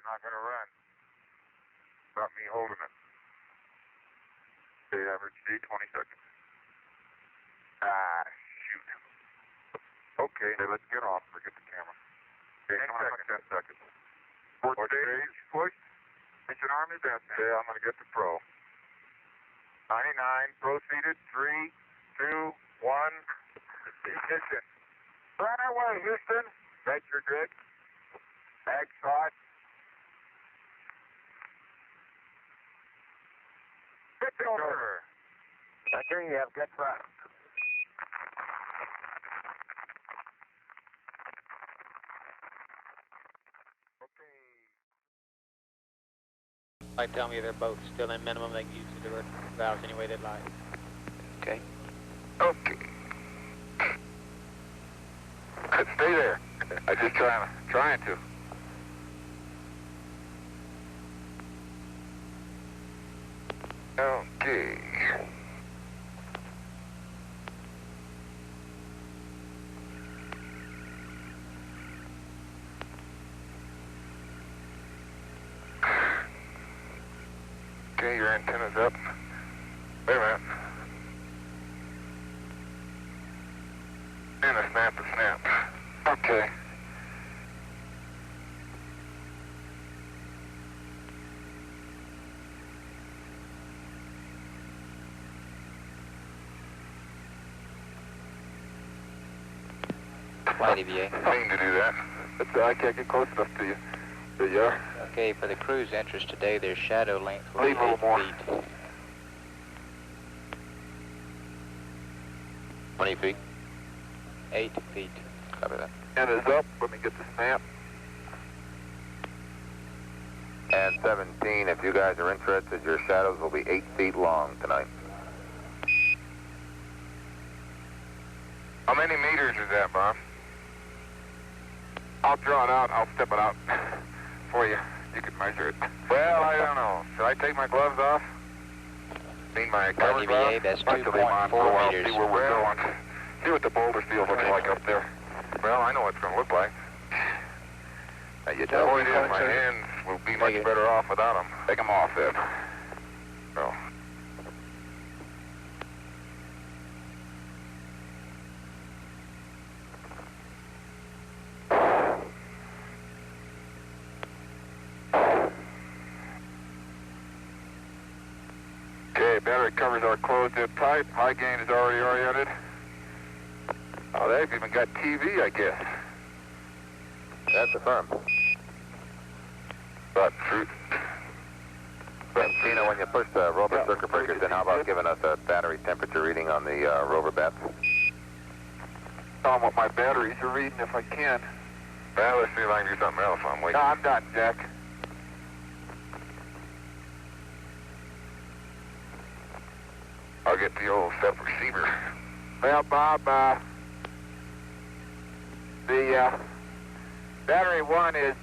is not going to run. Without me holding it. Okay, average speed 20 seconds. Ah, shoot. Okay, let's get off. Forget the camera. Okay, 10 seconds. Fourth stage pushed. Engine arm is out. Okay, I'm going to get the pro. 99, proceeded. 3, 2, 1. Ignition. Right away, Houston. That's your good. Ag shot. Pitch over. I hear you have good thrust. Tell me they're both still in minimum. They can use the diverter valves any way they'd like. Okay. Okay. Stay there. I'm just trying to. Okay. Okay, your antenna's up. Wait a minute. And a snap to snap. Okay. Flight EVA. I mean to do that. But I can't get close enough to you. There you are. Okay, for the crew's interest today, their shadow length will Leave be a 8 little more. feet. 20 feet. 8 feet. Copy that. Antenna's up. Let me get the snap. And 17, if you guys are interested, your shadows will be 8 feet long tonight. How many meters is that, Bob? I'll draw it out. I'll step it out for you. You can measure it. Well, I don't know. Should I take my gloves off? Mean my cover EVA, gloves? that's I'll leave 'em on for a 2.4 while, meters. see where we're going. See what the boulder field looks like up there. Well, I know what it's going to look like. You The point is, my hands will be much better off without them. Take them off, then. So. Okay, battery covers are closed in tight. High gain is already oriented. Oh, they've even got TV, I guess. That's affirmed. But truth. Tina, when you push the rover circuit breakers in, how about giving us a battery temperature reading on the rover bats? Tell them what my batteries are reading if I can. Well, let's see if I can do something else. I'm waiting. No, I'm done, Jack. I'll get the old step receiver. Well, Bob, the battery 1 is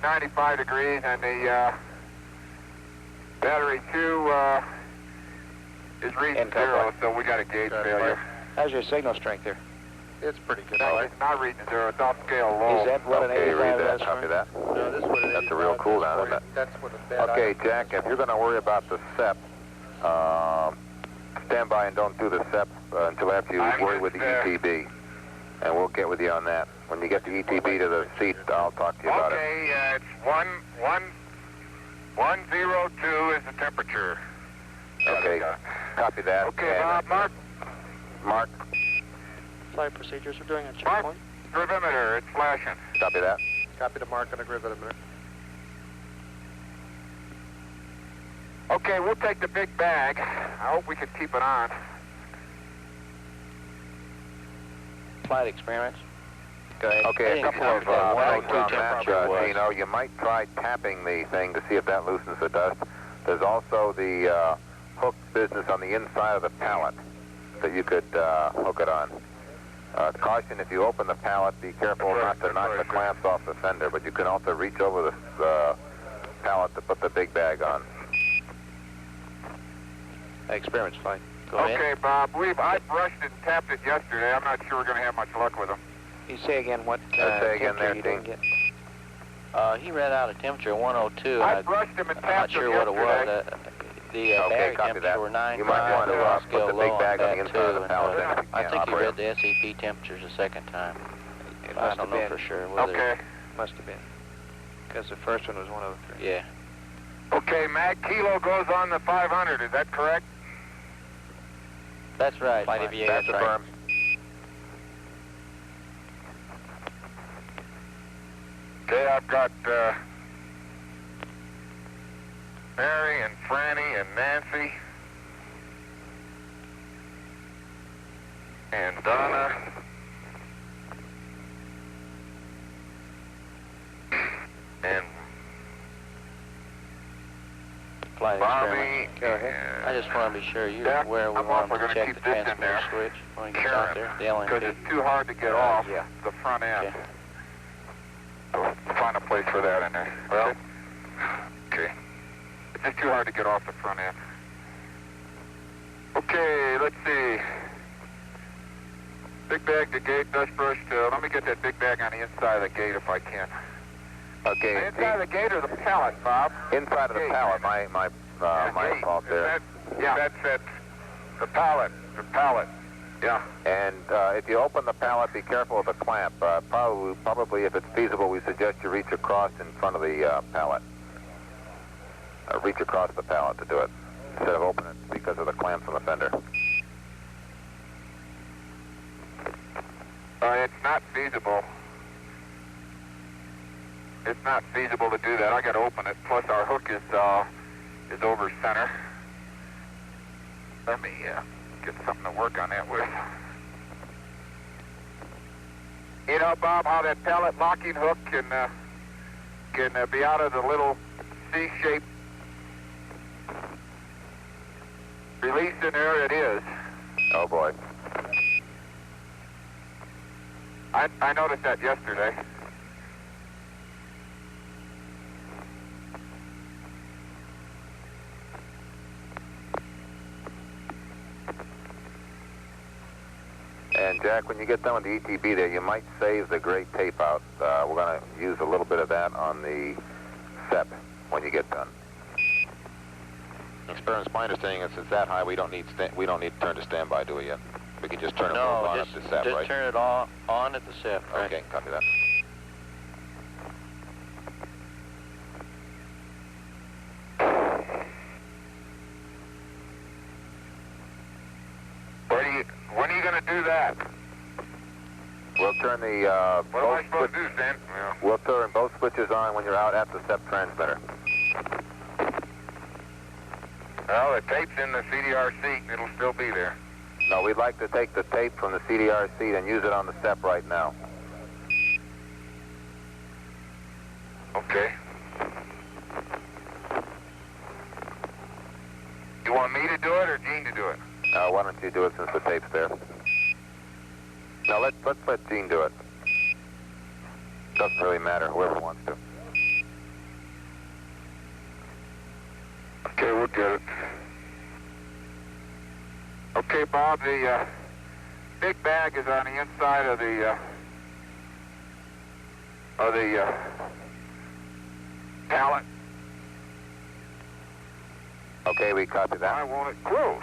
95 degrees, and the battery 2 is reading 0, so we got a gauge failure. How's your signal strength there? It's pretty good. No, it's not reading 0. It's off scale low. Is that what an Okay, 85 read that. is? Copy that. No, this is what an That's a real cool down, isn't it? That's what a bad Okay, Jack, if you're going to worry about the SEP, stand by and don't do the SEP until after you worry with the ETB. And we'll get with you on that. When you get the ETB to the seat, I'll talk to you about it. Okay, it's 102 is the temperature. Okay, copy that. Okay, And, Bob, Mark, Flight procedures are doing a Mark, checkpoint. gravimeter, it's flashing. copy that. Copy to Mark on a gravimeter. Okay, we'll take the big bag. I hope we can keep it on. Flight experiments. Okay, a couple of notes on that, temperature was. Tino. You might try tapping the thing to see if that loosens the dust. There's also the hook business on the inside of the pallet that you could hook it on. Caution, if you open the pallet, be careful not to knock the clamps off the fender, but you can also reach over the pallet to put the big bag on. Experiments fine. Okay, Bob, I brushed it and tapped it yesterday. I'm not sure we're going to have much luck with them. You say again what Say again there, you Dean. didn't get? He read out a temperature of 102. I brushed him and I'm not tapped him sure what it yesterday. was. The battery copy temperature that. were 9.5. You might want to I'll put the low big bag on the that inside of the too, pallet and, then if you I can't think he operate read the SEP temperatures a second time. It I must don't have know been. for sure. Whether Okay. Must have been. Because the first one was 103. Yeah. Okay, Mag Kilo goes on the 500, is that correct? That's right. Flight Mike. EVA, That's that's a right. firm. Okay, I've got Mary and Franny and Nancy and Donna and Flight Bobby. experiment. Go ahead. I just want to be sure you're Jack, aware we I'm want also to gonna check keep the this in transfer there. switch when it gets out there. The because LNP. it's too hard to get off yeah. the front end. Okay. So find a place for that in there. Well, okay. It's just too hard to get off the front end. Okay, let's see. Big bag to gate, dust brush to, let me get that big bag on the inside of the gate if I can. Okay, The inside of the gate or the pallet, Bob? inside of the Gate. pallet, my Gate. fault there. Yeah, that's it. The pallet, yeah. And if you open the pallet, be careful of the clamp. Probably, if it's feasible, we suggest you reach across in front of the pallet. Reach across the pallet to do it, instead of open it because of the clamps on the fender. It's not feasible. It's not feasible to do that. I got to open it. Plus, our hook is over center. Let me get something to work on that with. You know, Bob, how that pallet locking hook can be out of the little C-shaped release in there. It is. Oh boy. I noticed that yesterday. And Jack, when you get done with the ETB there, you might save the gray tape out. We're going to use a little bit of that on the SEP when you get done. Experience, my understanding is it's that high. We don't need to turn to standby, do we yet? We can just turn it on up to SEP, just right? turn it on at the SEP, right? Okay, copy that. When are you going to do that? We'll turn the What am I supposed to do, Stan? we'll turn both switches on when you're out at the SEP transmitter. Well, the tape's in the CDR seat. It'll still be there. No, we'd like to take the tape from the CDR seat and use it on the SEP right now. Okay. You want me to do it or Gene to do it? Why don't you do it since the tape's there? Now let's let Gene do it. Doesn't really matter, whoever wants to. Okay, we'll get it. Okay, Bob, the big bag is on the inside of the pallet. Okay, we copy that. I want it close.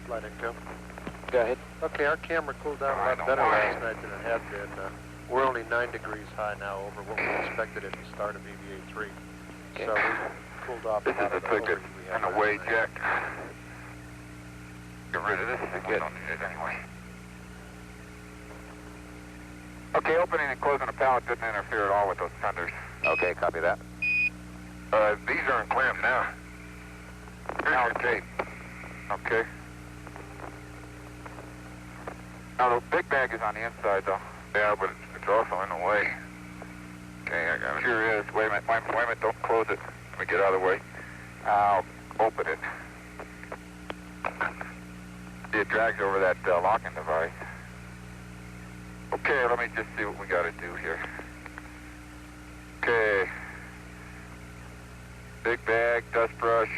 Flight Echo. Go ahead. Okay, our camera cooled down a I lot know better why. last night than it had been. We're only 9 degrees high now over what we expected at the start of EVA-3. Okay. So we cooled off This a lot is of a the ticket overheat we had and a way last night. jack. Get rid of this. I don't need it anyway. Okay, opening and closing the pallet didn't interfere at all with those fenders. Okay, copy that. These are in clamp now. Here's your tape. Okay. Now the big bag is on the inside though. Yeah, but it's also in the way. Okay, I got it. Sure is. Wait a minute, don't close it. Let me get out of the way. I'll open it. See, it drags over that locking device. Okay, let me just see what we got to do here. Okay. Big bag, dust brush.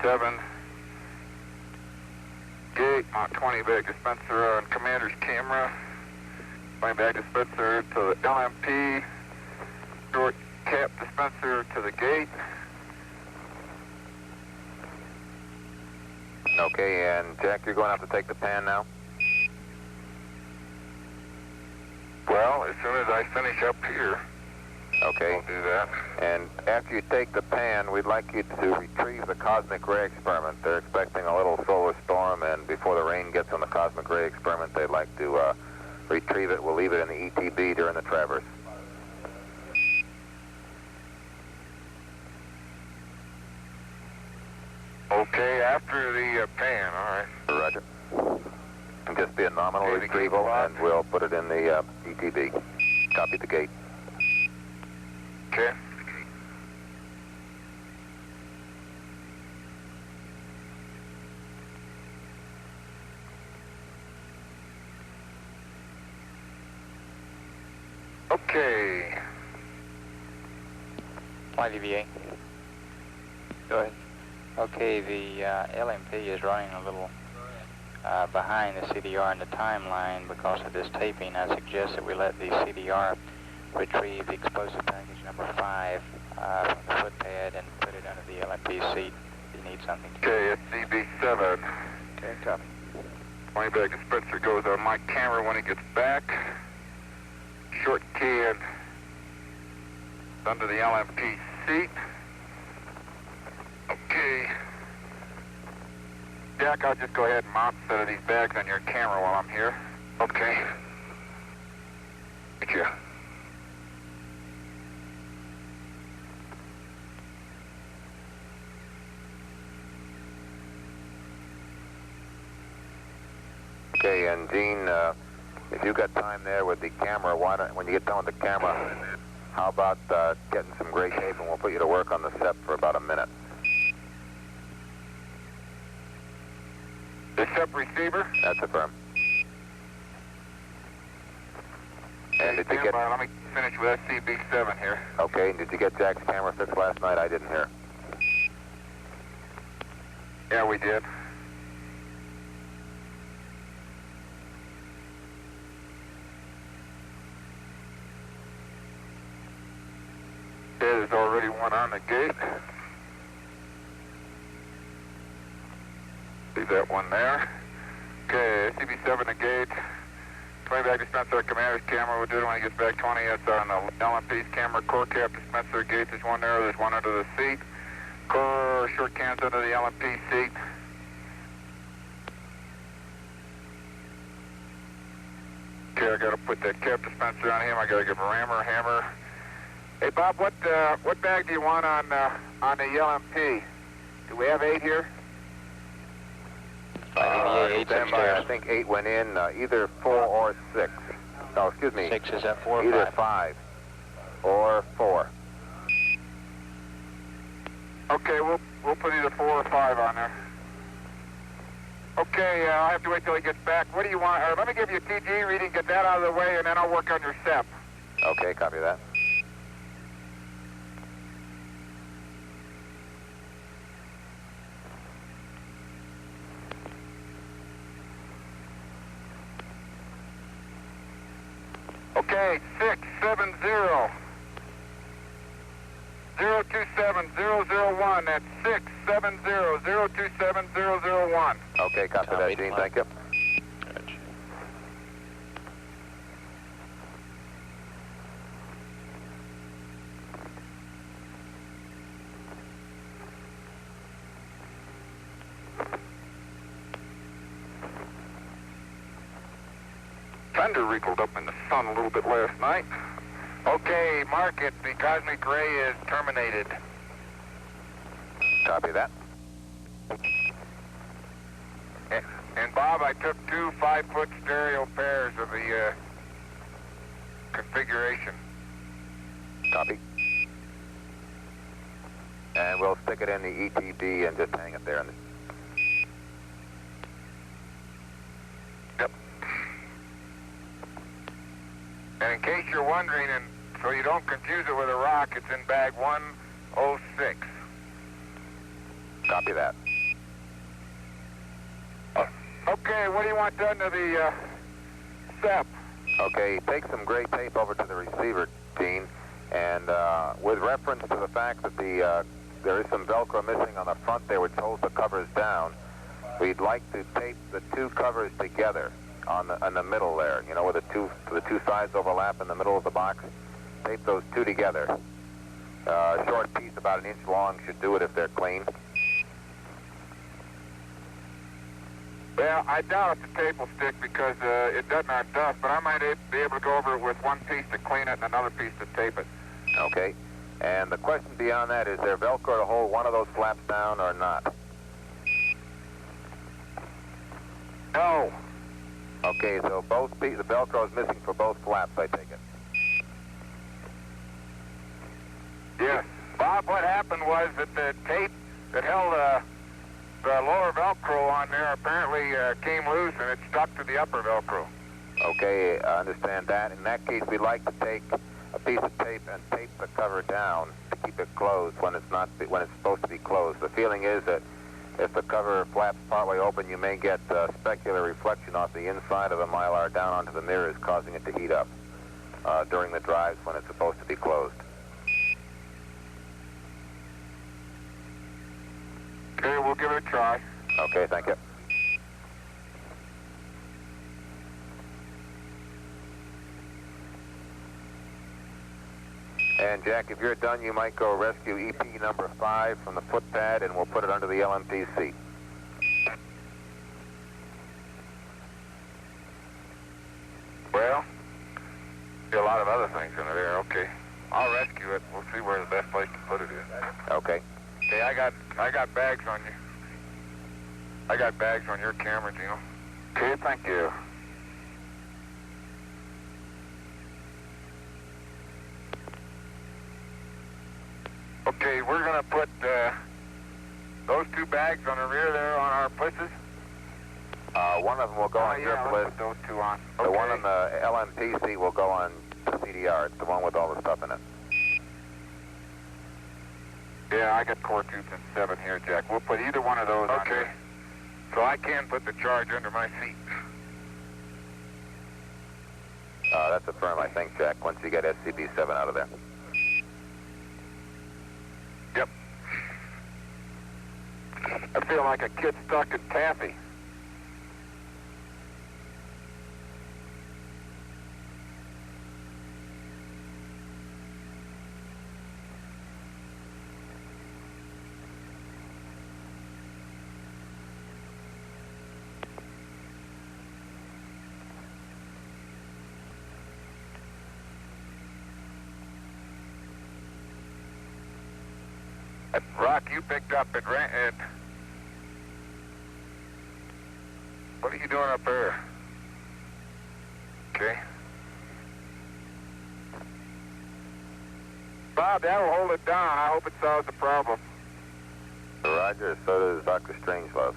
CB7. Gate, mount 20 bag dispenser on commander's camera. 20 bag dispenser to the LMP. Short cap dispenser to the gate. Okay, and Jack, you're going to have to take the pan now? Well, as soon as I finish up here, Okay. I'll do that. And after you take the pan, we'd like you to retrieve the cosmic ray experiment. They're expecting a little solar storm, and before the rain gets on the cosmic ray experiment, they'd like to retrieve it. We'll leave it in the ETB during the traverse. Okay, after the pan, all right. Roger. And just be a nominal Okay, the gate retrieval, locked. and we'll put it in the ETB. Copy the gate. Okay. Okay. Flight EVA. Go ahead. Okay, the LMP is running a little behind the CDR in the timeline because of this taping. I suggest that we let the CDR retrieve the explosive package number 5 from the footpad and put it under the LMP seat if you need something. Okay, it's CB7. Okay, copy. 20 bag dispenser goes on my camera when it gets back. Short can under the LMP seat. Okay. Jack, I'll just go ahead and mount a set of these bags on your camera while I'm here. Okay. Thank you. Okay, and Gene, if you've got time there with the camera, why don't, when you get done with the camera, how about getting some gray tape and we'll put you to work on the SEP for about a minute. The SEP receiver? That's affirmed. And did you get... Let me finish with CB7 here. Okay, and did you get Jack's camera fixed last night? I didn't hear. Yeah, we did. There's already one on the gate. Leave that one there. Okay, CB7 the gate. 20 bag dispenser commander's camera. We'll do it when he gets back 20. That's on the LMP's camera. Core cap dispenser gate. There's one there. There's one under the seat. Core short cans under the LMP seat. Okay, I gotta put that cap dispenser on him. I gotta give a hammer. Hey Bob, what bag do you want on the LMP? Do we have 8 here? Flight EVA 8 Stand by. I think 8 went in, either 4 or 6. No, excuse me. 6 is that 4 or Either 5? 5 or 4. Okay, we'll put either 4 or 5 on there. Okay, I'll have to wait till he gets back. What do you want? Let me give you a TG reading, get that out of the way, and then I'll work on your SEP. Okay, copy that. Okay, 670 027 001. That's 670 027 001. Okay, copy that, Gene. Thank you. Gotcha. Thunder wrinkled up in the sun a little bit last night. Okay, mark it. The cosmic ray is terminated. Copy that. And Bob, I took 2 5-foot stereo pairs of the configuration. Copy. And we'll stick it in the ETB and just hang it there. Yep. And in case you're wondering, and so you don't confuse it with a rock, it's in bag 106. Copy that. Okay, what do you want done to the step? Okay, take some gray tape over to the receiver, Dean, and with reference to the fact that there is some Velcro missing on the front there which holds the covers down, we'd like to tape the two covers together in the middle there, you know, where the two sides overlap in the middle of the box. Tape those two together. A short piece about 1 inch long should do it if they're clean. Well, I doubt if the tape will stick because it doesn't have dust, but I might be able to go over it with one piece to clean it and another piece to tape it. Okay. And the question beyond that, is there Velcro to hold one of those flaps down or not? No. Okay, so the Velcro is missing for both flaps, I take it. Yes. Bob, what happened was that the tape that held the lower Velcro on there apparently came loose and it stuck to the upper Velcro. Okay, I understand that. In that case, we'd like to take a piece of tape and tape the cover down to keep it closed when it's supposed to be closed. The feeling is that if the cover flaps partway open, you may get specular reflection off the inside of the Mylar down onto the mirrors, causing it to heat up during the drives when it's supposed to be closed. Okay, we'll give it a try. Okay, thank you. And Jack, if you're done, you might go rescue EP number 5 from the footpad, and we'll put it under the LMPC. Well, see a lot of other things in it there. Okay, I'll rescue it. We'll see where the best place to put it is. Okay. Okay, I got bags on you. I got bags on your camera, Gino. Okay, thank you. Okay, we're going to put those two bags on the rear there on our pussies. One of them will go on your let's bliss. put those two on. The one on the LMPC will go on the CDR. It's the one with all the stuff in it. Yeah, I got core tubes and 7 here, Jack. We'll put either one of those on there. So I can put the charge under my seat. That's a firm, I think, Jack, once you get SCP-7 out of there. Yep. I feel like a kid stuck in taffy. That rock you picked up at what are you doing up there? Okay. Bob, that'll hold it down. I hope it solves the problem. Roger, so does Dr. Strangelove.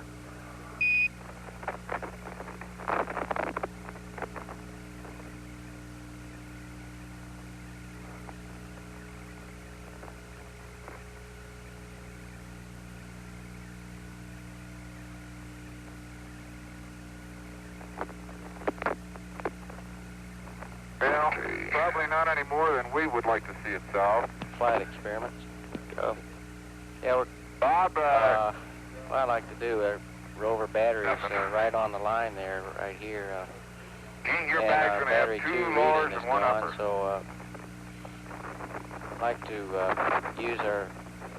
Well, probably not any more than we would like to see it solved. Flight experiments. Go. Yeah, we're, Bob, what I like to do, rover batteries right on the line there, right here. your and bag's our going to have battery 2 reading lowers is and 1 gone, upper. so I'd like to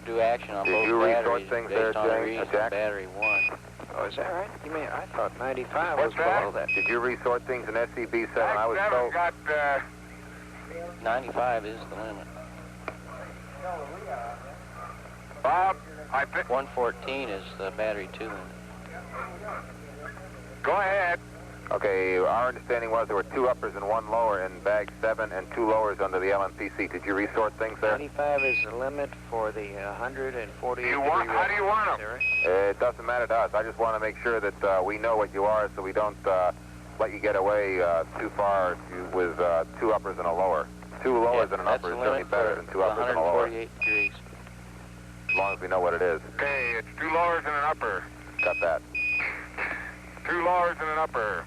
do action on Did both you resort batteries things based there, on the Jay? readings of Jack? battery 1. Oh, is that right? You mean, I thought 95 What's was below that. Did you resort things in SCP-7? I was Bag 7 told. got, 95 is the limit. Bob, I think... 114 is the battery 2 limit. Go ahead. Okay, our understanding was there were 2 uppers and 1 lower in bag 7 and 2 lowers under the LMPC. Did you resort things there? 95 is the limit for the 148 degree How do you want them? It doesn't matter to us. I just want to make sure that we know what you are so we don't let you get away too far with 2 uppers and a lower. 2 lowers and an upper is certainly better than 2 uppers and a lower. 148 degrees. As long as we know what it is. Okay, it's 2 lowers and an upper. Got that. 2 lowers and an upper.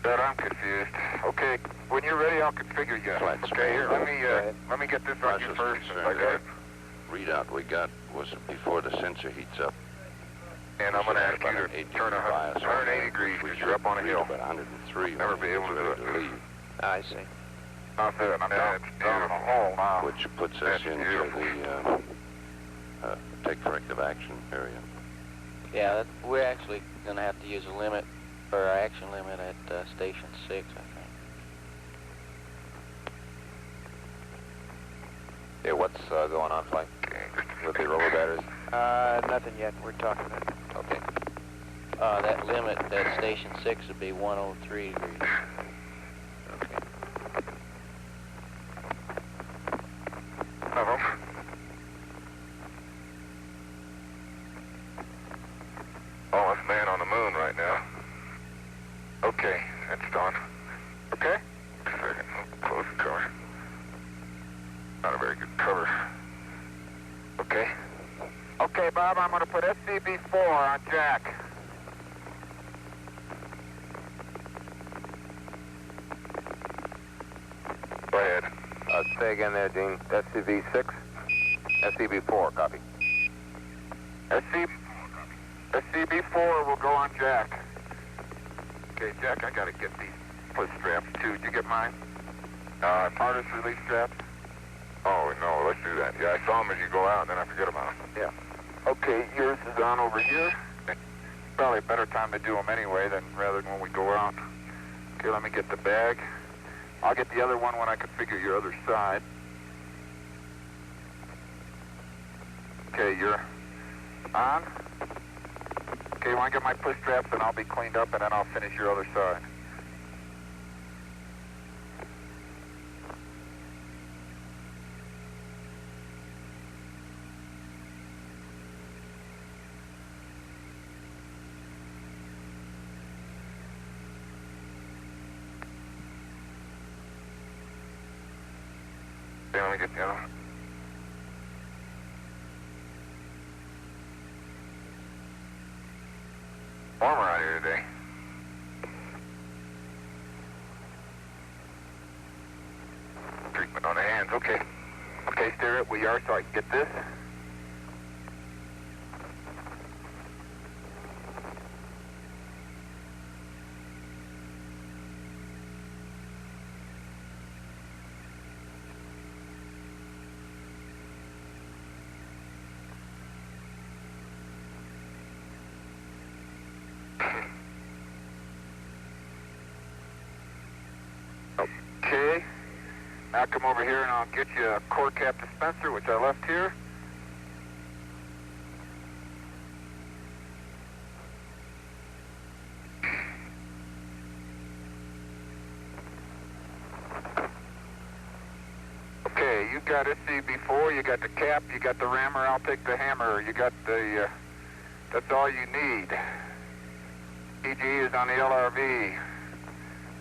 That I'm confused. Okay, when you're ready, I'll configure you. Okay, here, let me get this on you first. I got it. Readout we got was before the sensor heats up. And I'm going to ask you to turn 180 degrees because you're up on a hill. About 103. Never be able to do it. Leave, I see. Not there. I'm down in a hole now. which puts us into the take corrective action area. Yeah, we're actually going to have to use a limit, or our action limit at Station 6, I think. Yeah, what's going on, Flight? With the rover batteries? Nothing yet. We're talking about it. Okay. That limit at Station 6 would be 103 degrees. Okay. One of them. Oh, that's man on the moon right now. Okay, that's done. Okay? Second, close the cover. Not a very good cover. Okay. Okay, Bob, I'm going to put SCB-4 on Jack. Go ahead. Say again there, Dean. SCV-6? SCV-4, copy. SCB-4 will go on Jack. Okay, Jack, I got to get these foot straps too. Did you get mine? Artist release straps? Oh, no, let's do that. Yeah, I saw them as you go out, and then I forget about them. Yeah. Okay, yours is on over here. Probably a better time to do them anyway than rather than when we go out. Okay, let me get the bag. I'll get the other one when I configure your other side. Okay, you're on. Okay, when I get my push straps, then I'll be cleaned up, and then I'll finish your other side. Okay, let me get the other one. Warmer out here today. Treatment on the hands, okay. Okay, steer it where you are so I can get this. Okay, now come over here and I'll get you a core cap dispenser, which I left here. Okay, you got SCB-4, you got the cap, you got the rammer, I'll take the hammer. You got the, that's all you need. EG is on the LRV.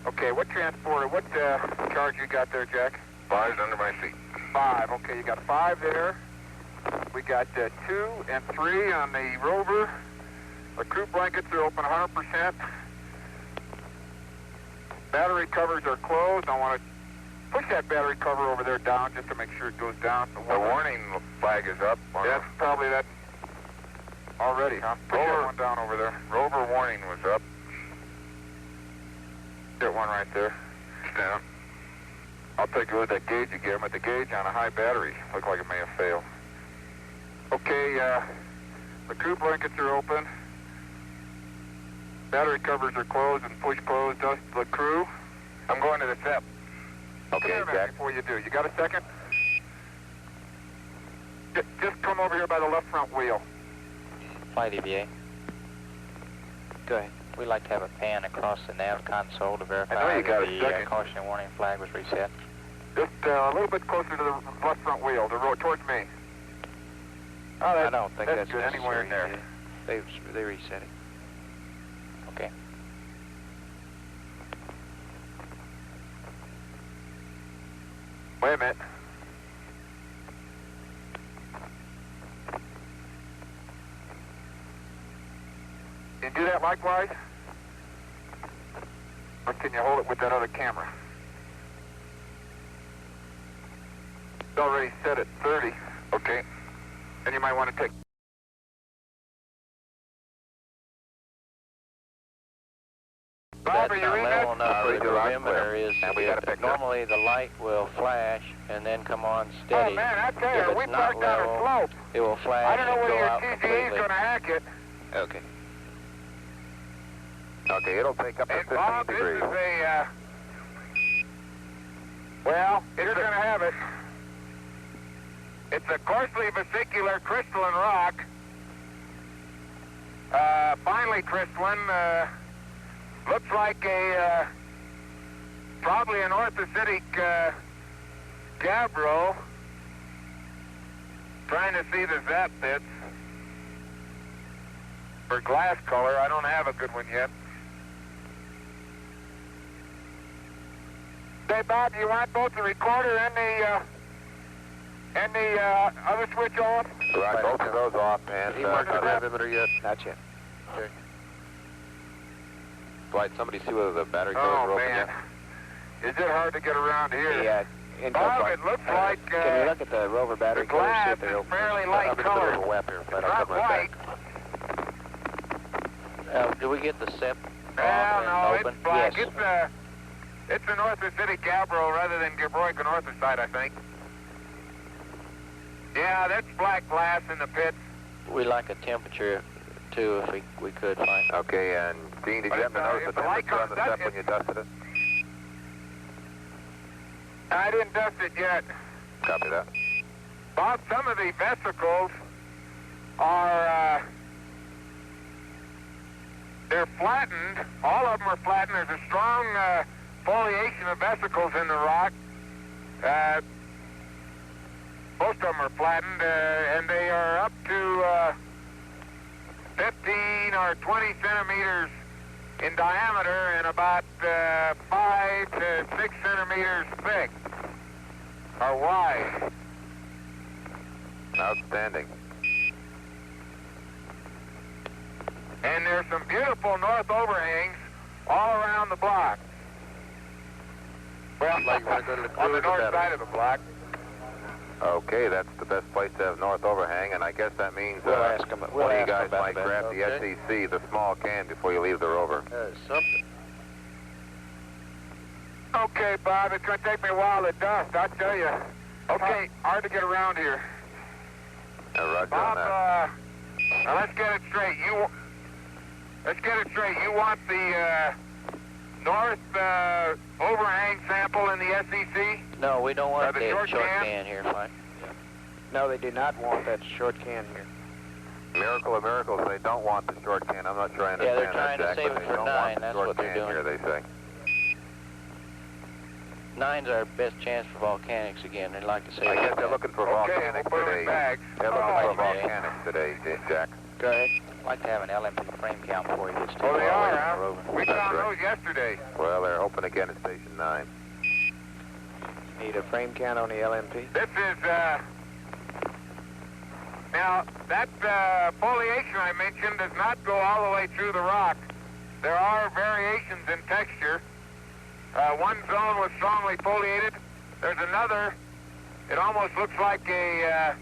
Okay, what transporter, what charge you got there, Jack? 5's under my seat. 5, okay, you got 5 there. We got 2 and 3 on the Rover. The crew blankets are open 100%. Battery covers are closed. I want to push that battery cover over there down just to make sure it goes down. The warning flag is up. That's probably that already, huh? Push that one down over there. Rover warning was up. Get one right there. Stand. I'll take a look at that gauge you gave him. At the gauge on a high battery. Looked like it may have failed. Okay, the crew blankets are open. Battery covers are closed and push closed. Dust the crew. I'm going to the SEP. Okay, Jack. Before you do, you got a second? Just come over here by the left front wheel. Flight EVA. Go ahead. We'd like to have a pan across the nav console to verify that the caution warning flag was reset. Just a little bit closer to the left front wheel, the road towards me. Oh, I don't think that's good. Anywhere in there. They reset it. Okay. Wait a minute. Can you do that likewise? Or can you hold it with that other camera? It's already set at 30. Okay. Then you might want to take... Bob, are you reading level that? enough. The perimeter is, normally the light will flash and then come on steady. Oh man, I tell you, if we it's not parked down a level, slope. it will flash I don't know and whether go your out TGE is completely. going to hack it. Okay. Okay, it'll take up to 15 Bob, degrees. this is a, well, you're going to have it. It's a coarsely vesicular crystalline rock. Finely crystalline, looks like a, probably an orthocytic gabbro. Trying to see the zap bits. For glass color, I don't have a good one yet. Say, Bob, do you want both the recorder and the other switch off? Right, both of those off, and... Did he mark the gravimeter yet? Not yet. Okay. Dwight, somebody see whether the battery codes Oh, are open man. yet? Is it hard to get around here? Yeah. Bob, it looks like Can you look at the rover battery the codes, see glass if they're is open? fairly light I'm in the middle colored. of a whap here. It's I'll not come right white. back. Do we get the SEP Well, off no, and open? it's black. Yes. It's an orthocytic gabbro rather than gabbroic anorthosite, I think. Yeah, that's black glass in the pits. We like a temperature, too, if we could find. Okay, and Dean, did But you happen to notice the if the light temperature on the comes step up, when you dusted it? I didn't dust it yet. Copy that. Bob, some of the vesicles are, they're flattened. All of them are flattened. There's a strong foliation of vesicles in the rock. Most of them are flattened, and they are up to 15 or 20 centimeters in diameter and about 5 to 6 centimeters thick, or wide. Outstanding. And there's some beautiful north overhangs all around the block. Well, Like you want to go to the on the cruise north or side of the block. Okay, that's the best place to have north overhang, and I guess that means We'll ask 'em- we'll one of you ask 'em guys about might that. grab the Okay. SEC, the small can, before you leave the rover. Something. Okay, Bob, it's going to take me a while to dust, I tell you. Okay, hard to get around here. Roger Bob, on that. now let's get it straight. Let's get it straight. You want the north overhang sample in the SEC? No, we don't want the the short short can? can here, fine. No, they do not want that short can here. Miracle of miracles, they don't want the short can. I'm not sure I Yeah, understand they're trying to that, Jack, save but it they for don't 9, want the that's short what they're can doing. here, they say. 9's our best chance for volcanics again. They'd like to say I guess they're looking for Okay, volcanics we'll put them in today. bags. They're looking Oh, for okay. volcanics today, Jack. Go ahead. I'd like to have an LMP frame count before he gets too Oh, far they away are, from huh? the rover. We That's found right. those yesterday. Well, they're open again at Station 9. Need a frame count on the LMP? This is, now, that foliation I mentioned does not go all the way through the rock. There are variations in texture. One zone was strongly foliated. There's another, it almost looks like a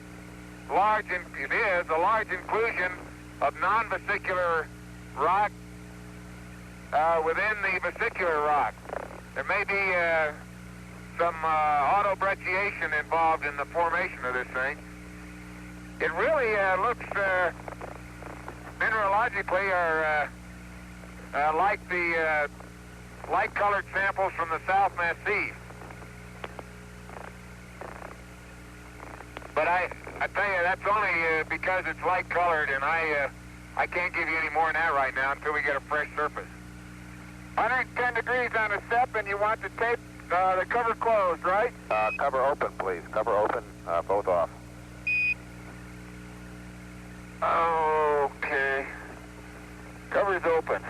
large inclusion of non-vesicular rock within the vesicular rock. There may be some auto-brecciation involved in the formation of this thing. It really looks mineralogically like the light-colored samples from the South Massif. But I tell you, that's only because it's light-colored, and I can't give you any more than that right now until we get a fresh surface. 110 degrees on the step, and you want the tape, the cover closed, right? Cover open, please. Cover open, both off. Okay. Cover's open.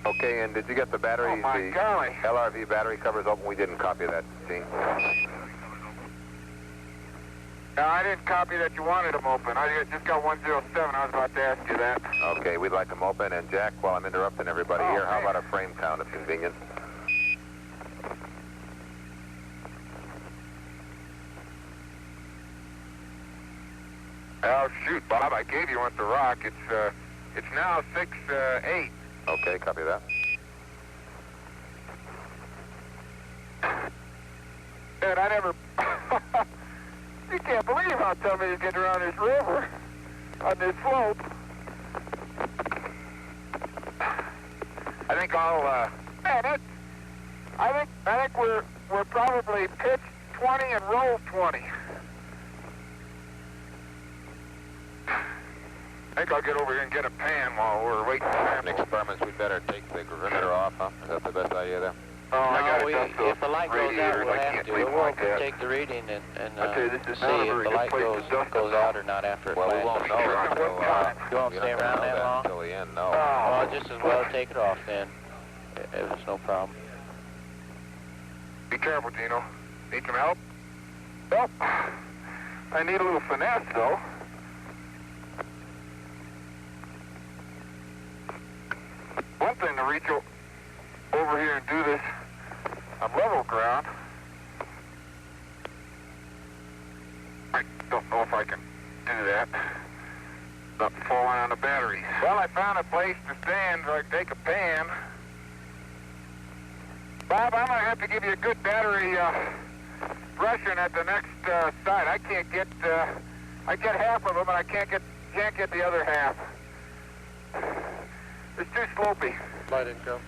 Okay, and did you get the batteries? Oh, my the golly. LRV battery covers open? We didn't copy that, Gene. No, I didn't copy that you wanted them open. I just got 107. I was about to ask you that. Okay, we'd like them open. And Jack, while I'm interrupting everybody Oh, here, how hey. about a frame count if convenient? Oh, shoot, Bob, I gave you one at the rock. It's now 6-8. Okay, copy that. And I never... You can't believe how tough it is getting around this river on this slope. I think I'll, man, I think we're probably pitch 20 and roll 20. I think I'll get over here and get a pan while we're waiting for samples. In experiments, we'd better take the emitter off, huh? Is that the best idea there? Oh, I No, got if the light goes out, we'll have to. We'll take the reading and tell you, this is see not a if very the good light place to goes dust goes them out or not after it Well, we flashes. won't know until, You won't stay around that long? Until the end, no. Well, just as well take it off then, if it's no problem. Be careful, Gino. Need some help? Well, I need a little finesse, though. One thing to reach over here and do this on level ground. I don't know if I can do that. Not falling on the battery. Well, I found a place to stand so I can take a pan. Bob, I'm going to have to give you a good battery brushing at the next site. I can't get, I get half of them, and I can't get the other half. It's too slopey. Light income.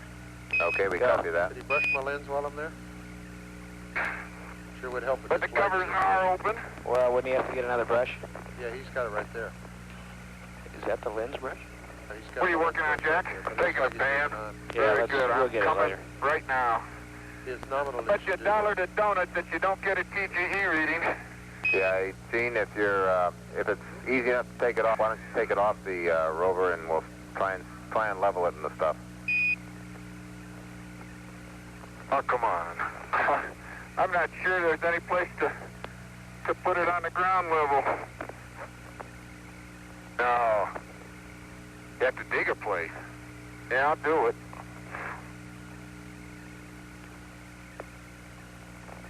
Okay, we copy that. Did he brush my lens while I'm there? Sure would help with But the this light. covers are open. Well, wouldn't he have to get another brush? Yeah, he's got it right there. Is that the lens brush? He's got What are you the working on, lens Jack? right there. I'm Looks taking a like he's pan. working on Yeah, Very good. we'll I'm get it coming later. right now. His nominal Bet is you $1 to donut that you don't get a TGE reading. Yeah, Gene, if it's easy enough to take it off, why don't you take it off the rover and we'll try and level it and the stuff. Oh, come on. I'm not sure there's any place to put it on the ground level. No. You have to dig a place. Yeah, I'll do it.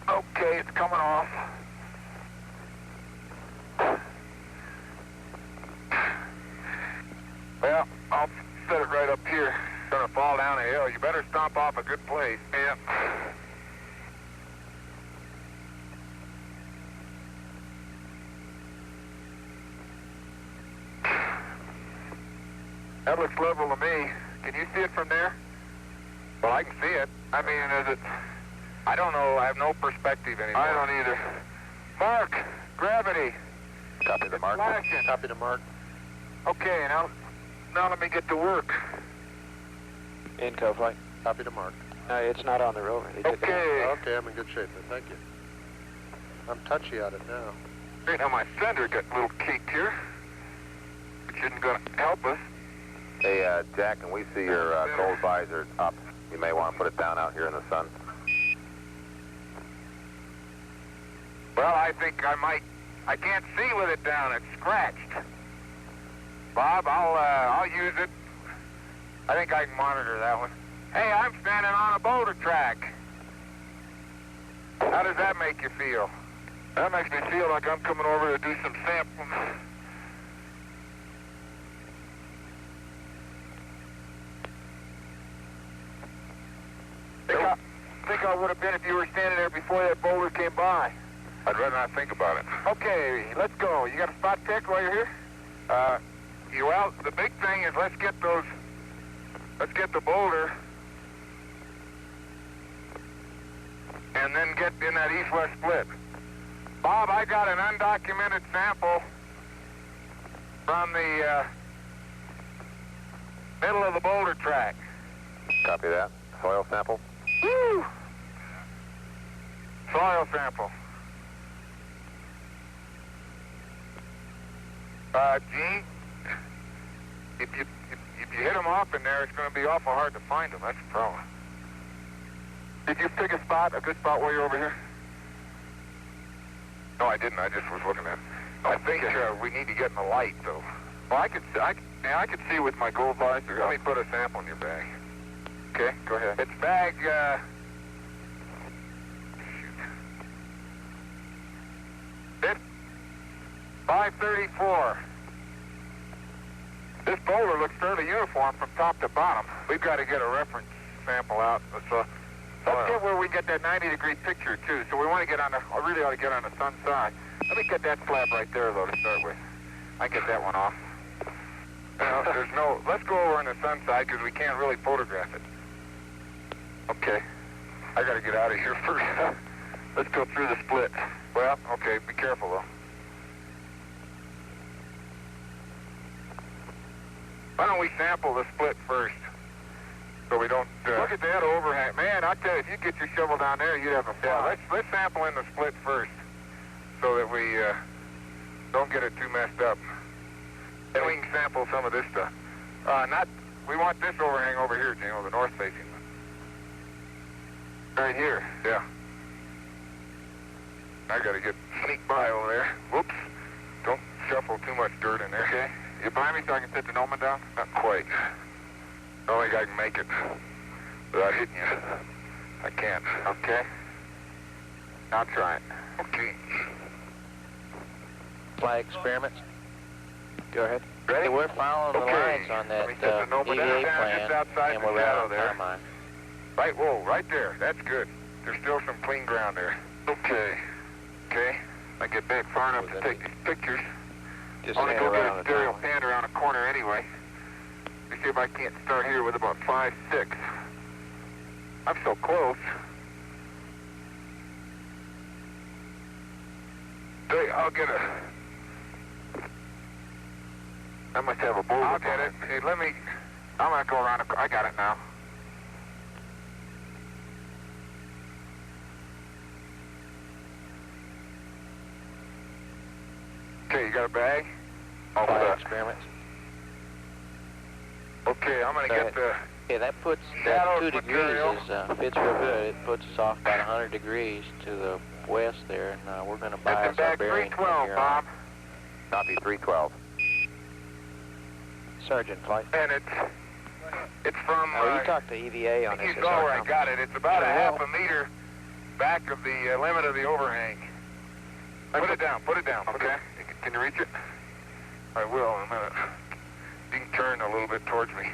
Okay, it's coming off. Well, I'll set it right up here. It's gonna fall down a hill. You better stomp off a good place. Yeah. That looks level to me. Can you see it from there? Well, I can see it. I mean, is it... I don't know. I have no perspective anymore. I don't either. Mark, gravity. Copy the mark. Flashing. Copy the mark. Okay, now let me get to work. In co-flight. Copy the mark. No, it's not on the rover. They took it out. Okay. Okay, I'm in good shape then. Thank you. I'm touchy on it now. Right now my sender got a little kinked here, which isn't going to help us. Hey, Jack, can we see your cold visor up? You may want to put it down out here in the sun. Well, I think I might. I can't see with it down. It's scratched. Bob, I'll use it. I think I can monitor that one. Hey, I'm standing on a boulder track. How does that make you feel? That makes me feel like I'm coming over to do some sampling. Think I would have been if you were standing there before that boulder came by. I'd rather not think about it. Okay, let's go. You got a spot check while you're here? Well, the big thing is let's get the boulder and then get in that east-west split. Bob, I got an undocumented sample from the middle of the boulder track. Copy that. Soil sample. Woo! Soil sample. Gene, if you hit them off in there, it's going to be awful hard to find them. That's the problem. Did you pick a good spot while you're over here? No, I didn't. I just was looking at it. I think we need to get in the light, though. Well, I could see with my gold visor. Let me put a sample in your bag. Okay, go ahead. It's bag, shoot. 534. This boulder looks fairly uniform from top to bottom. We've got to get a reference sample out. Let's get where we get that 90-degree picture, too. So we want to get on the, I really ought to get on the sun side. Let me get that flap right there, though, to start with. I get that one off. Now, there's no, let's go over on the sun side because we can't really photograph it. Okay. I got to get out of here first. Let's go through the split. Well, okay, be careful, though. Why don't we sample the split first? So we don't, look at that overhang. Man, I tell you, if you get your shovel down there, you'd have a fly. Yeah, let's sample in the split first so that we don't get it too messed up. Then we can sample some of this stuff. We want this overhang over here, Gino, the north facing one. Right here, yeah. I gotta sneak by over there. Whoops. Don't shuffle too much dirt in there. Okay. You by me so I can set the Noma down? Not quite. I don't think I can make it without hitting you. I can't. Okay. I'll try it. Okay. Fly experiments. Go ahead. Ready? So we're following the lines on that EVA plan, outside and the we're shadow out there. on mine. Right, whoa, right there. That's good. There's still some clean ground there. Okay. Okay. I get back far enough to take these pictures. Just I want to go get a the stereo timeline. pan around a corner anyway. Let me see if I can't start here with about 5, 6. I'm so close. Hey, I'll get a... I must have a boulder. I'll get it. Hey, I'm going to go around I got it now. Okay, you got a bag? All Fly set. experiments. Okay, I'm going to get the... Yeah, that puts Shadows that 2 degrees material. fits real good. It puts us off about 100 degrees to the west there, and we're going to bias That's in our bag bearing from 312, here Bob. on. Copy 312. Sergeant flight. And it's from... You talked to EVA on this. You saw where I got it. It's about a half a meter back of the limit of the overhang. Put it down. Okay. Can you reach it? I will in a minute. You can turn a little bit towards me.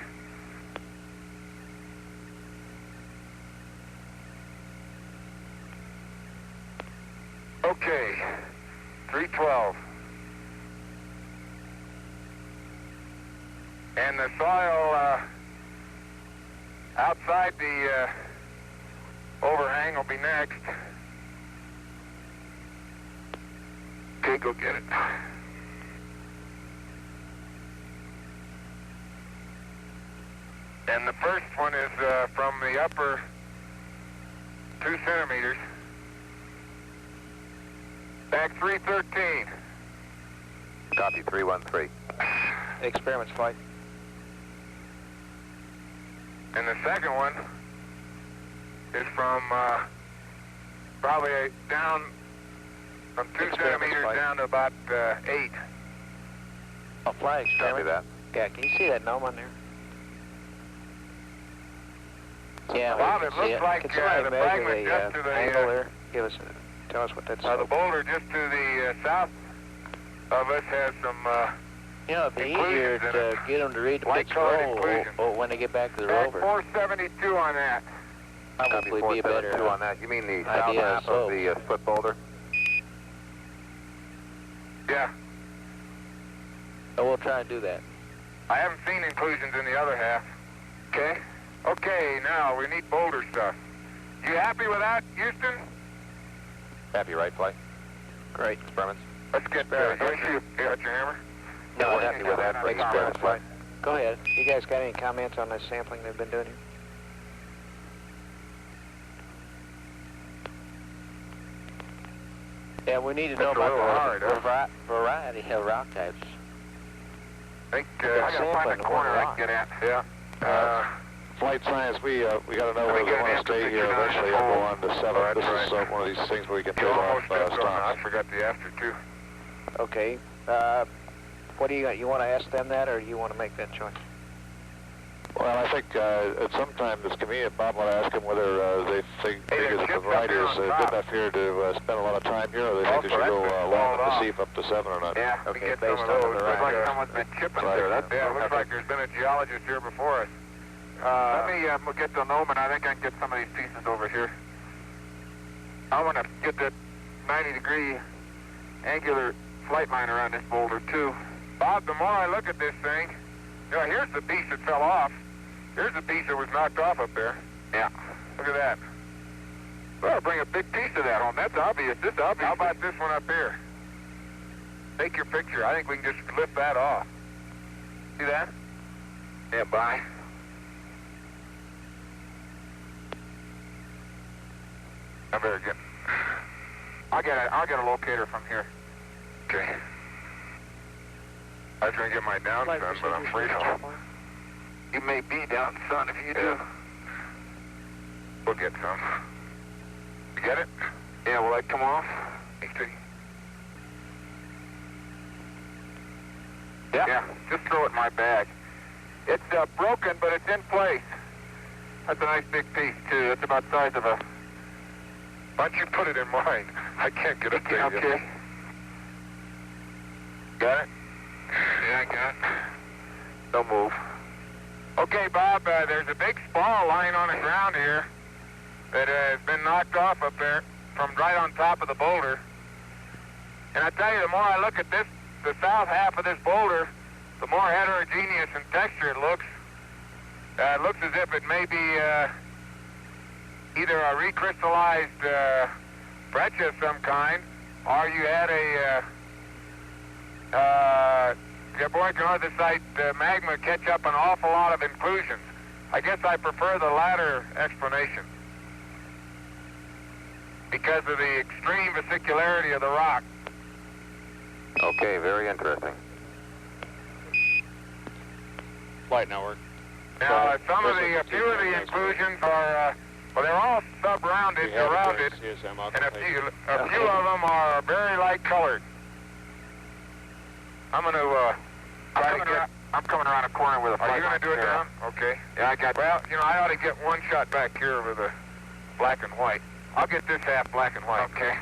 Okay. 312. And the soil outside the overhang will be next. Okay, go get it. And the first one is from the upper 2 centimeters. Back 313. Copy 313. Experiments flight. And the second one is from probably down from 2 centimeters flight. down to about 8. Oh, fly Copy experiment. that. Yeah, can you see that gnome on there? Yeah, Bob, we it can see looks it. like Can somebody the measure fragment just to the angle the there? Tell us what that's. the boulder just to the south of us has some You know, it'd be inclusions easier in to it. get them to read the Light picture colored roll inclusions. or when they get back to the back rover. 472 on that. Copy Probably be a better 472 on that. You mean the south idea, half so. of the split boulder? Yeah. So we'll try and do that. I haven't seen inclusions in the other half. Okay. Okay, now we need boulder stuff. You happy with that, Houston? Happy, right, flight? Great. Experiments. Let's get you got your hammer? No, we're happy with that. Experiments, flight. Go ahead. You guys got any comments on this sampling they've been doing here? Yeah, we need to know That's a little about hard, the variety of rock types. I think I gotta find a corner I can get at. Yeah. Flight science, we got to know whether we want to stay here eventually or go on to 7. This is one of these things where we can take You off almost stepped on stops. I forgot the after too. Okay. What do you want to ask them that, or do you want to make that choice? Well, I think at some time it's convenient, Bob, want to ask them whether they think that the provider is good enough here to spend a lot of time here, or they think they should go Lunar Massif up to 7 or not. Yeah, we get some of those. Looks like someone's been chipping there. Yeah, looks like there's been a geologist here before us. Let me get the Noman. I think I can get some of these pieces over here. I want to get that 90-degree angular flight line around this boulder, too. Bob, the more I look at this thing, you know, here's the piece that fell off. Here's the piece that was knocked off up there. Yeah. Look at that. Well, I'll bring a big piece of that home. That's obvious. This is obvious. How about this one up here? Take your picture. I think we can just lift that off. See that? Yeah, bye. I'm very good. I'll get a locator from here. Okay. I was going to get my down sun, but I'm afraid you may be down sun if you do. We'll get some. You get it? Yeah, will that come off? Yeah, just throw it in my bag. It's broken, but it's in place. That's a nice big piece, too. That's about the size of a... Why don't you put it in mine? I can't get it there. Okay. Got it? Yeah, I got it. Don't move. Okay, Bob, there's a big spall lying on the ground here that has been knocked off up there from right on top of the boulder. And I tell you, the more I look at this, the south half of this boulder, the more heterogeneous in texture it looks. It looks as if it may be either a recrystallized breccia of some kind, or you had a gabbroic andesite magma catch up an awful lot of inclusions. I guess I prefer the latter explanation because of the extreme vesicularity of the rock. Okay, very interesting. Flight network. Now, a few of the inclusions are, well, they're all sub-rounded, they're rounded, and a few of them are very light colored. I'm going to try to get... I'm coming around a corner with a flight. Are you going to do it down? Okay. Yeah, I got... Well, you know, I ought to get one shot back here with a black and white. I'll get this half black and white. Okay.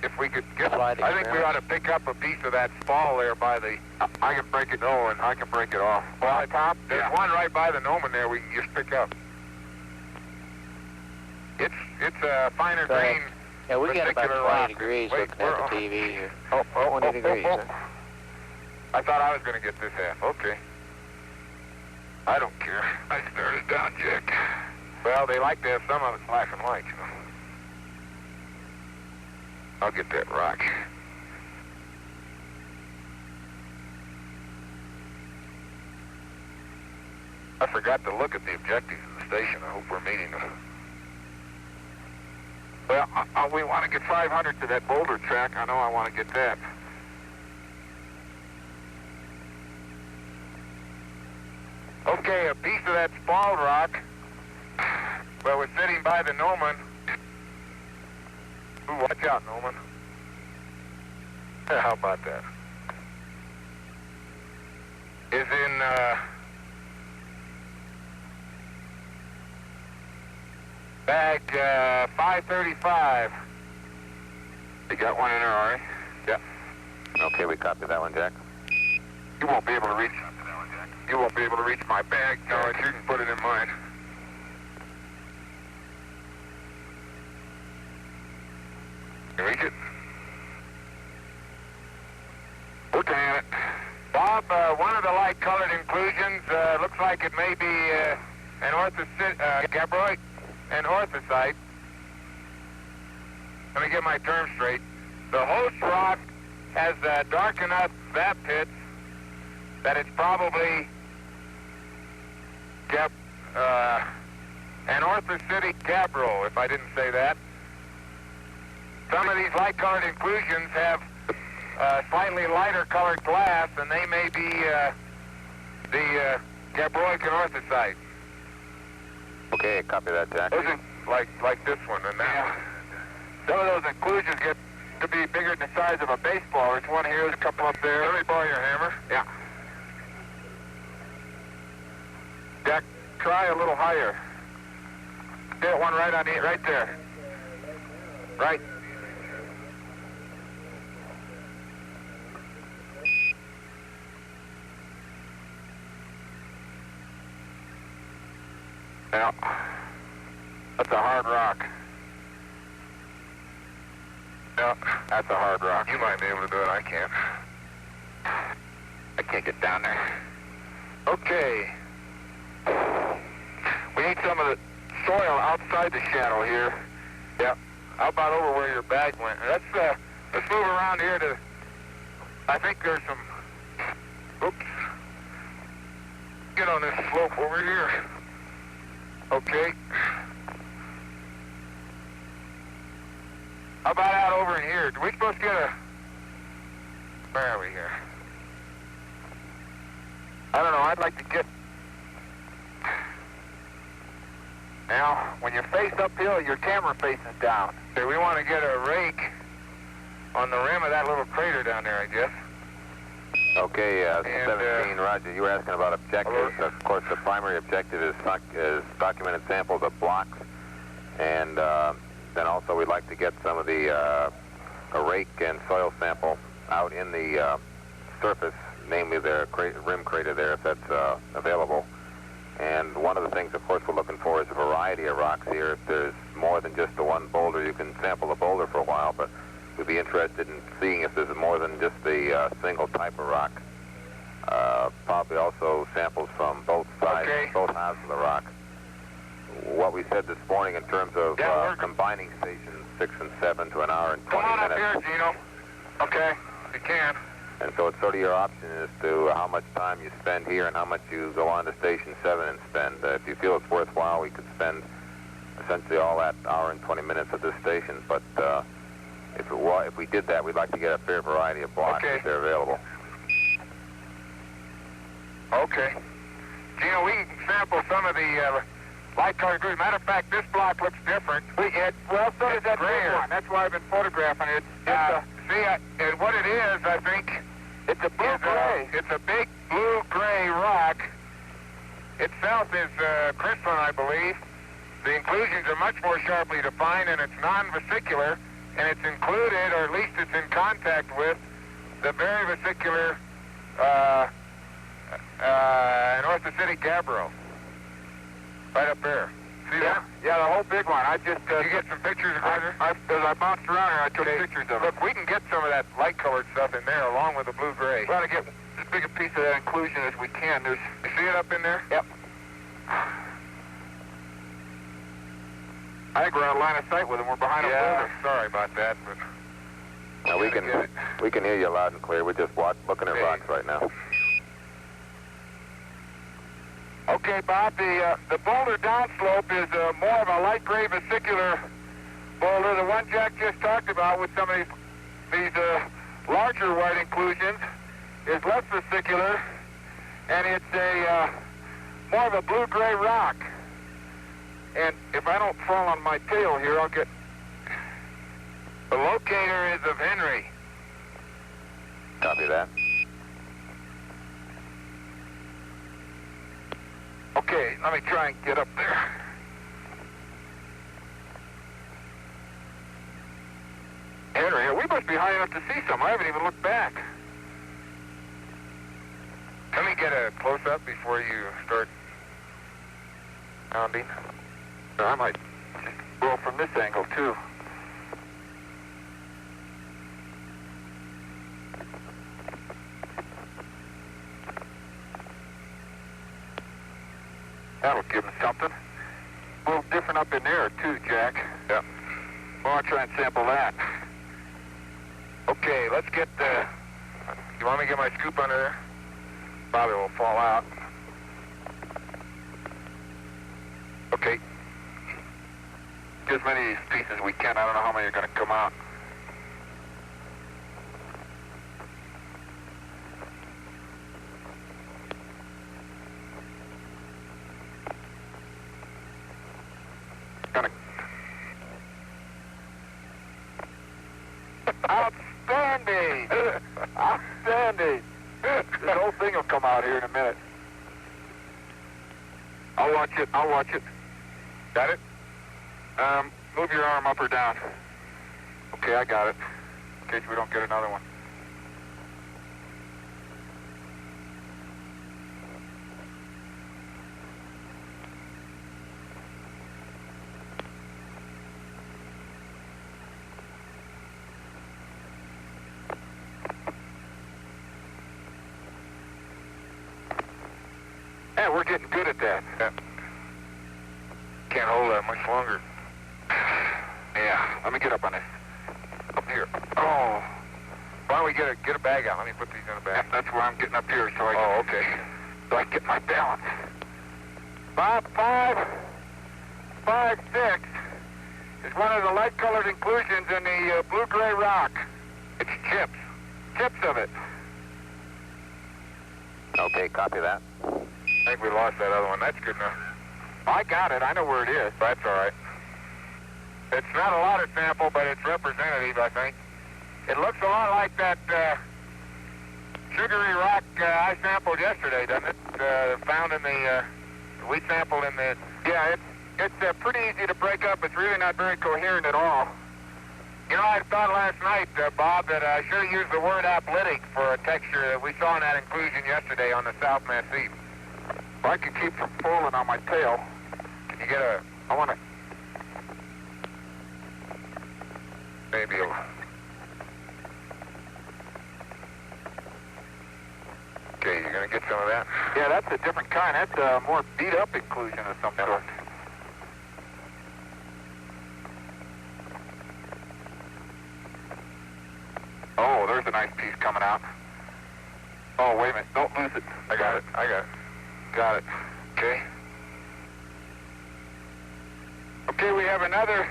If we could get... I think we ought to pick up a piece of that spall there by the... I can break it, and I can break it off. Well, on top, there's one right by the Noman there we can just pick up. It's a finer grain. Yeah, we got about 20 rock. degrees looking at the TV here. 20 degrees, huh? I thought I was going to get this half. Okay. I don't care. I started down, Jack. Well, they like to have some of it black and white, you know. I'll get that rock. I forgot to look at the objectives of the station. I hope we're meeting them. Well, we want to get 500 to that boulder track. I know I want to get that. Okay, a piece of that spalled rock. Well, we're sitting by the Noman. Ooh, watch out, Noman. How about that? Is in, bag 535. You got one in there, Ari? Yeah. Okay, we copy that one, Jack. You won't be able to reach that one, Jack. You won't be able to reach my bag, George. You can put it in mine. Can you reach it? Looking at it. Bob, one of the light-colored inclusions looks like it may be an gabbroic and orthosite. Let me get my terms straight. The host rock has dark enough vap pits that it's probably an orthositic gabbro, if I didn't say that. Some of these light-colored inclusions have slightly lighter colored glass, and they may be the gabbroic and orthosite. Okay, copy that, Jack. Those are like this one and that one. Some of those inclusions get to be bigger than the size of a baseball. There's one here, there's a couple up there. Let me borrow your hammer. Yeah. Jack, try a little higher. Hit one right on the, right there. Right. Now, that's a hard rock. No, that's a hard rock. You might be able to do it, I can't. I can't get down there. Okay. We need some of the soil outside the shadow here. Yep. How about over where your bag went? Let's move around here to, I think there's some, oops. Get on this slope over here. Okay. How about out over in here? Are we supposed to get a... Where are we here? I don't know. I'd like to get... Now, when you're face uphill, your camera faces down. So we want to get a rake on the rim of that little crater down there, I guess. Okay, 17, Roger. You were asking about objectives. Of course, the primary objective is documented samples of blocks, and then also we'd like to get some of the a rake and soil sample out in the surface, namely the rim crater there, if that's available. And one of the things, of course, we're looking for is a variety of rocks here. If there's more than just the one boulder, you can sample the boulder for a while, but we'd be interested in seeing if there's more than just the single type of rock. Probably also samples from both sides, both halves of the rock. What we said this morning in terms of combining stations 6 and 7 to an hour and 20 minutes. Come on up here, Gino. Okay, you can. And so it's sort of your option as to how much time you spend here and how much you go on to Station 7 and spend. If you feel it's worthwhile, we could spend essentially all that hour and 20 minutes at this station. But if we did that, we'd like to get a fair variety of blocks if they're available. Okay. Gino, we can sample some of the light-colored green. Matter of fact, this block looks different. Well, so does that big one. That's why I've been photographing it. And what it is, I think, it's a blue-gray. It's a big blue-gray rock. Itself is crystalline, I believe. The inclusions are much more sharply defined, and it's non-vesicular, and it's included, or at least it's in contact with, the very vesicular North Massif gabbro. Right up there. See that? Yeah, the whole big one. I just... you get some pictures of it? As I bounced around here, I took pictures of it. Look, we can get some of that light-colored stuff in there along with the blue-gray. We want to get as big a piece of that inclusion as we can. You see it up in there? Yep. I think we're out of line of sight with them. We're behind a boulder. Sorry about that, but... Now we can hear you loud and clear. We're just looking at rocks right now. Okay, Bob, the boulder downslope is more of a light gray vesicular boulder. The one Jack just talked about with some of these larger white inclusions is less vesicular, and it's a more of a blue-gray rock. And if I don't fall on my tail here, I'll get... The locator is of Henry. Copy that. Okay, let me try and get up there. Henry, we must be high enough to see some. I haven't even looked back. Let me get a close-up before you start pounding. I might just roll from this angle, too. That'll give him something. A little different up in there, too, Jack. Yep. Well, I'll try and sample that. Okay, let's get the... You want me to get my scoop under there? Probably will fall out. Okay. Get as many of these pieces as we can. I don't know how many are going to come out. Outstanding! Outstanding! This whole thing will come out here in a minute. I'll watch it. I'll watch it. Got it? Move your arm up or down. Okay, I got it. In case we don't get another one. Yeah, we're getting good at that. Yeah. Can't hold that much longer. Yeah, let me get up on this. Up here. Oh. Why don't we get a bag out? Let me put these in a bag. That's where I'm getting up here so I can... Oh, okay. So I can get my balance. 5.5.6 is one of the light-colored inclusions in the blue-gray rock. It's chips. Chips of it. Okay, copy that. I think we lost that other one. That's good enough. I got it. I know where it is. That's all right. It's not a lot of sample, but it's representative, I think. It looks a lot like that sugary rock I sampled yesterday, doesn't it? Found in the... we sampled in the... Yeah, it's pretty easy to break up. It's really not very coherent at all. You know, I thought last night, Bob, that I should have used the word apolitic for a texture that we saw in that inclusion yesterday on the South Massif. If I can keep from falling on my tail, can you get a... I want to... Maybe a... Okay, you're going to get some of that? Yeah, that's a different kind. That's a more beat-up inclusion of some sort. Oh, there's a nice piece coming out. Oh, wait a minute. Don't lose it. I got it. I got it. Got it. Okay. Okay, we have another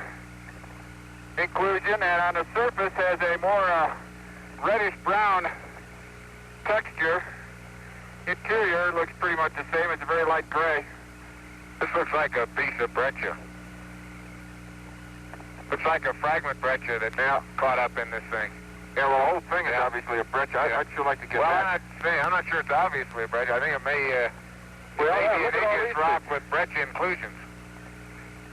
inclusion, and on the surface has a more reddish-brown texture. Interior looks pretty much the same. It's a very light gray. This looks like a piece of breccia. Looks like a fragment breccia that's now caught up in this thing. Yeah, well, the whole thing is obviously a breccia. I'd sure like to get that. I'm not sure it's obviously a breccia. I think it may be an igneous rock with breccia inclusions.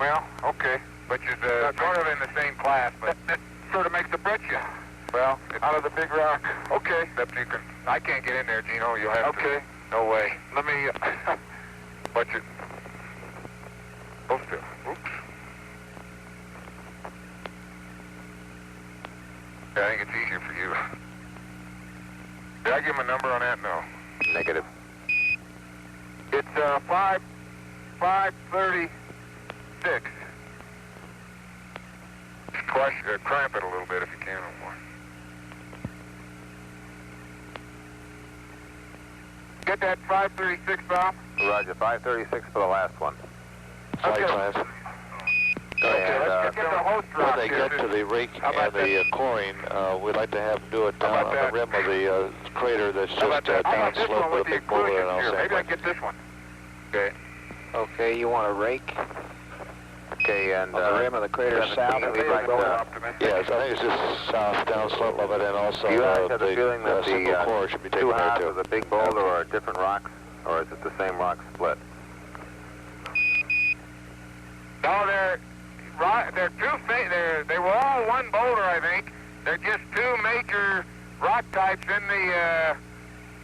Well, okay. Which is sort of in the same class, but... That sort of makes a breccia. Well, out of the big rock. Okay. Except you can... I can't get in there, Gino. You'll have to... Okay. No way. Let me... watch it. Hold still. Oops. Yeah, I think it's easier for you. Did I give him a number on that? No. Negative. It's 536. Cramp it a little bit if you can, no more. Get that 536, Bob? Roger, 536 for the last one. Flight class. Okay, let's get the host rock when they here. get to the rake and the coring, we'd like to have them do it down on the rim of the crater that's just downslope with a big boulder and all that. Maybe I can get this one. Okay. Okay, you want a rake? Okay, and on the rim of the crater south. We'd like yes, I think it's just south downslope of it, and also do you guys have the feeling that the core should be taken two there halves too. of the big boulder are different rocks, or is it the same rock split? No, they're two. They were all one boulder, I think. They're just two major rock types in the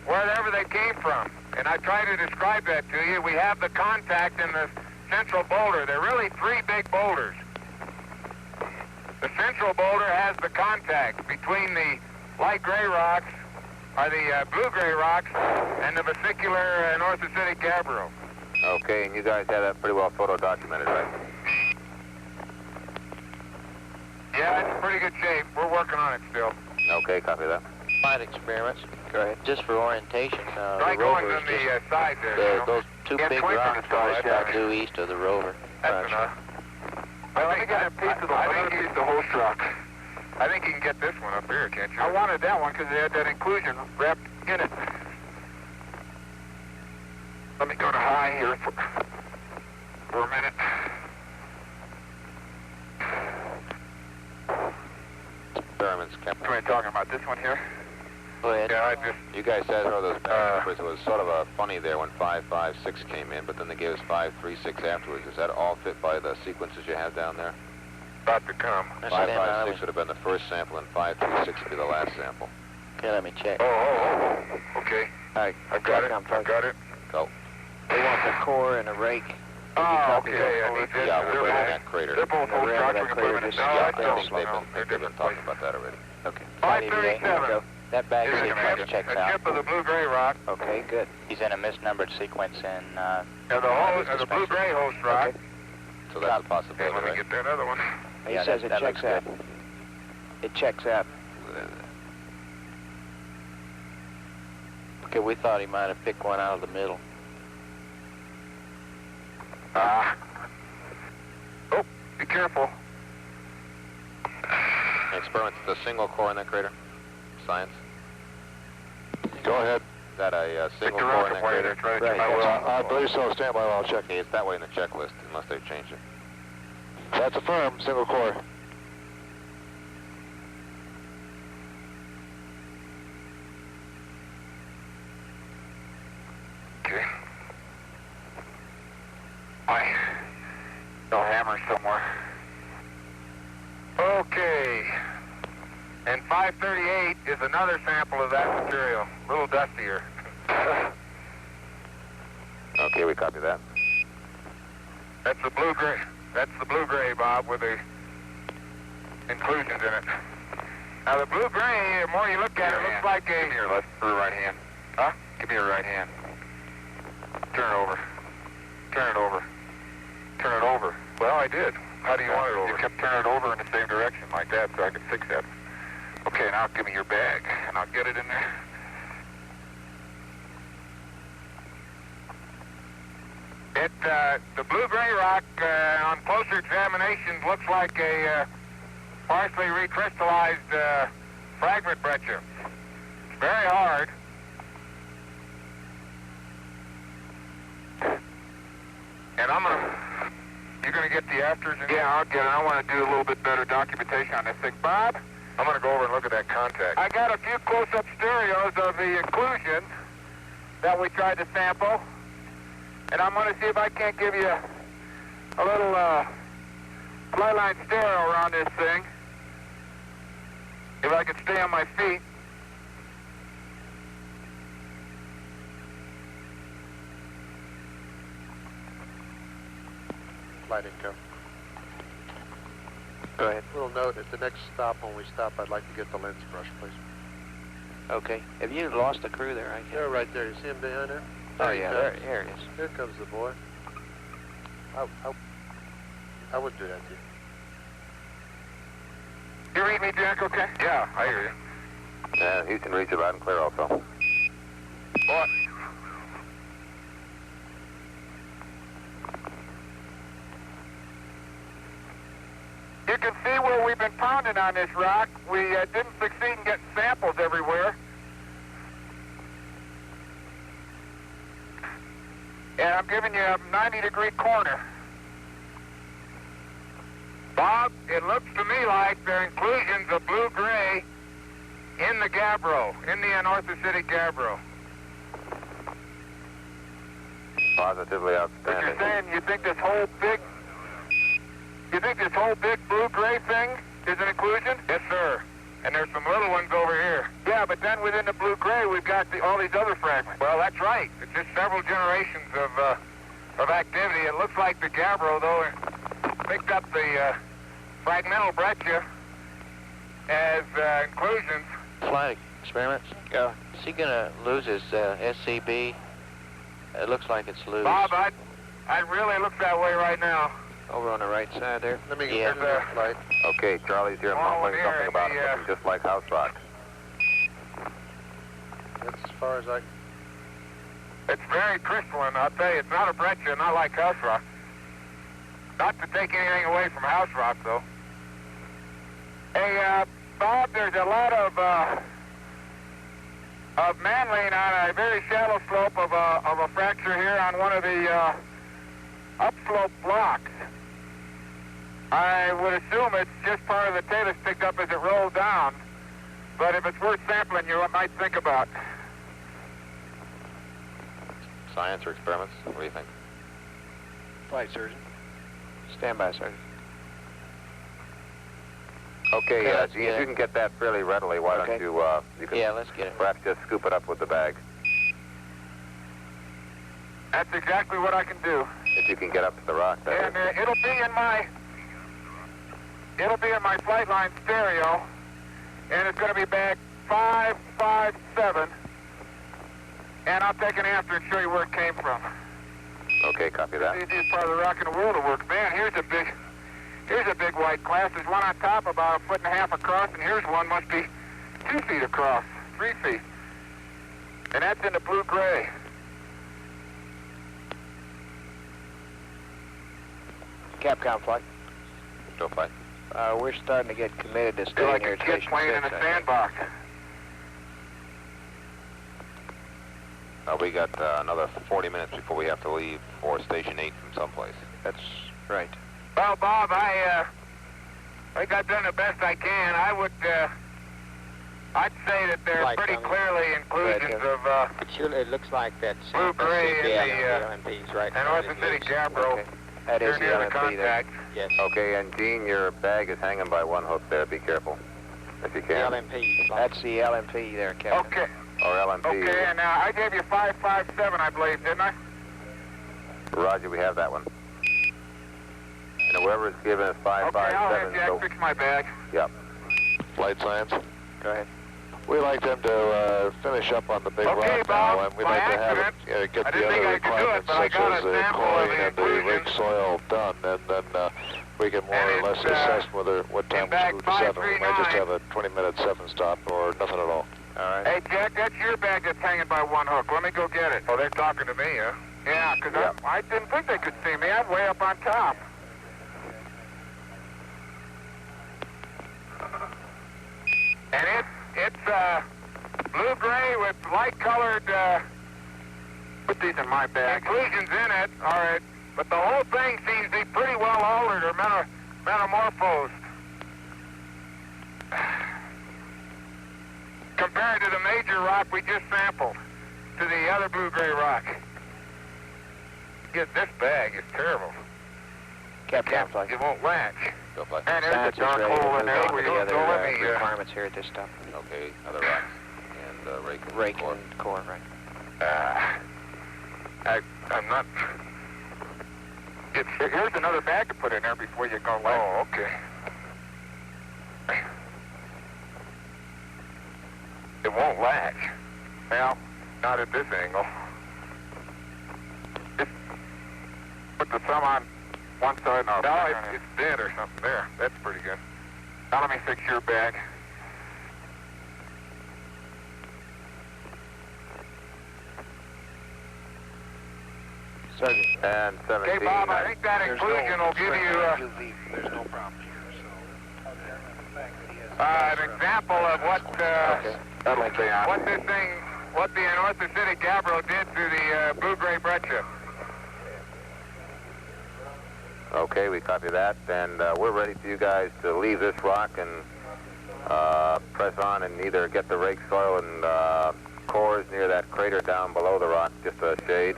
wherever they came from. And I try to describe that to you. We have the contact in the central boulder. They're really three big boulders. The central boulder has the contact between the light gray rocks, or the blue-gray rocks, and the vesicular North Acidic gabbro. Okay, and you guys have that pretty well photo-documented, right? Yeah, it's in pretty good shape. We're working on it still. Okay, copy that. Flight experiments. Correct. Just for orientation, Try the going rover on the side there. those two big rocks are about due east of the rover. That's enough. Well, let me get a piece of the host rock. I think you can get this one up here, can't you? I wanted that one because it had that inclusion wrapped in it. Let me go to high here for a minute. Experiments, Captain. What are you talking about? This one here? Go ahead. Yeah, I just... You guys said throw those back numbers. It was sort of funny there when 556 came in, but then they gave us 536 afterwards. Does that all fit by the sequences you have down there? About to come. 556 would have been the first sample, and 536 would be the last sample. Okay, let me check. Oh. Okay. All right. I've got it. Go. They want the core and a rake. Oh, okay. Yeah, we're in that crater. They're both The rim of that crater equipment. just- No, Yeah, I I think don't. they've been talking about that already. Okay. Flight EVA, here we 537. go. That bag Here's sequence checks a out. chip of the blue-gray rock. Okay, good. He's in a misnumbered sequence in Now the blue-gray host rock. Okay. So that's a Okay, possibility, let me right? get that other one. He Yeah, says that it checks looks out. It checks out. Okay, we thought he might have picked one out of the middle. Oh, be careful. Experiments the single core in that crater? Science? Go ahead. Is that a single Take the core in rocket that way crater? there, try to Right. check my well. I believe so. Stand by while I'll check. Okay, it's that way in the checklist, unless they've changed it. That's a firm single core. Okay. No hammer somewhere. Okay. And 538 is another sample of that material. A little dustier. Okay, we copy that. That's the blue-gray. That's the blue-gray, Bob, with the inclusions in it. Now the blue-gray, the more you look at it, looks like a... Give me your left or right hand. Huh? Give me your right hand. Turn it over. Turn it over. Turn it over. Well, I did. How do you want it over? You kept turning it over in the same direction like that so I could fix that. Okay, now give me your bag, and I'll get it in there. The blue-gray rock, on closer examination, looks like a partially recrystallized fragment breccia. It's very hard. And you're gonna get the afters? Yeah, I'll get it. I want to do a little bit better documentation on this thing. Bob? I'm gonna go over and look at that contact. I got a few close-up stereos of the inclusions that we tried to sample. And I'm going to see if I can't give you a little fly line stereo around this thing. If I can stay on my feet. Flight info. Go ahead. Little note, at the next stop, when we stop, I'd like to get the lens brush, please. Okay. Have you lost the crew there? They're right there. You see him behind there? Oh, yeah. There it is. Here comes the boy. I wouldn't do that to you. You read me, Jack, okay? Yeah, I hear you. Houston reads you loud and clear also. What? You can see where we've been pounding on this rock. We didn't succeed in getting samples everywhere. And I'm giving you a 90-degree corner. Bob, it looks to me like there are inclusions of blue-gray in the gabbro, in the anorthositic gabbro. Positively But outstanding. you're saying you think this whole big blue-gray thing is an inclusion? Yes, sir. And there's some little ones over here. Yeah, but then within the blue-gray, we've got all these other fragments. Well, that's right. It's just several generations of activity. It looks like the gabbro, though, picked up the fragmental breccia as inclusions. Flight experiments. Go. Is he going to lose his SCB? It looks like it's loose. Bob, I really look that way right now. Over on the right side there. Let me Yeah. get the flight. Okay, Charlie's here mumbling here, something about it looking just like house rock. That's as far as I... It's very crystalline, I'll tell you. It's not a breccia, not like house rock. Not to take anything away from house rock, though. Hey, Bob, there's a lot of manling on a very shallow slope of a fracture here on one of the upslope blocks. I would assume it's just part of the tail that's picked up as it rolled down. but if it's worth sampling, you might think about. Science or experiments? What do you think? Flight surgeon. Stand by, Serg. Okay, let's Gene, get if it. you can get that fairly readily, why don't you, you can Yeah, let's get it. perhaps just scoop it up with the bag, That's exactly what I can do. if you can get up to the rock. That And is. it'll be in my flight line stereo, and it's going to be bag 557, and I'll take an answer and show you where it came from. Okay, copy that. It's the easiest part of the rock in the world to work. Man, here's a big white class. There's one on top about 1.5 feet across, and here's one must be 2 feet across, 3 feet. And that's in the blue-gray. Capcom flight. Still flight. We're starting to get committed to Feel staying like here a at kid Station playing in 6. a I think. sandbox. We got another 40 minutes before we have to leave for Station 8 from someplace. That's right. Well, Bob, I think I've done the best I can. I'd say that there are Like, pretty clearly inclusions of It looks like that Blue, gray, and and LMP's right and North City Gabbro. Okay. That is They're the near the LMP there. contact. Yes. Okay, and Gene, your bag is hanging by one hook there. Be careful, if you The can. LMP. That's the LMP there, Captain. Okay. Or LMP. Okay, and I gave you 557, I believe, didn't I? Roger, we have that one. And whoever's given us Okay, I'll 557, have Jack fix my bag. Yep. Flight science. Go ahead. We like them to finish up on the big Okay, rock Bob, now, and we by like to have accident, it, get I the didn't think other I could do it, requirements but I such got as a the sample of chlorine the and the rake inclusions. soil done, and then we can more And or less it's, assess what time in bag we'll move to 7. We might just 539. have a 20-minute 7-stop or nothing at all. All right. Hey, Jack, that's your bag that's hanging by one hook. Let me go get it. Oh, they're talking to me, huh? Yeah, because I didn't think they could see me. I'm way up on top. And it's blue-gray with light-colored, put these in my bag, inclusions in it, all right, but the whole thing seems to be pretty well altered or metamorphosed compared to the major rock we just sampled, to the other blue-gray rock. Get this bag is terrible. Capcom flight. It won't latch. Go fly. And there's Science a is dark ready to hole move in there. on to We the don't other let me, requirements here at this stop. Okay, other rocks. And rake and Rake core. and core, right. I'm not... Here's another bag to put in there before you go latch. Oh, okay. It won't latch. Well, not at this angle. Just put the thumb on one side and I'll... No, it's dead or something there. That's pretty good. Now let me fix your bag. Sergeant. And 17. Okay, Bob, I think that inclusion will give you There's no problem here, an example of what That'll stay on. what the North City Gabbro did to the blue-gray breccia. Okay, we copy that, and we're ready for you guys to leave this rock and press on and either get the rake soil and cores near that crater down below the rock, just a shade,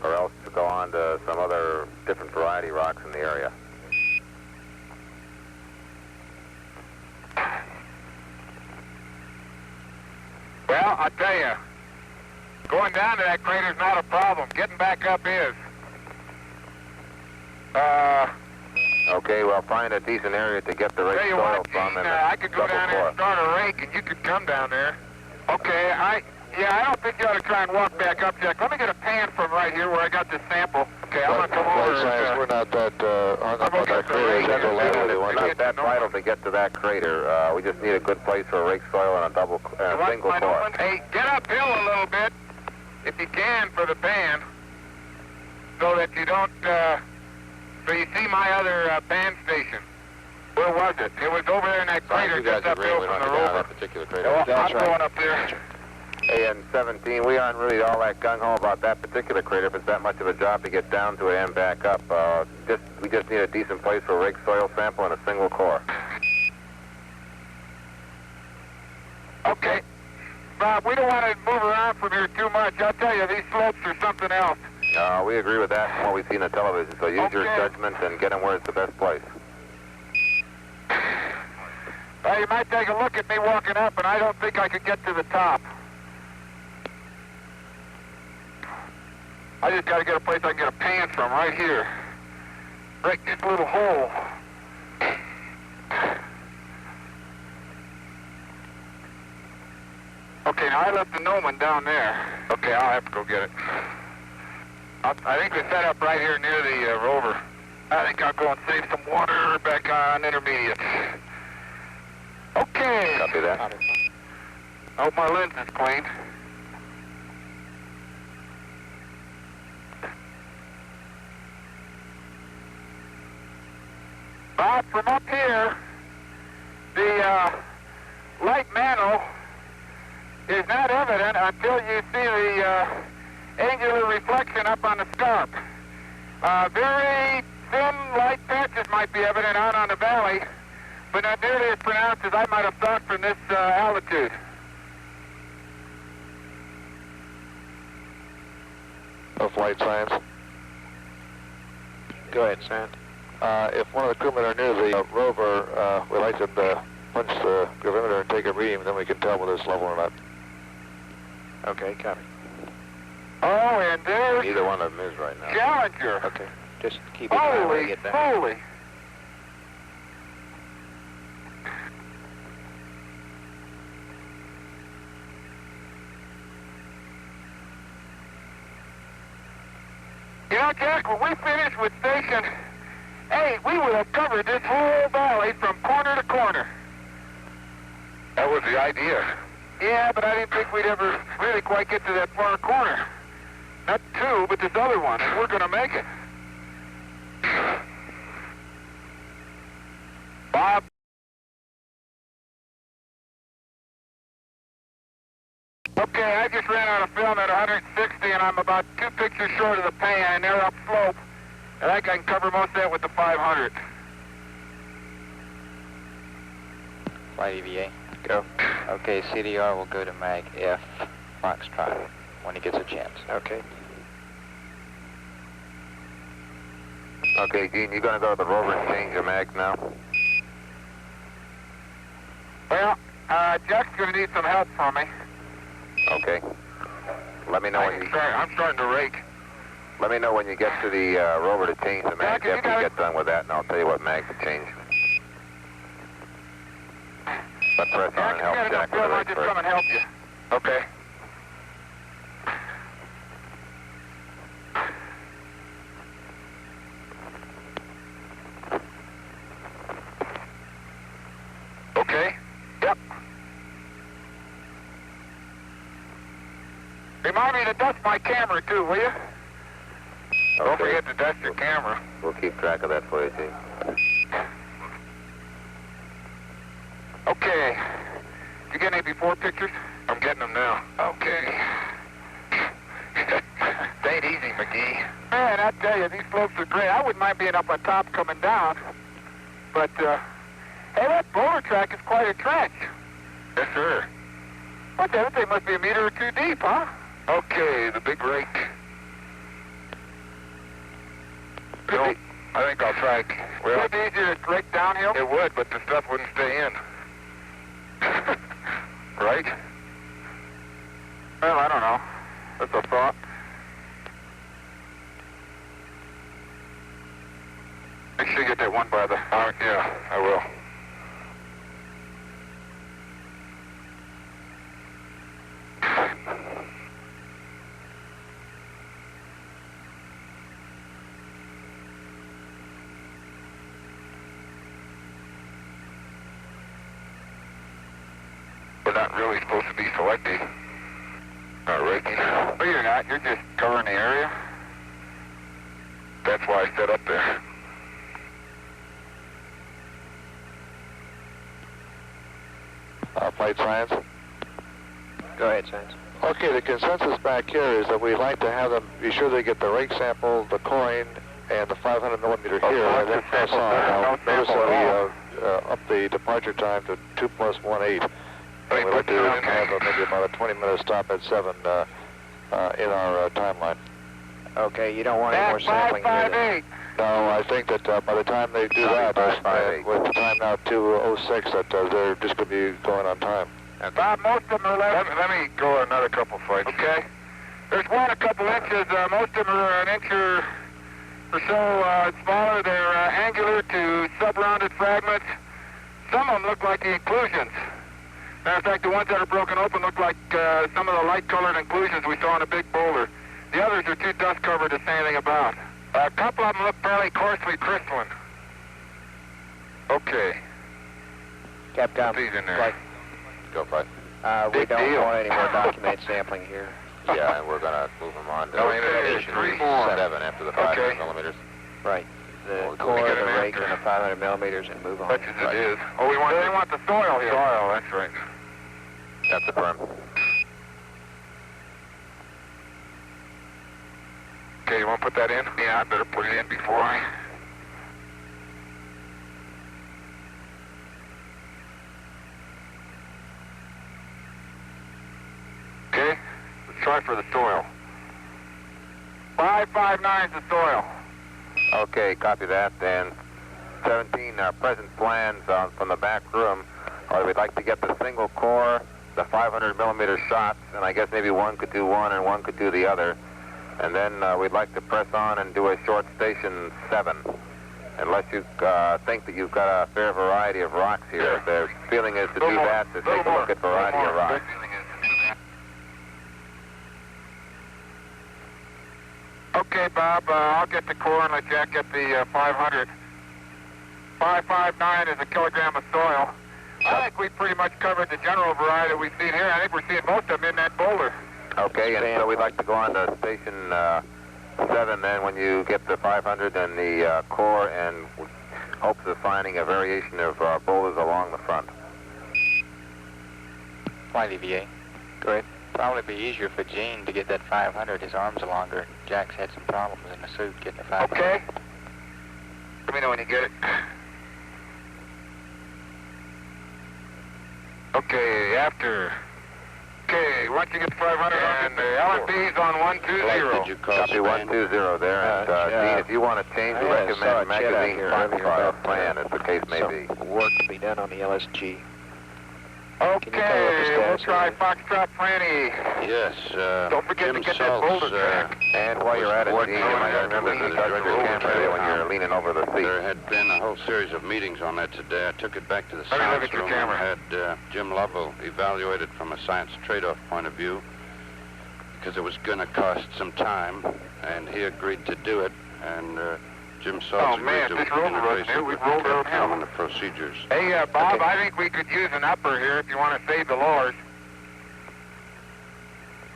or else to go on to some other different variety rocks in the area. Well, I'll tell you, going down to that crater's not a problem. Getting back up is. Okay, well, find a decent area to get the rake Tell you soil what, from Gene, and I could go down there and start a rake, and you could come down there. Okay, I don't think you ought to try and walk back up, Jack. Let me get a pan from right here where I got this sample. Okay, I'm going to come Flight over. science, we're not that hung up on that crater. rake. That's a laterally one. It's not that vital to get to that crater. We just need a good place for a rake soil and a single core. Hey, get uphill a little bit, if you can, for the pan, so that you don't, so you see my other pan station. Where was it? It was over there in that crater You guys just agree uphill we from don't the have to go down rover. that particular crater? Well, That's I'm right. going up there. Hey, and 17, we aren't really all that gung-ho about that particular crater if it's that much of a job to get down to it and back up. We just need a decent place for a rake soil sample and a single core. Okay. Bob, we don't want to move around from here too much. I'll tell you, these slopes are something else. We agree with that from what we've seen on television, so use your judgment and get them where it's the best place. Well, you might take a look at me walking up, and I don't think I could get to the top. I just got to get a place I can get a pan from right here. Break this little hole. Okay, now I left the Gnomon down there. Okay, I'll have to go get it. I think we set up right here near the rover. I think I'll go and save some water back on intermediate. Okay. Copy that. I hope my lens is clean. Bob, from up here, the light mantle is not evident until you see the angular reflection up on the scarp. Very thin light patches might be evident out on the valley, but not nearly as pronounced as I might have thought from this altitude. Of flight science. Go ahead, Sand. If one of the crewmen are near the rover, we'd like them to punch the gravimeter and take a reading, then we can tell whether it's level or not. Okay, copy. Oh, and there's Either one of them is right now. Challenger. Okay, just keep it high when I get back. Holy. You know, Jack, when we finish with Station 8, we will have covered this whole valley from corner to corner. That was the idea. Yeah, but I didn't think we'd ever really quite get to that far corner. Not two, but this other one, and we're going to make it. Bob? Okay, I just ran out of film at 160, and I'm about 2 pictures short of the pan, and they're upslope. I think I can cover most of that with the 500. Flight EVA. Go. Okay, CDR will go to Mag F, Foxtrot, when he gets a chance. Okay. Okay, Gene, you gonna go to the rover and change your mag now? Well, Jack's going to need some help from me. Okay. Let me know when you... I'm starting to rake. Let me know when you get to the rover to change the mag Jack, after you get done with that, and I'll tell you what mag to change. But press on and help Jack with the I'll rake just first. come and help you. Okay. Okay. Yep. Remind me to dust my camera too, will you? Don't forget to dust your camera. We'll keep track of that for you, Gene. Okay. You get any before pictures? I'm getting them now. Okay. They ain't easy, McGee. Man, I tell you, these slopes are great. I wouldn't mind being up on top coming down. But, hey, that boulder track is quite a trench. Yes, sir. What the thing must be 1 or 2 deep, huh? Okay, the big rake. No, I think I'll try. Well, would it be easier to rake downhill? It would, but the stuff wouldn't stay in. Right? Well, I don't know. That's a thought. Make sure you get that one by the... yeah, I will. We're not really supposed to be selecting. Not raking. No, you're not. You're just covering the area. That's why I set up there. Flight science. Go ahead, Science. Okay, the consensus back here is that we'd like to have them be sure they get the rake sample, the coin, and the 500 millimeter here, and then press on. Now, notice that we up the departure time to 2+18, And we'd like to have maybe about a 20-minute stop at 7 in our timeline. Okay, you don't want any more sampling here then? No, I think that by the time they do that, with the time now 2:06, that they're just going to be going on time. Bob, most of them are less. Let me go another couple flights. Okay. There's one a couple inches. Most of them are an inch or so smaller. They're angular to sub-rounded fragments. Some of them look like the inclusions. Matter of fact, the ones that are broken open look like some of the light-colored inclusions we saw in a big boulder. The others are too dust-covered to say anything about. A couple of them look fairly coarsely crystalline. Okay. Capcom, These in there. flight. Go flight. We don't want any more documented sampling here. Yeah, and we're going to move them on to station 7 after the 500 millimeters. Right. The core, the rake, and the 500 millimeters, and move on. Such as it is. Oh, we want the soil here. Soil, that's right. That's affirmed. Okay, you want to put that in? Yeah, I better put it in before I... Okay, let's try for the soil. 559 is the soil. Okay, copy that. And 17, present plans from the back room are we'd like to get the single core, the 500 millimeter shots, and I guess maybe one could do one and one could do the other. And then we'd like to press on and do a short station 7. Unless you think that you've got a fair variety of rocks here. The feeling is to do that, to take a look at variety of rocks. Okay, Bob, I'll get the core and let Jack get the 500. 559 is a kilogram of soil. I think we pretty much covered the general variety we've seen here. I think we're seeing most of them in that boulder. Okay, and so we'd like to go on to station 7 then when you get the 500 and the core, and hopes of finding a variation of boulders along the front. Flight EVA. Great. Probably be easier for Gene to get that 500. His arms are longer. Jack's had some problems in the suit getting the 500. Okay. Let me know when you get it. Okay, after. Okay, once you get the 500 and the LMP's on 120. Did you call Copy 120 there. And Gene, if you want to change the recommended magazine file plan, as the case may be. Work to be done on the LSG. Okay, we'll try Foxtrot Franny. Yes, Don't forget Jim to get that boulder track. And while you're at it, Gene, you might remember to touch your camera there when you're leaning over the seat. There had been a whole series of meetings on that today. I took it back to the Let me look science at your room camera. and had Jim Lovell evaluate it from a science trade-off point of view because it was going to cost some time, and he agreed to do it, and Jim Saltz agreed to interface it with Capcom and the procedures. Hey, Bob, I think we could use an upper here if you want to save the lowers.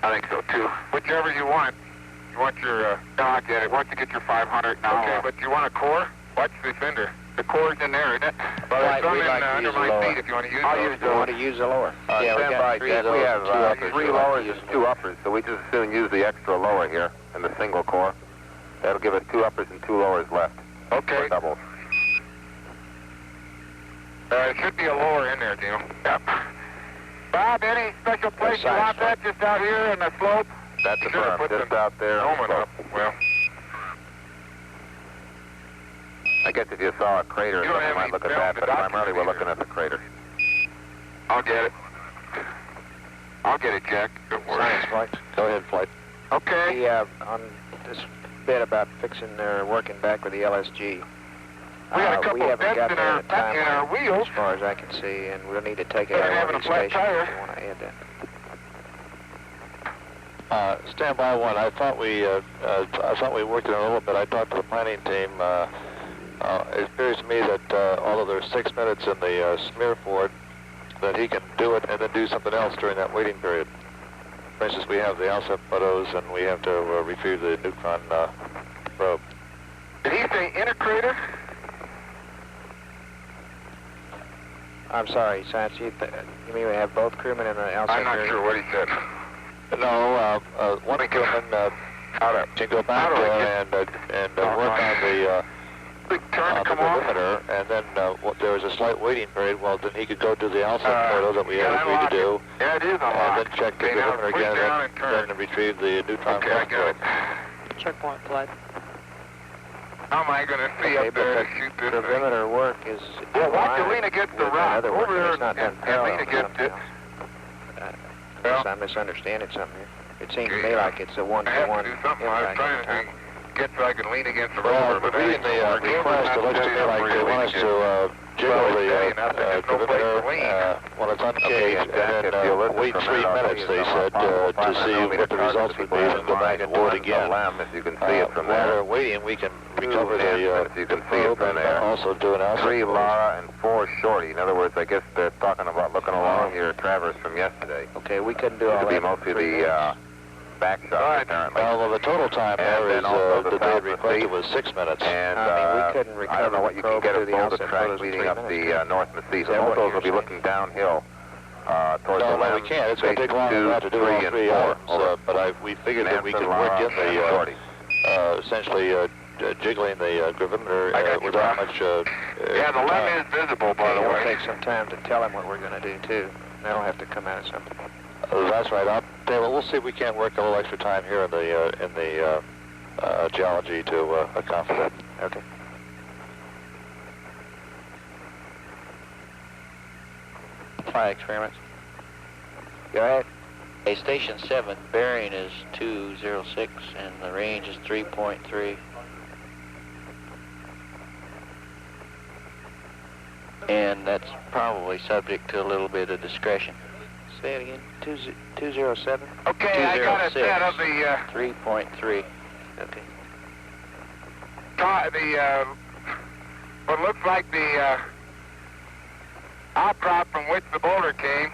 I think so, too. Whichever you want. You want your, no, I get it. Once you get your 500 now. Okay, but you want a core? Watch the fender. The core's in there, isn't it? But there's some in under my feet if you want to use those. I'll use the want to use the lower. Yeah, stand by, Jack. We have 3 lowers and 2 uppers, so we just as soon use the extra lower here in the single core. That'll give us 2 uppers and 2 lowers left. Okay. Doubles. There should be a lower in there, Dino. Yep. Bob, any special place you want that? Just out here in the slope? That's the front, just out there. Up. Well, I guess if you saw a crater, You don't you have might any look at film that, to but primarily we're document looking at the crater. I'll get it. I'll get it, Jack. Don't worry. Science flight. Go ahead, flight. Okay. On this bit about fixing or working back with the LSG. We got a couple we of haven't dents got in our that in our wheels. as far as I can see, and we'll need to take it They're out of having one of a these flat stations tire. if you want to add that. Stand by 1. I thought we worked it a little bit. I talked to the planning team. It appears to me that although there's 6 minutes in the smear for it, that he can do it and then do something else during that waiting period. For instance, we have the ALSEP photos, and we have to retrieve the neutron probe. Did he say in a crater? I'm sorry, Science. You mean we have both crewmen in the LSG? I'm not sure what he said. No, one crewman can go back there and work on Big turn on the gravimeter, and then there was a slight waiting period. Well, then he could go do the outside photo that we had agreed to do, Yeah, it is and unlocked. then check the gravimeter again, and then retrieve the neutron Okay, I got it. Checkpoint flight. How am I going to see Okay, up there but to shoot this the thing? perimeter work is... Well, why don't you lean against the with rock? another work, Over there it's not done and parallel lean to against something it. else. Well, I'm misunderstanding something here. It seems to okay, me like it's a I have to one-to-one do something. I was impact trying of time. to get so I can lean against the Well, rover, but reading the request, it looks to me like they want us to jiggle the gravimeter when it's uncaged, and then wait 3 minutes, they said, to see what the results would be, and go back and do it again. You can see it from While there. they're waiting, we can recover the You can see it from there. also do an outside 3 photo. Lara and 4 Shorty. In other words, I guess they're talking about looking along your traverse from yesterday. Okay, we couldn't do all It'll that. be mostly in 3 the minutes. back shot, apparently. Well, the total time And there then is, also the that they had South requested Massif. was 6 minutes. And I mean, we couldn't I don't know recover what the you can probe get through of the both the outside track photos in leading 3 up minutes. the North Massif. Is that Most what of those you're will be saying? looking downhill towards No, the left. we can't. It's going to take long enough to do all 3 items, but we figured that we could work in the, essentially jiggling the gravimeter without much yeah, the limb is visible, by the It'll way. take some time to tell him what we're going to do, too. That'll have to come out of something. That's right. Well, we'll see if we can't work a little extra time here in the geology to account for that. Okay. Flight experiments. Go ahead. A station 7, bearing is 206, and the range is 3.3. And that's probably subject to a little bit of discretion. Say it again. 207? Okay, I got a set of the, 3.3. Okay. what looks like the, outcrop from which the boulder came.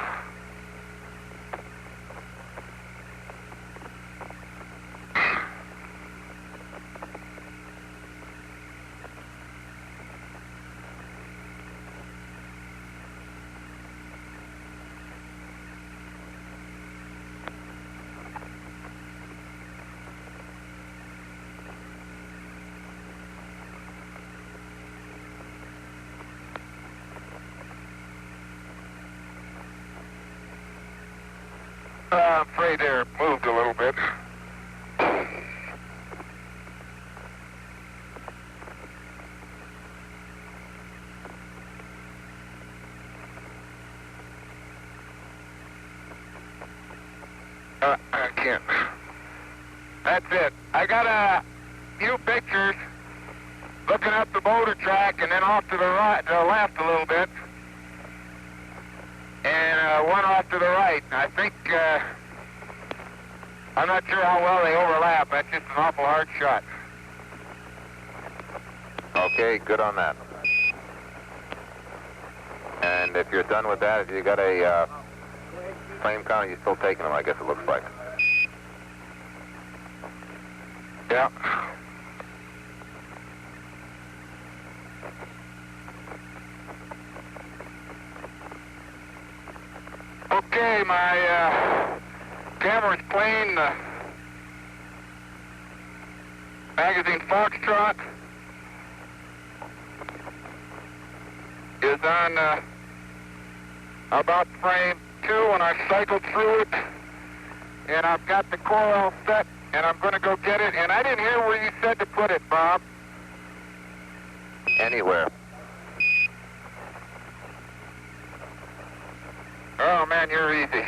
I'm afraid they're moved a little bit. I can't. That's it. I got a few pictures looking up the boulder track and then off to the right, to the left a little bit. And one off to the right. I think, I'm not sure how well they overlap. That's just an awful hard shot. Okay, good on that. And if you're done with that, if you got a frame counter, you're still taking them, I guess it looks like. Yeah. Okay, my camera's playing the magazine Foxtrot is on about frame 2 when I cycled through it, and I've got the core all set, and I'm going to go get it, and I didn't hear where you said to put it, Bob. Anywhere. Oh, man, you're easy.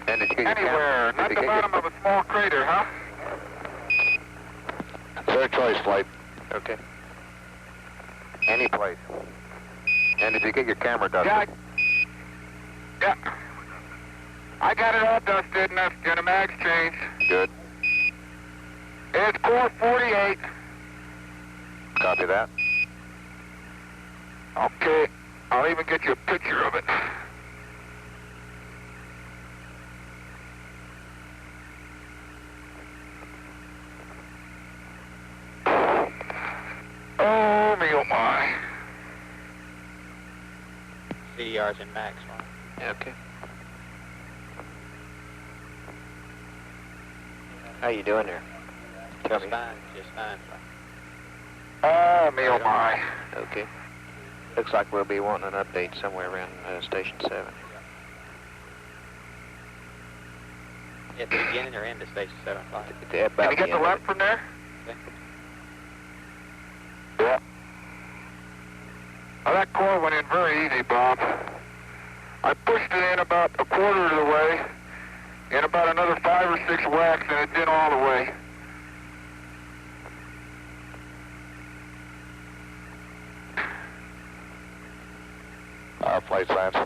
And did you get your Anywhere, not the bottom of a small crater, huh? Fair choice, flight. Okay. Any place. And did you get your camera dusted? Yeah. I got it all dusted and a mag's changed. Good. It's core 48. Copy that. Okay. I'll even get you a picture of it. Oh, me, oh, my. CDR's in max, Mark. Okay. How you doing there? Tell me. Just fine, Frank. Me oh my. Okay. Looks like we'll be wanting an update somewhere around Station 7. At the beginning or end of Station 7? Can you get the left from there? Okay. Yeah. Well, that core went in very easy, Bob. I pushed it in about a quarter of the way, in about another 5 or 6 whacks, and it's in all the way. Flight science.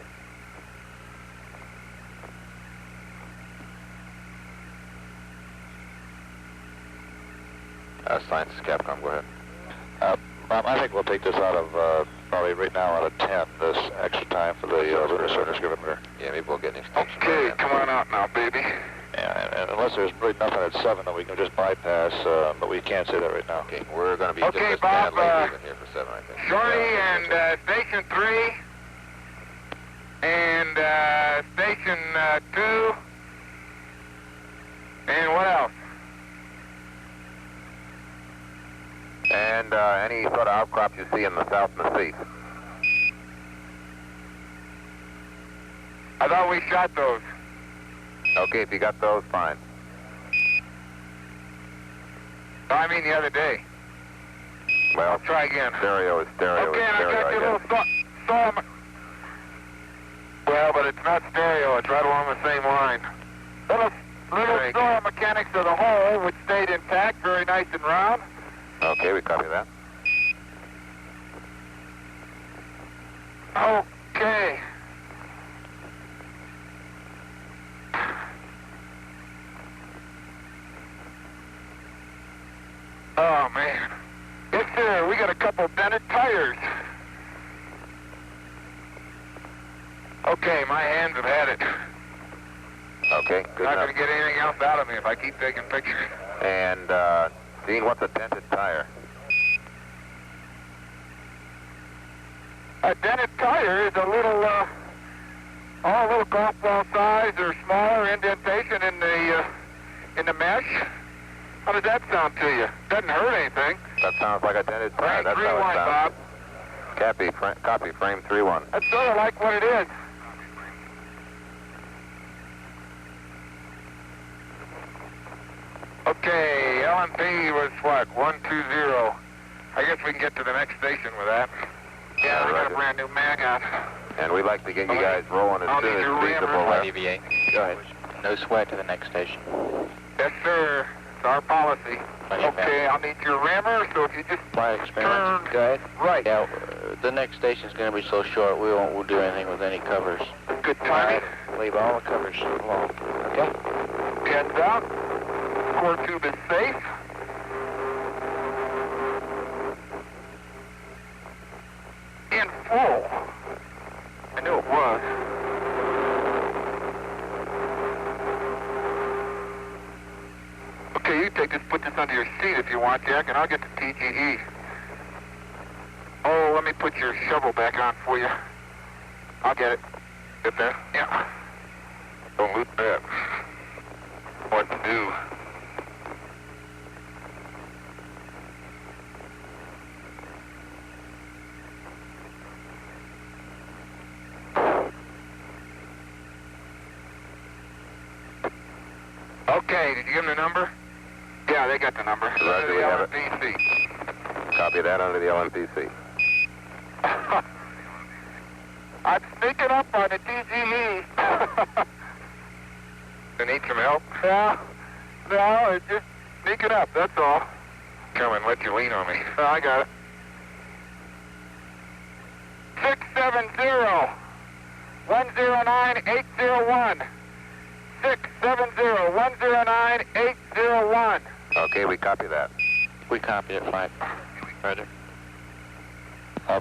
Science Capcom, go ahead. Bob, I think we'll take this out of, probably right now out of 10, this extra time for the Lunar Surface Perimeter. Yeah, maybe we'll get an extension. Okay, come on out now, baby. And unless there's really nothing at 7 that we can just bypass, but we can't say that right now. Okay, we're going to be okay, just Bob, late here for 7, I think. Shorty and Station 3 and Station 2 and what else? And any sort of outcrop you see in the South Massif. I thought we shot those. Okay, if you got those, fine. I mean the other day. Well, I'll try again. Stereo is stereo okay, is and stereo, I got your little storm. Well, but it's not stereo. It's right along the same line. Little storm mechanics of the hull, which stayed intact, very nice and round. Okay, we copy that. Okay. Oh, man. Yes, sir. We got a couple dented tires. Okay, my hands have had it. Okay, good Not enough. going to get anything else out of me if I keep taking pictures. And, Dean, what's a dented tire? A dented tire is a little golf ball size or smaller indentation in the mesh. How does that sound to you? Doesn't hurt anything. That sounds like a dented tire. That's how it 3-1, sounds. Bob. Copy, frame 3-1. That's sort of like what it is. Okay, LMP was what? 120. I guess we can get to the next station with that. Yeah, I got a brand new mag out. And we'd like to get you guys rolling as soon as feasible. EVA. Go ahead. No sweat to the next station. Yes, sir. It's our policy. Okay, I'll need your rammer, so if you just Flight experiments. turn Go ahead. right. Yeah, the next station's going to be so short, we won't do anything with any covers. Good timing. Leave all the covers alone. Okay? Heads out. Core tube is safe. In full. I knew it was. Okay, you take this, put this under your seat if you want, Jack, and I'll get the TGE. Oh, let me put your shovel back on for you. I'll get it. Get there? Yeah. Don't lose that. What to do? Okay, did you give them the number? Yeah, they got the number. Roger, we have it. LMPC. Copy that under the LMPC. I'm sneaking up on the TGE. You need some help? Yeah. No, it's just sneaking up, that's all. Come and let you lean on me. Oh, I got it. 670 109 801. 670 109 801. Okay, we copy that. We copy it, fine. Roger.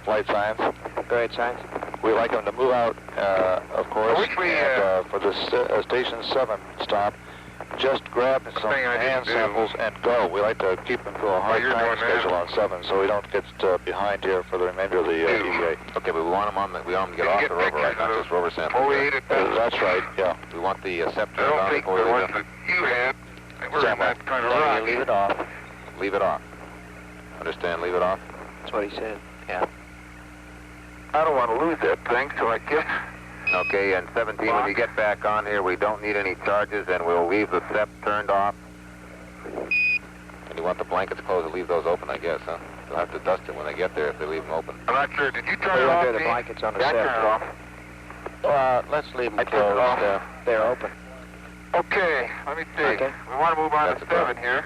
Flight science. Go ahead, Science. We'd like them to move out, of course, I wish we, and for the Station 7 stop, just grab some hand samples and go. We like to keep them to a hard time schedule on 7 so we don't get behind here for the remainder of the EVA. Okay, but we want them to get off the rover, right? Not just rover samples. That's right, yeah. We want the scepter I on don't think before the we ones that you had were in that kind of rock. Leave it off. leave it off. Understand, leave it off? That's what he said. Yeah. I don't want to lose that thing, so I guess. Okay, and 17, when you get back on here, we don't need any charges, and we'll leave the SEP turned off. And you want the blankets closed to leave those open, I guess, huh? They'll have to dust it when they get there if they leave them open. I'm not sure. Did you turn it off? The blankets on the SEP. SEP. Turn it off. Let's leave them I turned it closed. off. They're open. Okay, let me see. Okay. We want to move on That's to a 7 problem. here.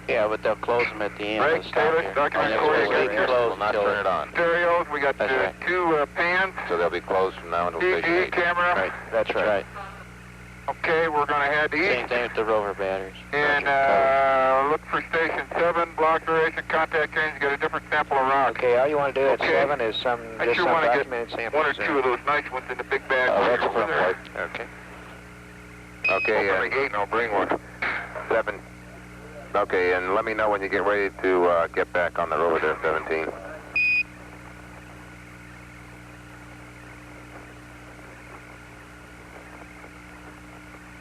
Yeah, but they'll close them at the end. Break, They'll stop Taylor, here. document And recording, they'll break, close Will not till- turn it on. Stereos, we got That's right. 2 pans. So they'll be closed from now until station DG 8. camera. Right. That's right. Right. Okay, we're going to head Same east. thing with the rover batteries. And look for station 7, block duration, contact change, get a different sample of rock. Okay, all you want to do at Okay. 7 is I just sure some want to documented get samples. 1 or 2 of those nice ones in the big bag. That's a over front there. plate. Okay. Okay, Open the gate and I'll bring one. 7. Okay, and let me know when you get ready to get back on the rover there, 17.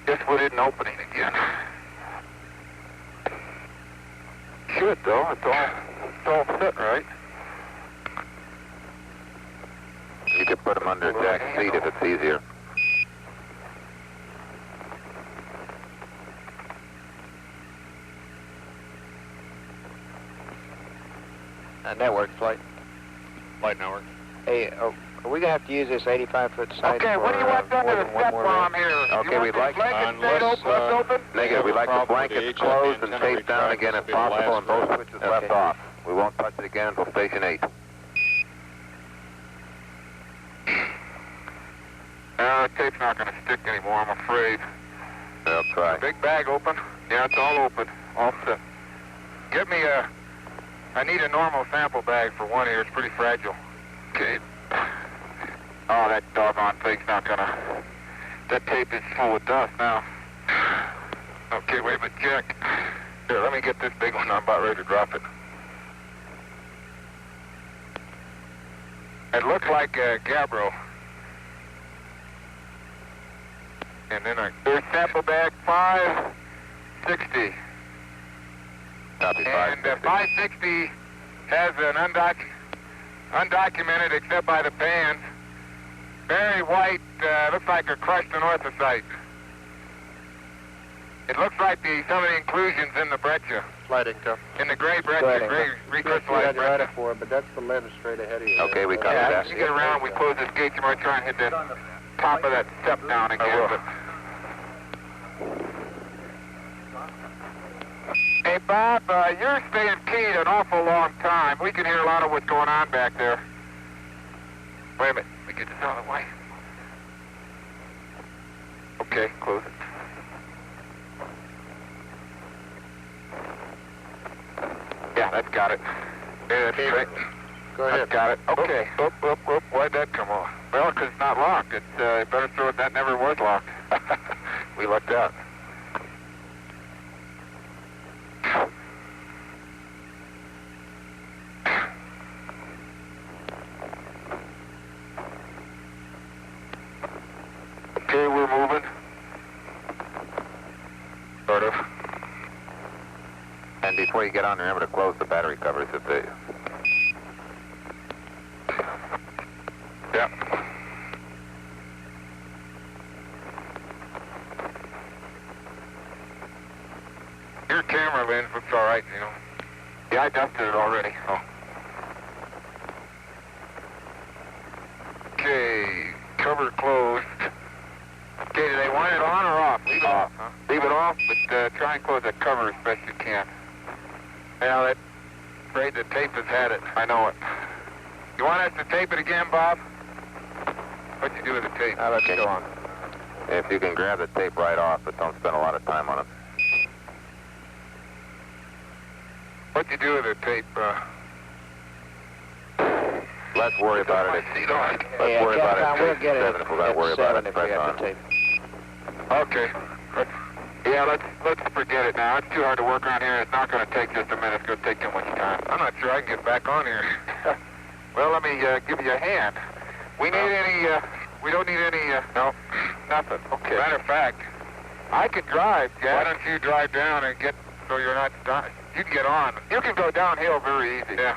Guess we didn't opening again. Should though, it's all set, right? You could put them under Jack's seat if it's easier. Network flight. Flight network. Hey, are we going to have to use this 85-foot site Okay, for what do you want done more to the than one step more bomb round? here? Okay, You want we'd these like- blankets stayed open, left open? Negative, we'd like the problem with blankets the closed HF and antenna taped down retracts again if to be the last possible and both room. switches left Okay. off. We won't touch it again until station 8. The tape's not going to stick anymore, I'm afraid. They'll try. Big bag open? Yeah, it's all open. All set. Get me I need a normal sample bag for one here. It's pretty fragile. Okay. Oh, that doggone thing's not gonna... That tape is full of dust now. Okay, wait a minute, Jack. Here, let me get this big one. I'm about ready to drop it. It looks like a Gabbro. And then there's sample bag 560. Copy, And 560 has an undocumented, except by the pans, very white, looks like a crushed anorthosite. It looks like some of the inclusions in the breccia, Flight income. in the gray breccia, gray recrystallized breccia. for, but that's the lens straight ahead of you. Okay, we copy Yeah, that. as you get around, we close this gate, you might try and hit that top of that step down again. But... Hey, Bob, you're staying keyed an awful long time. We can hear a lot of what's going on back there. Wait a minute. Let me get this out of the way. Okay, close it. Yeah, that's got it. Yeah, that's right. Go ahead. That's got it. Okay. Oop. Why'd that come off? Well, because it's not locked. It's better throw it. That never was locked. We lucked out. Okay, we're moving. Sort of. And before you get on, remember to close the battery covers if they... Yep. Your camera lens looks all right, you know. Yeah, I dusted it already. Oh. Okay, cover closed. Okay, do they want it on or off? Leave it off, huh? Leave it off, but try and close that cover as best you can. Yeah, I'm afraid the tape has had it. I know it. You want us to tape it again, Bob? What'd you do with the tape? Let's go on. If you can grab the tape right off, but don't spend a lot of time on it. What'd you do with the tape? Let's worry about it. See, don't I? Let's worry about it. We'll get it 7 if we're going to worry about it. if we Press have on. the tape. Okay. Let's forget it now. It's too hard to work on here. It's not going to take just a minute. It's going to take too much time. I'm not sure I can get back on here. Well, let me give you a hand. We need any, we don't need any, no, nothing. Okay. Matter of fact, I could drive, Jack. Why don't you drive down and get, so you're not You can get on. You can go downhill very easy. Yeah.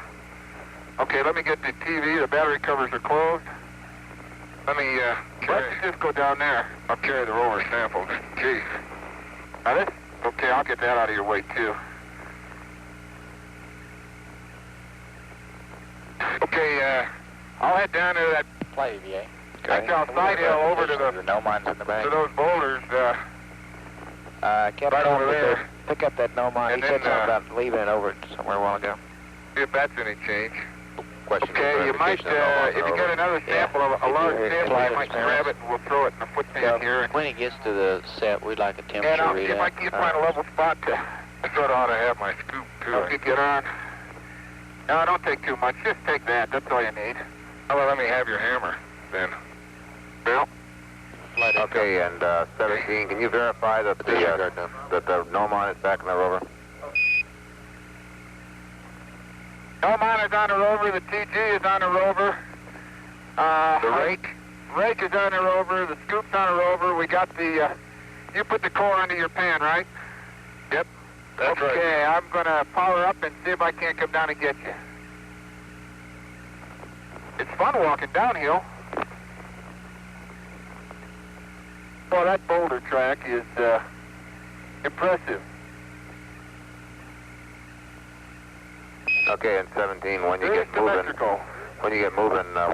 Okay, let me get the TV. The battery covers are closed. Let me, let's just go down there. I'll carry the rover samples. Geez. Now this? Okay, I'll get that out of your way, too. Okay, I'll head down to that... Flight EVA. That's our side hill over to the no mines in the back. to those boulders, Captain, right over there. Pick up that no mine. And He said then, something about leaving it over somewhere a while ago. See if that's any change. Question. Okay, you might, if you get another sample of a large sample, you might grab it and we'll throw it in the foot pan here. When it gets to the set, we'd like a temperature And readout. if I can find a level spot to... I sort of ought to have my scoop, too. I'll keep it on. No, don't take too much. Just take that. That's all you need. Well, let me have your hammer, then. Bill? Okay, and 17, can you verify that the Nomon is back in the rover? Nomon is on the rover. The TG is on the rover. The rake? Rake is on the rover. The scoop's on the rover. We got the... you put the core under your pan, right? Yep. That's right. Okay, I'm going to power up and see if I can't come down and get you. It's fun walking downhill. Well, that boulder track is impressive. Okay, and 17, when you get moving, we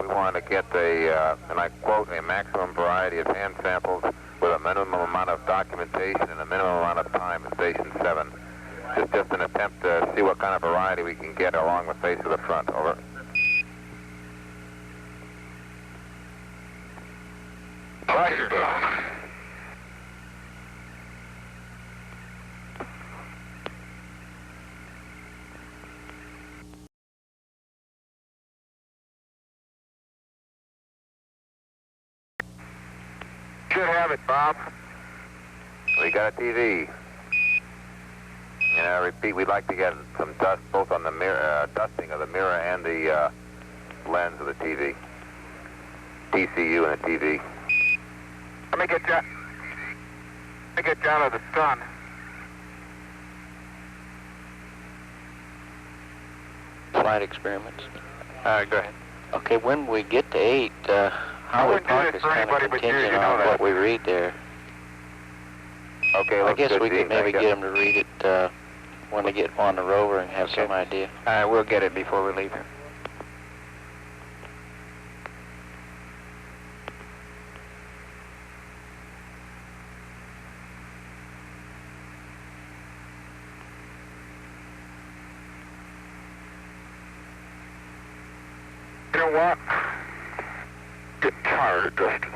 want to get a, and I quote, a maximum variety of hand samples with a minimum amount of documentation and a minimum amount of time at Station 7. It's just an attempt to see what kind of variety we can get along the face of the front. Over. Roger. Should have it, Bob. We got a TV. And I repeat, we'd like to get some dust both on the mirror, dusting of the mirror and the lens of the TV. TCU and the TV. Let me get you out of the sun. Flight experiments. Go ahead. Okay, when we get to 8, how we park is kind of contingent on what we read there. Okay, I guess we could maybe get them to read it when they get on the rover and have some idea. We'll get it before we leave here. You know what? Getting tired of dusting.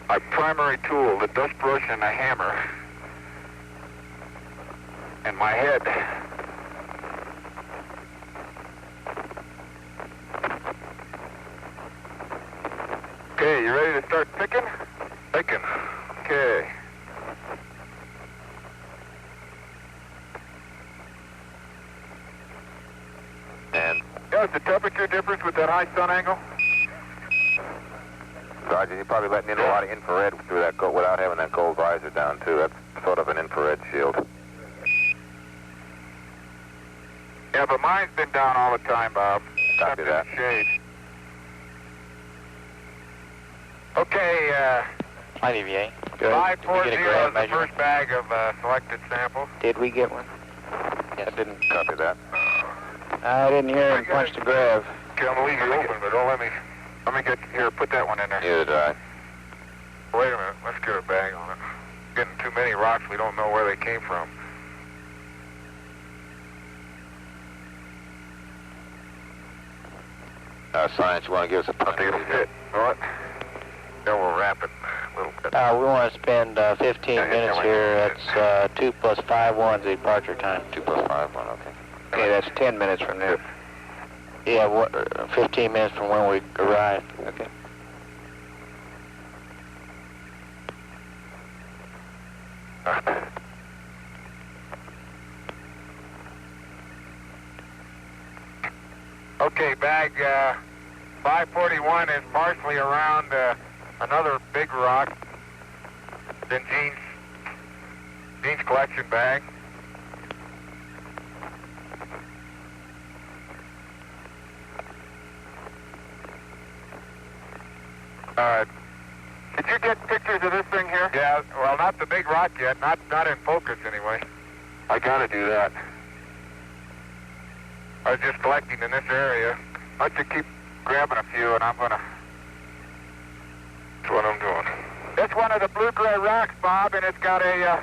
My primary tool, the dust brush and a hammer, and my head. Okay, you ready to start picking? Picking. Okay. And What's the temperature difference with that high sun angle? Sergeant, you're probably letting in a lot of infrared through that without having that gold visor down too. That's sort of an infrared shield. Yeah, but mine's been down all the time, Bob. Copy that. Shade. Okay, Flight EVA. 540 Did we get a is grab the measurement? first bag of selected samples. Did we get one? Yes. I didn't. Copy that. I didn't hear him punch the grab. Okay, I'm gonna leave you open, but don't let me get, here, put that one in there. Neither did I. Wait a minute, let's get a bag on it. Getting too many rocks, we don't know where they came from. Science, you want to give us a I think it'll fit. What? Then we'll wrap it a little bit. We want to spend 15 minutes here. That's 2 plus 5 1's the departure time. 2 plus 5, 1, okay. Okay, that's 10 minutes from there. Yeah, 15 minutes from when we arrive. Okay. Okay, bag 541 is partially around another big rock in Gene's collection bag. Did you get pictures of this thing here? Yeah, well, not the big rock yet, not in focus anyway. I gotta do that. I was just collecting in this area. Why don't you keep grabbing a few, and I'm gonna... That's what I'm doing. It's one of the blue-gray rocks, Bob, and it's got a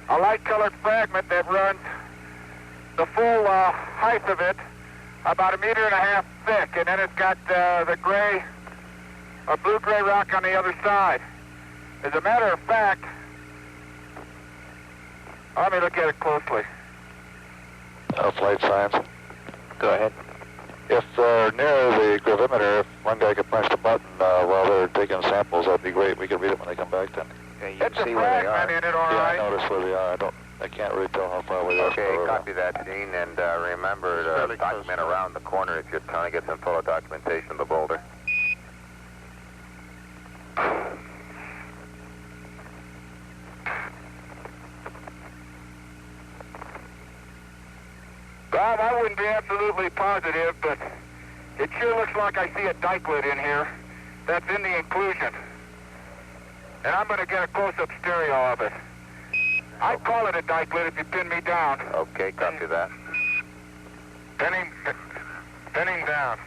light-colored fragment that runs the full height of it, about 1.5 meters thick, and then it's got the gray, a blue-gray rock on the other side. As a matter of fact, let me look at it closely. Flight science. Go ahead. If they're near the gravimeter, if one guy could punch the button while they're taking samples, that'd be great. We could read it when they come back then. Okay, you can see where they are. In it, all Yeah, right. I noticed where they are. I can't really tell how far away they are. Okay, copy that, Gene, and remember to document around the corner if you're trying to get some photo documentation of the boulder. Bob, I wouldn't be absolutely positive, but it sure looks like I see a dikelet in here that's in the inclusion. And I'm going to get a close-up stereo of it. I'd call it a dikelet if you pin me down. Okay, copy that. Pinning down.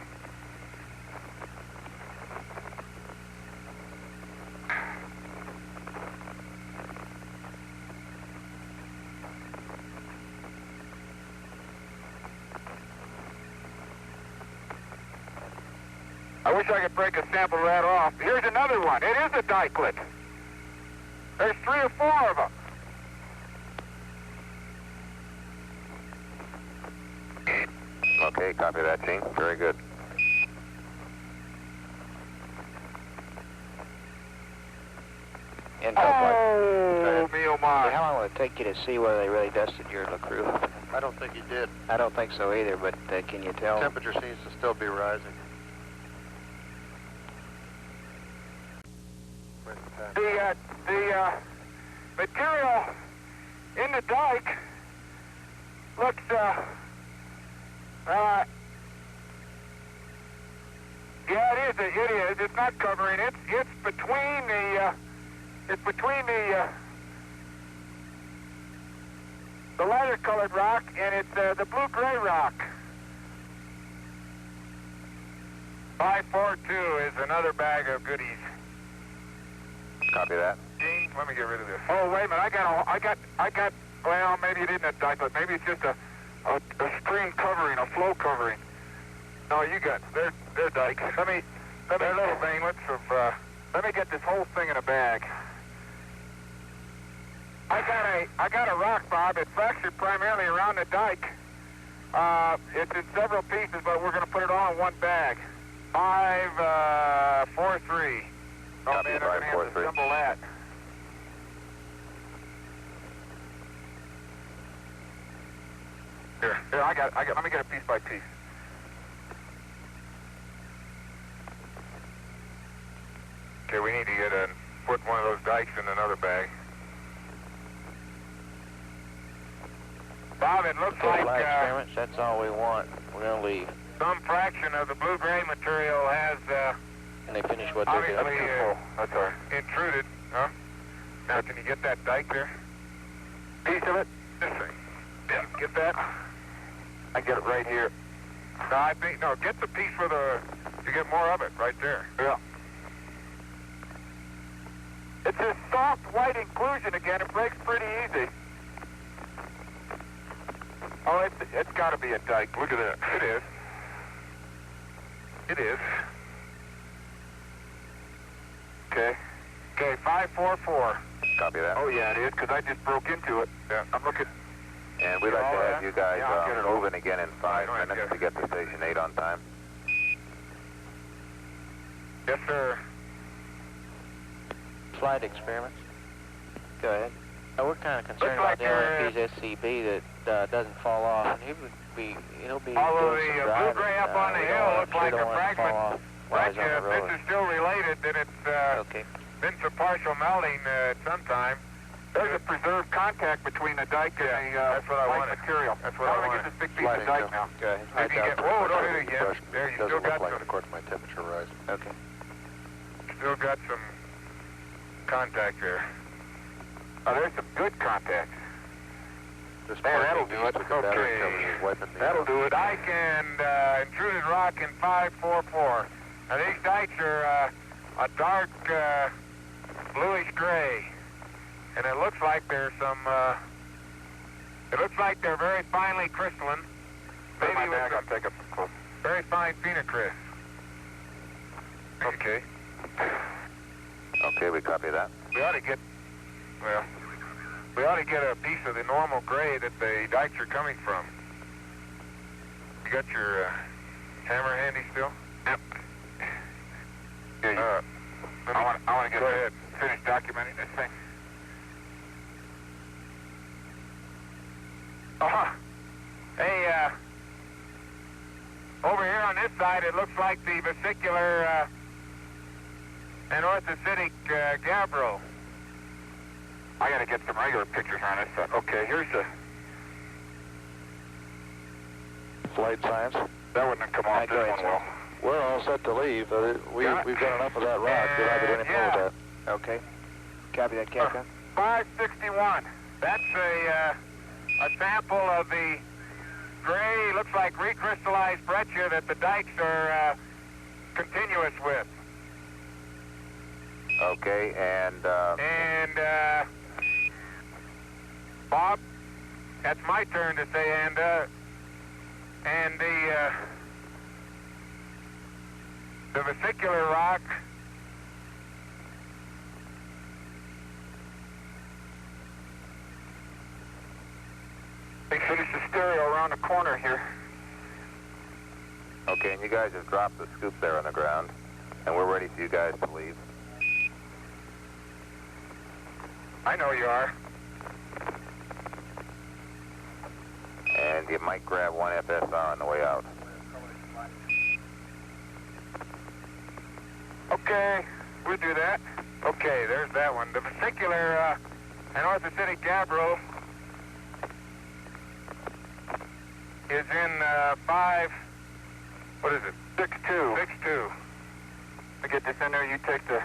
I wish I could break a sample right off. Here's another one. It is a dikelet. There's 3 or 4 of them. Okay, copy that, Gene. Very good. Intel flight. Oh, me oh my. How long will it take you to see whether they really dusted your LaCrue? I don't think he did. I don't think so either, but can you tell? Temperature seems to still be rising. The material in the dike looks yeah, it is. It's not covering. It's between the lighter colored rock and it's the blue-gray rock. 542 is another bag of goodies. Copy that. Gene, let me get rid of this. Oh, wait a minute. I got. Well, maybe it isn't a dikelet. Maybe it's just a stream covering, a flow covering. No, you got. They're dikes. Let me little veinlets of. Let me get this whole thing in a bag. I got a rock, Bob. It's fractured primarily around the dike. It's in several pieces, but we're going to put it all in one bag. 543. Oh, Copy, man, I'm going to have to 543. assemble that. Here, I got, let me get it piece by piece. Okay, we need to put one of those dikes in another bag. Bob, it looks like experiments, that's all we want. We're going to leave. some fraction of the blue-gray material has And they finish what they're obviously doing. that's all right. Intruded, huh? Now, can you get that dike there? Piece of it? This thing. Yeah, get that? I get it right here. No, I think, no, get the piece for to get more of it right there. Yeah. It's this soft white inclusion again. It breaks pretty easy. Oh, it's got to be a dike. Look at that. It is. It is. Okay. Okay, 544. Copy that. Oh, yeah, it is, because I just broke into it. Yeah. I'm looking. And we'd like to have you guys I'll get it over. moving again in 5 minutes to get to Station 8 on time. Yes, sir. Flight experiments. Go ahead. We're kind of concerned Looks about the like LMP's SCB that doesn't fall off. And It'll be. Although doing the some driving, blue-gray up on the we hill don't looks like sure a don't want to fall fragment. off while he's on Breccia, the if rover. this is still related, then it's Okay. been some partial melting at some time. There's a preserved contact between the dike and the light material. That's what I wanted. Get this big piece of dike now. Okay. Maybe you get, whoa, don't hit it again. There, you still got some. According to my temperature rise. Okay. Still got some contact there. Oh, there's some good contact. That'll do it. Okay. That'll do it. Dike and intruded rock in 544. Now these dikes are a dark bluish gray, and it looks like there's some. It looks like they're very finely crystalline. Maybe with some take up some close. Very fine phenocryst. Okay. Okay, we copy that. We ought to get. Well. We ought to get a piece of the normal gray that the dikes are coming from. You got your hammer handy still? Yep. I want to get ahead. Finish documenting this thing. Hey, over here on this side, it looks like the vesicular and orthocytic gabbro. I gotta get some regular pictures on this. Okay, here's the Flight science. That wouldn't have come off this one well. We're all set to leave. We've got enough of that rock. We'll have to do anything more with that. Okay. Copy that, Captain. 561. That's a sample of the gray, looks like recrystallized breccia that the dikes are continuous with. Okay, and Bob, that's my turn to say, and the vesicular rock. They finish the stereo around the corner here. okay, and you guys just dropped the scoop there on the ground, and we're ready for you guys to leave. I know you are. And you might grab one FSR on the way out. Okay, we'll do that. Okay, there's that one. The vesicular and orthocytic gabbro is in 6'2". 6'2". I get this in there, you take the...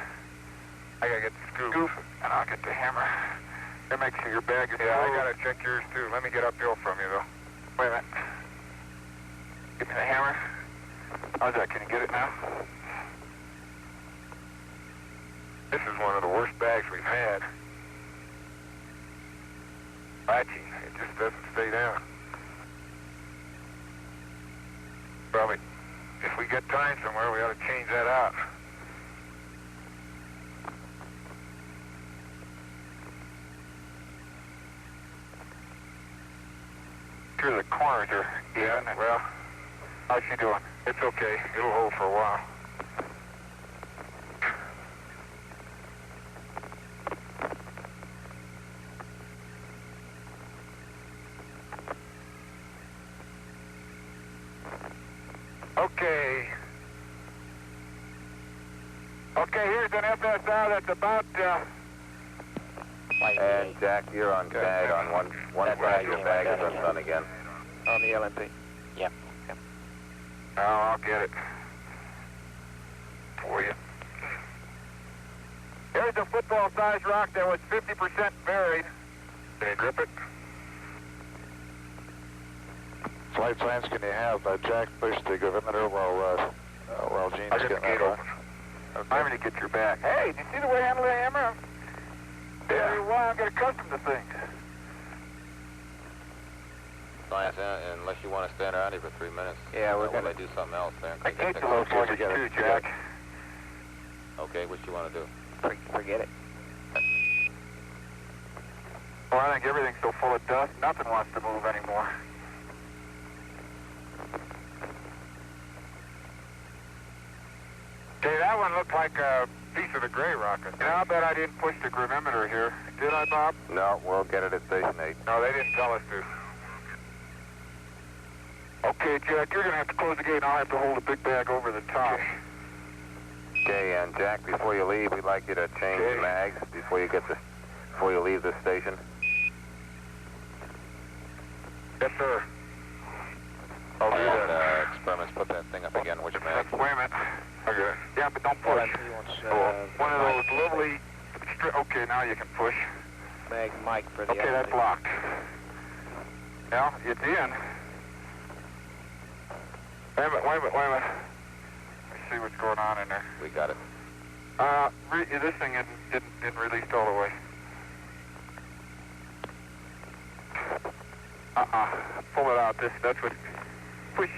I gotta get the scoop, and I'll get the hammer. That makes sure your bag is full. I gotta check yours too. Let me get uphill from you though. Wait a minute. Give me the hammer. How's that? Can you get it now? This is one of the worst bags we've had. Latching. It just doesn't stay down. Probably, if we get time somewhere, we ought to change that out. Sure, the corners are even. Well, how's she doing? It's okay. It'll hold for a while. Okay. Okay, here's an FSR that's about, And Jack, you're on tag on one side of your bag is undone again. On the LMP. Yep. oh, I'll get it for you. Here's a football-sized rock that was 50% buried. Can you grip it? Flight science, can you have Jack push the gravimeter while Gene's I'll get the getting gate that open. on? I'm going to get your back. Hey, did you see the way I handle the hammer? Yeah. Why I get accustomed to things. Science, unless you want to stand around here for 3 minutes. Yeah, we're gonna do something else there. I gate's a little forward too, Jack. Okay, what you want to do? Forget it. Well, I think everything's so full of dust, nothing wants to move anymore. Okay, that one looked like a piece of the gray rocket. Yeah, I'll bet I didn't push the gravimeter here. Did I, Bob? No, we'll get it at Station 8. No, they didn't tell us to. Okay, Jack, you're going to have to close the gate, and I'll have to hold a big bag over the top. Okay, and Jack, before you leave, we'd like you to change the mags before you leave this station. Yes, sir. I'll do that. Experiments, put that thing up again. Which mag? Wait a minute. Okay. Yeah, but don't push. One of those lovely... Okay, now you can push. Mag mic for the Okay, that's locked. Now, it's in. Wait a minute. Let me see what's going on in there. We got it. This thing didn't release all the way. Pull it out. That's what... Push.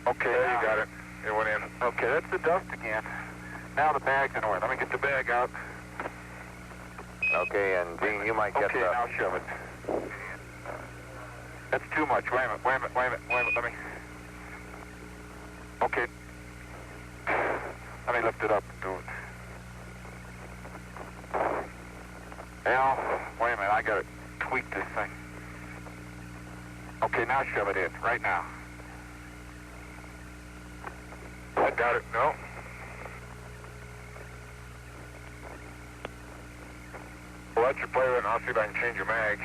Okay, now you got it. It went in. Okay, that's the dust again. Now the bag's in order. Let me get the bag out. Okay, and Gene, you might get Okay, now shove it. That's too much. Wait a minute. Let me... Okay. Let me lift it up and do it. Now, wait a minute. I gotta tweak this thing. Okay, now shove it in. Right now. I got it. No. Well, let you play with it, and I'll see if I can change your mag.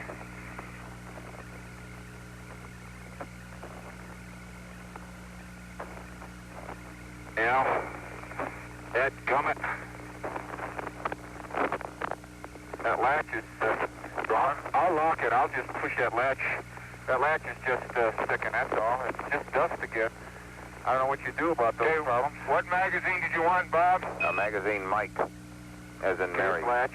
Now, that gummit. That latch is gone. I'll lock it. I'll just push that latch. That latch is just sticking, that's all. It's just dust again. I don't know what you do about those problems. What magazine did you want, Bob? magazine Mike, as in Mary. Latch.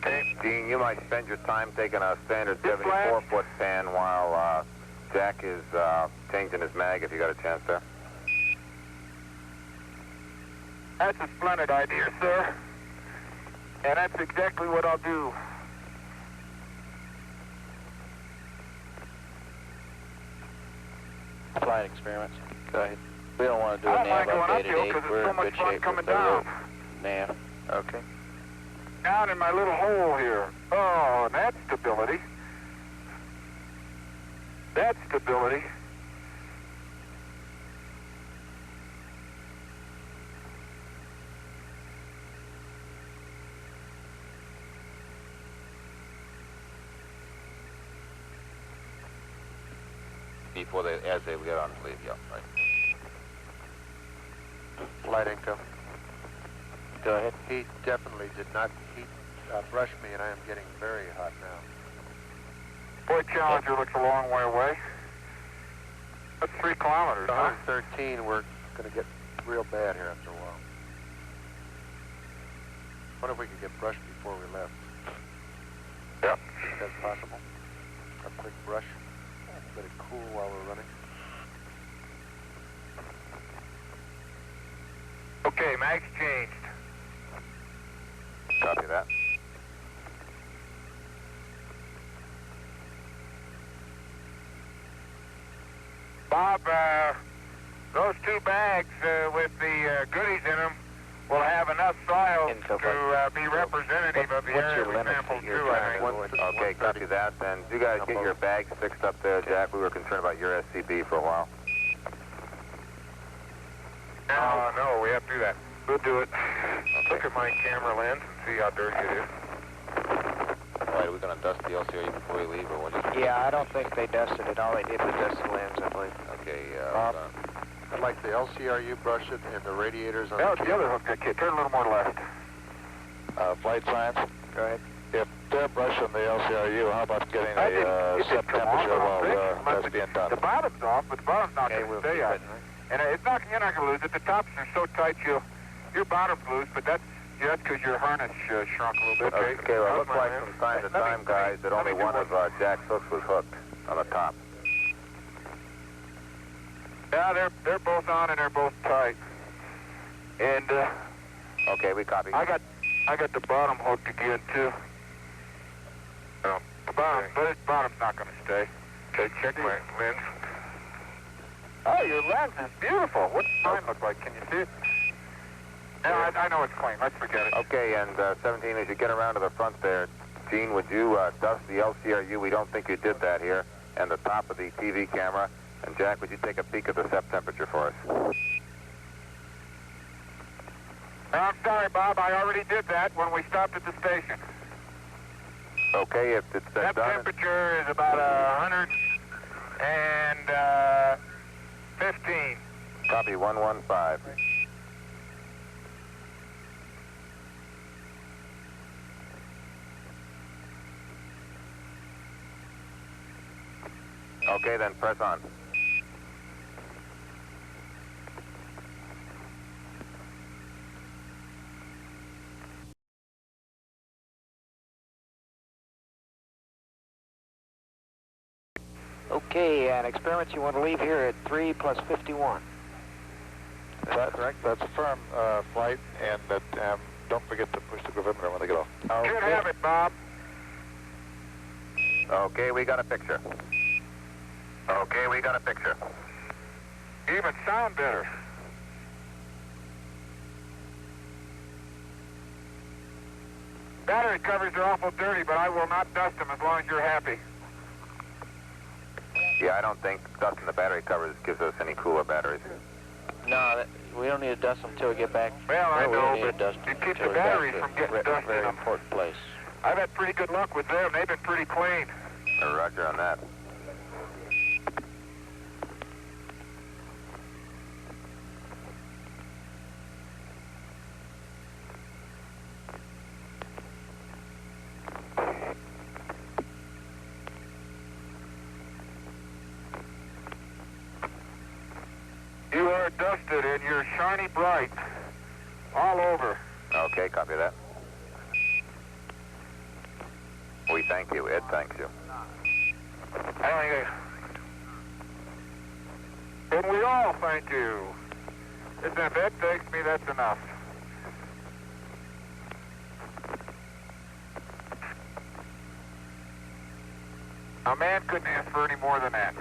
Okay. Gene, you might spend your time taking a standard 74-foot pan while Jack is changing his mag, if you got a chance there. That's a splendid idea, sir. And that's exactly what I'll do. Flight experiments. Go ahead. We don't want to do I a don't mind nav going update up here at 8. because We're it's so in much good fun shape coming with the down. nav. Okay. Down in my little hole here. Oh, and that's stability. That's stability. As they get on leave, yeah, right. Flight income. Go ahead. He definitely did not brush me, and I am getting very hot now. Boy, Challenger looks a long way away. That's 3 kilometers, huh? 113, we're going to get real bad here after a while. Wonder if we could get brushed before we left. Yep. If that's possible. A quick brush. Let it cool while we're running. Okay, mag's changed. Copy that. Bob, those 2 bags with the goodies in them will have enough soil to be representative of the area we sampled too, I think. Okay, copy that. And you guys get your bags fixed up there, Jack. We were concerned about your SCB for a while. No, we have to do that. We'll do it. Look at my camera lens and see how dirty it is. All right, are we going to dust the LCRU before we leave, or what do you... Yeah, I don't think they dusted it. All they did was dust the lens, I believe. Okay, I'd like the LCRU brush it and the radiators on It's the other hook. Okay, turn a little more left. Flight science? Go ahead. If they're brushing the LCRU, how about getting a set temperature while that's being done? The bottom's off, but the bottom's not going to stay on. And it's not, you're not going to lose it. The tops are so tight, your bottom's loose, but that's because your harness shrunk a little bit. Okay, well, it looks like from time to time, guys, that only one of Jack's hooks was hooked on the top. Yeah, they're both on and they're both tight. And okay, we copy. I got the bottom hooked again too. The bottom, but the bottom's not going to stay. Okay, check my lens. Oh, your lens is beautiful. What's mine look like? Can you see it? Yeah, I know it's clean. Let's forget it. Okay, and 17, as you get around to the front there, Gene, would you dust the LCRU? We don't think you did that here. And the top of the TV camera. And Jack, would you take a peek at the SEP temperature for us? I'm sorry, Bob. I already did that when we stopped at the station. Okay, if it's that done. Temperature is about 115. Copy 115. Okay, then press on. Okay, and experiments you want to leave here at 3 plus 51. Is that correct? That's a firm flight, and that, don't forget to push the gravimeter when they get off. Okay. Should have it, Bob. Okay, we got a picture. Okay, we got a picture. Even sound better. Battery covers are awful dirty, but I will not dust them as long as you're happy. Yeah, I don't think dusting the battery covers gives us any cooler batteries. No, we don't need to dust them until we get back. Well, I know, we don't need but to dust it keeps the batteries from getting dusted. Very important place. I've had pretty good luck with them. They've been pretty clean. Roger on that. You are dusted and you're shiny bright all over. Okay, copy that. We thank you. Ed thanks you. And we all thank you. Listen, if Ed thanks me, that's enough. A man couldn't ask for any more than that.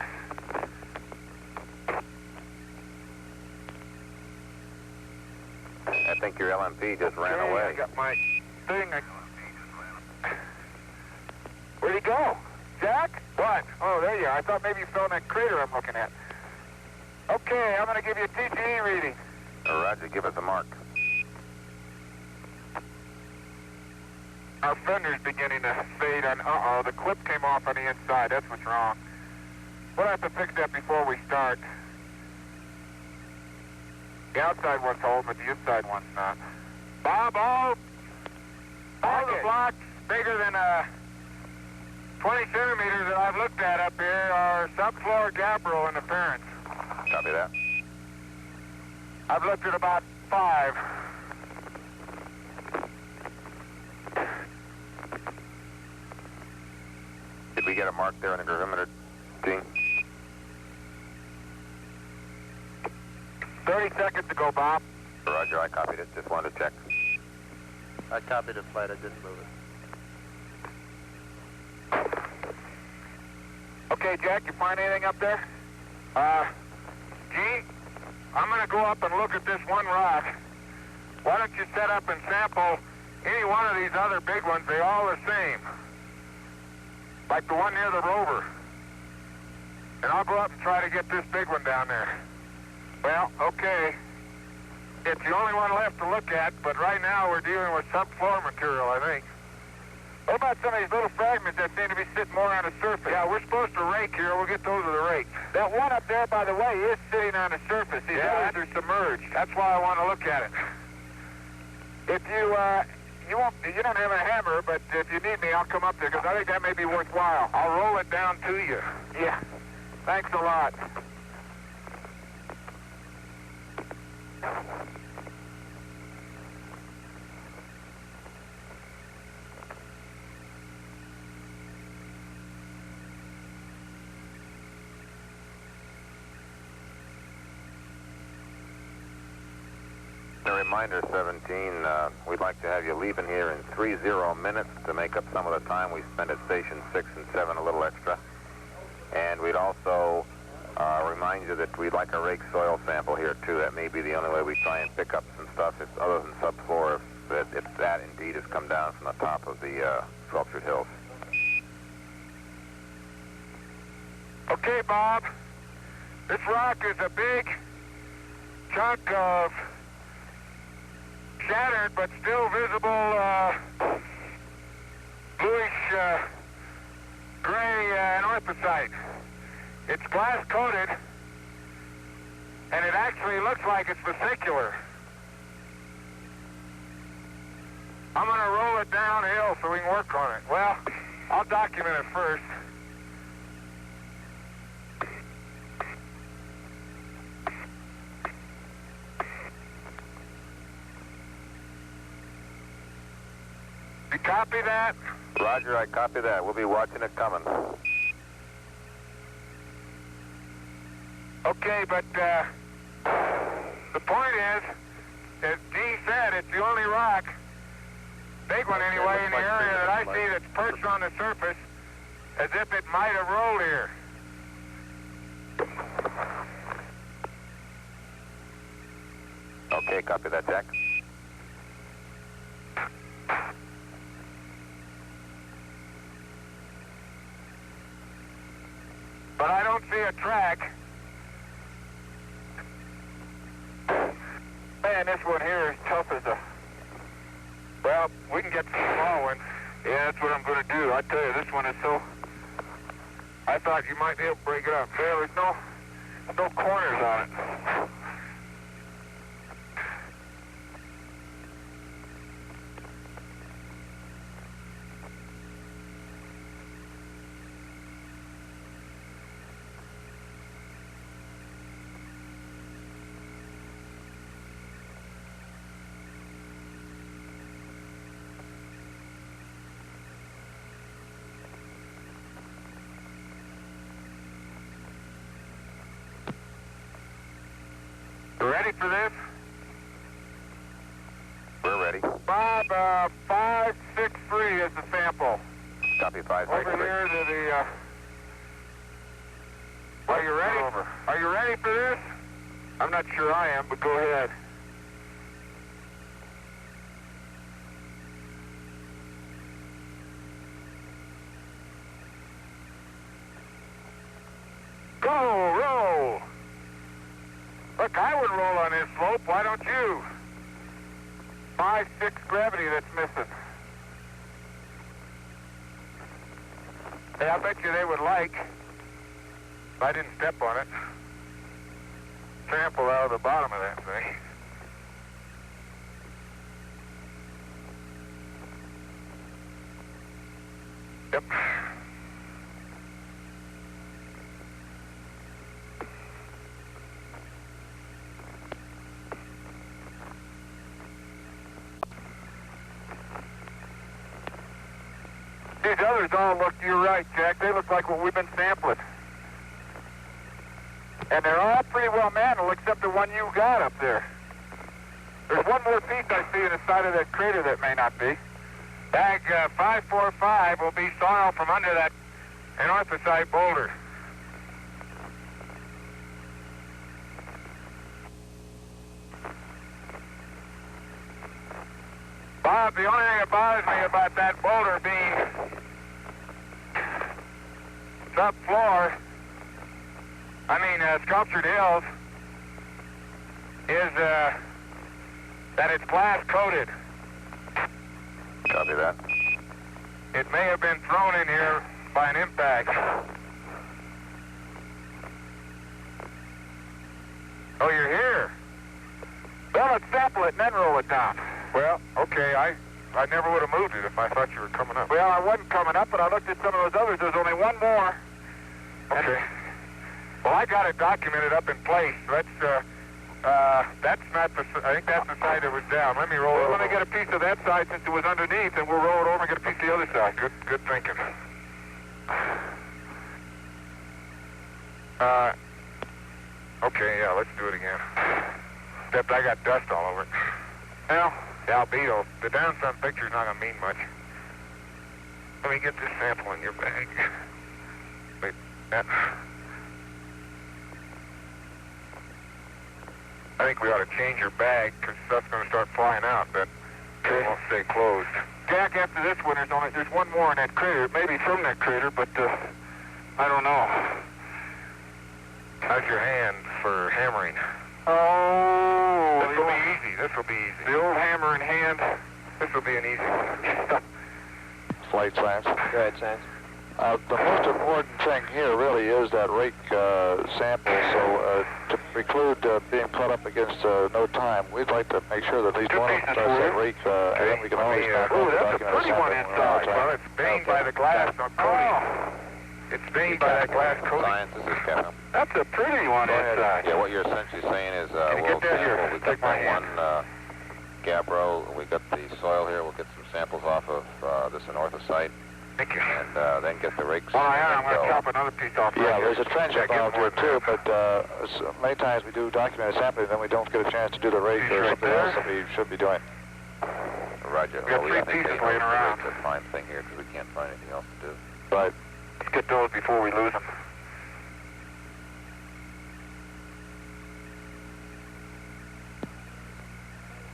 I think your LMP just ran Okay, away. I got my thing. Where'd he go? Jack? What? Oh, there you are. I thought maybe you fell in that crater I'm looking at. Okay, I'm going to give you a TGE reading. Roger, give us a mark. Our fender's beginning to fade on, the clip came off on the inside. That's what's wrong. We'll have to fix that before we start. The outside one's holding, but the inside one's not. Bob, all the blocks bigger than 20 centimeters that I've looked at up here are subfloor gabbro in appearance. Copy that. I've looked at about 5. Did we get a mark there in the gravimeter, Gene? 30 seconds to go, Bob. Roger, I copied it. Just wanted to check. I copied the flight. I didn't move it. Okay, Jack, you find anything up there? Gene, I'm going to go up and look at this one rock. Why don't you set up and sample any one of these other big ones? They're all the same. Like the one near the rover. And I'll go up and try to get this big one down there. Well, okay. It's the only one left to look at, but right now we're dealing with subfloor material, I think. What about some of these little fragments that seem to be sitting more on the surface? Yeah, we're supposed to rake here. We'll get those with a rake. That one up there, by the way, is sitting on the surface. These others are submerged. That's why I want to look at it. If you don't have a hammer, but if you need me, I'll come up there, because I think that may be worthwhile. I'll roll it down to you. Yeah. Thanks a lot. A reminder, 17, we'd like to have you leaving here in 30 minutes to make up some of the time we spent at Station 6 and 7 a little extra. And we'd also Remind you that we'd like a rake soil sample here too. That may be the only way we try and pick up some stuff other than subfloor if that indeed has come down from the top of the sculptured hills. Okay, Bob. This rock is a big chunk of shattered but still visible bluish gray anorthosite. It's glass coated and it actually looks like it's vesicular. I'm going to roll it downhill so we can work on it. Well, I'll document it first. You copy that? Roger, I copy that. We'll be watching it coming. Okay, but the point is, as Gene said, it's the only rock, big one anyway, in the area that I see that's perched on the surface as if it might have rolled here. Okay, copy that, Jack. But I don't see a track. Man, this one here is tough as a... Well, we can get the small one. Yeah, that's what I'm going to do. I tell you, this one is so... I thought you might be able to break it up. Well, there's no corners on it. Ready for this? We're ready. Bob, 563 is the sample. Copy 563. Over here to the, Are you ready? Over. Are you ready for this? I'm not sure I am, but go ahead. Go, roll! Look, I would roll on this slope. Why don't you? 5-6 gravity that's missing. Hey, I bet you they would like, if I didn't step on it, sample out of the bottom of that thing. Yep. These others all look, you're right, Jack, they look like what we've been sampling. And they're all pretty well mantled except the one you got up there. There's one more piece I see in the side of that crater that may not be. Bag 545 will be soil from under that anorthosite boulder. Bob, the only thing that bothers me about that boulder being subfloor, sculptured hills, is that it's glass coated. Copy that. It may have been thrown in here by an impact. Oh, you're here? Well, let's sample it and then roll it down. Well, okay, I never would have moved it if I thought you were coming up. Well, I wasn't coming up, but I looked at some of those others. There's only one more. Okay. Well, I got it documented up in place. That's not the... I think that's the side that was down. Let me roll it over. Let me get a piece of that side since it was underneath, and we'll roll it over and get a piece of the other side. Good thinking. Okay, yeah, let's do it again. Except I got dust all over it. Well, the albedo, the down-sun picture's not going to mean much. Let me get this sample in your bag. Wait, that... I think we ought to change your bag, because stuff's going to start flying out, but it won't stay closed. Jack, after this one, there's one more in that crater, maybe from that crater, but I don't know. How's your hand for hammering? Oh, this will be easy. This will be easy. The old hammer in hand, this will be an easy one. Flight science. Go ahead, Sans. The most important thing here really is that rake sample, so to preclude being caught up against no time, we'd like to make sure that at least one of them does that rake, and then we can always back off the that's a document pretty one inside. Well, it's veined by the glass on coating. It's veined by that glass coating. Science, this is Kevin. That's a pretty one inside. Yeah, what you're essentially saying is Can you we'll get that here? sample. We got Take my that hand. one gabbro. We got the soil here. We'll get some samples off of this anorthosite. site. Thank you. And then get the rakes. Well, I'm and going to chop another piece off. Yeah, right there's here. a trench involved here too, but many times we do documented sampling, then we don't get a chance to do the rake or something else that we should be doing. Roger. We got three pieces laying around. It's a fine thing here because we can't find anything else to do. Right. Let's get those before we lose them.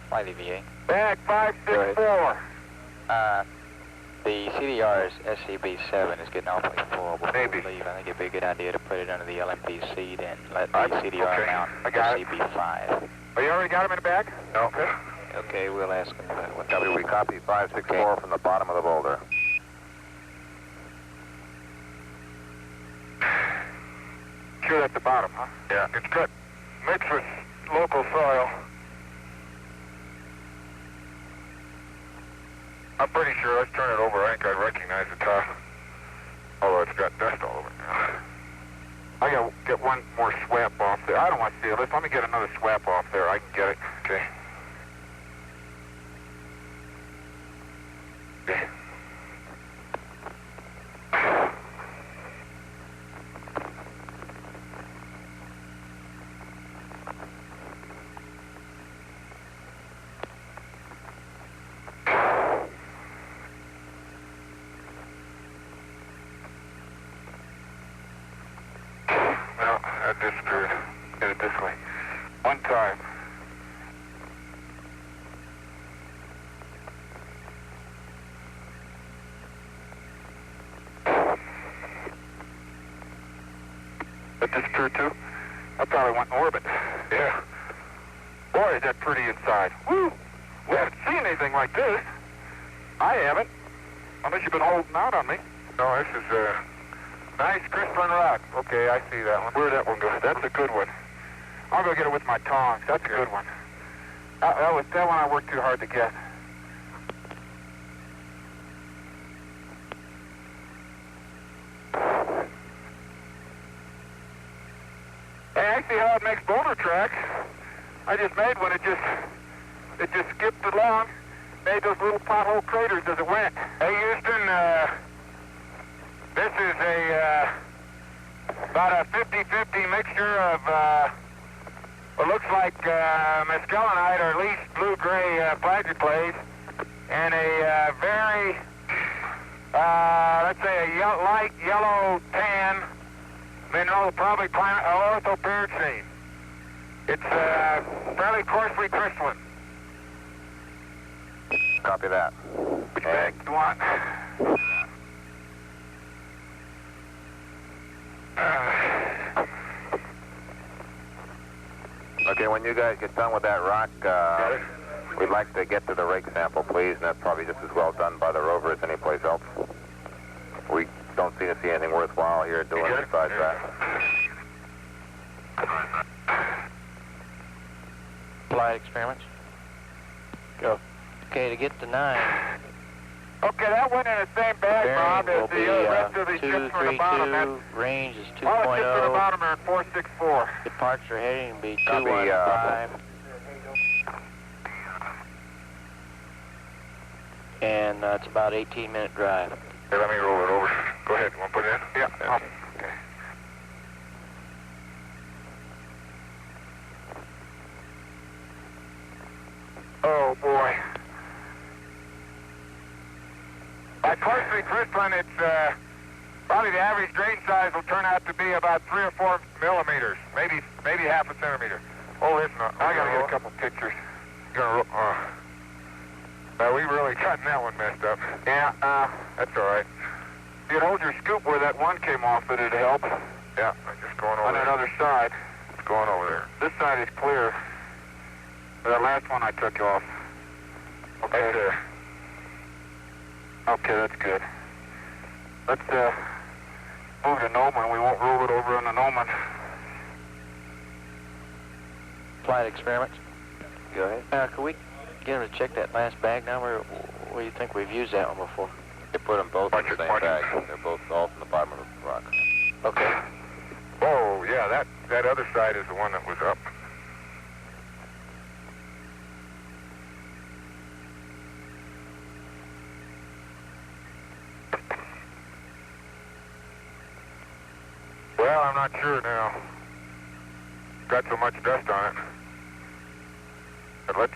Flight EVA. Bag 564. The CDR's SCB-7 is getting awfully full before Maybe. we leave. I think it'd be a good idea to put it under the LMP seat and let the CDR okay. mount I got it. SCB-5. Oh, you already got them in the bag? Okay. Okay, we'll ask them what Copy. We copy 564 from the bottom of the boulder. Sure at the bottom, huh? Yeah. It's good. Mixed with local soil. I'm pretty sure. Let's turn it over. I think I'd recognize the top. Although it's got dust all over it now. I gotta get one more swap off there. I don't want to seal this. Let me get another swap off there. I can get it. Okay. Okay. Well, that disappeared. Get it this way. One time. That disappeared too? I probably went in orbit. Yeah. Boy, is that pretty inside. Woo! We haven't seen anything like this. I haven't. Unless you've been holding out on me. No, this is nice crystalline rock. Okay, I see that one. Where'd that one go? That's a good one. I'll go get it with my tongs. That's a good one. That one I worked too hard to get. Hey, I see how it makes boulder tracks. I just made one. It just skipped along, made those little pothole craters as it went. Hey, Houston, this is about a 50-50 mixture of what looks like mescalinite, or at least blue-gray plagioclase, and a very, let's say, light yellow tan mineral, probably orthopyroxene. It's fairly coarsely crystalline. Copy that. Which bag do you want? Okay, when you guys get done with that rock, we'd like to get to the rake sample, please, and that's probably just as well done by the rover as any place else. We don't seem to see anything worthwhile here doing besides that. Flight experiments. Go. Okay, to get to 9. Okay, that went in the same bag, Bob, as the rest of the ships from the bottom. 232, range is All the ships from the 2.0. bottom are at 464. Departure heading will be Copy, 215. And it's about 18-minute drive. Hey, let me roll it over. Go ahead. You want to put it in? Yeah. Okay. Oh, boy. By coarsely crystalline, it's probably the average grain size will turn out to be about 3 or 4 millimeters, maybe half a centimeter. Oh, listen, I gotta get a couple pictures. We really gotten that one messed up. Yeah, that's all right. You'd hold your scoop where that one came off, it'd help. Yeah, I'm just going over there. On that other side. It's going over there. This side is clear. That last one I took off. Okay. Right there. Okay, that's good. Let's move the Noman. We won't roll it over on the Noman. Flight experiments. Go ahead. Can we get him to check that last bag now? Where do you think we've used that one before? They put them both in the same bag. They're both all from the bottom of the rock. Okay. Oh, yeah, that other side is the one that was up. Well, I'm not sure now. Got so much dust on it. But let's,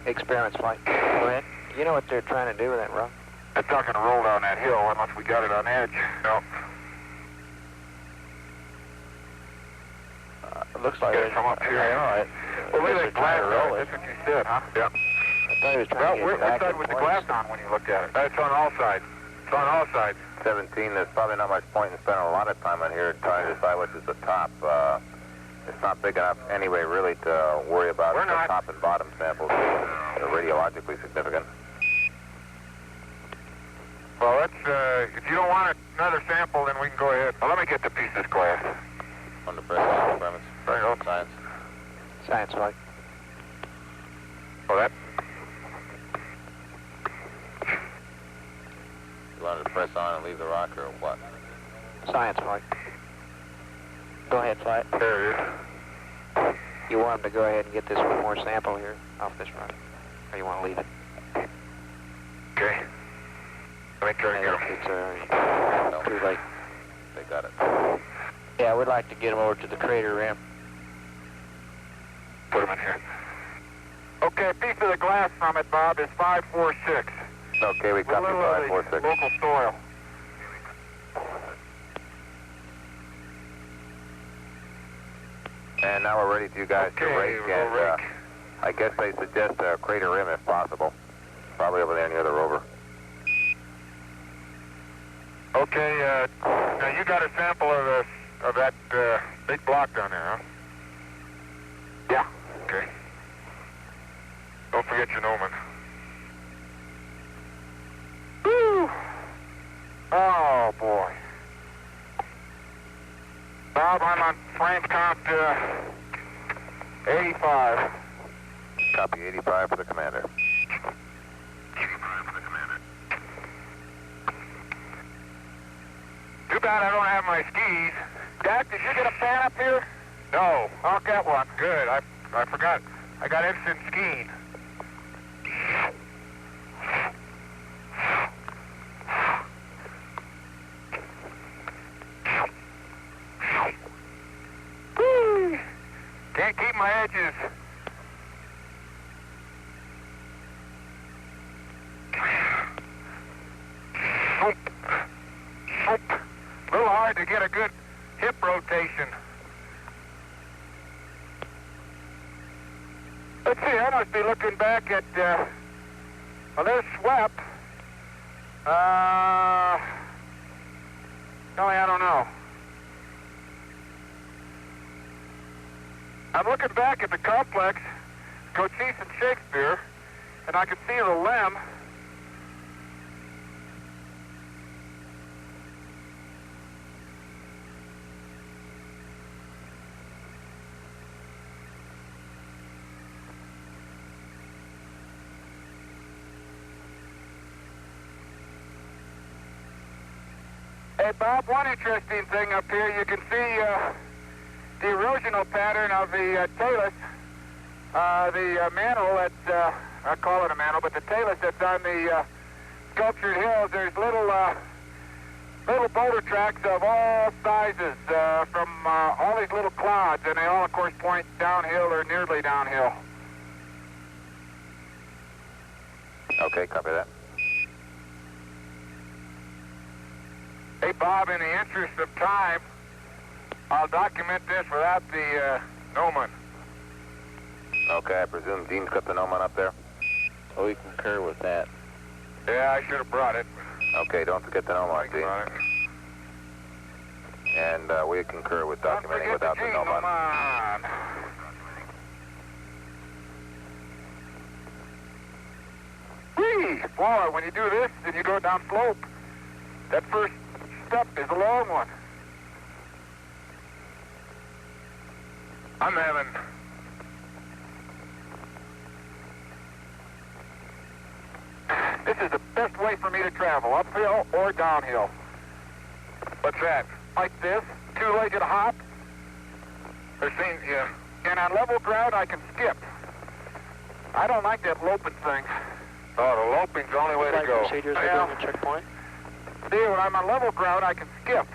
Experiments flight. Go ahead. You know what they're trying to do with that rock? it's not going to roll down that hill unless we got it on edge. No. It looks like it's come up here. Yeah, well, look at that glass. That's what you said, huh? Yeah. I thought he was trying to get it back. What side was the glass on when you looked at it? It's on all sides. It's on all sides. 17, there's probably not much point in spending a lot of time on here trying to decide which is the top. It's not big enough anyway, really, to worry about the top and bottom samples. They're radiologically significant. Well, let's, if you don't want another sample, then we can go ahead. Well, let me get the piece of glass. Under pressure experiments. There you go. Science. Science flight. Oh, that. You want to press on and leave the rock or what? Science flight. Go ahead, flight. There it is. You want him to go ahead and get this one more sample here off this rock? Or you want to leave it? Okay. Let me try to get them. It's too late. They got it. Yeah, we'd like to get them over to the crater rim. Put them in here. Okay, a piece of the glass from it, Bob, is 546. Okay, we copy 546. Local soil. And now we're ready for you guys to rake. And rake. I guess they suggest a crater rim if possible. Probably over there near the rover. Okay, now you got a sample of that big block down there, huh? Yeah. Okay. Don't forget your Noman. Woo! Oh, boy. Bob, I'm on frame count 85. Copy 85 for the commander. 85 for the commander. Too bad I don't have my skis. Jack, did you get a fan up here? No. I'll get one. Good. I forgot. I got instant skiing. Whee! Can't keep my edges. Swoop. Swoop. A little hard to get a good hip rotation. Let's see, I must be looking back at, well, there's swept. I don't know. I'm looking back at the complex, Cochise and Shakespeare, and I can see the limb. Hey, Bob, one interesting thing up here, you can see the erosional pattern of the talus, the mantle that's, I call it a mantle, but the talus that's on the sculptured hills. There's little boulder tracks of all sizes from all these little clods, and they all, of course, point downhill or nearly downhill. Okay, copy that. Hey, Bob, in the interest of time, I'll document this without the gnomon. Okay, I presume Dean's got the gnomon up there? Oh, we concur with that. Yeah, I should have brought it. Okay, don't forget the gnomon, Dean. Brought it. And we concur with documenting without the gnomon. Whee! Boy, when you do this, then you go down slope. That first step is a long one. I'm having... This is the best way for me to travel, uphill or downhill. What's that? Like this, two-legged hop. I've seen, yeah. And on level ground, I can skip. I don't like that loping thing. Oh, the loping's the only way to go. Procedures are doing the checkpoint? See, when I'm on level ground, I can skip.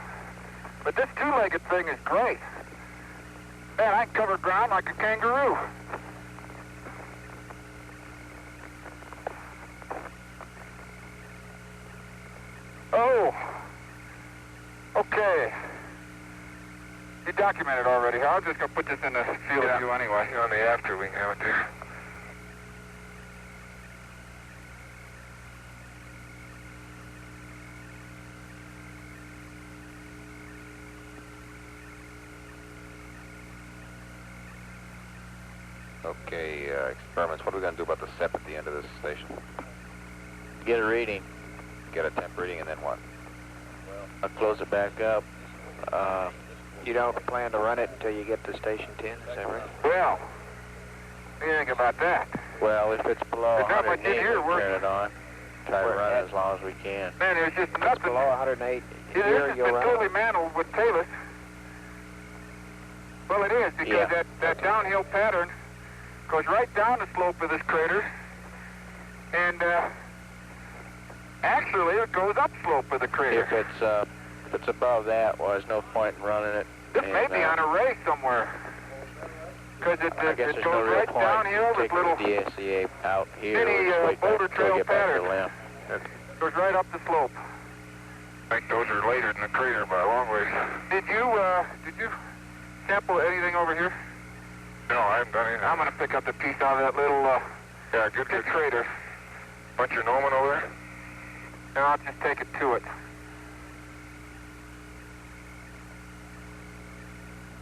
But this two-legged thing is great. Man, I can cover ground like a kangaroo. Oh. Okay. You documented already, huh? I'm just going to put this in the field of view anyway. On the after, we can have it there. Okay, experiments. What are we going to do about the SEP at the end of this station? Get a reading. Get a temp reading and then what? I'll close it back up. You don't plan to run it until you get to Station 10, is that right? Well, what do you think about that? Well, if it's below There's not much in 108, here, we'll turn it on. Try to run it as long as we can. Man, there's just If it's nothing. below 108, This has been totally mantled with tailors. Well, it is, because that downhill pattern goes right down the slope of this crater, and actually it goes up slope of the crater. If it's above that, well, there's no point in running it. This may be on a ray somewhere, because it I guess goes there's no real right point downhill with taking little the DSCA out here. skinny We'll just wait boulder back trail till we get back to pattern. the limb. Goes right up the slope. I think those are later than the crater by a long way. Did you sample anything over here? No, I haven't done anything. I'm going to pick up the piece out of that little good crater. Bunch of gnomon over there? And I'll just take it to it.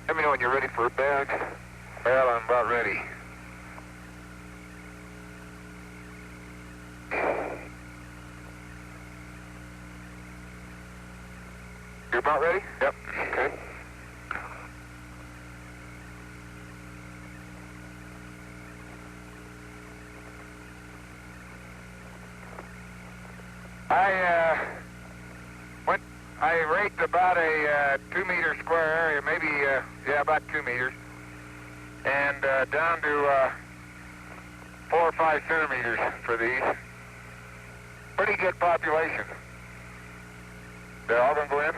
Let me know when you're ready for a bag. Well, I'm about ready. You're about ready? Yep. Okay. I raked about a 2 meter square area, maybe, about 2 meters, and down to 4 or 5 centimeters for these. Pretty good population. They're all going to go in?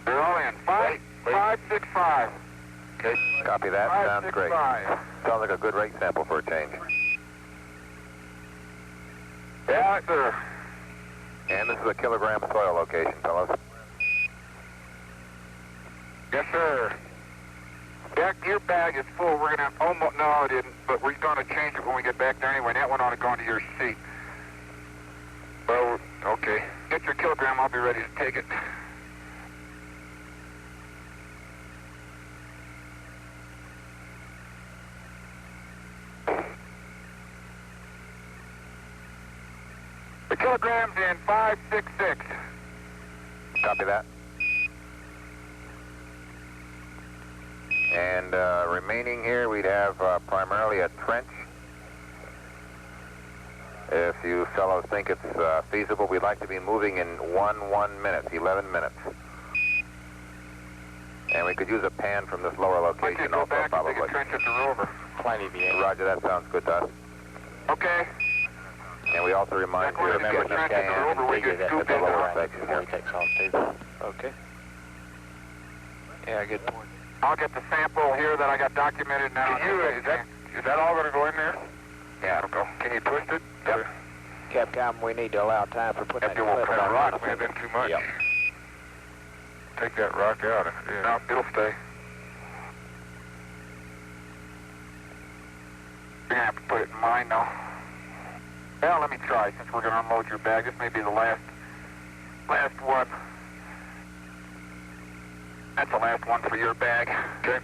They're all in. 565. Okay, copy that. Sounds great. 565. Sounds like a good rate sample for a change. Yeah, sir. And this is a kilogram soil location, fellas. Yes, sir. Jack, your bag is full. We're going to almost, no, it didn't, but we're going to change it when we get back there anyway. That one ought to go into your seat. Well, okay. Get your kilogram, I'll be ready to take it. The kilogram's in 566. Copy that. And remaining here, we'd have primarily a trench. If you fellows think it's feasible, we'd like to be moving in 1 minute, 11 minutes. And we could use a pan from this lower location also, probably. Take a trench at the Rover. Plenty of the Roger, that sounds good to us. Okay. And we also remind you to remember to figure scan at the lower section here. takes off too. Okay. Yeah, good point. I'll get the sample here that I got documented now. Is that all going to go in there? Yeah, it'll go. Can you twist it? Yep. Capcom, we need to allow time for putting that That won't clip cut on. rock may have been too much. Yep. take that rock out. Yeah. No, it'll stay. You're gonna have to put it in mine now. Well, let me try since we're gonna unload your bag. This may be the last one. That's the last one for your bag. Okay.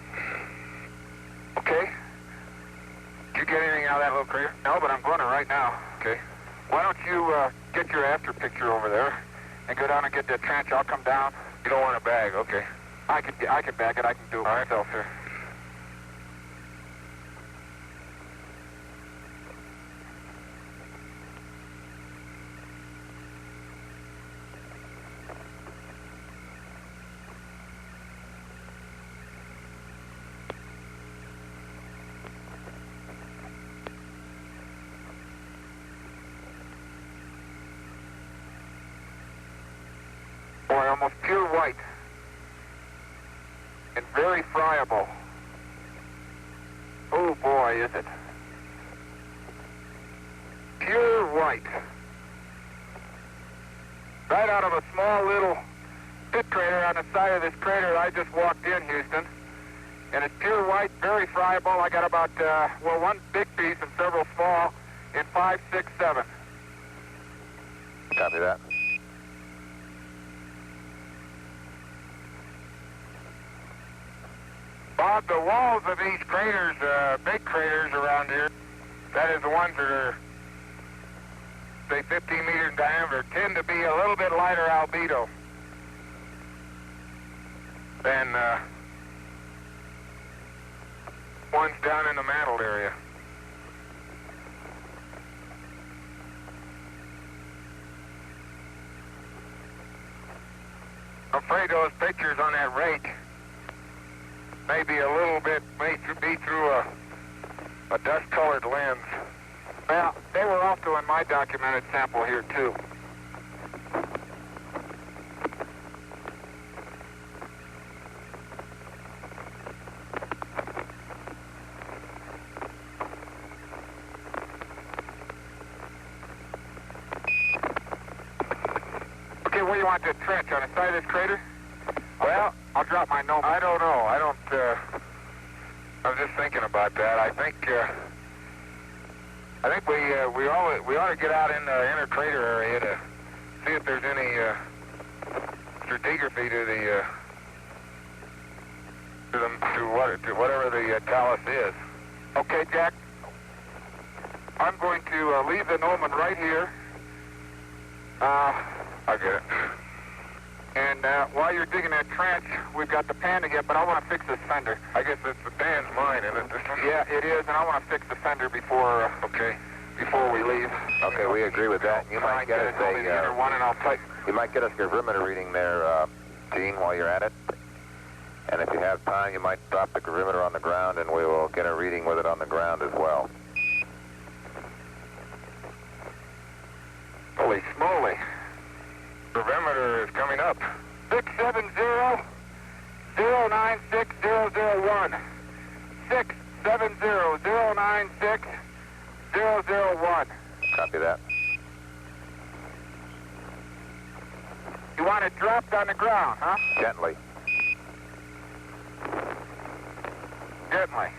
Okay. Did you get anything out of that little crater? No, but I'm going to right now. Okay. Why don't you get your after picture over there and go down and get that trench? I'll come down. You don't want a bag, okay? I can bag it. I can do it myself here. Boy, almost pure white and very friable. Oh boy, is it. Pure white. Right out of a small little pit crater on the side of this crater I just walked in, Houston. And it's pure white, very friable. I got about, one big piece and several small in 5, 6, 7. Copy that. Bob, the walls of these craters, big craters around here, that is the ones that are, say, 15 meters in diameter, tend to be a little bit lighter albedo than ones down in the mantle area. I'm afraid those pictures on that rake maybe a little bit, may be through a dust-colored lens. Well, they were also in my documented sample here, too. Okay, where do you want that trench? On the side of this crater? Well, I'll drop my note. I don't know. I was just thinking about that. I think we ought to get out in the inner crater area to see if there's any stratigraphy to whatever the talus is. Okay, Jack. I'm going to leave the gnomon right here. I get it. And while you're digging that trench, we've got the pan to get, but I want to fix this fender. I guess the pan's mine, isn't it? This one? Yeah, it is, and I want to fix the fender before we leave. Okay, we agree with that. You might get us you might get us your gravimeter reading there, Gene, while you're at it. And if you have time, you might drop the gravimeter on the ground, and we will get a reading with it on the ground as well. Holy smoly. Gravimeter is coming up. 670-096-001. 670-096-001. Copy that. You want it dropped on the ground, huh? Gently. Gently.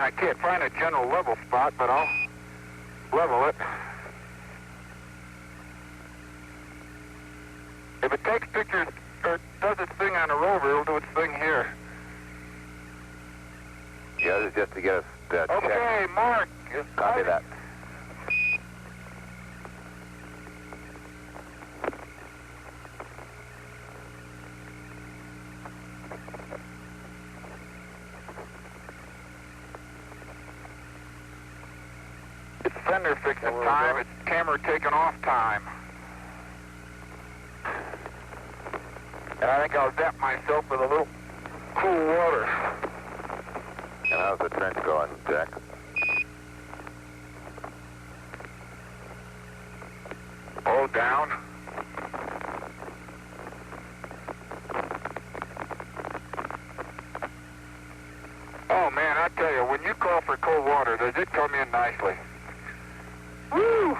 I can't find a general level spot, but I'll level it. If it takes pictures or does its thing on the rover, it'll do its thing here. Yeah, this is just to get us checked. Okay, Mark. Copy that. It's fender fixing time. It's camera taking off time. And I think I'll zap myself with a little cool water. And how's the trench going, Jack? Oh, down. Oh, man, I tell you, when you call for cold water, does it come in nicely? Woo!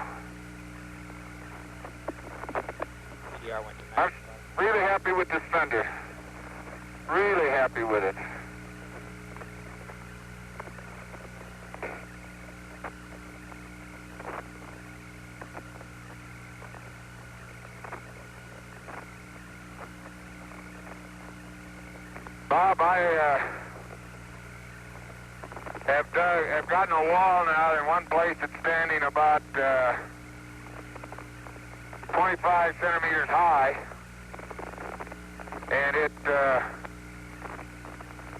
CDR went to max. really happy with this fender. Really happy with it. Bob, I have gotten a wall now. In one place it's standing about 25 centimeters high, and it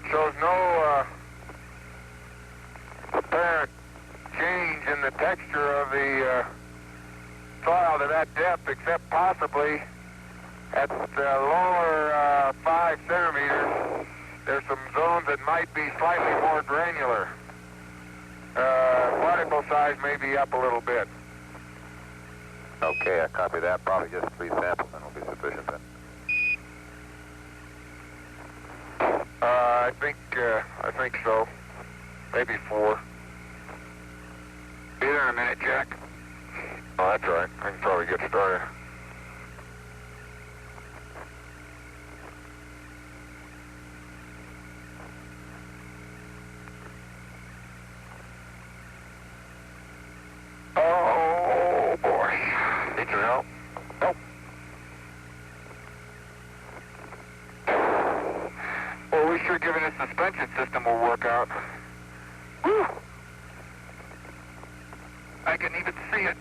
shows no apparent change in the texture of the soil to that depth, except possibly at the lower 5 centimeters. There's some zones that might be slightly more granular. Particle size may be up a little bit. Okay, I copy that. Probably just 3 samples then will be sufficient then. I think so. Maybe 4. Be there in a minute, Jack. Oh, that's all right. I can probably get started. Oh, boy. Need your help? Nope. Well, we sure given this suspension system will work out. Whew. I can even see it.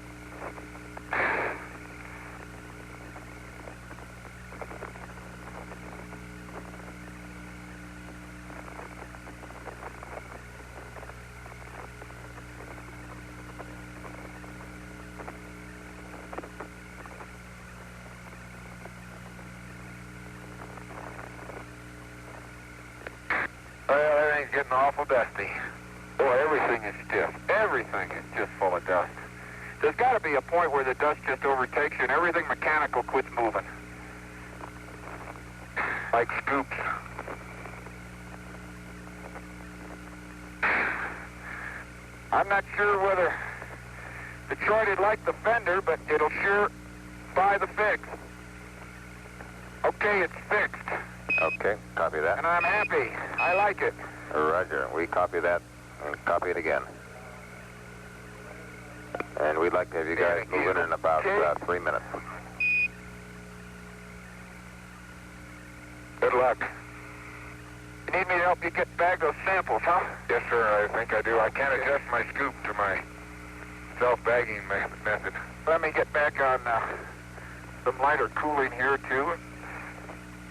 Well, everything's getting awful dusty. Boy, everything is stiff. Everything is just full of dust. There's got to be a point where the dust just overtakes you and everything mechanical quits moving. Like scoops. I'm not sure whether Detroit'd like the fender, but it'll sure buy the fix. Okay, it's fixed. Okay, copy that. And I'm happy. I like it. Roger. We copy that and copy it again. And we'd like to have you guys move in about 3 minutes. Good luck. You need me to help you get back those samples, huh? Yes, sir. I think I do. I can't adjust my scoop to my self-bagging method. Let me get back on some lighter cooling here, too,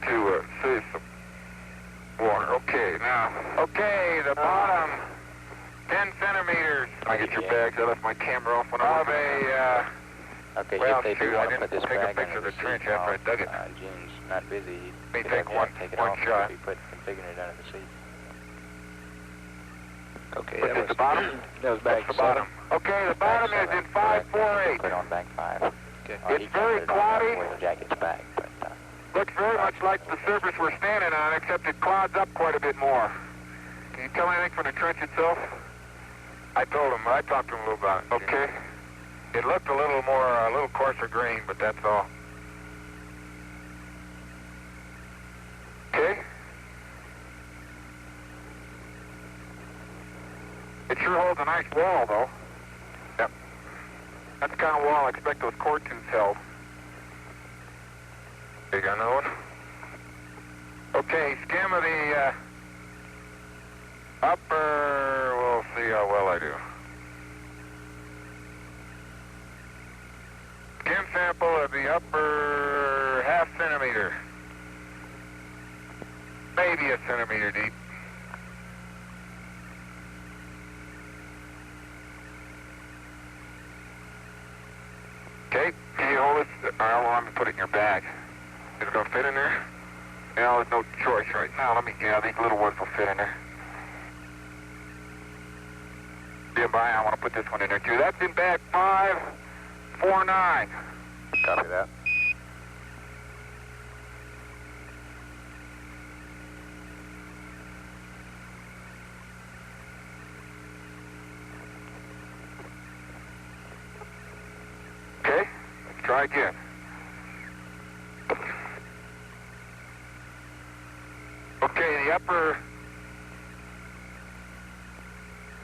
to save some water. Okay, now. Okay, the bottom 10 centimeters. I get your bags. I left my camera off when I was Okay, well, if they do shoot, I want to didn't put this take a bag picture in of the the trench seat after I dug it. Gene's not busy. Let me take Take one off, shot. Be configuring it under the seat. Okay, What's at the bottom? That was back What's the bottom? Okay, the bottom is in 548. Put on bank 5. Okay. It's very cloudy. Where the jacket's back, but Looks very much like the surface we're standing on, except it clouds up quite a bit more. Can you tell anything from the trench itself? I told him. I talked to him a little about it. Okay. It looked a little more, a little coarser grain, but that's all. Okay. It sure holds a nice wall, though. Yep. That's the kind of wall I expect those core tubes held. You got another one? Okay, skim of the upper, we'll see how well I do. Skim sample of the upper half centimeter. Maybe a centimeter deep. Okay, can you hold this? I don't want to put it in your bag. Is it going to fit in there? No, there's no choice right now. Yeah, these little ones will fit in there. Stand by, I want to put this one in there too. That's in bag 549. Copy that. Okay, let's try again. the upper,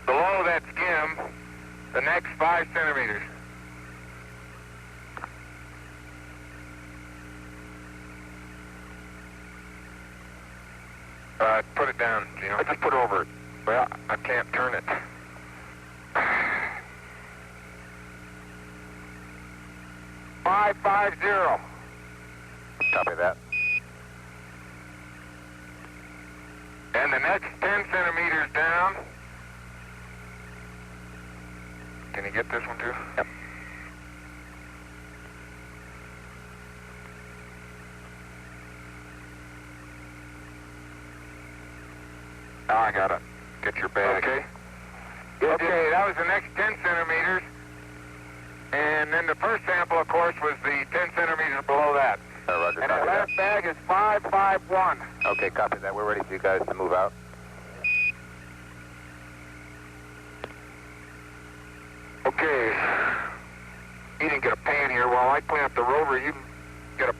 below that skim, the next 5 centimeters. Put it down, Gino. I just put over it. Well, I can't turn it. 550. Copy that. And the next 10 centimeters down. Can you get this one too? Yep. Now I gotta get your bag. Okay. Okay, that was the next 10 centimeters. And then the first sample, of course, was the 10 centimeters below that. Roger, and the last bag is 551. Okay, copy that. We're ready for you guys to move out. Okay. You didn't get a pan here. While I clean up the rover, you can get a...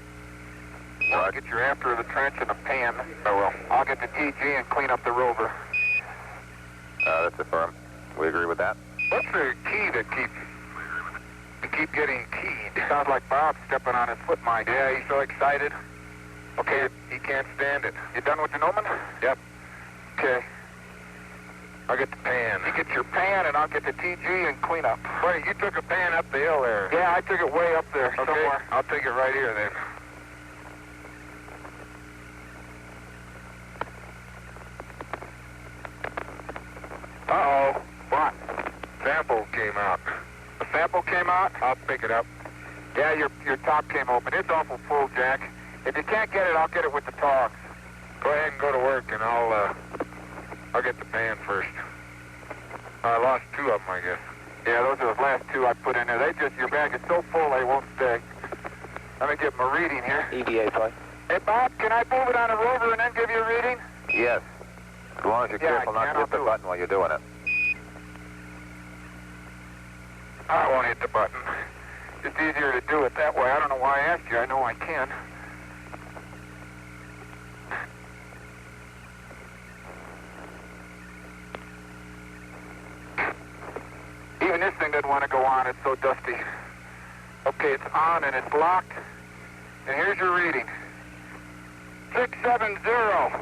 I'll get your after the trench and a pan. Oh, well. I'll get the TG and clean up the rover. That's affirmed. We agree with that. What's the key that keep getting keyed? Sounds like Bob stepping on his foot, Mike. Yeah, he's so excited. Okay, he can't stand it. You done with the Noman? Yep. Okay. I'll get the pan. You get your pan and I'll get the TG and clean up. Wait, you took a pan up the hill there. Yeah, I took it way up there somewhere. I'll take it right here then. Uh-oh. What? Sample came out. The sample came out? I'll pick it up. Yeah, your top came open. It's awful full, Jack. If you can't get it, I'll get it with the togs. Go ahead and go to work, and I'll get the pan first. I lost 2 of them, I guess. Yeah, those are the last 2 I put in there. Your bag is so full they won't stay. Let me get my reading here. EVA flight. Hey, Bob, can I move it on a rover and then give you a reading? Yes. As long as you're careful not to hit the button while you're doing it. I won't hit the button. It's easier to do it that way. I don't know why I asked you. I know I can. Even this thing doesn't want to go on. It's so dusty. Okay, it's on and it's locked. And here's your reading. 670.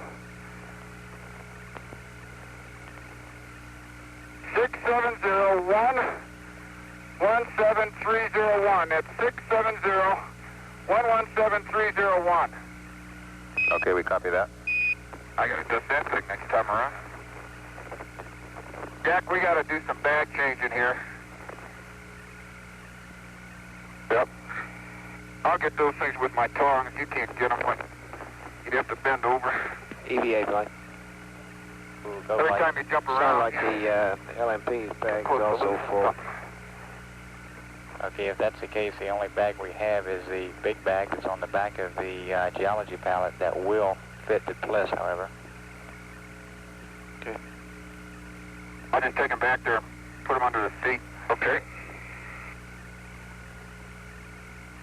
17301. That's 670-117-301. Okay, we copy that. I gotta dust that thing next time around. Jack, we gotta do some bag changing here. Yep. I'll get those things with my tongs. You can't get them when you'd have to bend over. EVA flight. Every time you jump around. Sound like the LMP's bag is also full. Okay, if that's the case, the only bag we have is the big bag that's on the back of the geology pallet that will fit the bliss, however. Okay. I'll just take them back there, put them under the seat. Okay.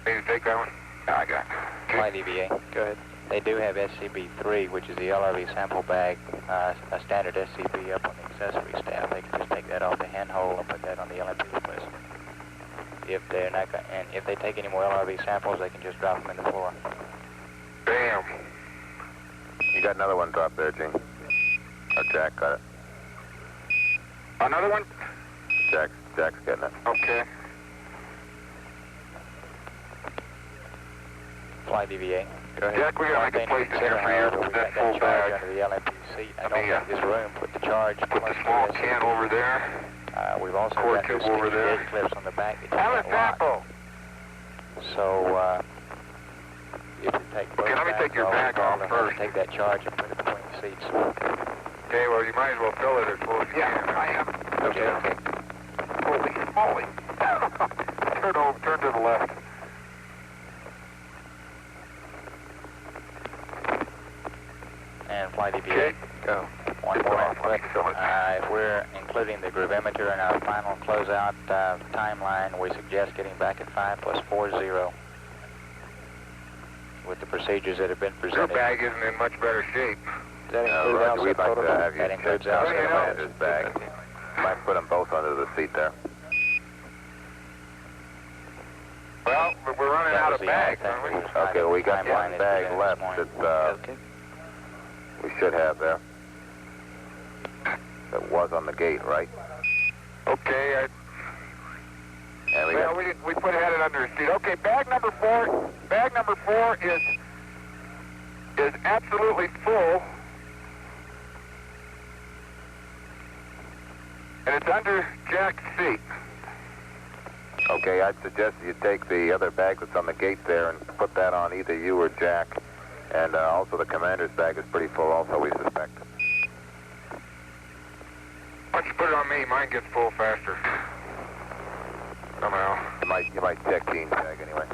Need to take that one? No, I got it. Okay. Flight EVA. Go ahead. They do have SCB-3, which is the LRV sample bag, a standard SCB up on the accessory staff. They can just take that off the handhold and put that on the LMP bliss. If they're not, and if they take any more LRV samples, they can just drop them in the floor. Bam. You got another one dropped there, Gene. Jack got it. Another one? Jack's getting it. Okay. Flight EVA. Go ahead. Jack, we gotta make a place in here for you with that full bag. Under the LMP seat. I don't think this room put the charge. Put the small can over there. We've also got those over there. gate clips on the back. Have a sample. So, if you take both okay, let me take your bag off first. Take that charge and put it between the seats. Okay, well, you might as well fill it as full as you can. I am. Okay. Holy moly. Turn to the left. And flight EVA. Okay, go. One more. If we're including the gravimeter in our final closeout timeline, we suggest getting back at 5 + 40 with the procedures that have been presented. Your bag isn't in much better shape. that include Roger, we'd like to protocol? have you That check includes out the outside commander's bag. Might put them both under the seat there. Well, we're running That out was of the only bags, thing aren't we? we was Okay, well, we got timeline one is bag this left morning. that Okay. we should have there. That was on the gate, right? Okay, And we well, got, we put it under a seat. Okay, bag number four is absolutely full. And it's under Jack's seat. okay, I'd suggest you take the other bag that's on the gate there and put that on either you or Jack. And also the commander's bag is pretty full also, we suspect. Why don't you put it on me? Mine gets full faster. Somehow. You might check Gene's bag anyway.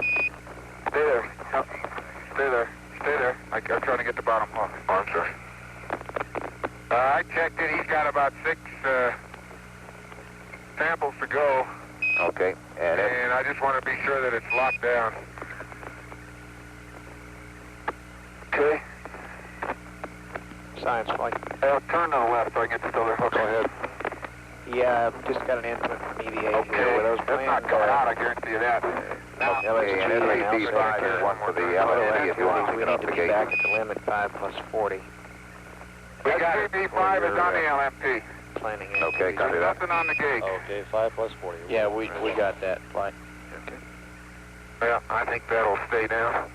Stay there. No. Stay there. Stay there. I'm trying to get the bottom off. Oh, I'm sorry. I checked it. He's got about 6 samples to go. Okay, And I just want to be sure that it's locked down. Okay. Science flight. I'll turn to the left so I can get the other hook. Go ahead. Yeah, just got an input from EVA Okay. here. Were those That's plans? not coming out, I guarantee you that. Okay, and LAC5 is one for the LND if you want to We get need off to the be gate. back at the limit 5 plus 40. We got it. B5 is on the LMP. Planning. Okay, copy There's that. nothing on the gate. Okay, 5 plus 40. Yeah, we got that flight. Okay. Well, I think that'll stay down.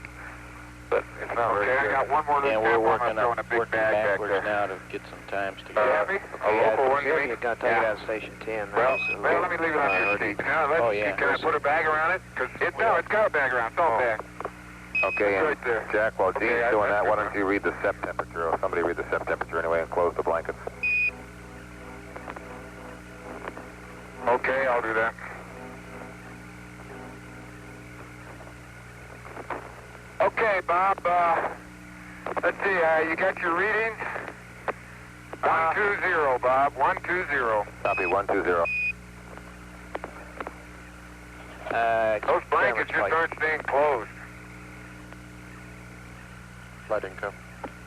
But it's not okay, I got one more Yeah, little we're sample. I'm working throwing a big bag back backwards there. now to get some times You together. happy? A local one, you mean? You're going to take it out of Station 10. Well, let me leave it on your seat. Now, let's Oh, see, yeah. can I put a bag around it? Cause it's got a bag around. It's all bag. Okay, and right there. Jack, while Gene's Okay, doing I- that, why don't you read the SEP temperature, or somebody read the SEP temperature anyway and close the blankets. Okay, I'll do that. Okay, Bob, let's see, you got your reading? 120, Bob, 120. Copy, 120. Those blankets just aren't staying closed. Flight income.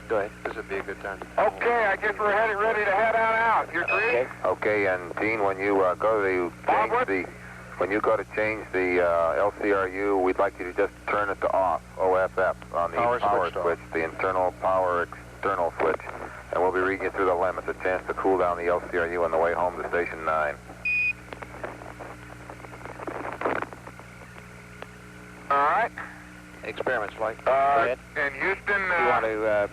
Go ahead. This would be a good time. Okay, I guess we're ready to head on out. You agree? Okay, and Gene, when you go to Bob, change the LCRU, we'd like you to just turn it to off, OFF, on the Power power switch switch, the internal power external switch, and we'll be reading you through the limits, a chance to cool down the LCRU on the way home to Station 9. All right. Experiments flight. And Houston, You want to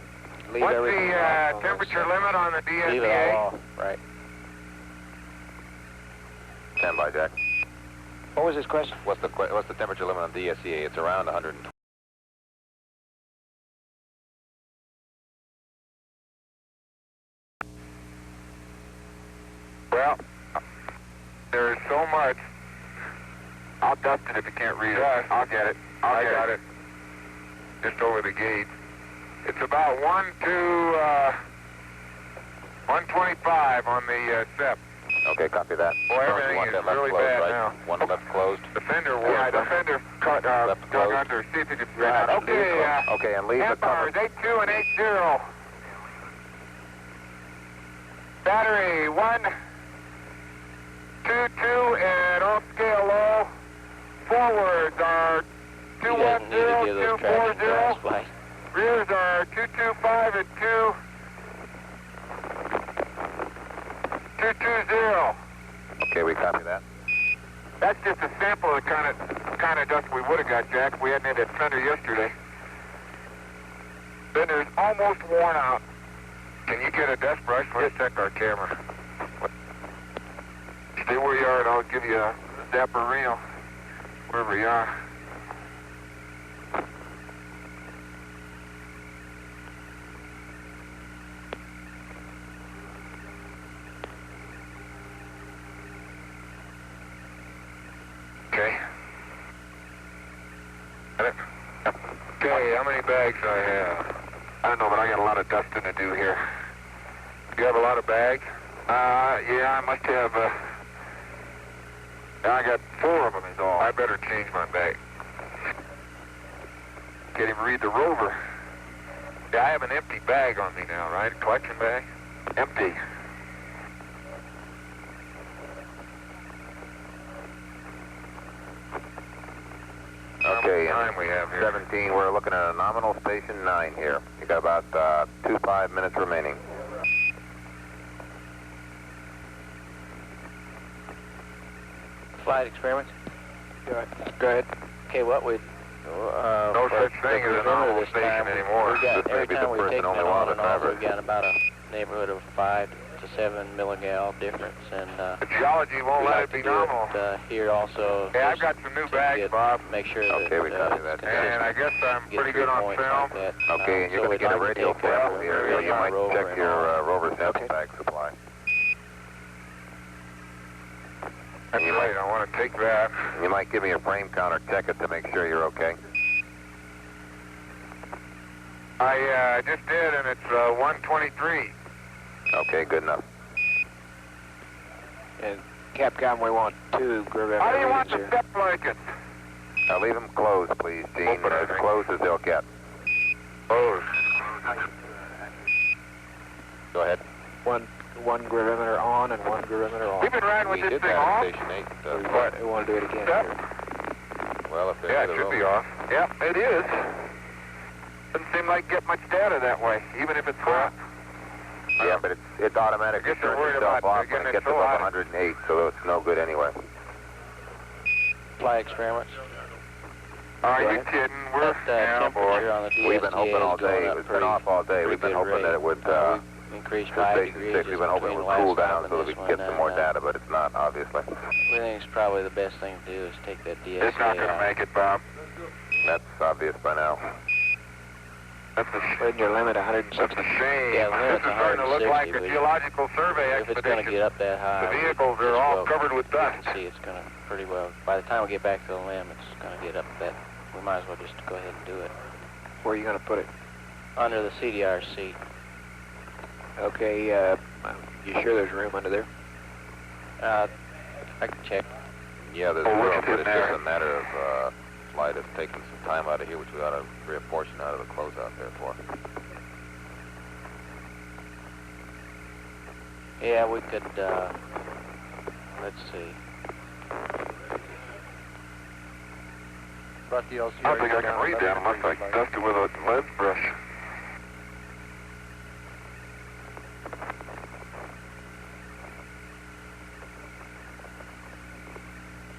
leave what's everything the off on temperature those, limit on the Leave it DSEA? all off, right. Stand by, Jack. What was his question? What's the temperature limit on DSEA? It's around 120. Well, there's so much. I'll dust it if you can't read it. I'll get it. I got it. Just over the gate. It's about 125 on the SEP. Okay, copy that. Boy, You everything want is that left really closed, bad right? now. One left closed. The fender works. Yeah, the fender cut, Left dug closed. under. See if you can figure it out. Okay, Okay, and leave the cover. Empires 82 and 80. Battery 122 and off scale low. Forwards are He doesn't need to give those tracking 210, glass 240. flight. Rears are 225 and 220. Okay, we copy that. That's just a sample of the kind of dust we would have got, Jack, if we hadn't had that fender yesterday. Fender's almost worn out. Can you get a dust brush? Let's check our camera. Stay where you are and I'll give you a dapper reel wherever you are. Okay. Got it? Okay, how many bags do I have? I don't know, but I got a lot of dusting to do here. You have a lot of bags? Yeah, I must have, I got 4 of them is all. I better change my bag. Can't even read the Rover. Yeah, I have an empty bag on me now, right? A collection bag? Empty. Okay, how much time we have here? 17, we're looking at a nominal station 9 here. You got about 25 minutes remaining. Flight experiments? Go ahead. Okay, what we... no such thing as a nominal station anymore. We got, This may every be the time we first take and only that one on that's and off, ever. we've got about a neighborhood of 5 to 7 milligal difference, and The geology won't we let like it be to do nominal. it here also. Hey, I've just got some new to bags, get- Bob. Make sure Okay, we copy that that. it's And I guess I'm get pretty through good on points film. like that. Okay, and you're So going to we'd get a like to radio take, sample here. You Lunar might Rover check and your all. rover sample bag supply. That's right, I want to take that. You might give me your frame counter, check it to make sure you're okay. I just did, and it's 123. Okay, good enough. And Capcom, we want 2 gravimeter How do you want readings the here. step blankets? Now leave them closed, please, Gene. Open, I As think. closed as they'll get. Closed. Go ahead. One gravimeter on and 1 gravimeter off. We've been riding with this thing off. Station 8. We want to do it again Yep. here. Well, if Yeah, it should be off. Yep, it is. Doesn't seem like get much data that way, even if it's hot. Yeah, but it automatically I guess they're turns worried itself about off when getting it it gets so above hot. 108, so it's no good anyway. Flight experiments. Are you ahead. kidding? We're, That yeah, boy. temperature on the DSTA We've been hoping all is going day. up It's been off all day. We've been pretty hoping good that it would, rate. We increased for 5 Station degrees 6, we've been hoping it between would the cool last down time so that and we this could get one, some more and, data, but it's not, obviously. We think it's probably the best thing to do is take that DSTA It's not going to out. make it, Bob. That's obvious by now. That's a, Putting your limit that's 160. a shame. Yeah, the This limit's is starting to look 160, like a but geological survey If it's going to expedition. get up that high, The vehicles are all covered with you dust. can see it's going to pretty well. By the time we get back to the limb, it's going to get up that. We might as well just go ahead and do it. Where are you going to put it? Under the CDR seat. Okay, you sure there's room under there? I can check. Yeah, there's Oh, room, look at but it it's just there. a matter of flight of taking some time out of here, which we ought to free a portion out of the closeout there for. Yeah, we could, let's see. Brought the LCR I don't think I can down read that unless I dust it with a lens brush.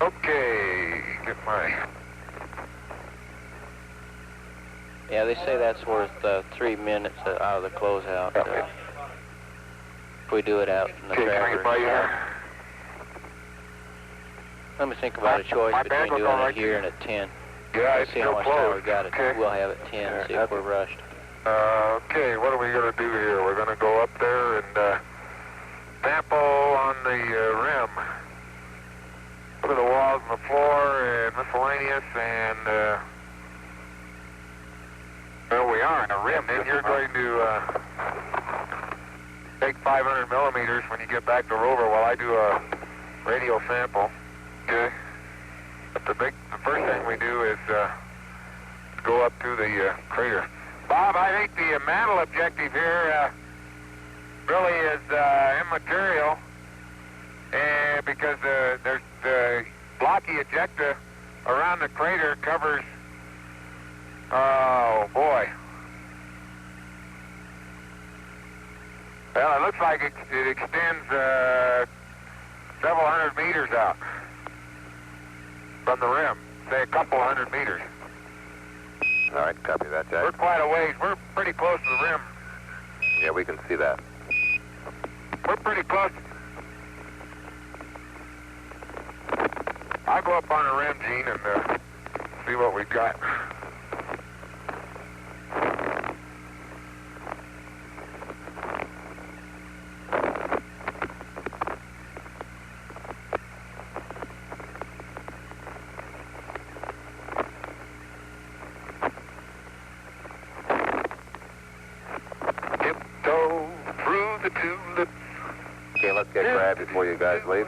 Okay, get my... Yeah, they say that's worth 3 minutes out of the closeout. If we do it out in the Okay, can I get by you Travers. there? Let me think about a choice my bag between will doing go it right here to and at 10. Yeah, Let's it's see how still much time we closed. got. Okay. We'll have at 10, see if we're rushed. Okay, what are we going to do here? We're going to go up there and sample on the rim. Look at the walls and the floor and miscellaneous and, well, we are in a rim. Then you're going to take 500 millimeters when you get back to Rover while I do a radio sample. Okay. But the first thing we do is go up to the crater. Bob, I think the mantle objective here really is immaterial because there's the blocky ejecta around the crater covers, oh boy. Well, it looks like it extends several hundred meters out from the rim, say a couple hundred meters. All right, copy that, We're Jack. quite a ways. We're pretty close to the rim. Yeah, we can see that. We're pretty close. I'll go up on the rim, Gene, and see what we've got. Tiptoe through the tulips. Okay, let's get Brad before you guys leave.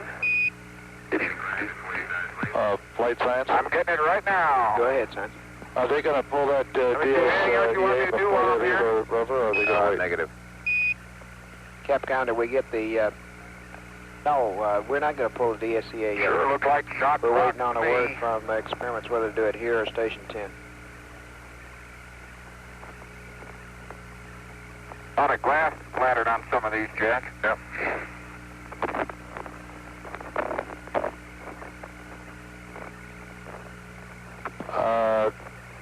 Flight science. I'm getting it right now. Go ahead, son. Are they going to pull that EVA before they leave the rover, or are they going to wait? Negative. Cap Counder, we get the, no, we're not going to pull the DSCA yet. Sure look like shock We're waiting on to a me. word from experiments whether to do it here or Station 10. A lot of glass splattered on some of these, Jack. Yep.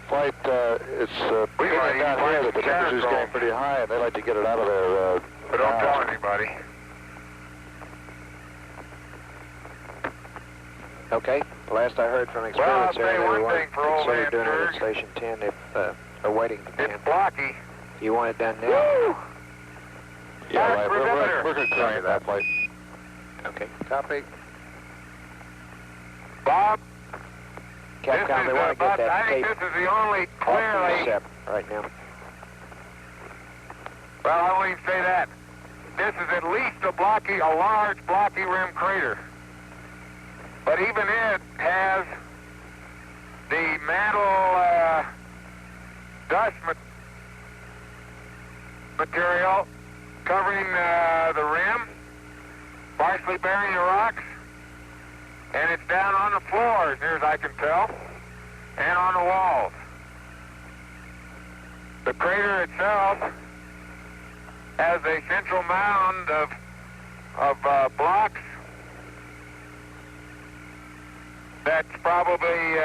Flight, it's getting down here that the temperature's getting pretty high, and they like to get it out of there. But don't tell anybody. Okay. Last I heard from experiments Well, I'll say they one want thing for old consider man doing it Serg. at Station 10 if they're waiting for 10. It's blocky. You want it done now? Woo! Yeah, right. Perimeter. We're concurring that flight. Okay. Copy. Bob, Cap this Counder, is they want to get about, that I think tape this is the only off the clearly, intercept right now. well, I won't even say that. This is at least a large blocky rim crater. But even it has the mantle dust material covering the rim, partially burying the rocks, and it's down on the floor as near as I can tell, and on the walls. The crater itself has a central mound of blocks that's probably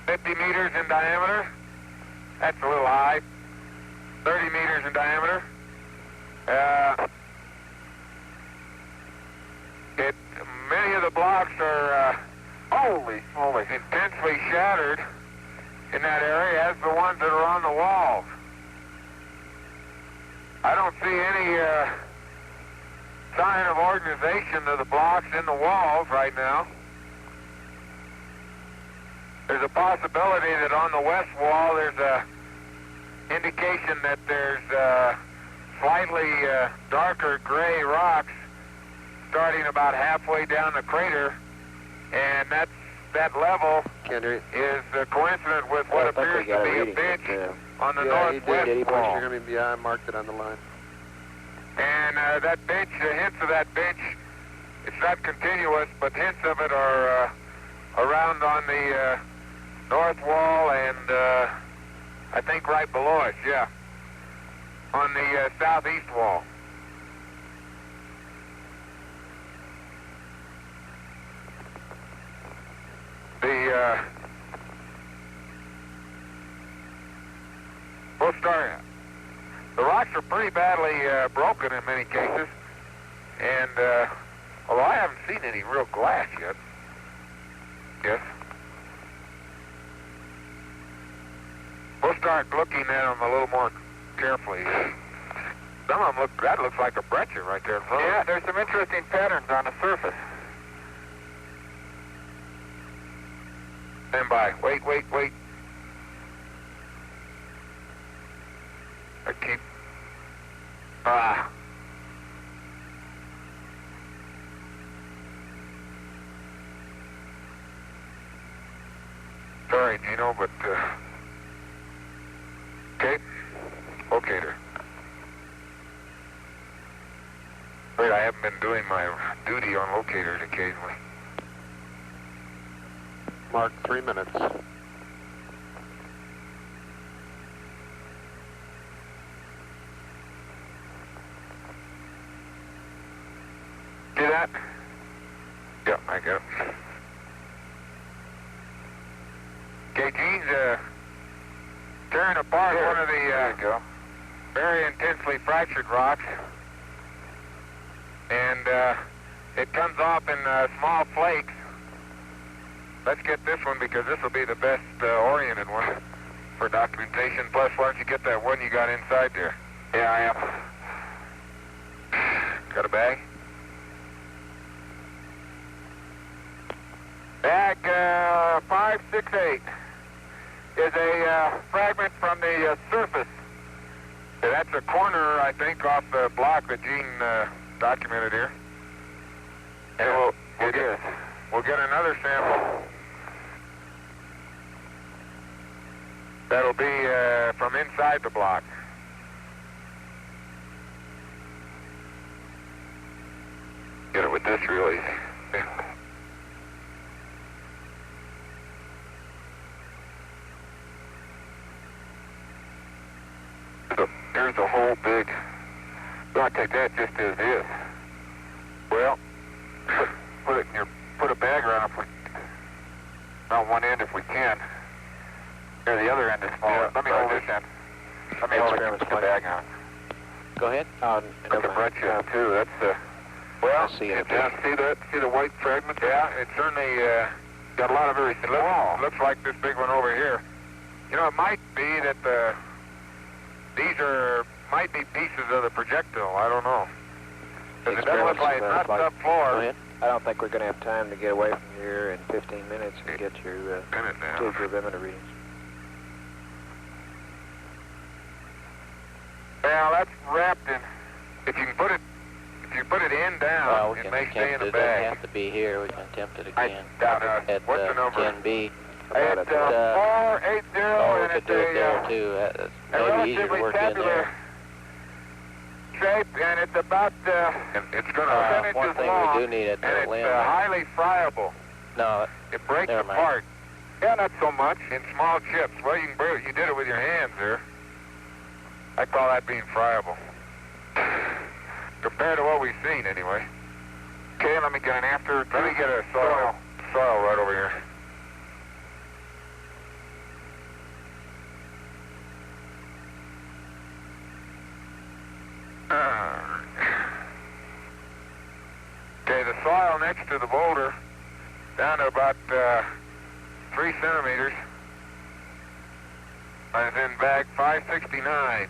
50 meters in diameter. That's a little high. 30 meters in diameter. Many of the blocks are holy moly, intensely shattered in that area, as the ones that are on the walls. I don't see any sign of organization of the blocks in the walls right now. There's a possibility that on the west wall there's a indication that there's slightly darker gray rocks starting about halfway down the crater, and that level is coincident with what appears to be a bench on the northwest wall. I marked it on the line. And that bench, hints of that bench, it's not continuous, but hints of it are around on the north wall and I think right below us, yeah, on the southeast wall. We'll start. The rocks are pretty badly broken in many cases, and although I haven't seen any real glass yet. Yes. We'll start looking at them a little more carefully. Some of them that looks like a breccia right there in front of us. Yeah, there's some interesting patterns on the surface. Stand by. Wait. I keep... Sorry, Gino, but... Okay. Locator. Wait, I haven't been doing my duty on locators occasionally. Mark 3 minutes. See that? Yep, I got it. Okay, Gene's tearing apart one of the very intensely fractured rocks. And it comes off in small flakes. Let's get this one because this will be the best oriented one for documentation. Plus, why don't you get that one you got inside there? Yeah, I am. Got a bag? Bag 568 is a fragment from the surface. Yeah, that's a corner, I think, off the block that Gene documented here. And we'll get another sample. That'll be from inside the block. Get it with this real easy. Here's the whole big. Well, I take that just as is. Well, put a bag around on one end if we can. Here, the other end is smaller. Yeah, Let me hold this end. Let me hold it and put the bag on. Go ahead. Put the breccia in too. That's well, see it. See the white fragment? Yeah, it certainly got a lot of very small. Looks like this big one over here. You know, it might be that might be pieces of the projectile. I don't know. Because it doesn't look like it's not subfloor. Go ahead. I don't think we're going to have time to get away from here in 15 minutes and get your tube limiter readings. Well, that's wrapped in. If you put it end down, Well, we it can may stay in attempt the it. It bag. doesn't have to be here. We can attempt it again. What's the number? 10B. It's 480, Oh, we and could it's do it there a too. That's maybe easier to relatively work in tabular there. shape, and it's about it's going to One thing we do need at the and it's limb. highly friable. No, It breaks never mind. apart. Yeah, not so much in small chips. Well, you did it with your hands there. I call that being friable. Compared to what we've seen, anyway. Okay, let me get an after. Let me get a soil right over here. Okay, the soil next to the boulder, down to about 3 centimeters, is in bag 569.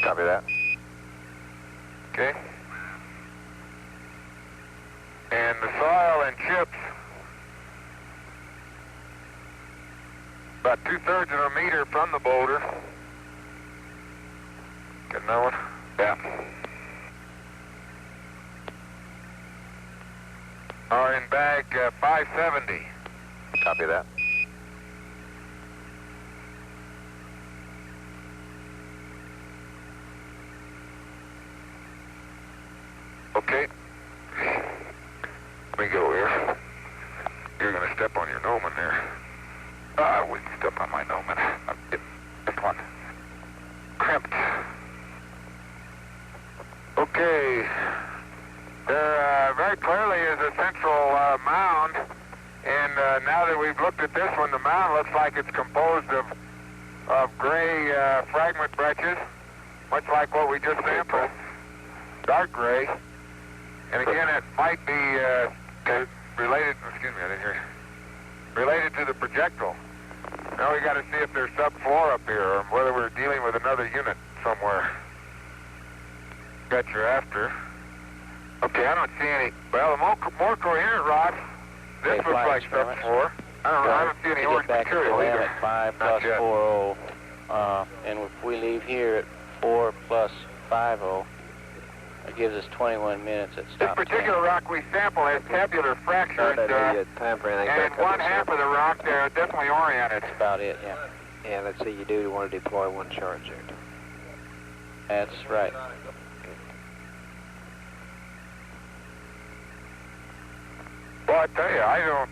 Copy that. Okay. And the soil and chips, about 2/3 of a meter from the boulder. Get another one? Yeah. Are in bag 570. Copy that. Okay. Let me go here. You're going to step on your gnomon there. I wouldn't step on my gnomon. This one. Crimped. Okay. There very clearly is a central mound, and now that we've looked at this one, the mound looks like it's composed of gray fragment breccias, much like what we just sampled. Dark gray. And again, it might be related, excuse me, I didn't hear you, related to the projectile. Now we got to see if there's subfloor up here, or whether we're dealing with another unit somewhere. Got your after. Okay, I don't see any. Well, the more coherent rocks, this looks like subfloor. I don't see any orange material either. At 5 Not plus yet. 40, and if we leave here at 4 plus 50, it gives us 21 minutes at This stop particular 10. rock we sample has tabular fractures, time for anything and back up one half of the rock they're definitely oriented. That's about it, yeah. Yeah, let's see, you do want to deploy one charge there. That's right. Well, I tell you, I don't.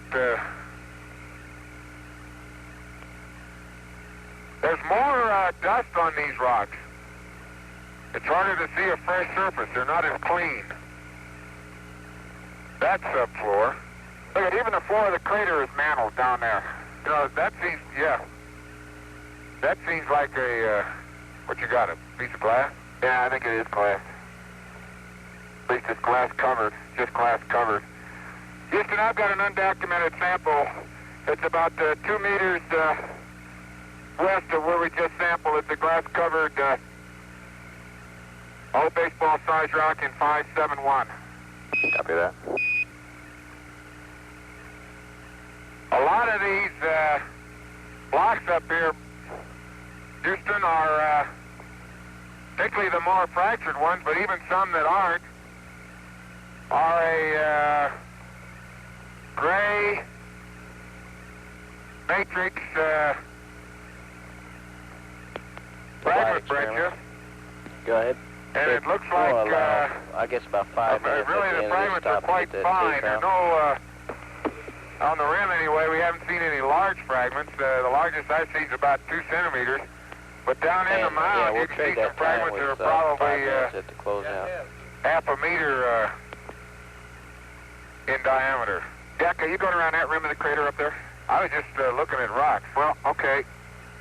There's more dust on these rocks. It's harder to see a fresh surface. They're not as clean. That's subfloor. Look at even the floor of the crater is mantled down there. You know, that seems, yeah. That seems like a, what you got, a piece of glass? Yeah, I think it is glass. At least it's glass covered, just glass covered. Houston, I've got an undocumented sample. It's about 2 meters west of where we just sampled. It's a glass covered all baseball size rock in 571. Copy that. A lot of these blocks up here, Houston, are particularly the more fractured ones, but even some that aren't, are a gray matrix fragment breccia. Go ahead. And it looks like, I guess about 5 minutes. really the fragments are quite fine. There's no, on the rim anyway, we haven't seen any large fragments. The largest I've seen is about 2 centimeters. But down in the mound, you can see some fragments that are probably at the closeout. half a meter in diameter. Jack, are you going around that rim of the crater up there? I was just looking at rocks. Well, okay.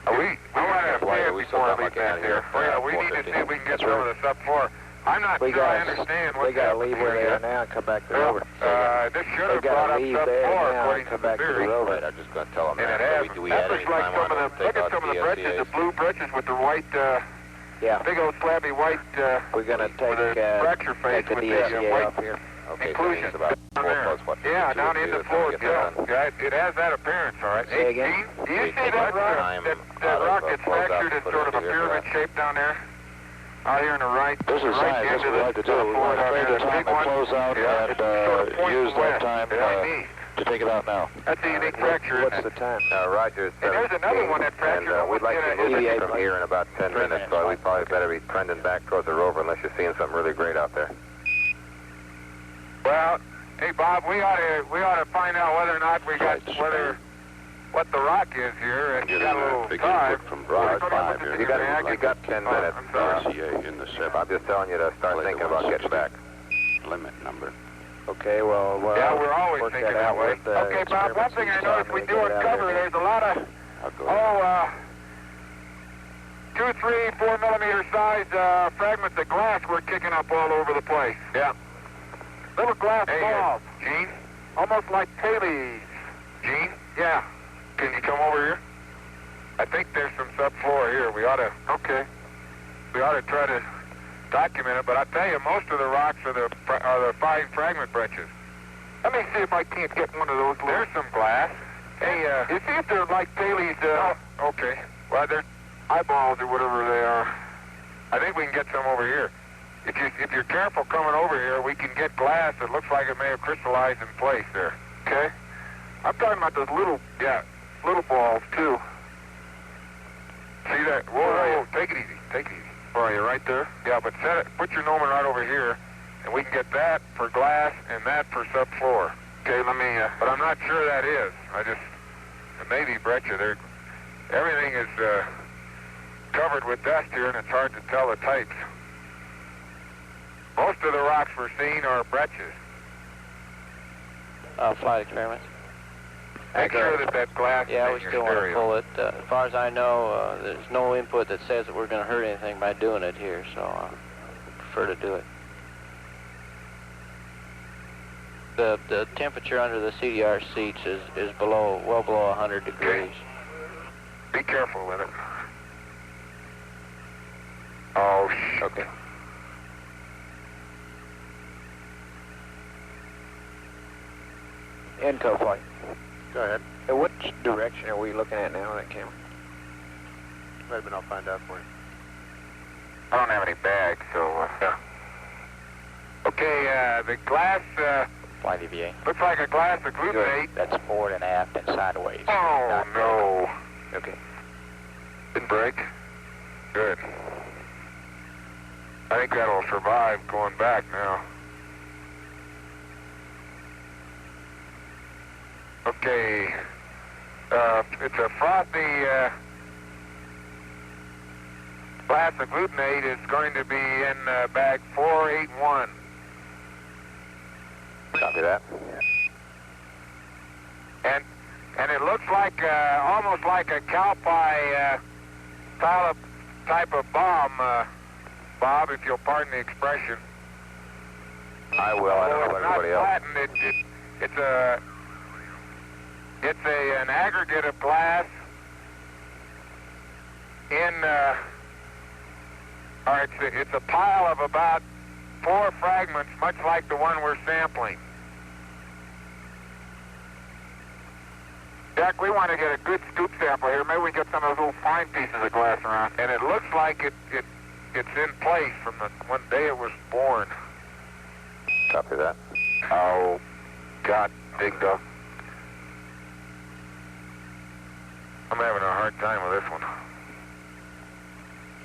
We want to see it before we leave that here. We need to see if we can get some of the sub-4. I'm not sure I understand what's happening. We got to leave where they are now and come back to the rover. This should have brought up sub-4 according to the theory. Right, I'm just going to tell them And it that. has. Do we That add looks any like time some on of the, look at some of the breccias, the blue breccias with the white, big old slabby white, we're going to take fracture face the with the DSCA white off here. Okay, inclusion. so about 4 plus what? Yeah, down in the floor, yeah. It has that appearance, all right. Say again? Do you see that rock, that rock that's fractured in sort of a pyramid shape down there? Out here on the right. This is science. This is what we like to do. We want to spend the time and close out and use that time to take it out now. That's a unique fracture. What's the time? Roger. And there's another one that fractured. And we'd like to move EVA it from here in about 10 minutes, so we probably better be trending back towards the rover unless you're seeing something really great out there. Well, hey Bob, we ought to find out whether or not we got what the rock is here, and you got a little time. From Rod, You got 10 minutes. I'm sorry. RCA in the 7. I'm just telling you to start thinking about getting back. Limit number. Okay, well, Yeah, we're always work thinking that out that way. with the Okay, Bob, one thing I noticed we do uncover, there's a lot of, 2, 3, 4 millimeter size fragments of glass we're kicking up all over the place. Yeah. Little glass balls. Gene? Almost like Paley's. Gene? Yeah. Can you come over here? I think there's some subfloor here. We ought to try to document it, but I tell you, most of the rocks are the fine fragment breccias. Let me see if I can't get one of those. There's some glass. Hey, you see if they're like Paley's, okay. Well, they're eyeballs or whatever they are. I think we can get some over here. If you're careful coming over here, we can get glass that looks like it may have crystallized in place there. Okay? I'm talking about those little balls too. See that? Whoa, take it easy, take it easy. Where are you, right there? Yeah, but put your gnomon right over here, and we can get that for glass and that for subfloor. Okay, let me, but I'm not sure that is. It may be breccia. Everything is covered with dust here, and it's hard to tell the types. Most of the rocks we're seeing are breccias. Flight experiments. Make sure that glass Yeah, is we in still your want to stereo. pull it. As far as I know, there's no input that says that we're going to hurt anything by doing it here, so I prefer to do it. The temperature under the CDR seats is well below 100 degrees. Be careful with it. Oh, Okay. Inco flight. Go ahead. Which direction are we looking at now on that camera? Wait a minute, I'll find out for you. I don't have any bags, so, Okay, the glass, Flight EVA. looks like a glass of glutamate. That's forward and aft and sideways. Oh, no. Okay. Didn't break? Good. I think that'll survive going back now. Okay. It's a frothy glass of glutamate is going to be in bag 481. Copy that. And it looks like almost like a cow pie type of bomb, Bob, if you'll pardon the expression. I will. I don't know about everybody else. It's an aggregate of glass it's a pile of about 4 fragments, much like the one we're sampling. Jack, we want to get a good scoop sample here. Maybe we can get some of those little fine pieces of glass around. And it looks like it's in place from the one day it was born. Copy that. Oh, God, big dog. I'm having a hard time with this one.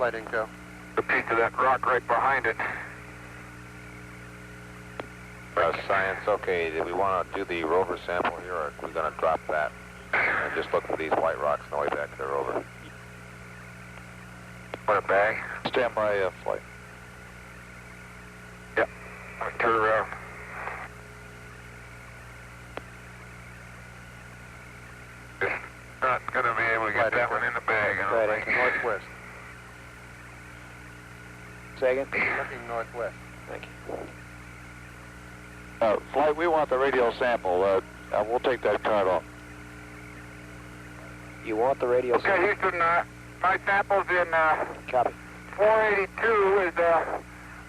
Flight intel. A piece of that rock right behind it. Science, okay, do we want to do the rover sample here, or are we going to drop that and just look for these white rocks on the way back to the rover? What a bag. Stand by, flight. Yep. Turn around. Just not going to be able to get that one in the bag, I don't think. Northwest. Second. Looking northwest. Thank you. Flight, we want the radial sample. We'll take that card off. You want the radio Okay, Houston, my sample's in Copy. 482 is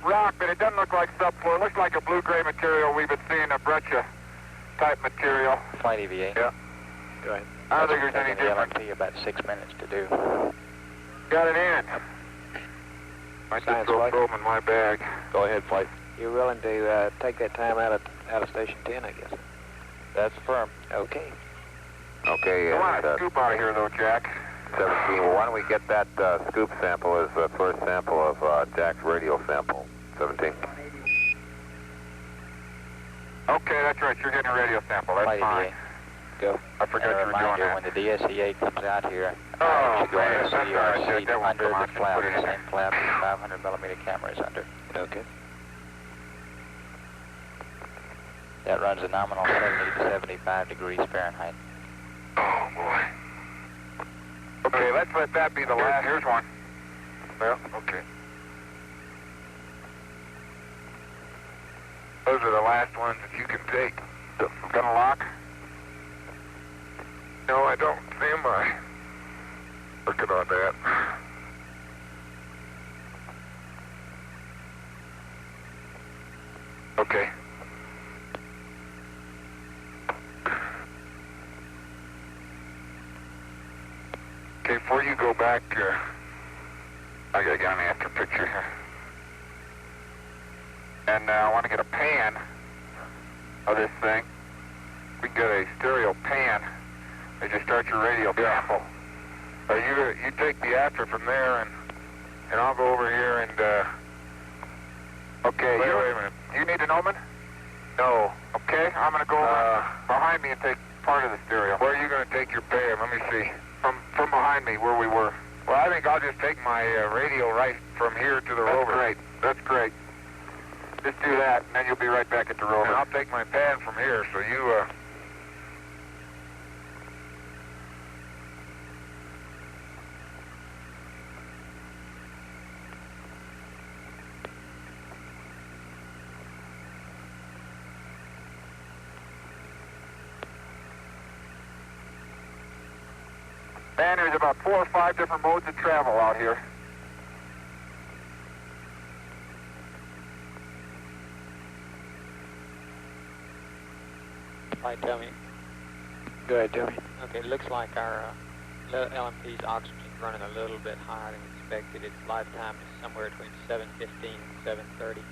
rock, but it doesn't look like subfloor. It looks like a blue-gray material. We've been seeing a breccia-type material. Flight EVA. Yeah. Go ahead. I don't think there's any Taking the difference. LMP about 6 minutes to do. Got it in. I just Science go flight. throw them in my bag. Go ahead, flight. You're willing to take that time out of Station 10, I guess. That's firm. Okay. Okay, I want to scoop out of here, though, Jack. 17, well, why don't we get that scoop sample as the first sample of Jack's radial sample, 17. Okay, that's right. You're getting a radio sample. That's Flight fine. EVA. Go. I forgot And a you were doing reminder, that. when the DSEA comes out here, Oh, you should go man, in and that's see all our right. seat That won't under come the out. Just flap, put it the in same flap the 500 millimeter camera is under. Okay. That runs a nominal 70 to 75 degrees Fahrenheit. Oh, boy. Okay, let's let that be the last. Here's one. Well, okay. Those are the last ones that you can take. Gonna lock? No, I don't. Stand by. Working on that. Okay. Okay, before you go back, I gotta get an after picture here. And I want to get a pan of this thing. We can get a stereo pan as you start your radio sample. You take the after from there, and I'll go over here and. Okay. Wait a minute. You need an omen? No. Okay, I'm gonna go behind me and take part of the stereo. Where are you gonna take your pan? Let me see. From behind me, where we were. Well, I think I'll just take my radio right from here to the rover. Great. That's great. Just do that, and then you'll be right back at the rover. And I'll take my pan from here, so you, And there's about 4 or 5 different modes of travel out here. Flight, tell me. Go ahead, Tommy. Okay, it looks like our LMP's oxygen's running a little bit higher than expected. Its lifetime is somewhere between 7:15 and 7:30.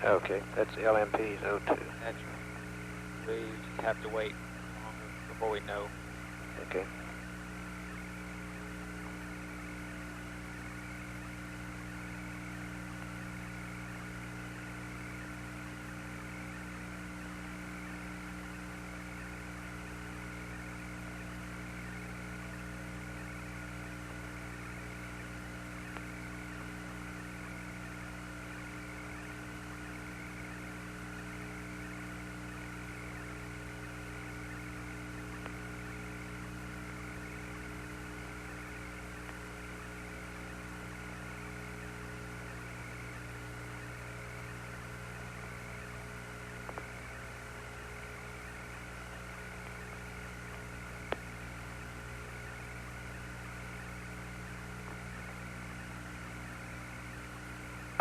Okay, that's LMP's O2. That's right. We just have to wait longer before we know. Okay.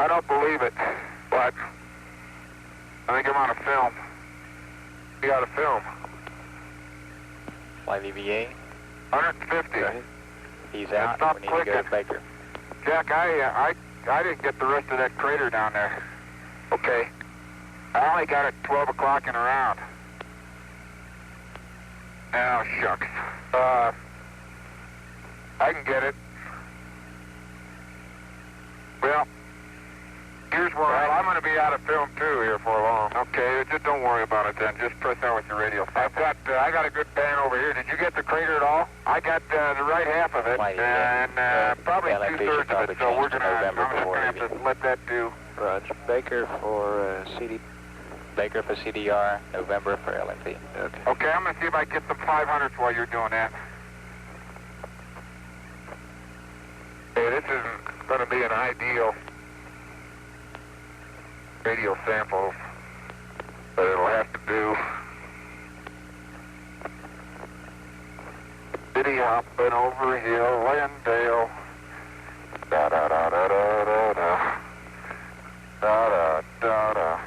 I don't believe it, but I think I'm on a film. We got a film. Flight EVA. 150. Right. He's out. Stop We need to go to clicking. Baker. Jack, I didn't get the rest of that crater down there. Okay. I only got it 12 o'clock and around. Oh, shucks. I can get it. Well, here's where I'm going to be out of film too here for long. Okay, just don't worry about it then. Just press on with your radio. I got a good band over here. Did you get the crater at all? I got the right half of it, and probably 2/3 of it. So we're going to have to let that do. Roger. Baker for CD. Baker for CDR, November for LMP. Okay. Okay, I'm going to see if I can get some 500s while you're doing that. Hey, this isn't going to be an ideal radio sample, but it'll have to do. City hopping over hill, Landale. Da da da da da da da. Da da da da.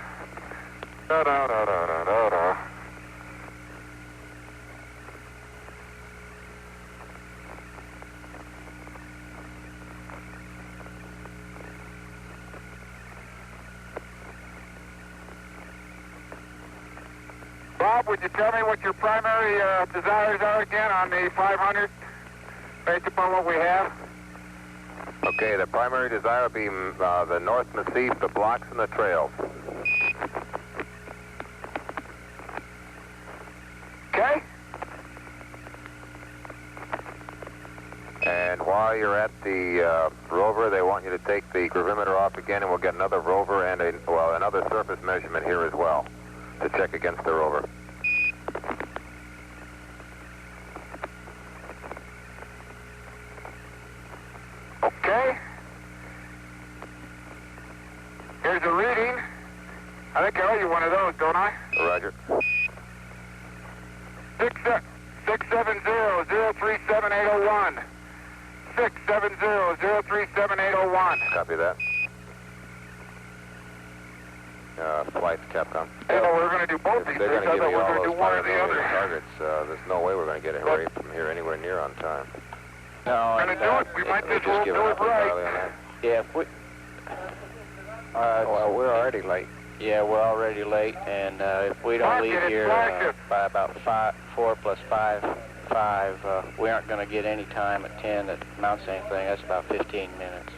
Da da da da da da da. Bob, would you tell me what your primary desires are again on the 500, based upon what we have? Okay, the primary desire would be the North Massif, the blocks, and the trails. Okay. And while you're at the rover, they want you to take the gravimeter off again, and we'll get another rover and another surface measurement here as well to check against the rover. Okay. Here's a reading. I think I owe you one of those, don't I? Roger. 670-037-801. 670-037-801. Copy that. Flight Capcom. Hey, well, we're going to do both these things. I thought we were going to do one or the other. Targets. There's no way we're going to get it right from here anywhere near on time. No, We're going to do it. We might just won't do it right. Yeah, if we... well, we're already late. Yeah, we're already late, and if we don't leave here by about 4 plus 5, we aren't going to get any time at 10 that amounts to anything. That's about 15 minutes.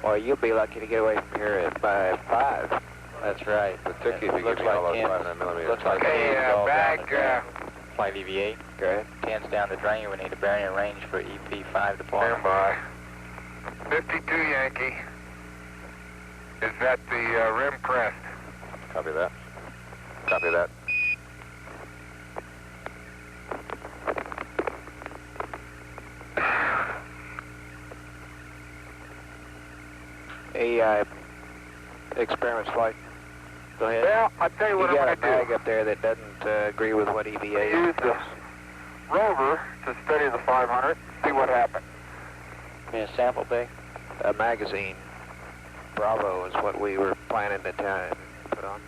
Well, you'll be lucky to get away from here by 5. That's right. It took you to give me all those 500mm. Looks like Hey, back. Flight EVA. Go ahead. 10's down the drain. We need a bearing and range for EP5 deployment. Stand by. 52 Yankee. Is that the rim crest? Copy that. Copy that. AI experiments flight. Go ahead. Well, I'll tell you what I'm going to do. You got a mag up there that doesn't agree with what EVA use the rover to study the 500, see what happens. In a sample bay? A magazine. Bravo is what we were planning to put on.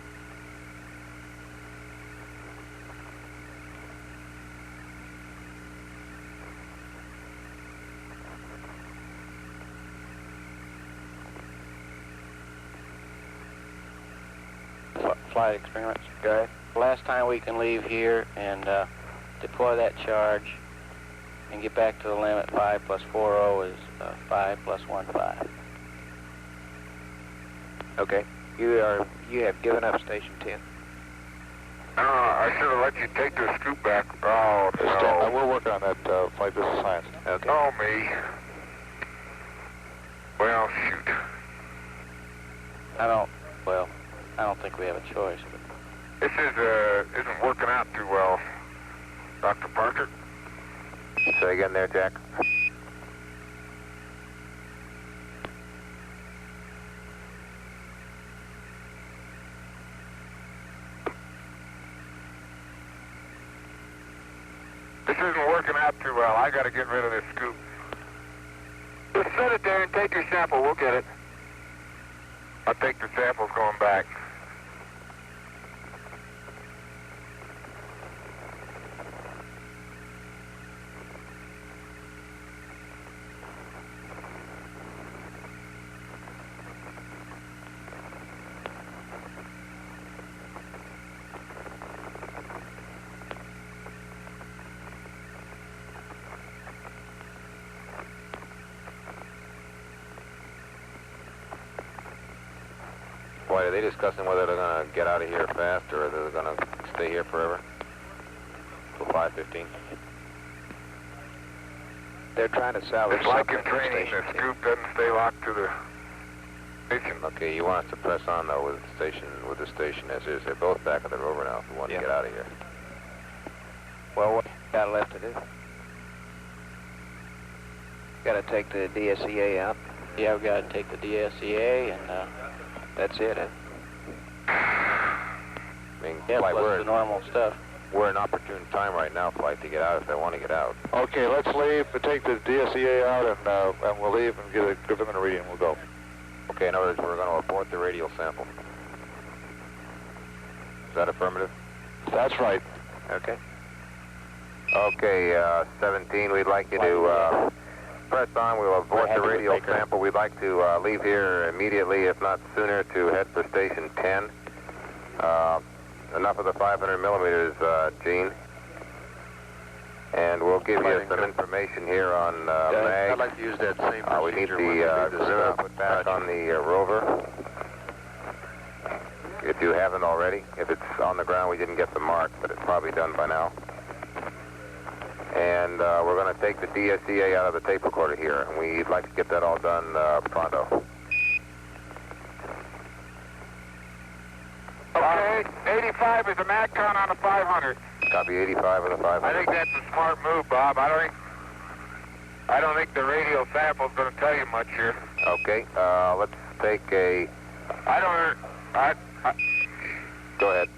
Flight experiments. Go ahead. Last time we can leave here and deploy that charge and get back to the limit. 5 plus 40 is 5 plus 15. Okay. You have given up Station 10. I should have let you take the scoop back. Oh, no. We're working on that flight business science. Okay. Oh, me. Well, shoot. I don't think we have a choice. This isn't working out too well, Dr. Parker. Say again there, Jack. This isn't working out too well. I got to get rid of this scoop. Just set it there and take your sample. We'll get it. I'll take the samples going back. Flight, are they discussing whether they're going to get out of here fast or are they going to stay here forever? Till 5:15. They're trying to salvage It's like in something from training, station the two. scoop doesn't stay locked to the station. Okay, you want us to press on though with the station as is. They're both back on the rover now if we want to get out of here. Well, what got left to do? Got to take the DSEA out. Yeah, we've got to take the DSEA, and That's it, huh? I mean, yeah, Flight, plus the normal stuff. we're an opportune time right now, Flight, to get out if they want to get out. Okay, let's leave, but take the DSEA out, and we'll leave and give them a reading. We'll go. Okay, in other words, we're going to abort the radial sample. Is that affirmative? That's right. Okay. Okay, 17, we'd like you to press on. We'll abort the radial sample. We'd like to leave here immediately, if not sooner, to head for Station 10. Enough of the 500 millimeters, Gene. And we'll give you some information here on mag. I'd like to use that same We need procedure the when we leave this river stop. put back on the rover. If you haven't already. If it's on the ground, we didn't get the mark, but it's probably done by now. And we're going to take the DSEA out of the tape recorder here, and we'd like to get that all done pronto. Okay, 85 is the mag count on the 500. Copy 85 of the 500. I think that's a smart move, Bob. I don't think the radial sample's going to tell you much here. Okay, let's take a... Go ahead.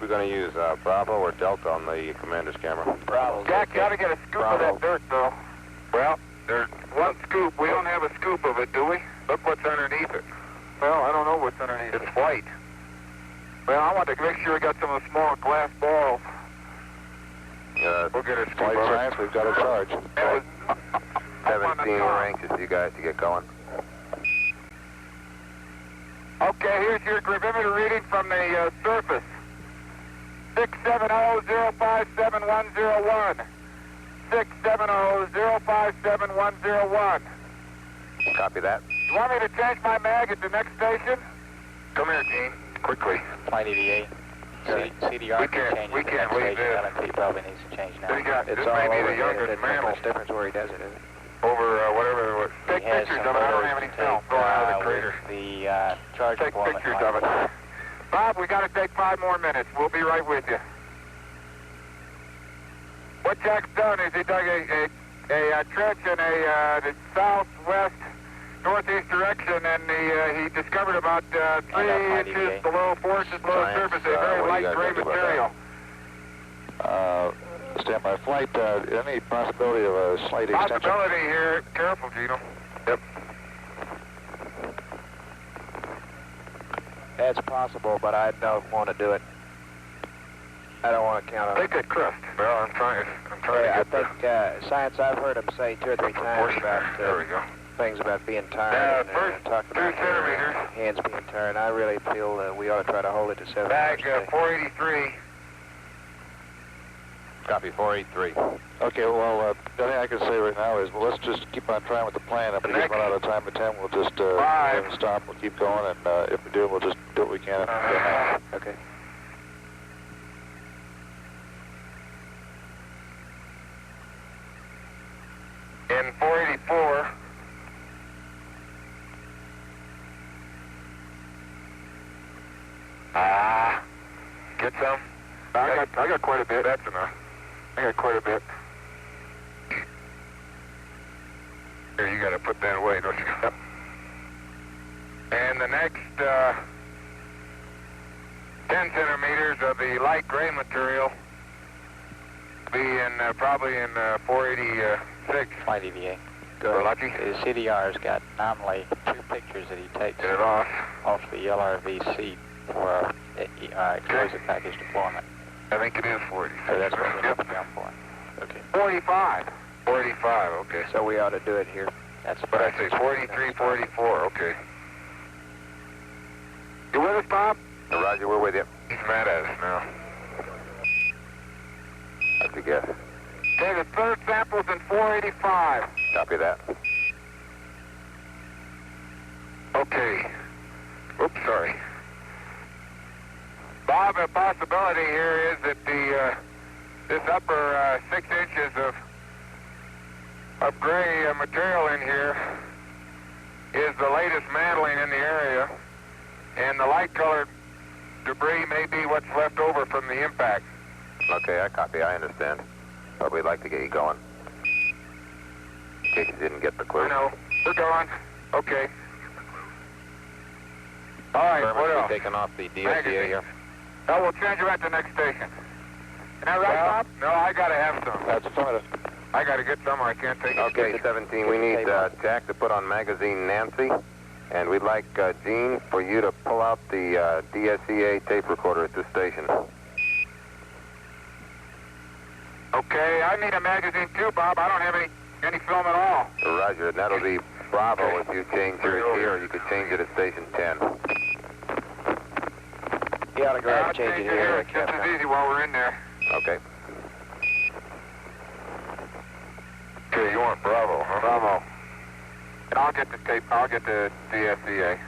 We're going to use Bravo or Delta on the commander's camera. Bravo. Jack, you ought to get a scoop of that dirt, though. Well, there's one scoop. We don't have a scoop of it, do we? Look what's underneath it. Well, I don't know what's underneath it. It's white. Well, I want to make sure we got some of the small glass balls. We'll get a scoop Flight of it. science, we've got a charge. It was 17, we're anxious for you guys to get going. Okay, here's your gravimeter reading from the surface. 670-057-101. 670-057-101. Copy that. You want me to change my mag at the next station? Come here, Gene, quickly. Flight EVA. CDR We can't leave this. LMP probably needs to change now. This may be the youngest mammal. Difference where he does it, isn't it? Over whatever it was. Take He has pictures some of it. I don't photos have to any film. take, Go out of the with crater. the charge Take deployment pictures line. of it. Bob, we got to take 5 more minutes. We'll be right with you. What Jack's done is he dug a trench in the southwest northeast direction, and he discovered about 3 inches below, 4 inches below the surface, a very light gray material. Stand by. Flight, any possibility of a slight extension? Possibility here. Careful, Gino. Yep. That's possible, but I don't want to do it. I don't want to count on it. Take that crust. Well, I'm trying Yeah, to I get think science, I've heard him say 2 or 3 times about there we go. things about being tired first talking 2 about centimeters. hands being tired. I really feel we ought to try to hold it to 7 Bag hours a day. 483. Copy 483. Okay, well, the thing I can say right now is, well, let's just keep on trying with the plan. If we get run out of time at 10, we'll just stop. We'll keep going, and if we do, we'll just do what we can. Okay. In 484. Get some? I got quite a bit. That's enough. I got quite a bit. Here, you got to put that away, don't you? Yep. And the next 10 centimeters of the light gray material be in probably in 486. Flight EVA. Go lucky. The CDR's got nominally 2 pictures that he takes Get it off. off the LRV seat for explosive package deployment. I think it is 486. So that's what we Yep. have to jump for. Okay. 45. 45, okay. So we ought to do it here. That's But I say 43, 44, okay. You with us, Bob? Roger, we're with you. He's mad at us now. That's a guess. Okay, the third sample's in 485. Copy that. Okay. Oops, sorry. Bob, a possibility here is that this upper 6 inches of gray material in here is the latest mantling in the area, and the light-colored debris may be what's left over from the impact. Okay, I copy. I understand. But we'd like to get you going. In case you didn't get the clue. I know. We're going. Okay. All right, what else? Taking off the DSCA here. No, we'll change you at the next station. Isn't that right, Bob? No, I gotta have some. That's affirmative. I gotta get some or I can't take it. Okay, 17, we need Jack to put on magazine Nancy, and we'd like Gene for you to pull out the DSCA tape recorder at this station. Okay, I need a magazine too, Bob. I don't have any film at all. Roger, and that'll be Bravo if you change yours here, or you could change it at station 10. You ought to go ahead and change it here. It's just as easy while we're in there. Okay. Okay, you want Bravo, huh? Bravo. And I'll get the tape, I'll get the DSCA.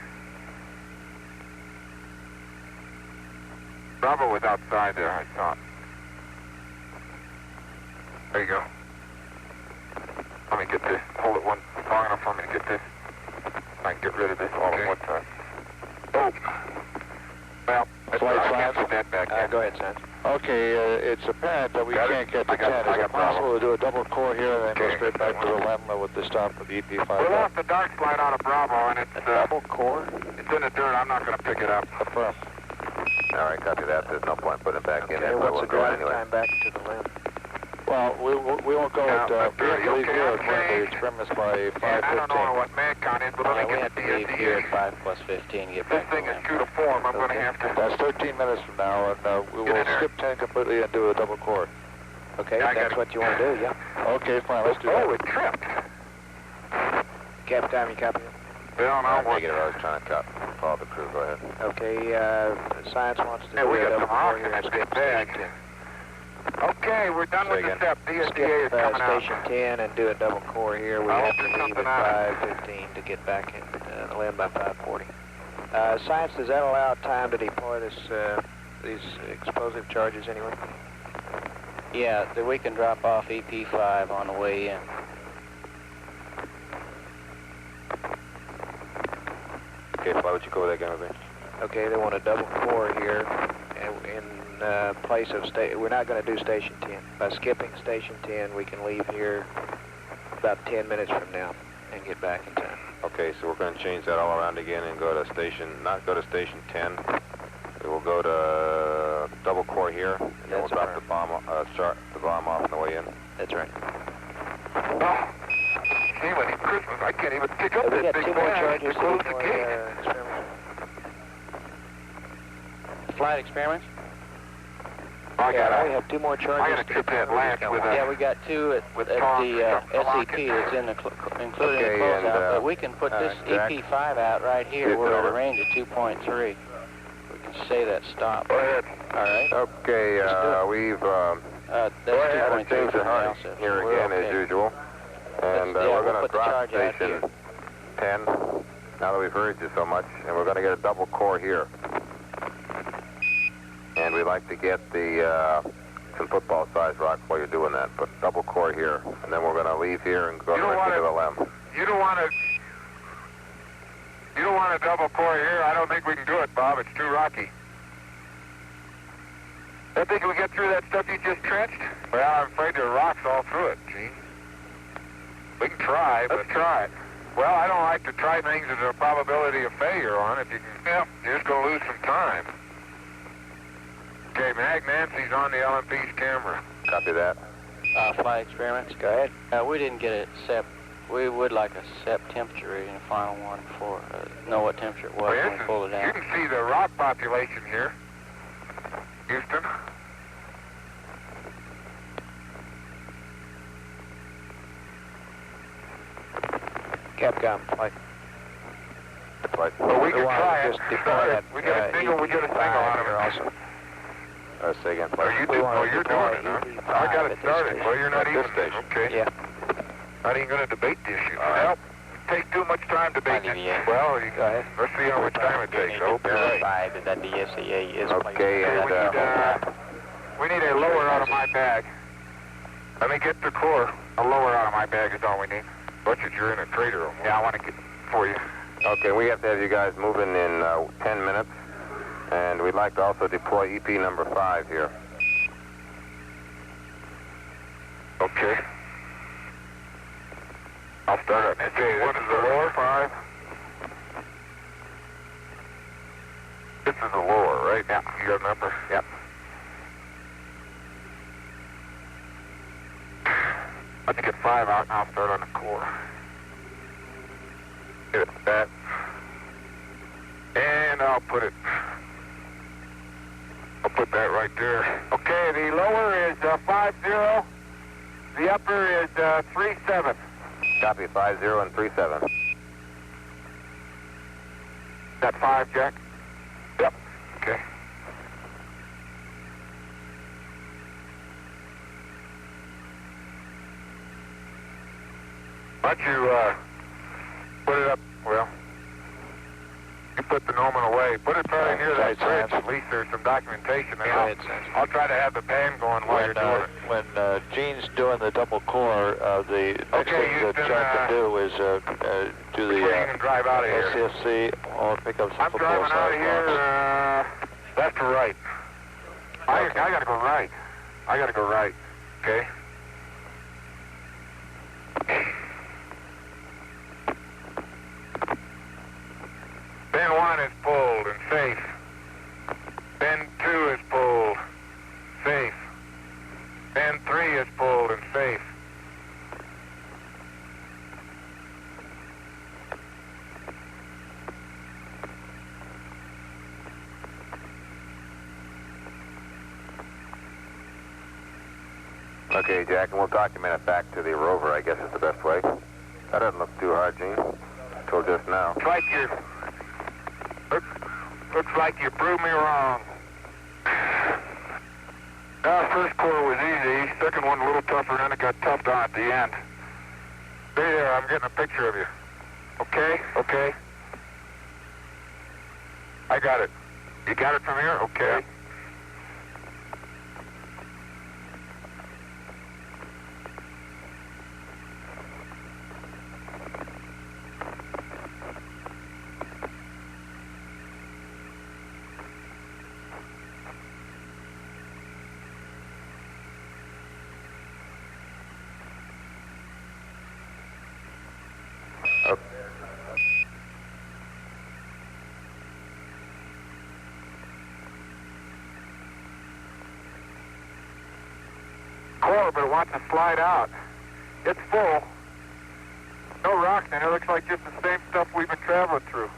Bravo was outside there, I saw it. There you go. Let me get this. Hold it long enough for me to get this. I can get rid of this all at one time. Oh. Well, that's why I canceled that back there. Go ahead, Sam. Okay, it's apparent that we can't get the 10. Is it possible to do a double core here and then go straight back to the LEM with the stop of the EP-5? We lost the dark slide out of Bravo, and it's a double core? It's in the dirt. I'm not going to pick it up. Affirm. All right, copy that. There's no point putting it back in there. What's the drive anyway. time back to the LEM? Well, we won't go at, we have to leave here at one of the experiments by 5:15. I don't know what man count is, but let me we get have the to leave here at DSCA. 5 plus 15 to get This back thing to is LEM. true to form. I'm going to have to... That's 13 minutes from now, and we will skip 10 completely and do a double core. Okay, that's what you want to do, yeah. Okay, fine, let's do that. Oh, it tripped. Cap time, you copy? Well, no, Negative, I was trying to follow the crew. Go ahead. Okay, Science wants to Hey, do we a got double some core ox in here. that big Skip bag. station 10. Okay, we're done with the step. DSCA Skip is coming out. station 10 and do a double core here. We I have hope to there's leave something at 5:15 to get back in the LEM by 5:40. Science, does that allow time to deploy these explosive charges anyway? Yeah, we can drop off EP-5 on the way in. Okay, why would you go with that again with me? Okay, they want a double core here in place of we're not going to do station 10. By skipping station 10, we can leave here about 10 minutes from now and get back in time. Okay, so we're going to change that all around again and go to station, not go to station 10. We will go to double core here, and then we'll drop the bomb, start the bomb off on the way in. That's right. Oh, gee, when it's Christmas, I can't even pick up We that got big two more bag charges to close the for gate. experiments. Flight experiments? We have two more charges. I got to trip that latch with Yeah, we got two at the SEP that's in the included in the closeout, but we can put this EP-5 out right here. We're at a range of 2.3. We can say that stop. Go ahead. All right. Okay, we've That's change 2.3 the for heart now, so here we're again okay. as usual. And Yeah, we're we'll going to put the drop charge out station here. 10, now that we've heard you so much, and we're going to get a double core here. And we'd like to get some football size rock while you're doing that, but double core here. And then we're going to leave here and go directly to the LEM. You don't want a double core here. I don't think we can do it, Bob. It's too rocky. I think we get through that stuff you just trenched? Well, I'm afraid there are rocks all through it, Gene. We can try, but... Let's try it. Well, I don't like to try things that there's a probability of failure on. If you can... Well, you're just going to lose some time. Okay, Mag Nancy's on the LMP's camera. Copy that. Flight experiments? Go ahead. We didn't get a SEP. We would like a SEP temperature reading, the final one, before know what temperature it was when we pulled it You out. can see the rock population here. Houston. Capcom, flight. Well, we can try it. Just deploy that. We get a single out of it. Also. Say again, You're doing it, huh? I got it started. Well, you're not even. Okay. Yeah. Not even going to debate the issue. Well, take too much time to make it. Well, Go ahead. let's see how much time it takes. I hope you're right. Verify that the SEA is Okay, and We need a lower out of my bag. Let me get the core. A lower out of my bag is all we need. Budget, you're in a crater. Yeah, I want to get for you. okay, we have to have you guys moving in 10 minutes, and we'd like to also deploy EP number 5 here. Okay. I'll start up. Okay, what is the lower? 5. This is the lower, right? Yeah. You got a number? Yep. Let me get 5 out and I'll start on the core. Get it that. And I'll put that right there. Okay, the lower is 5-0. The upper is 3-7. Copy, 5-0 and 3-7. That 5, Jack? Yep. Okay. Why don't you put it up, well, you put the Norman away. Put it probably near that bridge. At least there's some documentation there. I'll try to have the band going while you're doing it. When Gene's doing the double core, the next thing that Jack can do is do the you can drive out of here. SCFC or pick up some I'm driving out of here left to right. I gotta go right. I gotta go right. Okay? Band 1 is pulled and safe. Band 2 is pulled. Safe. Band 3 is pulled and safe. Okay, Jack, and we'll document it back to the rover, I guess is the best way. That doesn't look too hard, Gene, until just now. Looks like you proved me wrong. First core was easy. Second one a little tougher, and then it got toughed on at the end. There, I'm getting a picture of you. Okay? Okay. I got it. You got it from here? Okay. Yeah. Core, but it wants to slide out. It's full. No rocks in it. It looks like just the same stuff we've been traveling through.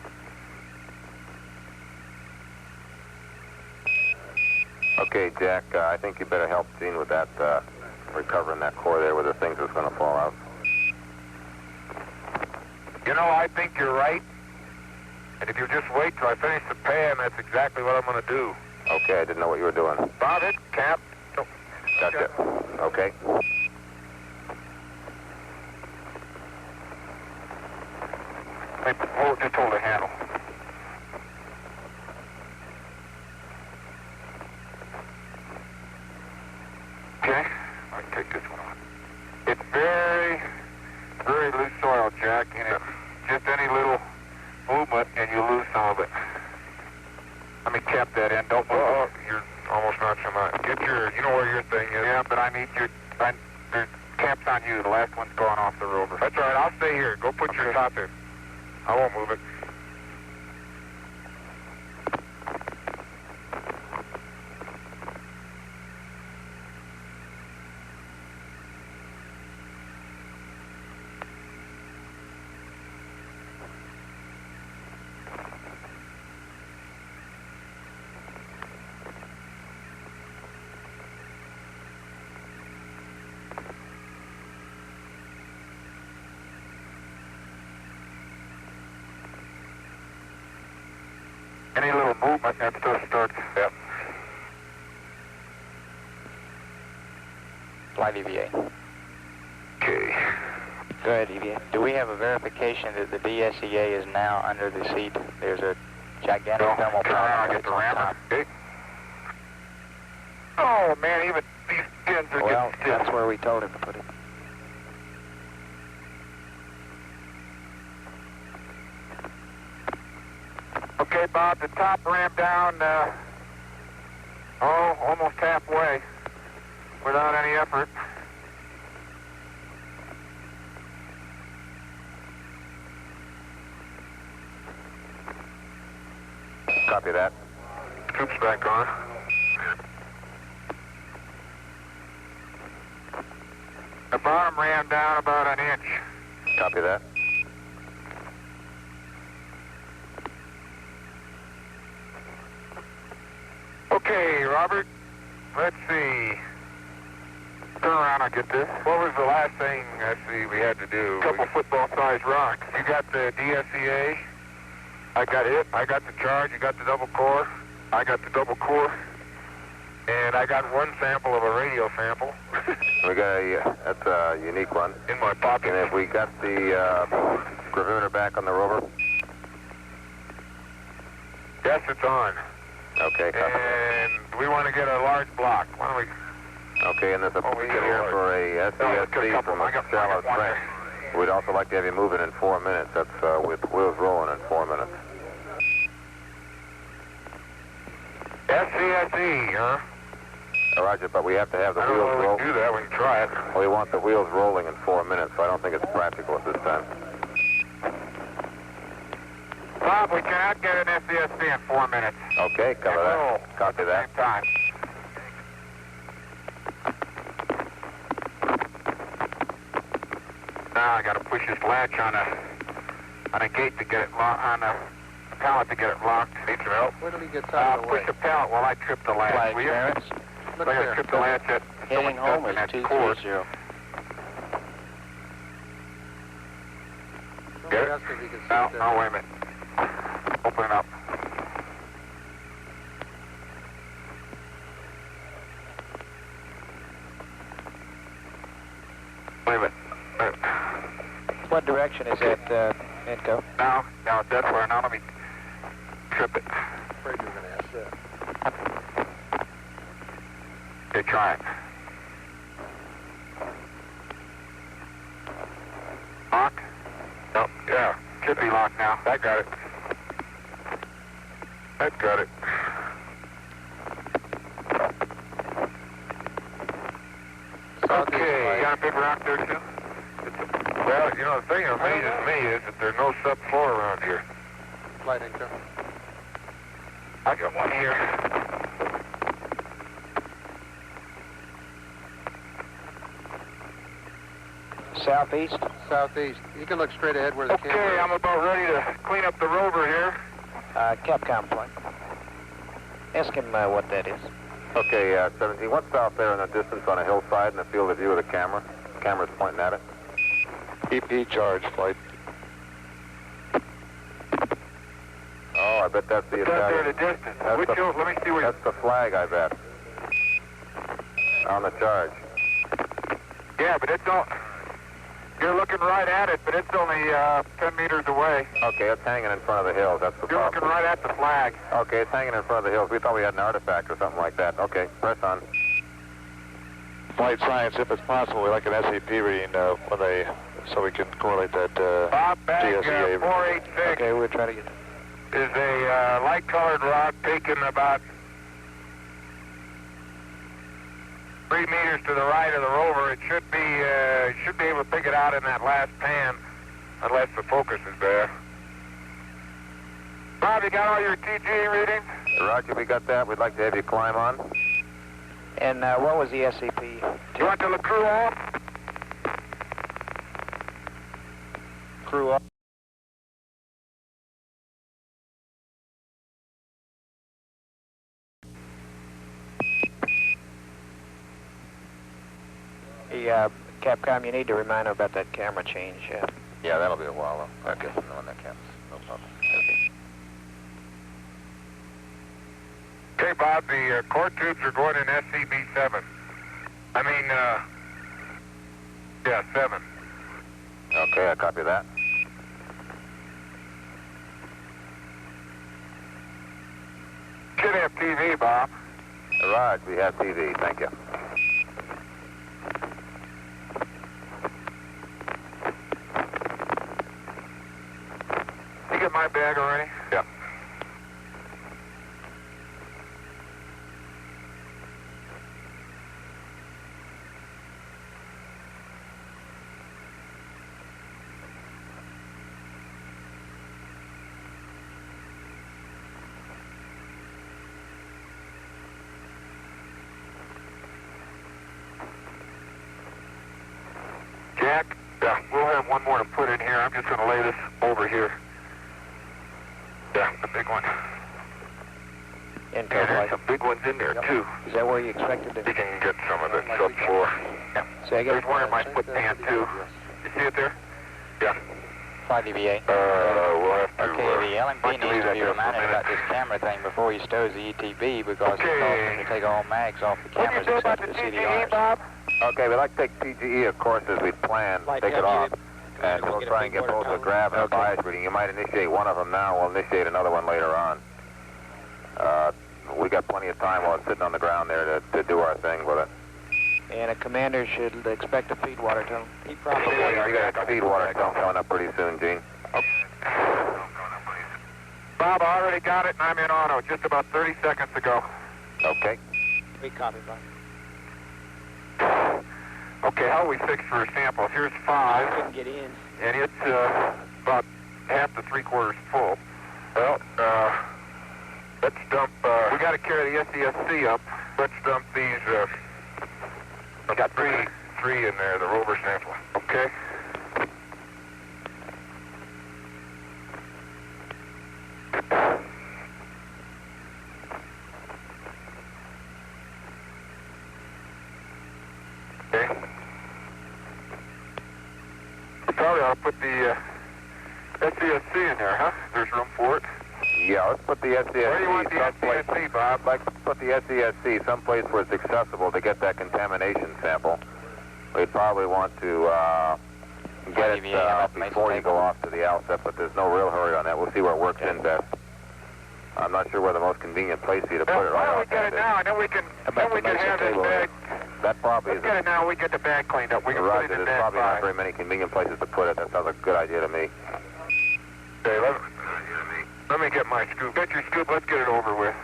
Okay, Jack, I think you better help Gene with that, recovering that core there with the things that's going to fall out. You know, I think you're right. And if you just wait till I finish the pan, that's exactly what I'm going to do. Okay, I didn't know what you were doing. Bob it, Cap. Oh. Gotcha. Okay. Hey, just hold the handle. Okay, I'll take this one on. It's very, very loose soil, Jack, and it's just any little movement and you lose some of it. Let me cap that in. Don't move. Oh, you're almost not so much. Get your, you know where your thing is. Yeah, but I need your, there's caps on you. The last one's going off the rover. That's all right. I'll stay here. Go put your top in. I won't move it. Any little movement, that stuff starts. Yep. Flight EVA. Okay. Go ahead, EVA. Do we have a verification that the DSEA is now under the seat? There's a gigantic thermal power Get the on rammer. top. Okay. Oh, man, even these pins are Well, getting stiff. that's where we told him to put it. Okay, Bob, the top ramp down, almost halfway without any effort. Copy that. Troops back on. The bottom ran down about an inch. Copy that. Okay, Robert, let's see. Turn around, I'll get this. What was the last thing, we had to do? A couple football-sized rocks. You got the DSEA. I got it. I got the charge. You got the double core. I got the double core. And I got one sample of a radio sample. We got that's a unique one. In my pocket. And if we got the gravure back on the rover? Yes, it's on. Okay, copy. And we want to get a large block. Why don't we... Okay, and there's a we ticket get here a for a SESC from a shallow trench. We'd also like to have you move it in 4 minutes. That's with wheels rolling in 4 minutes. SCSE, huh? Roger, but we have to have the wheels roll. roll. We can do that. We can try it. We want the wheels rolling in 4 minutes, so I don't think it's practical at this time. Bob, we cannot get an SCSC in 4 minutes. Okay, cover that. Copy that. Same time. Now I got to push this latch on a gate to get it locked, on a pallet to get it locked. Need some help? Wait till he gets out of the way. Push the pallet while I trip the latch. Flag Will you? clearance. Look I got to there. trip the latch at Heading home is at course. 230. Get it? That's 'cause he can see No, it there. no, wait a minute. Open it up. Wait a minute. What direction is that, Inco? Now, it's that way. Now let me trip it. Afraid you were going to ask that. Okay, try it. Lock? Nope. Yeah. Should be locked now. That got it. That got it. Okay, you got a big rock there too? Well, you know, the thing that amazes me is that there's no sub-floor around here. Flight anchor. I got one here. Southeast? Southeast. You can look straight ahead where the Okay, camera is. I'm about ready to clean up the rover here. Capcom plane. Ask him what that is. Okay, 17. What's out there in the distance on a hillside in the field of view of the camera? The camera's pointing at it. EP charge flight. Oh, I bet that's the It's out there in Italian. the distance. That's Which the- hill? Let me see where That's the flag, I bet. On the charge. Yeah, but it's all... You're looking right at it, but it's only 10 meters away. Okay, it's hanging in front of the hills. That's the You're looking problem. right at the flag. Okay, it's hanging in front of the hills. We thought we had an artifact or something like that. Okay, press on. Flight science, if it's possible, we like an SAP reading when they, so we can correlate that Bob, bag DSEA. 486 Okay, we'll try to get is a light-colored rock taken about 3 meters to the right of the rover. It should be able to pick it out in that last pan, unless the focus is there. Bob, you got all your TG readings? Roger, we got that. We'd like to have you climb on. And what was the SCP? You want the crew off? Crew up. Capcom, you need to remind her about that camera change. Yeah, that'll be a while, though. I guess on that campus. No problem. Okay, Bob, the core tubes are going in SCB 7. I mean, yeah, 7. Okay, I copy that. Should have TV, Bob. Raj, we have TV. Thank you. You get my bag already? Yeah. Jack? Yeah, we'll have one more to put in here. I'm just going to lay this over here. Yeah, the big one. Intel There's flight. some big ones in there, too. Is that where you expected You to? can get some of the subfloor. Yeah. Say again? There's one in my foot pan, too. You see it there? Yeah. Flight EVA. We'll have to... Okay, the LMP like to leave needs to that be there for a reminded minute. about this camera thing before he stows the ETB because it costs him to take all mags off the What do you cameras do about except the for the TGE, CDRs. Bob? Okay, we'd like to take TGE, of course, as we planned. Like Take it off. And Go we'll get a try and big get both water a grab and a bias reading. You might initiate one of them now. We'll initiate another one later on. We got plenty of time while it's sitting on the ground there to do our thing with it. And a commander should expect a feed water tone. He probably You got a speed water tone coming up pretty soon, Gene. Bob, I already got it, and I'm in auto just about 30 seconds ago. Okay. we copy, Bob. Okay, how are we fixed for samples? Here's I 5, couldn't get in. and it's about half to 3/4 full. Well, let's dump... we got to carry the SESC up. Let's dump these... I got three in there, the rover sample. Okay. Okay. We probably ought to put the SESC in there, huh? There's room for it. Yeah, let's put the SESC Where do you want the someplace. SESC, Bob? I'd like to put the SESC someplace where it's accessible to get that contamination sample. We'd probably want to get it before you go off to the ALSEP, but there's no real hurry on that. We'll see where it works in best. I'm not sure where the most convenient place is to put it Why right don't we off get it now, and then we can have this bag. That probably Let's get it now, we get the bag cleaned up. We can Roger, put it in there's that probably not bag. very many convenient places to put it. That sounds like a good idea to me. Okay, let me get my scoop. Get your scoop, let's get it over with.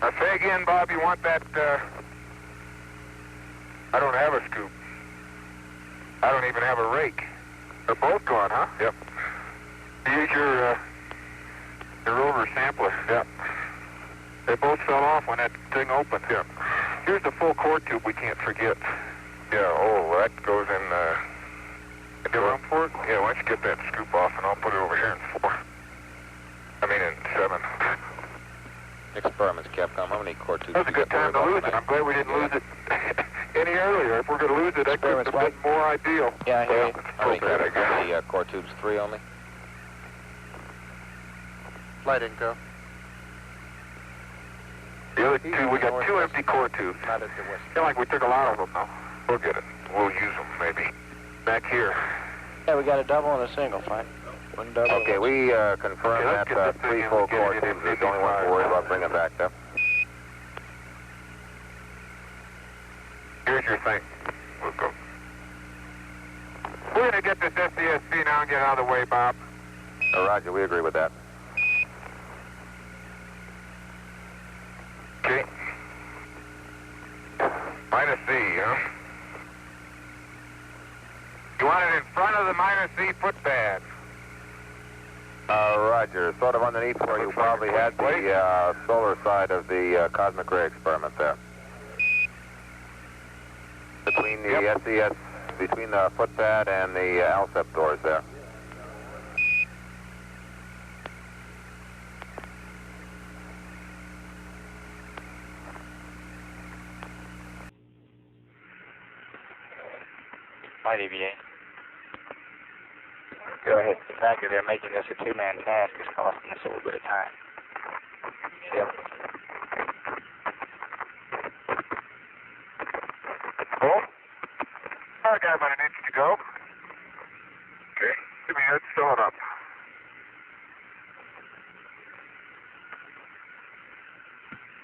Now say again, Bob, you want that, I don't have a scoop. I don't even have a rake. They're both gone, huh? Yep. Use your rover sampler. Yep. They both fell off when that thing opened. Yep. Here's the full core tube we can't forget. Yeah, that goes in, you have room for it? Yeah, why don't you get that scoop off and I'll put it over here in 4. I mean in 7. Experiments, Capcom. How many core tubes? That was a good time to lose it. I'm glad we didn't lose it any earlier. If we're going to lose it, that could have been more ideal. Yeah, I hear you. How many that, I guess. core tubes? 3 only? Flight Inco. The other 2, we got 2 empty core tubes. Not at the west. Feel like we took a lot of them, though. We'll get it. We'll use them, maybe. Back here. Yeah, we got a double and a single flight. One double. Okay, we confirm Okay, let's that get this thing 3 in. full We'll get core it in tubes is the only one to EVA-3. worry about bringing back there. Here's your thing. We'll go. We're going to get this SESC now and get out of the way, Bob. Roger, we agree with that. Okay. Minus C, huh? You want it in front of the minus C footpad. Roger, sort of underneath where you Looks like probably a had quick the solar side of the cosmic ray experiment there. Between the SES, between the footpad and the ALSEP doors there. Flight EVA. Go ahead. The fact that they're making this a 2-man task is costing us a little bit of time. Yep. Oh? Serg, about an inch to go. Okay, give me that, fill it up.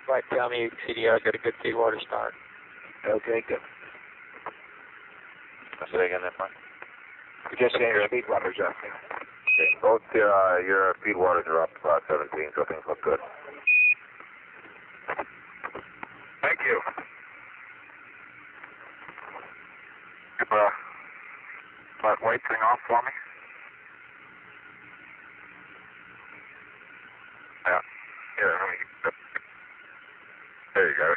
Right, tell me CDR's got a good feed water start. Okay, good. Say again, that part. We're just saying your feed water's up. Okay. Both your feed waters are up about 17, so things look good. Thank you. Get that white thing off for me. Yeah. Here, let me get that. There you go.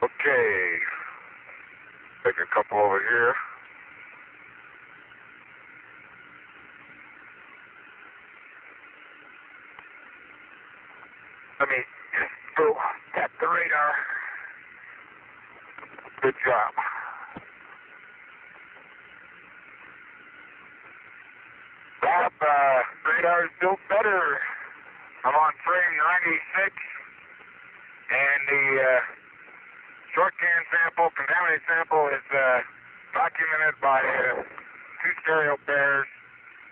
Okay, take a couple over here. Let me go tap the radar. Good job. Bob, radar is built better. I'm on frame 96, and the short can sample, contaminated sample, is documented by 2 stereo pairs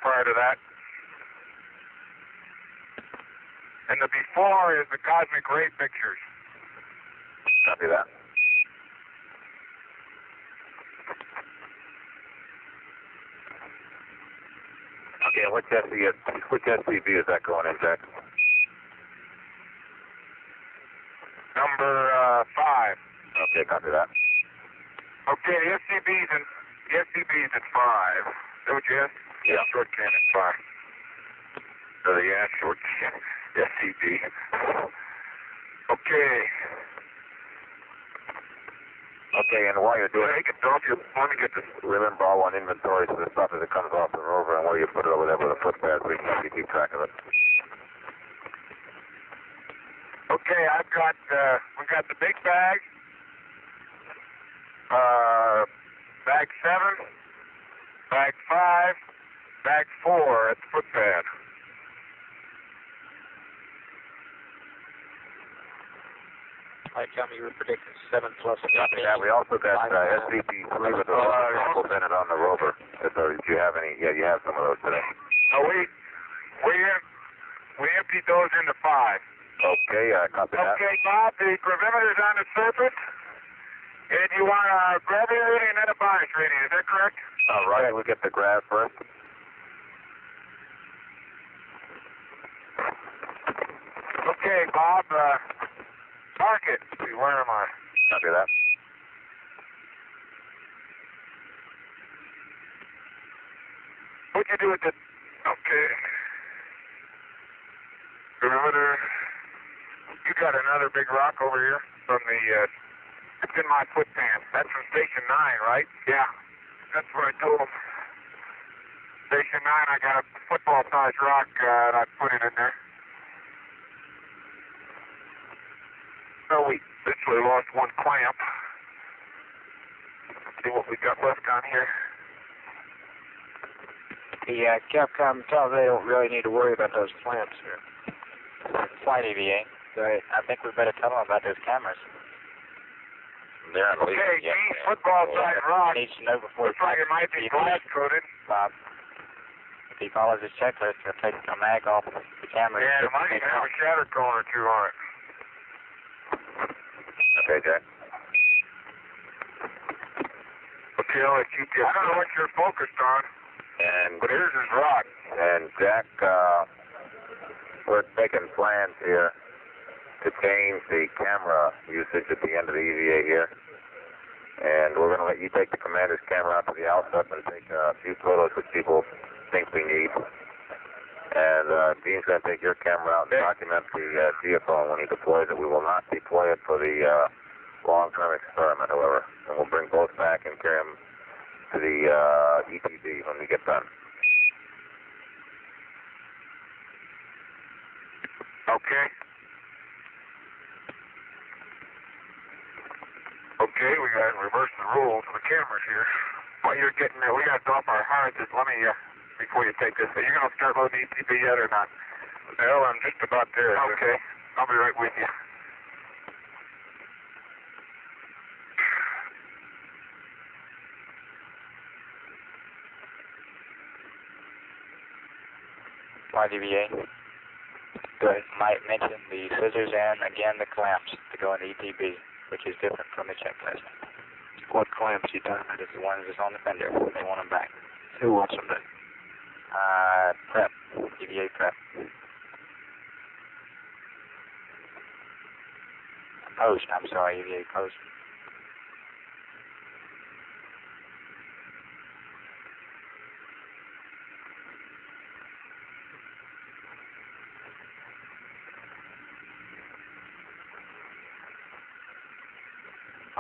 prior to that. And the before is the cosmic ray pictures. Copy that. Okay, which SCV is that going in, Jack? Number 5. Okay, copy that. Okay, the SCB's at 5. Is that what you asked? Yeah. Short can at 5. Yeah, short can. SCB. Okay. Okay, and while you're doing it, let me get this. remember all on inventory so the stuff as it comes off the rover and where you put it over there with a footpad so we can actually keep track of it. Okay, we got the big bag, bag 7, bag 5, bag 4 at the footpad. Right, tell me you were predicting 7 plus. Copy that. We also got SCP-3 with the samples in it on the rover. So do you have any? Yeah, you have some of those today. No, we emptied those into 5. Okay, copy that. Okay, Bob, the gravimeter's on the surface, and you want a gravity reading and a bias reading, is that correct? All right, we'll get the grav first. Okay, Bob, target. Where am I? Copy that. What'd you do with the... Okay. Gravimeter... You got another big rock over here from the, it's in my foot pan. That's from Station 9, right? Yeah. That's what I told them. Station 9, I got a football-sized rock and I put it in there. So we literally lost 1 clamp. Let's see what we got left on here. The Capcom tells they don't really need to worry about those clamps here. Flight EVA. Right. I think we better tell them about those cameras. They're on the Okay, Gene, football-sized rock. Needs to know before. Looks like it might be glass-coated. Bob, if he follows his checklist, he'll take the mag off the camera. Yeah, it might even have a shatter cone or 2 on it. Okay, Jack. Okay, I'll keep you. I don't know what you're focused on, but here's his rock. And Jack, we're making plans here to change the camera usage at the end of the EVA here. And we're going to let you take the commander's camera out to the outset and take a few photos which people think we need. And Dean's going to take your camera out and document the geophone when he deploys it. We will not deploy it for the long-term experiment, however. And we'll bring both back and carry them to the ETB when we get done. Okay. Okay, we got to reverse the rules of the cameras here. While you're getting there, we got to drop our harnesses. Let me, before you take this, are you going to start loading ETB yet or not? Well, I'm just about there. Okay, I'll be right with you. YDVA. Good. Might mention the scissors and, again, the clamps to go in ETB, which is different from the checklist. What clamps you talking about? It's the ones that's on the fender. They want them back. Who wants them then? Prep. EVA prep. Post, I'm sorry, EVA post.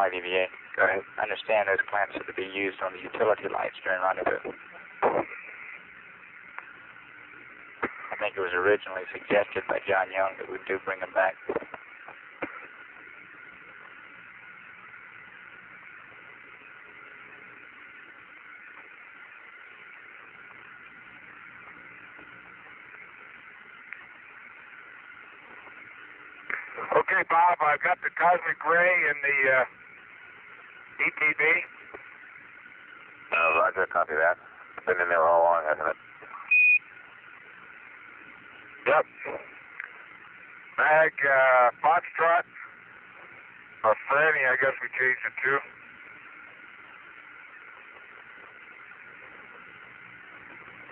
EVA. Go ahead. I understand those clamps are to be used on the utility lights during rendezvous. I think it was originally suggested by John Young that we do bring them back. Okay, Bob, I've got the cosmic ray and the ETB. Roger, copy that. It's been in there all along, hasn't it? Yep. Mag, Foxtrot, or Franny, I guess we changed it to.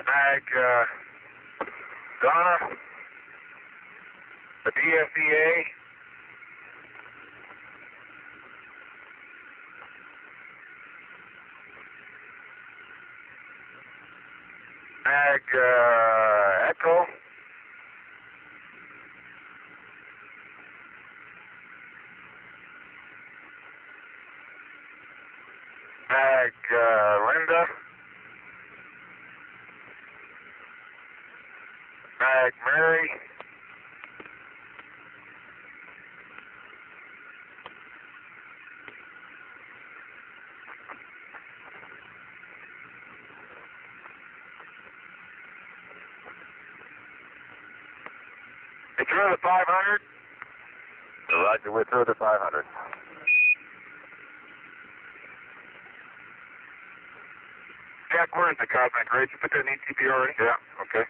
Mag, Donna, the DFEA. Mag, Echo. Mag, Linda. Mag, Mary. You through the 500? Roger, we're through the 500. Jack, where is the cosmic ray? You put that in ETB already? Yeah, okay.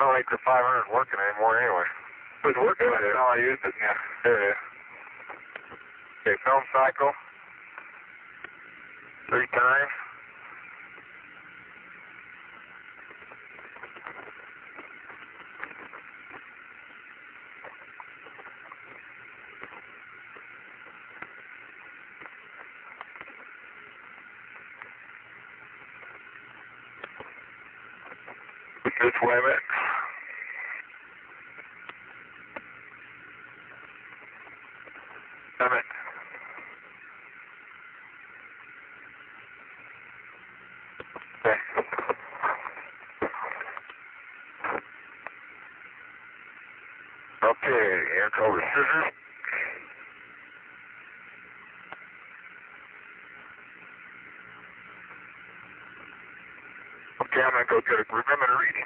I don't think the 500 working anymore anyway. It was working. That's how I used it, yeah. There it is. Okay, film cycle. 3 times. This way, man. Damn it. Okay. Okay, here go the scissors. Okay, I'm going to go get a remember reading.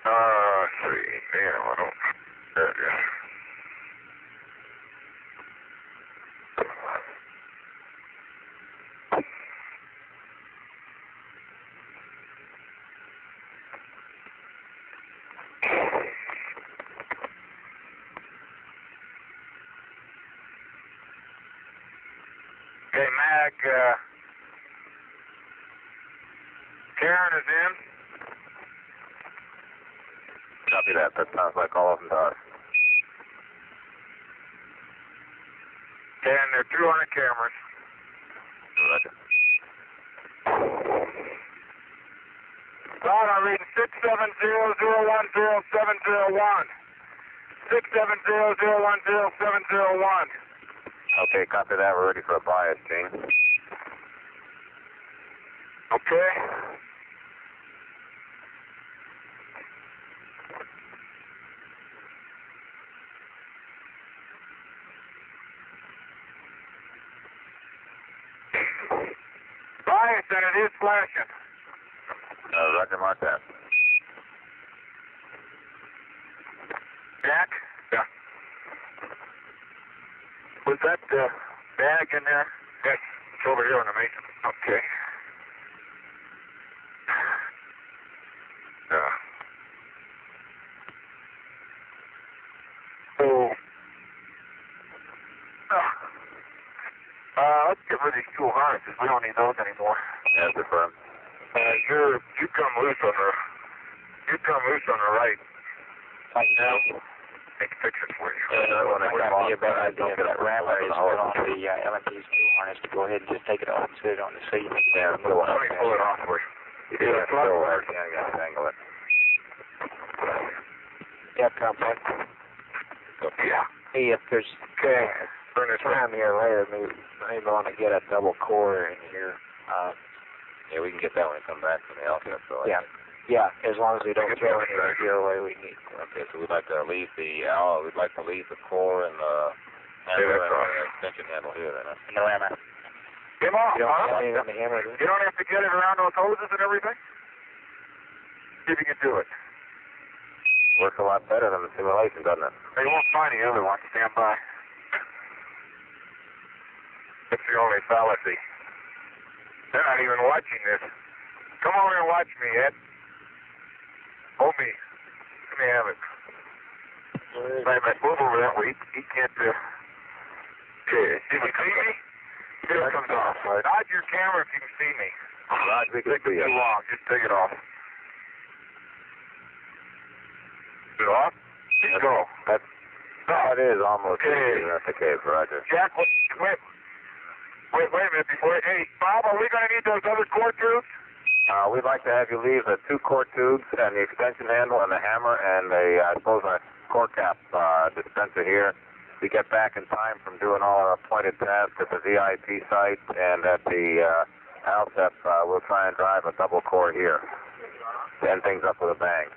Let's see. Damn, I don't. There it is. Okay, Mag, Karen is in. Copy that. That sounds like all of them to us. Okay, and there are 200 cameras. Roger. Don, I'm reading 670010701. 670010701. Okay, copy that. We're ready for a bias, Gene. Okay. Bias, and it is flashing. Roger, mark that. Jack? Yeah. Was that bag in there? Yes, it's over here on the mason. Okay. Yeah. So, let's get rid of these two harnesses. We don't need those anymore. Yes, affirm. You come loose on the right. Now, fix it for you. That might be a bad idea. That rattler is still on the LMP's fuel harness to go ahead and just take it off and sit it on the seat. Yeah, Let me pull it off for you. Yeah, still there. Yeah, I got to angle it. Yeah, complex. Yeah. Hey, if there's time here later, maybe want to get a double core in here. Yeah, we can get that when we come back from the LTIP. So Yeah, as long as we don't throw any of the gear away we need. Okay, so we'd like to leave the core and the handle and the extension handle here then. And the rammer. Come on, You don't have anything on the hammer, do you? You don't have to get it around those hoses and everything? See if you can do it. Works a lot better than the simulation, doesn't it? They won't find the other one. Stand by. That's the only fallacy. They're not even watching this. Come over here and watch me, Ed. Hold me. Let me have it. Move over that way. He can't, Did you see me? Here it comes off. Dodge your camera if you can see me. Roger, we can Take it see too you. long. Just take it off. Is it off? Let's go. That is almost Okay. That's the case, Roger. Jack, wait a minute before. Hey, Bob, are we going to need those other core tubes? We'd like to have you leave the two core tubes and the extension handle and the hammer and I suppose a core cap dispenser here to get back in time from doing all our appointed tasks at the VIP site and at the LTIP. We'll try and drive a double core here to end things up with a bang.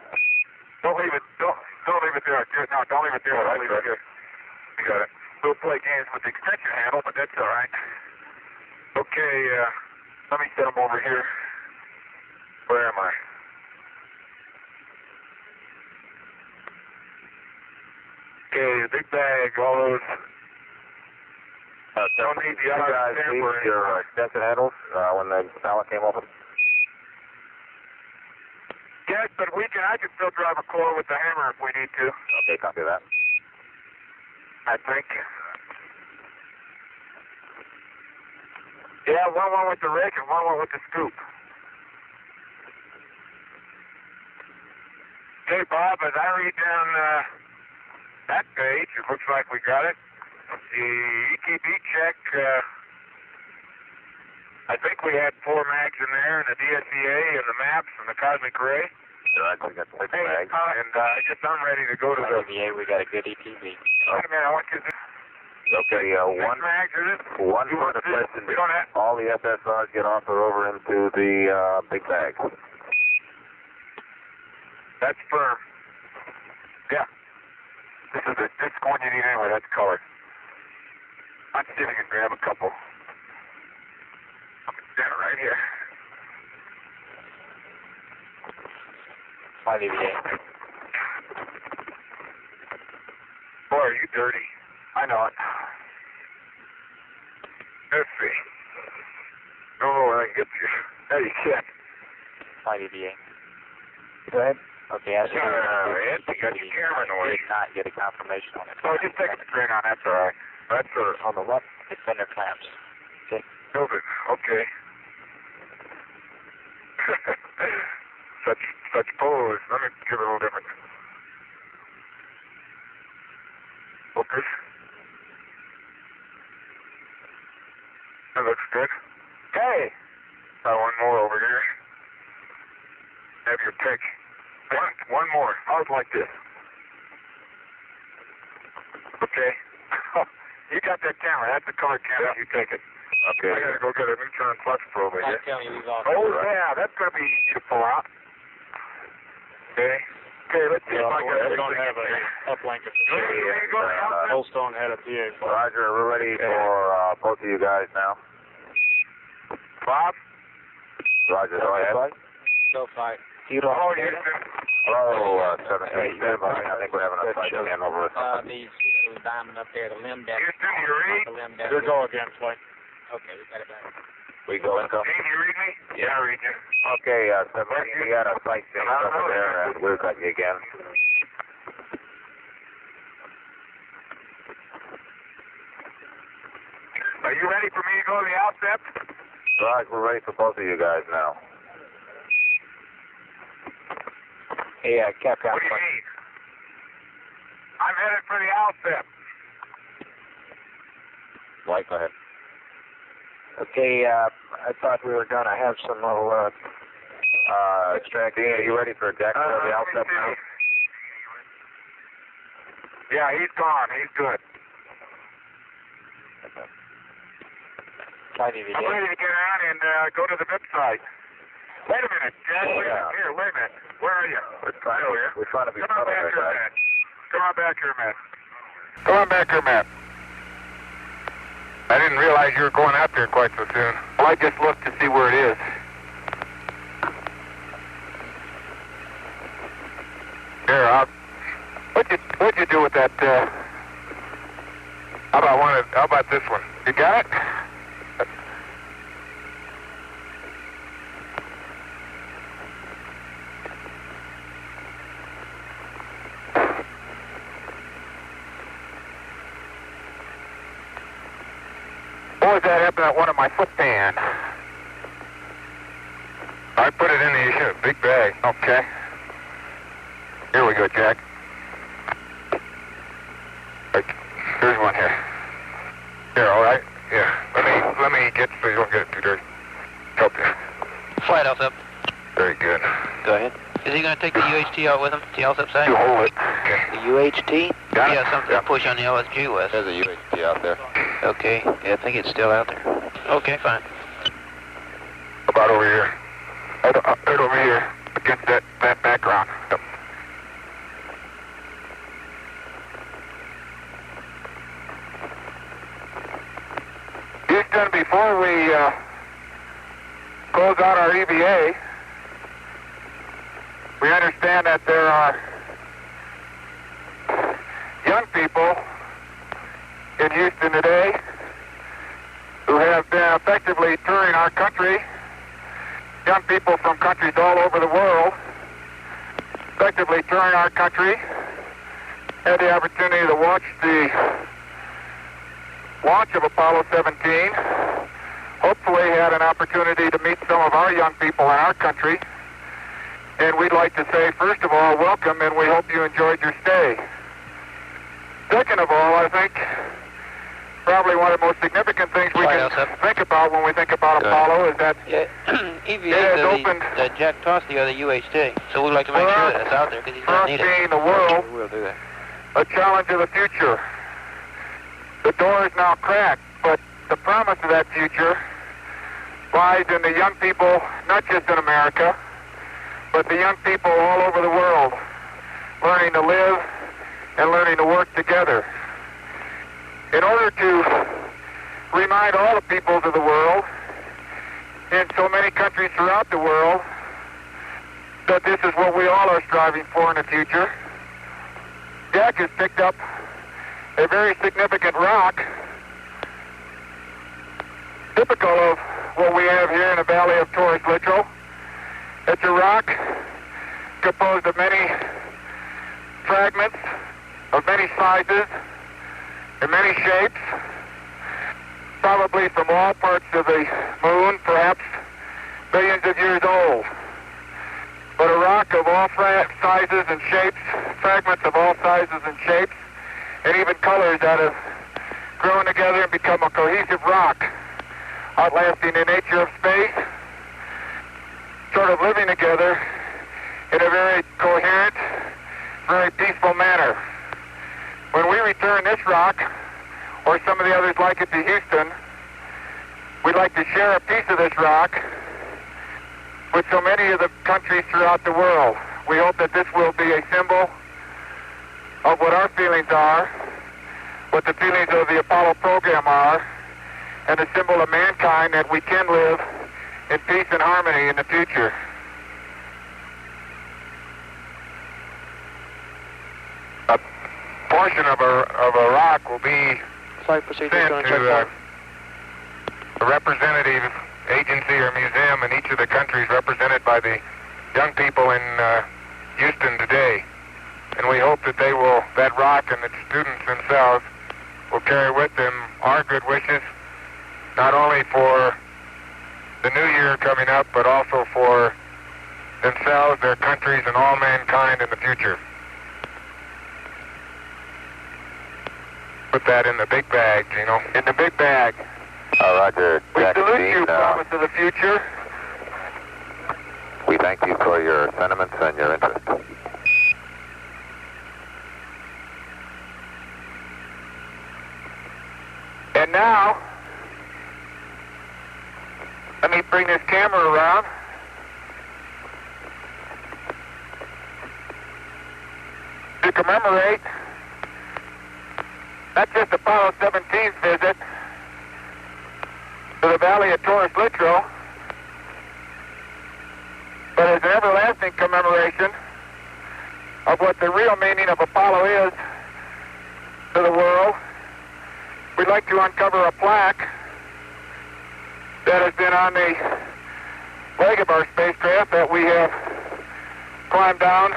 Don't leave it. Don't leave it there. No, don't leave it there. I'll leave it here. You got it. We'll play games with the extension handle, but that's all right. Okay, let me set them over here. Where am I? Okay, the big bag, all those. Don't need the other guys leave your extension handles when the pallet came open. Yes, but I can still drive a core with the hammer if we need to. Okay, copy that. I think. Yeah, one with the rake and one with the scoop. Okay, Bob, as I read down that page, it looks like we got it. The ETB check, I think we had 4 mags in there, and the DSEA and the maps and the cosmic ray. Right, we got 6 mags. And I guess I'm ready to go to the... EVA, we got a good ETB. Wait a minute, I want you to... Okay, 6 mags, is it? one further question. We don't have... All the FSRs get off or over into the big bag. That's firm. Yeah. This is the one you need anyway, that's colored. I'm see if I can grab a couple. Yeah, right here. Flight EVA. Boy, are you dirty. I know it. Let's see. Don't know where I can get you. There you can. Flight EVA. Go ahead. Okay, I see. Ed, you got your camera in the way. Did not get a confirmation on it. Oh, just take a screen on, that's all right. That's On the left. It's fender clamps. Okay. Build it. Okay. such pose. Let me give it a little different. Focus. That looks good. Okay. Got one more over here. Have your pick. One more. How's like this? Okay. You got that camera. That's the color camera. You take it. Okay. I gotta go get a neutron flux probe, I guess. Tell me we've lost. Oh, yeah, that's gonna be easy to pull out. Okay. Okay, let's see if I can... We don't have a uplink of Holstone had a PA. Roger, we're ready for both of you guys now. Bob? Roger, go ahead. Go fight. Hello, Houston. Hello, 7-8, stand by. I think we have enough flight again over with. These little diamond up there, the limb deck. Houston, you read? The limb deck. Good go again, flight. Okay, we got it back. We go income. Dean, you read me? Yeah, I read you. Okay, 7-8, we got a flight change over there, and we'll cut you again. Are you ready for me to go to the outset? Right, we're ready for both of you guys now. Hey, Capcom. What do you mean? I'm headed for the outset. Mike, go ahead. Okay, I thought we were going to have some little Dean, are you ready for Jack to the outset now? Yeah, he's gone. He's good. I'm ready to get on and go to the VIP site. Wait a minute, Jack. Here, wait a minute. Where are you? We're trying to be Come on back subtle here, here, Matt. Come on back here, Matt. Come on back here, Matt. I didn't realize you were going out there quite so soon. Well, I just looked to see where it is. Here, what'd you do with that, how about this one? You got it? What was that happening at one of my footband? I put it in the big bag. Okay. Here we go, Jack. Here's one here. Here, all right? Yeah. Let me get so you don't get it too dirty. Help you. Flight up. Very good. Go ahead. Is he going to take the UHT out with him? The LSUP side? You hold it. Okay. The UHT? Got it? Yeah, something to push on the LSG with. There's a UHT out there. Okay. Yeah, I think it's still out there. Okay, fine. About over here. Right over here. Against that background. Yep. Houston, before we close out our EVA, we understand that there are young people in Houston today who have been effectively touring our country, young people from countries all over the world, effectively touring our country, had the opportunity to watch the launch of Apollo 17, hopefully had an opportunity to meet some of our young people in our country, and we'd like to say, first of all, welcome, and we hope you enjoyed your stay. Second of all, I think probably one of the most significant things we can think about when we think about Apollo is that EVA, the Jack tossed the other UHT, so we'd like to make sure that it's out there because he's going to need it. Being the world, We'll do that. a challenge of the future. The door is now cracked, but the promise of that future lies in the young people, not just in America, but the young people all over the world, learning to live and learning to work together. In order to remind all the peoples of the world, in so many countries throughout the world, that this is what we all are striving for in the future, Jack has picked up a very significant rock, typical of what we have here in the valley of Torres Littrow. It's a rock composed of many fragments, of many sizes, and many shapes, probably from all parts of the moon, perhaps billions of years old. But a rock of all sizes and shapes, fragments of all sizes and shapes, and even colors that have grown together and become a cohesive rock, outlasting the nature of space, sort of living together in a very coherent, very peaceful manner. When we return this rock, or some of the others like it, to Houston, we'd like to share a piece of this rock with so many of the countries throughout the world. We hope that this will be a symbol of what our feelings are, what the feelings of the Apollo program are, and a symbol of mankind that we can live in peace and harmony in the future. A portion of a rock will be sent to a representative agency or museum in each of the countries represented by the young people in Houston today. And we hope that that rock and the students themselves will carry with them our good wishes, not only for the new year coming up, but also for themselves, their countries, and all mankind in the future. Put that in the big bag, Gino. In the big bag. Roger. We Jack salute Dean, you, promise of the future. We thank you for your sentiments and your interest. And now, let me bring this camera around. To commemorate not just Apollo 17's visit to the Valley of Taurus Littrow, but as an everlasting commemoration of what the real meaning of Apollo is to the world, we'd like to uncover a plaque that has been on the leg of our spacecraft that we have climbed down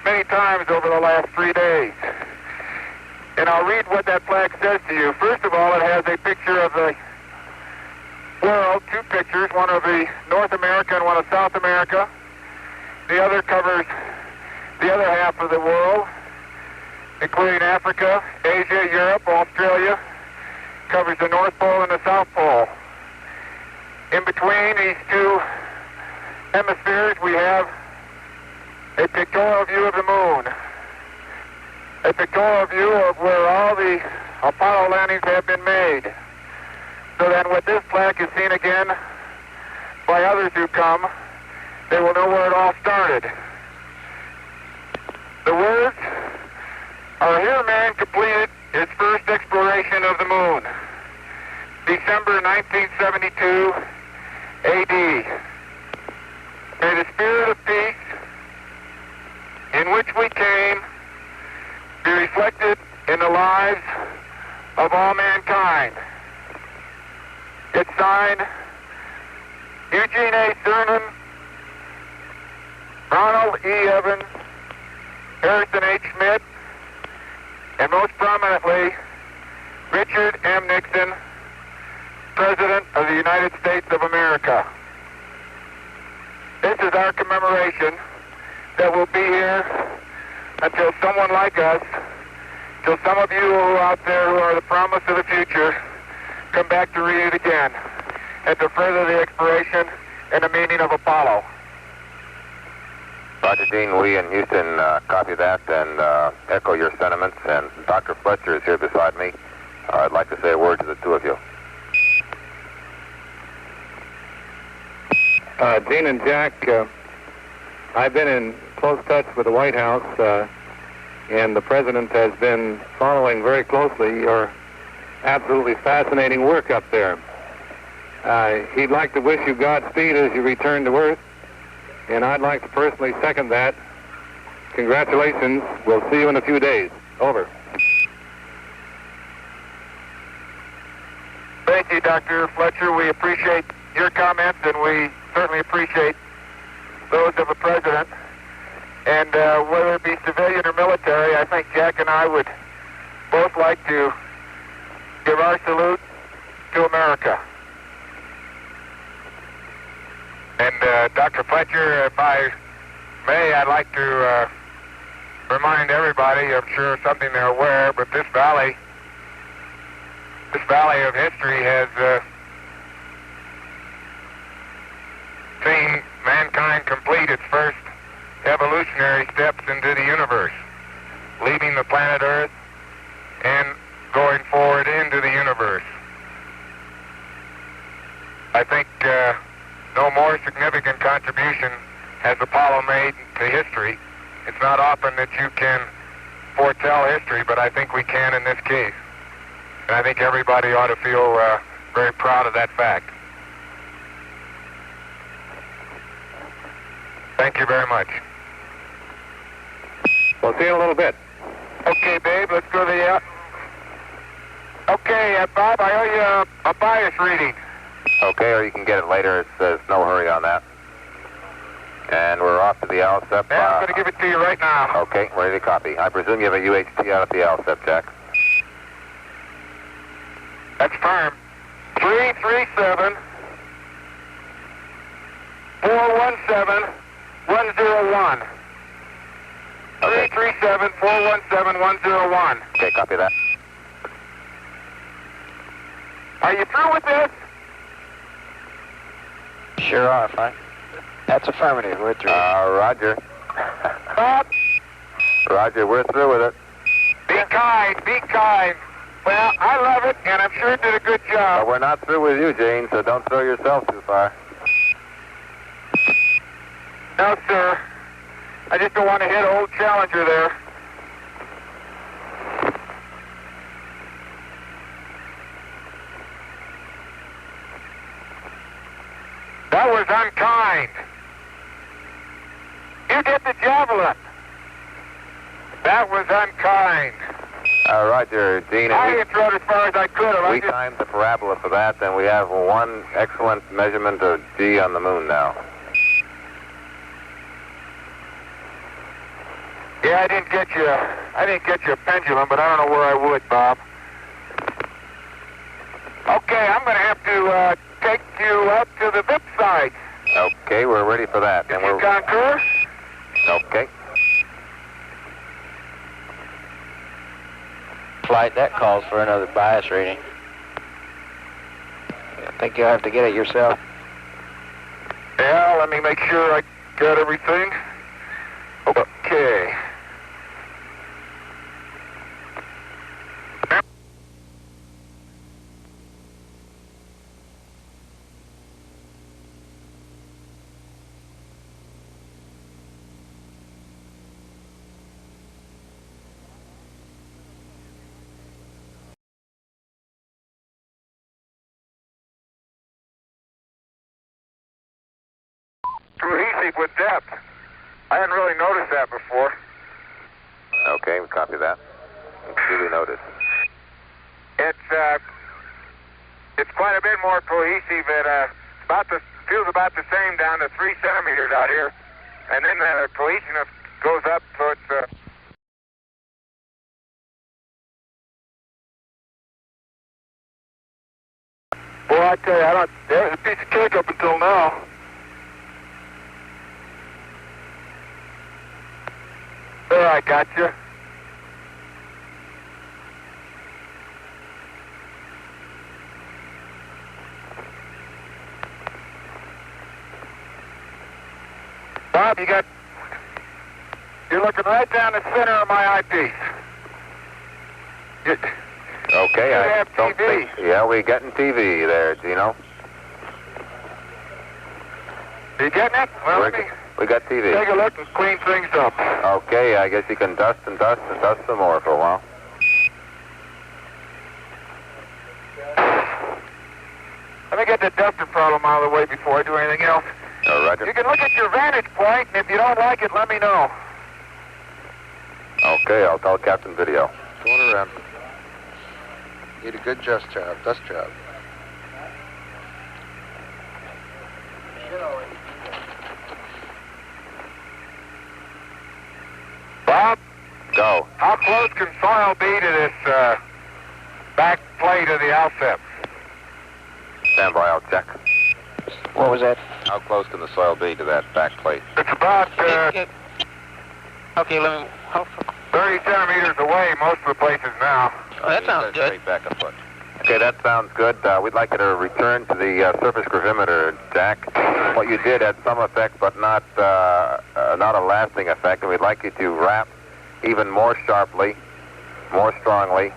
many times over the last 3 days. And I'll read what that plaque says to you. First of all, it has a picture of the world, two pictures, one of the North America and one of South America. The other covers the other half of the world, including Africa, Asia, Europe, Australia, covers the North Pole and the South Pole. In between these two hemispheres, we have a pictorial view of the moon, a pictorial view of where all the Apollo landings have been made, so that when this plaque is seen again by others who come, they will know where it all started. The words are, "Here man completed his first exploration of the moon, December 1972 AD. May the spirit of peace in which we came be reflected in the lives of all mankind." It's signed Eugene A. Cernan, Ronald E. Evans, Harrison H. Schmitt, and most prominently, Richard M. Nixon, President of the United States of America. This is our commemoration that will be here until someone like us, till some of you who are out there who are the promise of the future, come back to read it again and to further the exploration and the meaning of Apollo. Roger, Dean, we in Houston copy that and echo your sentiments, and Dr. Fletcher is here beside me. I'd like to say a word to the two of you. Dean and Jack, I've been in close touch with the White House, and the President has been following very closely your absolutely fascinating work up there. He'd like to wish you Godspeed as you return to Earth, and I'd like to personally second that. Congratulations. We'll see you in a few days. Over. Thank you, Dr. Fletcher. We appreciate your comments, and we certainly appreciate those of the President. And whether it be civilian or military, I think Jack and I would both like to give our salute to America. And Dr. Fletcher, if I may, I'd like to remind everybody, I'm sure something they're aware, but this valley of history has seen mankind complete its first evolutionary steps into the universe, leaving the planet Earth and going forward into the universe. I think no more significant contribution has Apollo made to history. It's not often that you can foretell history, but I think we can in this case. And I think everybody ought to feel very proud of that fact. Thank you very much. We'll see you in a little bit. Okay, babe, let's go to the... Okay, Bob, I owe you a bias reading. Okay, or you can get it later. There's no hurry on that. And we're off to the LSEP. Yeah, I'm going to give it to you right now. Okay, ready to copy. I presume you have a UHT out at the LSEP, Jack. That's firm. 337 417 101. 337 417 101. Okay, copy that. Are you through with this? Sure are, fine. That's affirmative. We're through. Roger. Bob? Roger, we're through with it. Be kind, be kind. Well, I love it, and I'm sure it did a good job. But we're not through with you, Gene, so don't throw yourself too far. No, sir. I just don't want to hit old Challenger there. That was unkind. You did the javelin. That was unkind. Roger, Gene. I hit rode as far as I could have. We timed the parabola for that, and we have one excellent measurement of G on the moon now. Yeah, I didn't get you a pendulum, but I don't know where I would, Bob. Okay, I'm going to have to take you up to the VIP side. Okay, we're ready for that. If you concur? Okay. Flight, that calls for another bias reading. I think you'll have to get it yourself. Yeah, let me make sure I got everything. Okay. Cohesive with depth. I hadn't really noticed that before. Okay, we copy that. Duly noted. It's quite a bit more cohesive. It feels about the same down to 3 centimeters out here, and then the cohesiveness goes up towards. Boy, I tell you, there was a piece of cake up until now. There, I got you. Bob, you're looking right down the center of my eyepiece. Okay, I I have don't TV. think... Yeah, we're getting TV there, Gino. You getting it? Well, let me we got TV. take a look and clean things up. Okay, I guess you can dust and dust and dust some more for a while. Let me get the duster problem out of the way before I do anything else. Roger. You can look at your vantage point, and if you don't like it, let me know. Okay, I'll tell Captain Video. Going around. Need a good dust job. Bob? Go. How close can soil be to this back plate of the LSEP? Stand by, I'll check. What was that? How close can the soil be to that back plate? It's about Okay, let me... 30 centimeters away most of the places now. Oh, that sounds good. Straight back a foot. Okay, that sounds good. We'd like you to return to the surface gravimeter, Jack. What you did had some effect, but not a lasting effect, and we'd like you to wrap even more sharply, more strongly,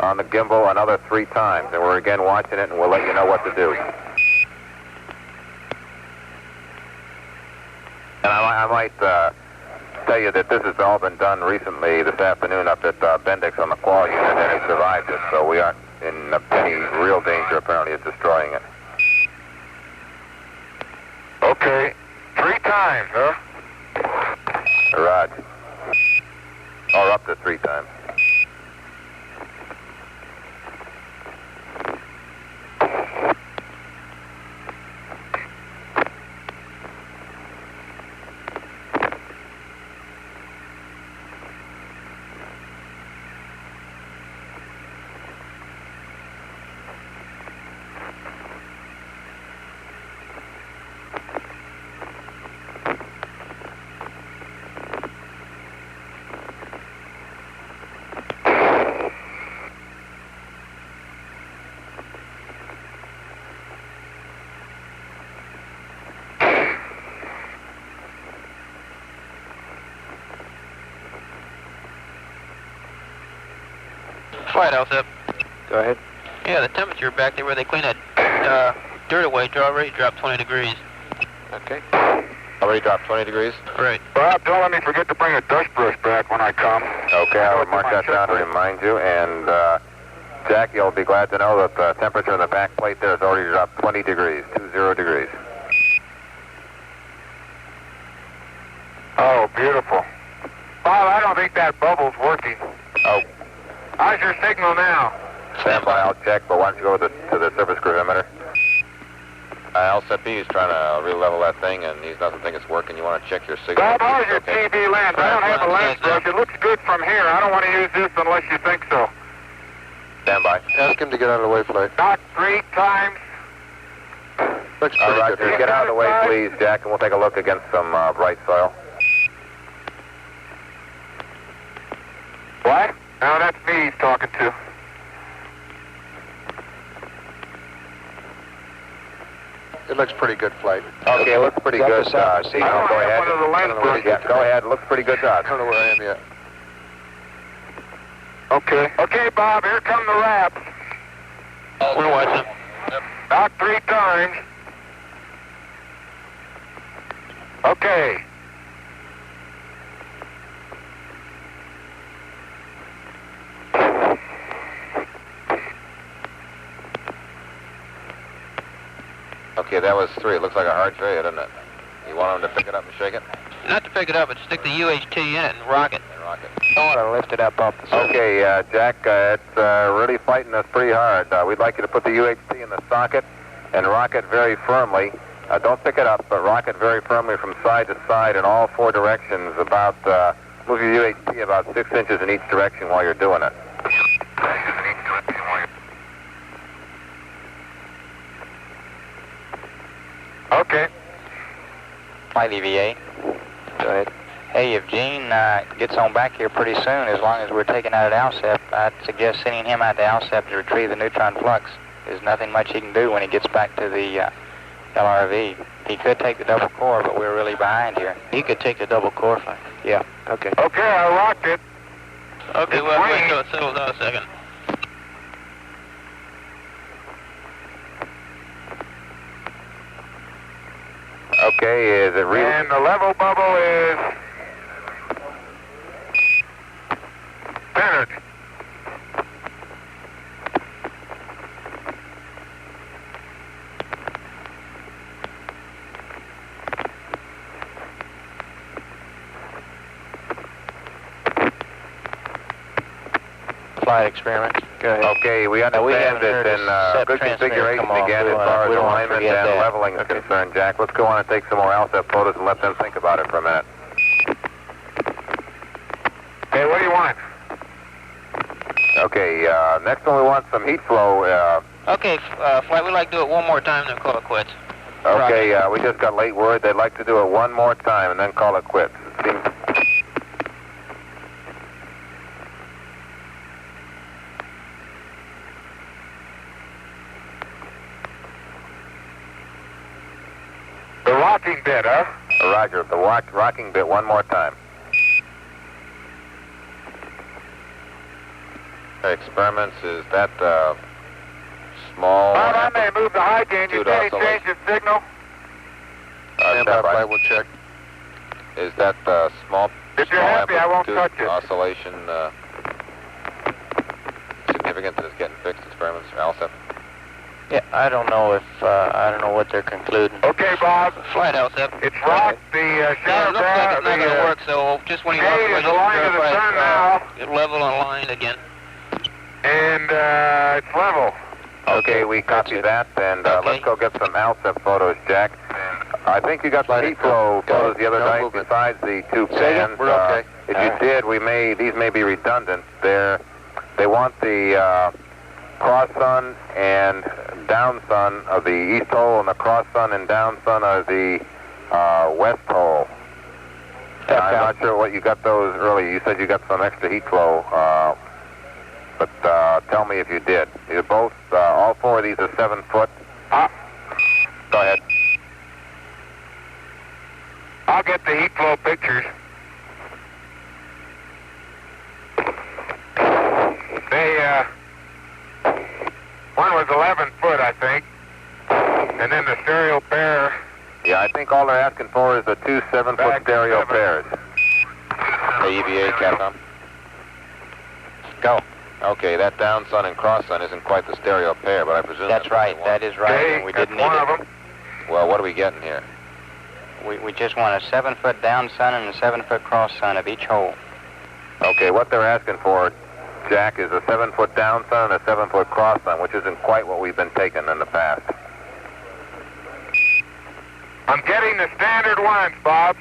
on the gimbal another 3 times. And we're again watching it, and we'll let you know what to do. I might tell you that this has all been done recently this afternoon up at Bendix on the qual unit, and it survived it, so we aren't in any real danger, apparently, of destroying it. Okay. 3 times, huh? Roger. Or up to 3 times. Flight Alsep. Go ahead. Yeah, the temperature back there where they clean that dirt away already dropped 20 degrees. Okay. Already dropped 20 degrees? Right. Bob, don't let me forget to bring a dust brush back when I come. Okay, I'll mark that down to remind you. And Jack, you'll be glad to know that the temperature in the back plate there has already dropped 20 degrees, 20 degrees. Oh, beautiful. Bob, I don't think that bubble's working. Oh. How's your signal now? Stand by, I'll check, but why don't you go to the surface gravimeter? Alsep B is trying to re-level that thing, and he doesn't think it's working. You want to check your signal? Bob, how's your TV lens? I don't have a lens brush. It looks good from here. I don't want to use this unless you think so. Stand by. Ask him to get out of the way, Flight. Knock 3 times. Looks pretty Roger, good. get out of the way, please, Jack, and we'll take a look against some bright soil. What? No, that's me he's talking to. It looks pretty good, Flight. Okay, it looks pretty good. I don't Go have ahead. one of the lens brushes. Yeah, go ahead. Looks pretty good, I Doc. don't know where I am yet. Okay. Okay, Bob, here come the wraps. We're watching them. Knock 3 times. Okay. Okay, that was 3. It looks like a hard tray, doesn't it? You want him to pick it up and shake it? Not to pick it up, but stick the UHT in it and rock it. And rock it. I want to lift it up off the surface. Okay, Jack, it's really fighting us pretty hard. We'd like you to put the UHT in the socket and rock it very firmly. Don't pick it up, but rock it very firmly from side to side in all 4 directions. About move your UHT about 6 inches in each direction while you're doing it. Okay. Flight EVA. Go ahead. Hey, if Gene gets on back here pretty soon, as long as we're taking out at Alsep, I'd suggest sending him out to Alsep to retrieve the neutron flux. There's nothing much he can do when he gets back to the LRV. He could take the double core, but we're really behind here. He could take the double core flight. Yeah, okay. Okay, I rocked it. Okay, well, wait until it settles out a second. Okay, is it real? And the level bubble is centered. Flight experiment. Go ahead. Okay, we understand it's in good configuration again as far as alignment and leveling is concerned, Jack. Let's go on and take some more Alsep photos and let them think about it for a minute. Okay, what do you want? Okay, next one we want some heat flow. Okay, Flight, we'd like to do it one more time, then call it quits. Okay, we just got late word. They'd like to do it one more time and then call it quits. The rocking bit, huh? Roger, the rocking bit one more time. Experiments, is that small? Bob, I may move the high gain. You say he changed his signal? Stand by, Flight, we'll check. Is that small If you're happy, I won't touch it. oscillation significant that it's getting fixed experiments, Alsep? Yeah, I don't know if, I don't know what they're concluding. Okay, Bob. Flight Alsep. It's rocked. The shadow It looks like it's not going to work, so just when you walk away, is aligned to the sun now. It's level and aligned again. And it's level. Okay, we copy that, and let's go get some Alsep photos, Jack. I think you got the heat flow photos the other night besides the two pans. We're okay. If you did, these may be redundant. They want the cross sun and down sun of the east pole, and the cross sun and down sun of the west pole. And I'm not sure what you got those earlier. You said you got some extra heat flow, but tell me if you did. You're both, all four of these are 7 foot. Go ahead. I'll get the heat flow pictures. One was 11 foot, I think. And then the stereo pair. Yeah, I think all they're asking for is the two 7-foot stereo pairs. The EVA, Capcom. Go. Okay, that down sun and cross sun isn't quite the stereo pair, but I presume that's right. That is right. Okay, and we didn't need one it. of them. Well, what are we getting here? We just want a 7-foot down sun and a 7-foot cross sun of each hole. Okay, what they're asking for, Jack, is a 7-foot down sun and a 7-foot cross sun, which isn't quite what we've been taking in the past. I'm getting the standard ones, Bob.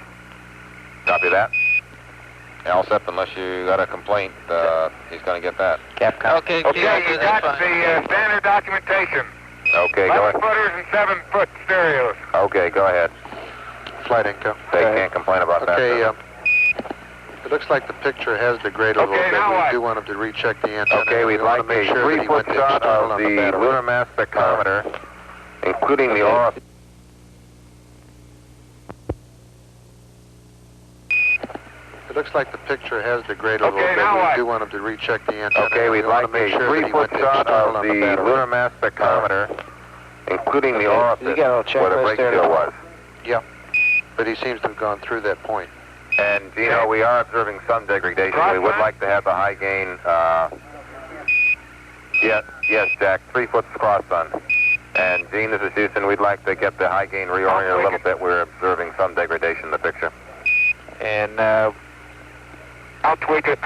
Copy that. Alsep, unless you got a complaint, he's going to get that. Capcom. Okay, you got the standard documentation. Okay, go 11 ahead. footers and 7-foot stereos. Okay, go ahead. Flight Inco. They can't complain about that. Okay, it looks like the picture has degraded a little bit. now We what? do want him to recheck the antenna. Okay, we'd like want to make a sure that he 3-foot went to shot external of on the battery. lunar mass spectrometer, including the aura. It looks like the picture has degraded a Okay, little bit. now We what? do want him to recheck the antenna. Okay, we'd like want to make a sure that he 3-foot went to shot external of on the battery. lunar mass spectrometer, including the aura You got a little where the checklist break there, seal don't you? was. Yeah, but he seems to have gone through that point. And, Gino, we are observing some degradation. We would like to have the high gain, yes, Jack, 3-foot cross sun. And, Gene, this is Houston. We'd like to get the high gain reoriented a little bit. We're observing some degradation in the picture. And I'll tweak it.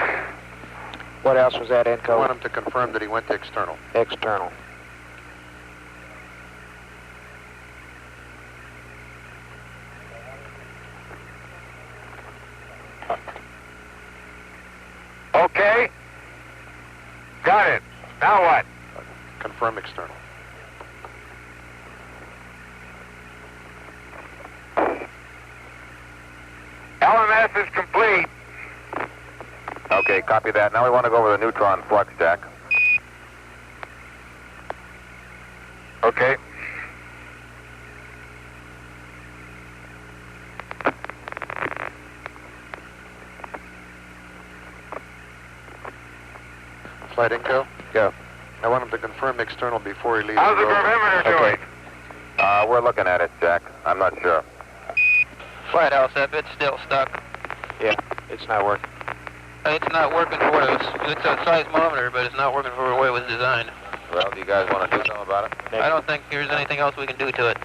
what else was that, We Inco? want him to confirm that he went to external. External. Okay. Got it. Now what? Confirm external. LMS is complete. Okay, copy that. Now we want to go over the neutron flux, Jack. Okay. Flight Inco? Go. I want him to confirm external before he leaves How's the rover. gravimeter doing? We're looking at it, Jack. I'm not sure. Flight Alsep, it's still stuck. Yeah, it's not working. It's not working for what it was. It's a seismometer, but it's not working for the way it was designed. Well, do you guys want to do something about it? I don't think there's anything else we can do to it.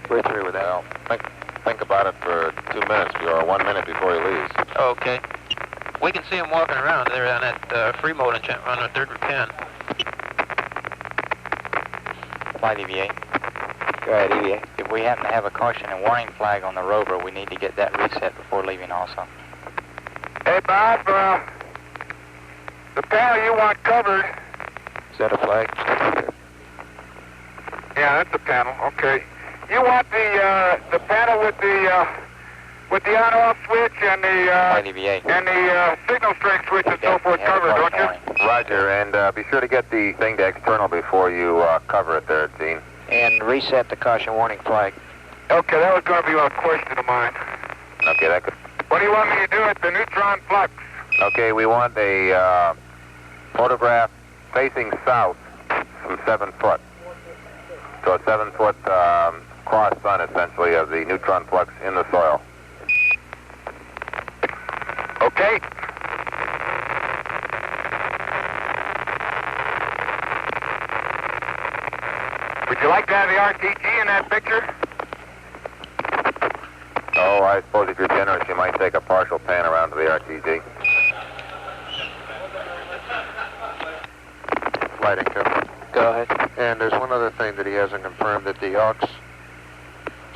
We're through with that. Well, think about it for 2 minutes or 1 minute before he leaves. Okay. We can see him walking around there on that free mode on the third can. Flight EVA. Go ahead, EVA. If we happen to have a caution and warning flag on the rover, we need to get that reset before leaving also. Hey, Bob, the panel you want covered. Is that a flag? Yeah, that's the panel. Okay. You want the panel with the on-off switch and Flight the EVA. signal strength switch and so forth Have a covered, don't caution you? warning. Roger, and be sure to get the thing to external before you cover it there, Gene. And reset the caution warning flag. Okay, that was going to be a question of mine. Okay, that could... What do you want me to do with the neutron flux? Okay, we want a photograph facing south from 7 foot. So a 7-foot cross sun, essentially, of the neutron flux in the soil. Okay. Would you like to have the RTG in that picture? Oh, I suppose if you're generous, you might take a partial pan around to the RTG. Lighting, Kevin. Go ahead. And there's one other thing that he hasn't confirmed, that the aux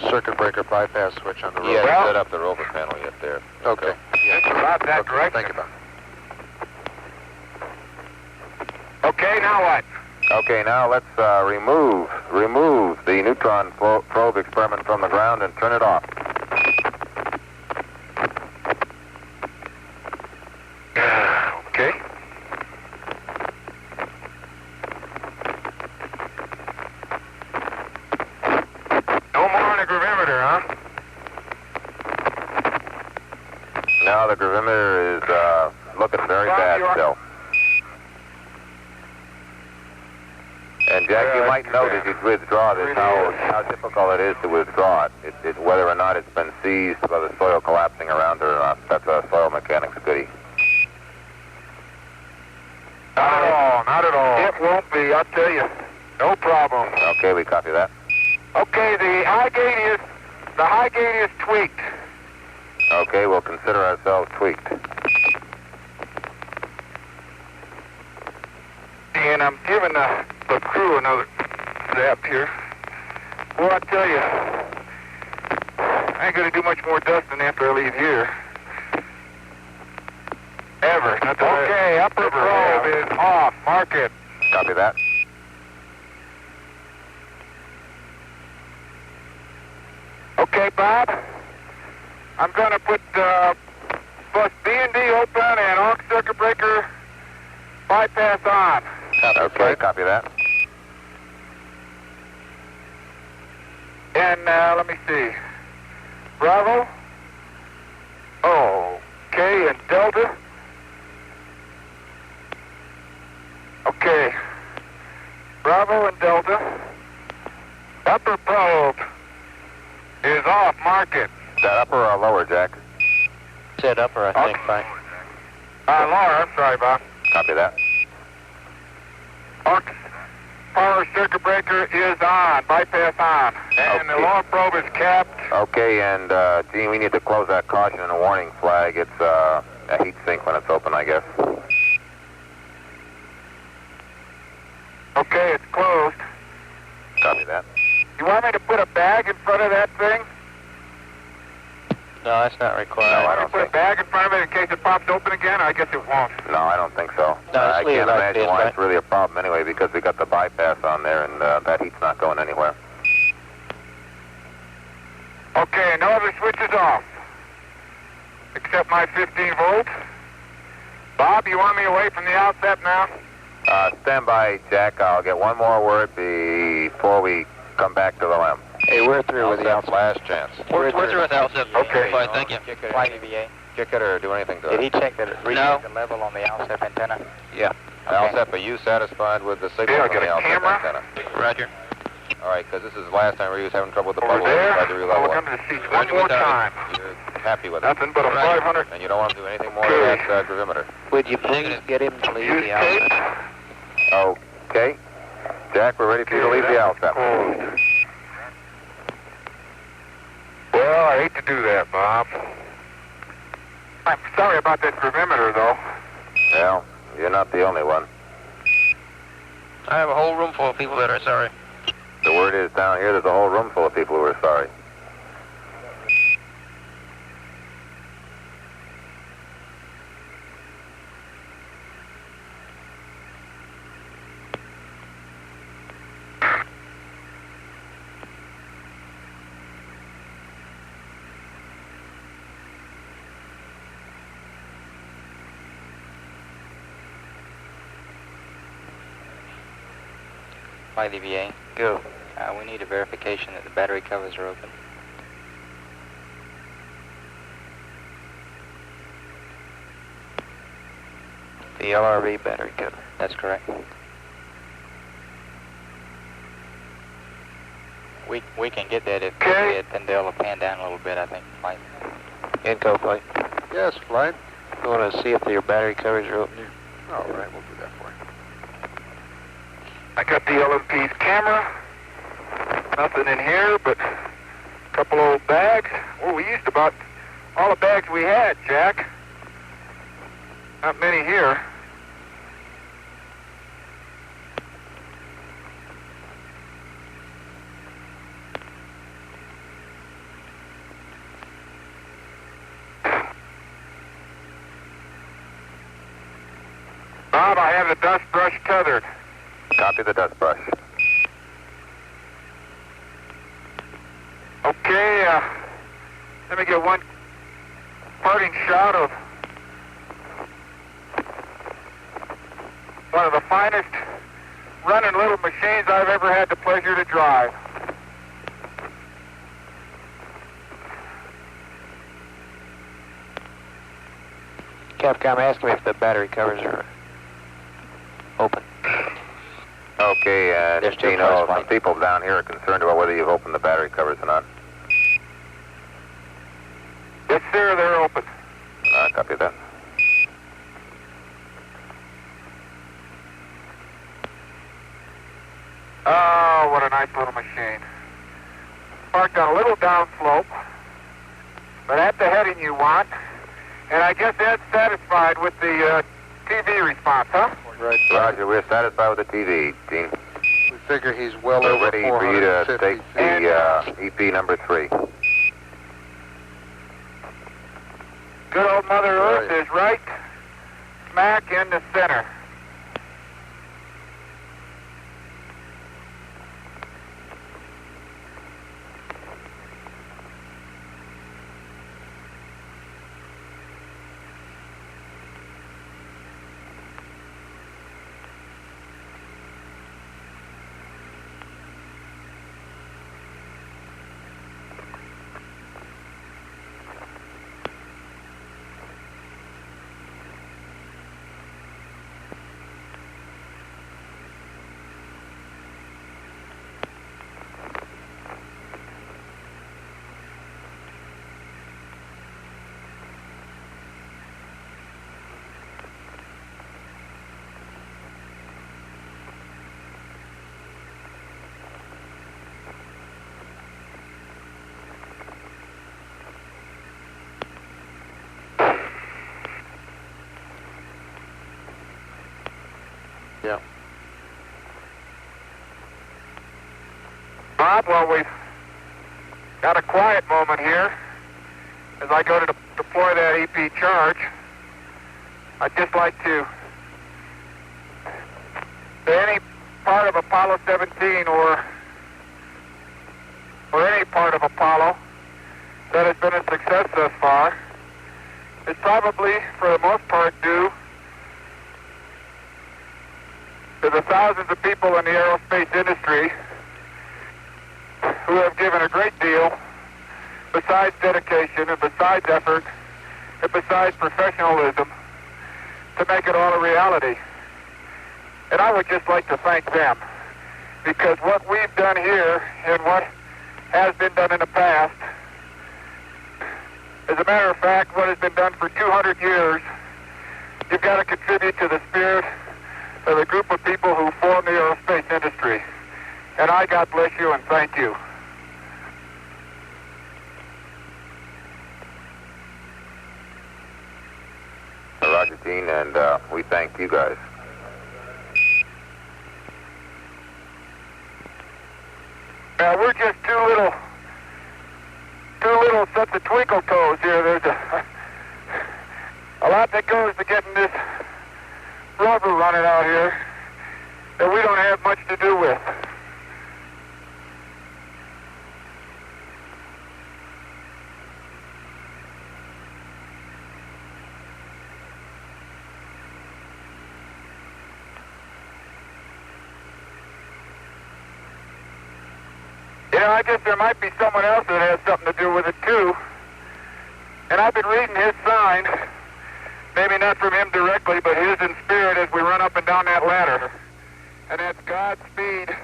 circuit breaker bypass switch on the rover. He hasn't set up the rover panel yet there. Okay. It's about that direction. Thank you, Bob. Okay, now what? Okay, now let's remove the neutron probe experiment from the ground and turn it off. Okay. No more on the gravimeter, huh? Now the gravimeter is looking very bad still. And Jack, you might note as you withdraw this how difficult it is to withdraw it. Whether or not it's been seized by the soil collapsing around it or not. That's a soil mechanics goodie. Not at all, not at all. It won't be, I'll tell you. No problem. Okay, we copy that. Okay, the high gate is tweaked. Okay, we'll consider ourselves tweaked. And I'm giving the crew another zap here. Well, I tell you, I ain't gonna do much more dusting after I leave here. Ever. Okay, upper probe is off. Mark it. Copy that. Okay, Bob. I'm gonna put bus B and D open and aux circuit breaker bypass on. Okay, copy that. And let me see. Bravo. Okay, and Delta. Okay. Bravo and Delta. Upper probe is off. Mark it. Is that upper or lower, Jack? Said upper, I think, fine. Lower. I'm sorry, Bob. Copy that. Aux power circuit breaker is on. Bypass on. And the lower probe is capped. Okay, and Gene, we need to close that caution and a warning flag. It's a heat sink when it's open, I guess. Okay, it's closed. Copy that. You want me to put a bag in front of that thing? No, that's not required. No, I don't put a bag in front of it in case it pops open again? I guess it won't. No, I don't think so. No, I leave it can't like imagine this, why right? it's really a problem anyway, because we got the bypass on there and that heat's not going anywhere. Okay, no other switches off. Except my 15 volt. Bob, you want me away from the outset now? Stand by, Jack. I'll get one more word before we come back to the LEM. Hey, we're through with the LEM. Last chance. We're through with Alcep. Okay. Fine, thank you. Flight EVA. Kick it or do anything to Did it. he check the level on the Alcep antenna? Yeah. Okay. Alcep, are you satisfied with the signal Yeah, I'll from get the a Alcep camera. antenna? Roger. All right, because this is the last time we was having trouble with the Over bubble. there. Tried to I'll relevel look it. under the seats one more time. You're happy with it. Nothing but a 500. And you don't want to do anything more to that gravimeter. Would you please get him to leave Use the tape. Alcep? Okay. Jack, we're ready for you to leave the Alcep. Well, I hate to do that, Bob. I'm sorry about that gravimeter, though. Well, you're not the only one. I have a whole room full of people that are sorry. The word is down here there's a whole room full of people who are sorry. Flight EVA. Go. We need a verification that the battery covers are open. The LRV battery cover. That's correct. We can get that if Okay. then they'll pan down a little bit, I think. Flight. Inco flight. Yes, Flight. You want to see if your battery covers are open here? All right, we'll do that for you. I got the LMP's camera. Nothing in here but a couple old bags. Well, we used about all the bags we had, Jack. Not many here. Bob, I have the dust brush tethered. Copy the dust brush. Okay, let me get one parting shot of one of the finest running little machines I've ever had the pleasure to drive. Capcom, ask me if the battery covers are open. Okay, There's still Gino, flash some people down here are concerned about whether you've opened the battery covers or not. Yes, sir, they're open. Copy that. Oh, what a nice little machine. Parked on a little downslope, but at the heading you want. And I guess Ed's satisfied with the TV response, huh? Right. Roger, we're satisfied with the TV, Gene. We figure he's well We're over ready for you to 450 take the EP number 3. Good old Mother Earth is right smack in the center. Yeah. Bob, well, we've got a quiet moment here as I go to deploy that EP charge. I'd just like to say any part of Apollo 17 or any part of Apollo that has been a success thus far is probably, for the most part, due to the thousands of people in the aerospace industry who have given a great deal besides dedication and besides effort and besides professionalism to make it all a reality. And I would just like to thank them, because what we've done here and what has been done in the past, as a matter of fact, what has been done for 200 years, you've got to contribute to the spirit of the group of people who form the aerospace industry. And I, God bless you and thank you. Roger, Gene, and we thank you guys. We're just two little sets of twinkle toes here. There's a lot that goes to getting this rover running out here that we don't have much to do with. Yeah, I guess there might be someone else that has something to do with it too. And I've been reading his sign, maybe not from him directly, but his in spirit as we run up and down that ladder. And that's Godspeed,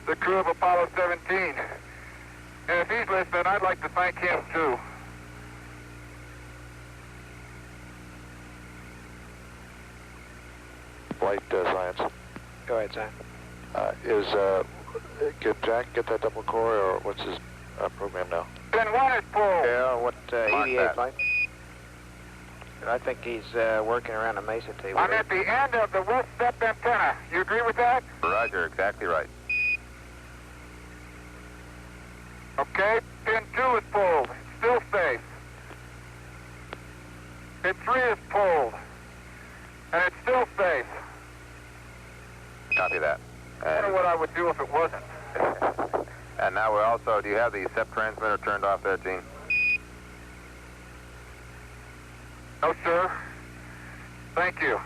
the crew of Apollo 17. And if he's listening, I'd like to thank him too. flight science. Go ahead, Sam. Can Jack get that double core, or what's his program now? Then one is full. Yeah, what Mark EVA that. flight? I think he's working around a mesa table. I'm at the end of the west step antenna. You agree with that? Roger, exactly right. Okay, pin 2 is pulled. It's still safe. Pin 3 is pulled. And it's still safe. Copy that. I don't know what I would do if it wasn't. And now we're also, do you have the SEP transmitter turned off there, Gene? No, sir. Thank you.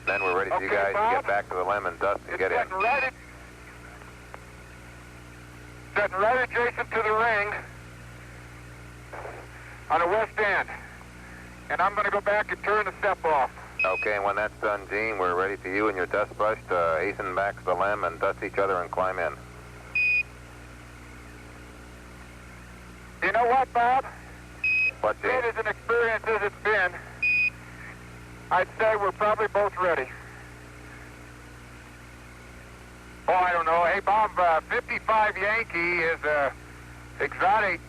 Then we're ready for you guys Bob, to get back to the limb and dust and get in. Setting right adjacent to the ring on the west end. And I'm going to go back and turn the step off. Okay, and when that's done, Gene, we're ready for you and your dust brush to hasten back to the limb and dust each other and climb in. You know what, Bob? What, Gene? Great as an experience as it's been, I'd say we're probably both ready. Oh, I don't know. Hey, Bob, 55 Yankee is a exotic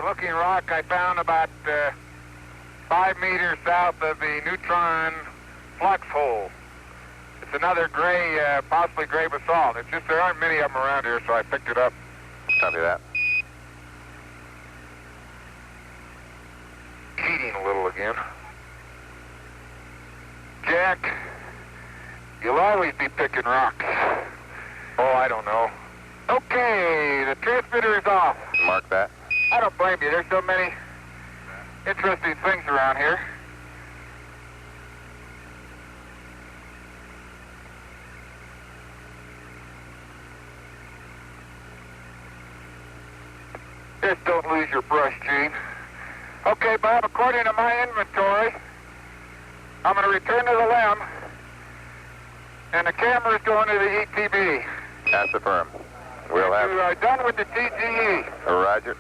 looking rock I found about 5 meters south of the neutron flux hole. It's another gray, possibly gray basalt. It's just there aren't many of them around here, so I picked it up. Copy that. Heating a little again. Jack, you'll always be picking rocks. Oh, I don't know. Okay, the transmitter is off. Mark that. I don't blame you. There's so many interesting things around here. Just don't lose your brush, Gene. Okay, Bob, according to my inventory, I'm going to return to the limb, and the camera's going to the ETB. That's the firm. We'll have... You're done with the TGE. Roger.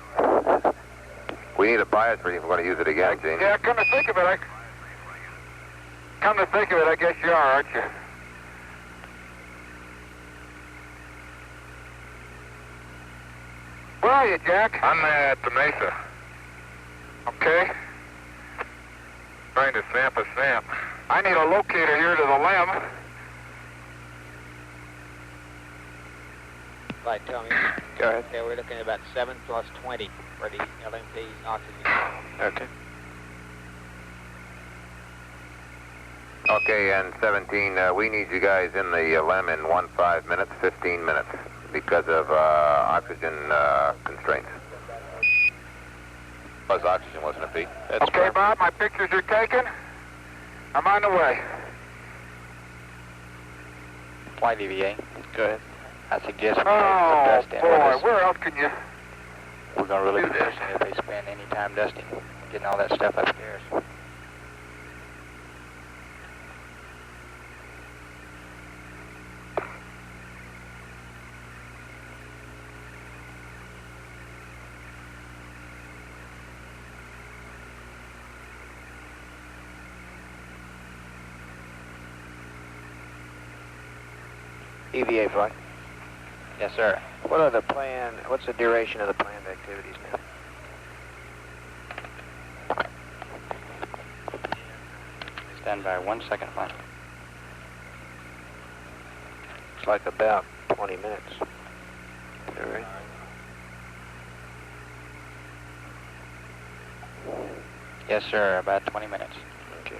We need a bias reading if we're going to use it again, Gene. Yeah, come to think of it, I guess you are, aren't you? Where are you, Jack? I'm at the mesa. Okay. Trying to snap a snap. I need a locator here to the limb. Right, Tommy. Go ahead. Okay, we're looking at about 7 plus 20 for the LMP's oxygen. Okay. Okay, and 17, we need you guys in the limb in 15 minutes, 15 minutes, because of oxygen constraints. Plus oxygen wasn't a Pete. That's okay, right. Bob, my pictures are taken. I'm on the way. Flight EVA. Go ahead. I suggest we take some Oh, dust in with boy, us. where else can you... We're going to really be pushing if they spend any time dusting, getting all that stuff upstairs. EVA flight. Yes, sir. What's the duration of the planned activities now? Stand by 1 second, flight. It's like about 20 minutes. Is that right? Yes, sir, about 20 minutes. Okay.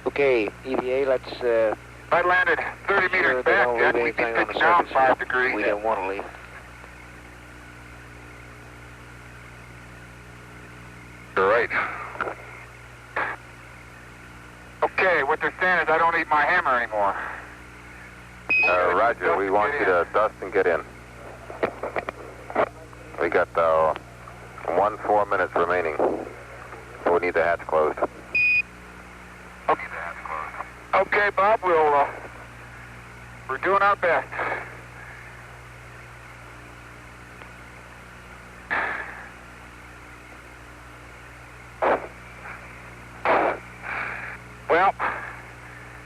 Okay, EVA, let's... If I landed 30 meters back, Jack, we'd be pitching down 5 degrees. We don't want to leave. You're right. Okay, what they're saying is I don't need my hammer anymore. Roger, we want you to dust and get in. We got 4 minutes remaining. We need the hatch closed. Okay, Bob, we're doing our best. Well,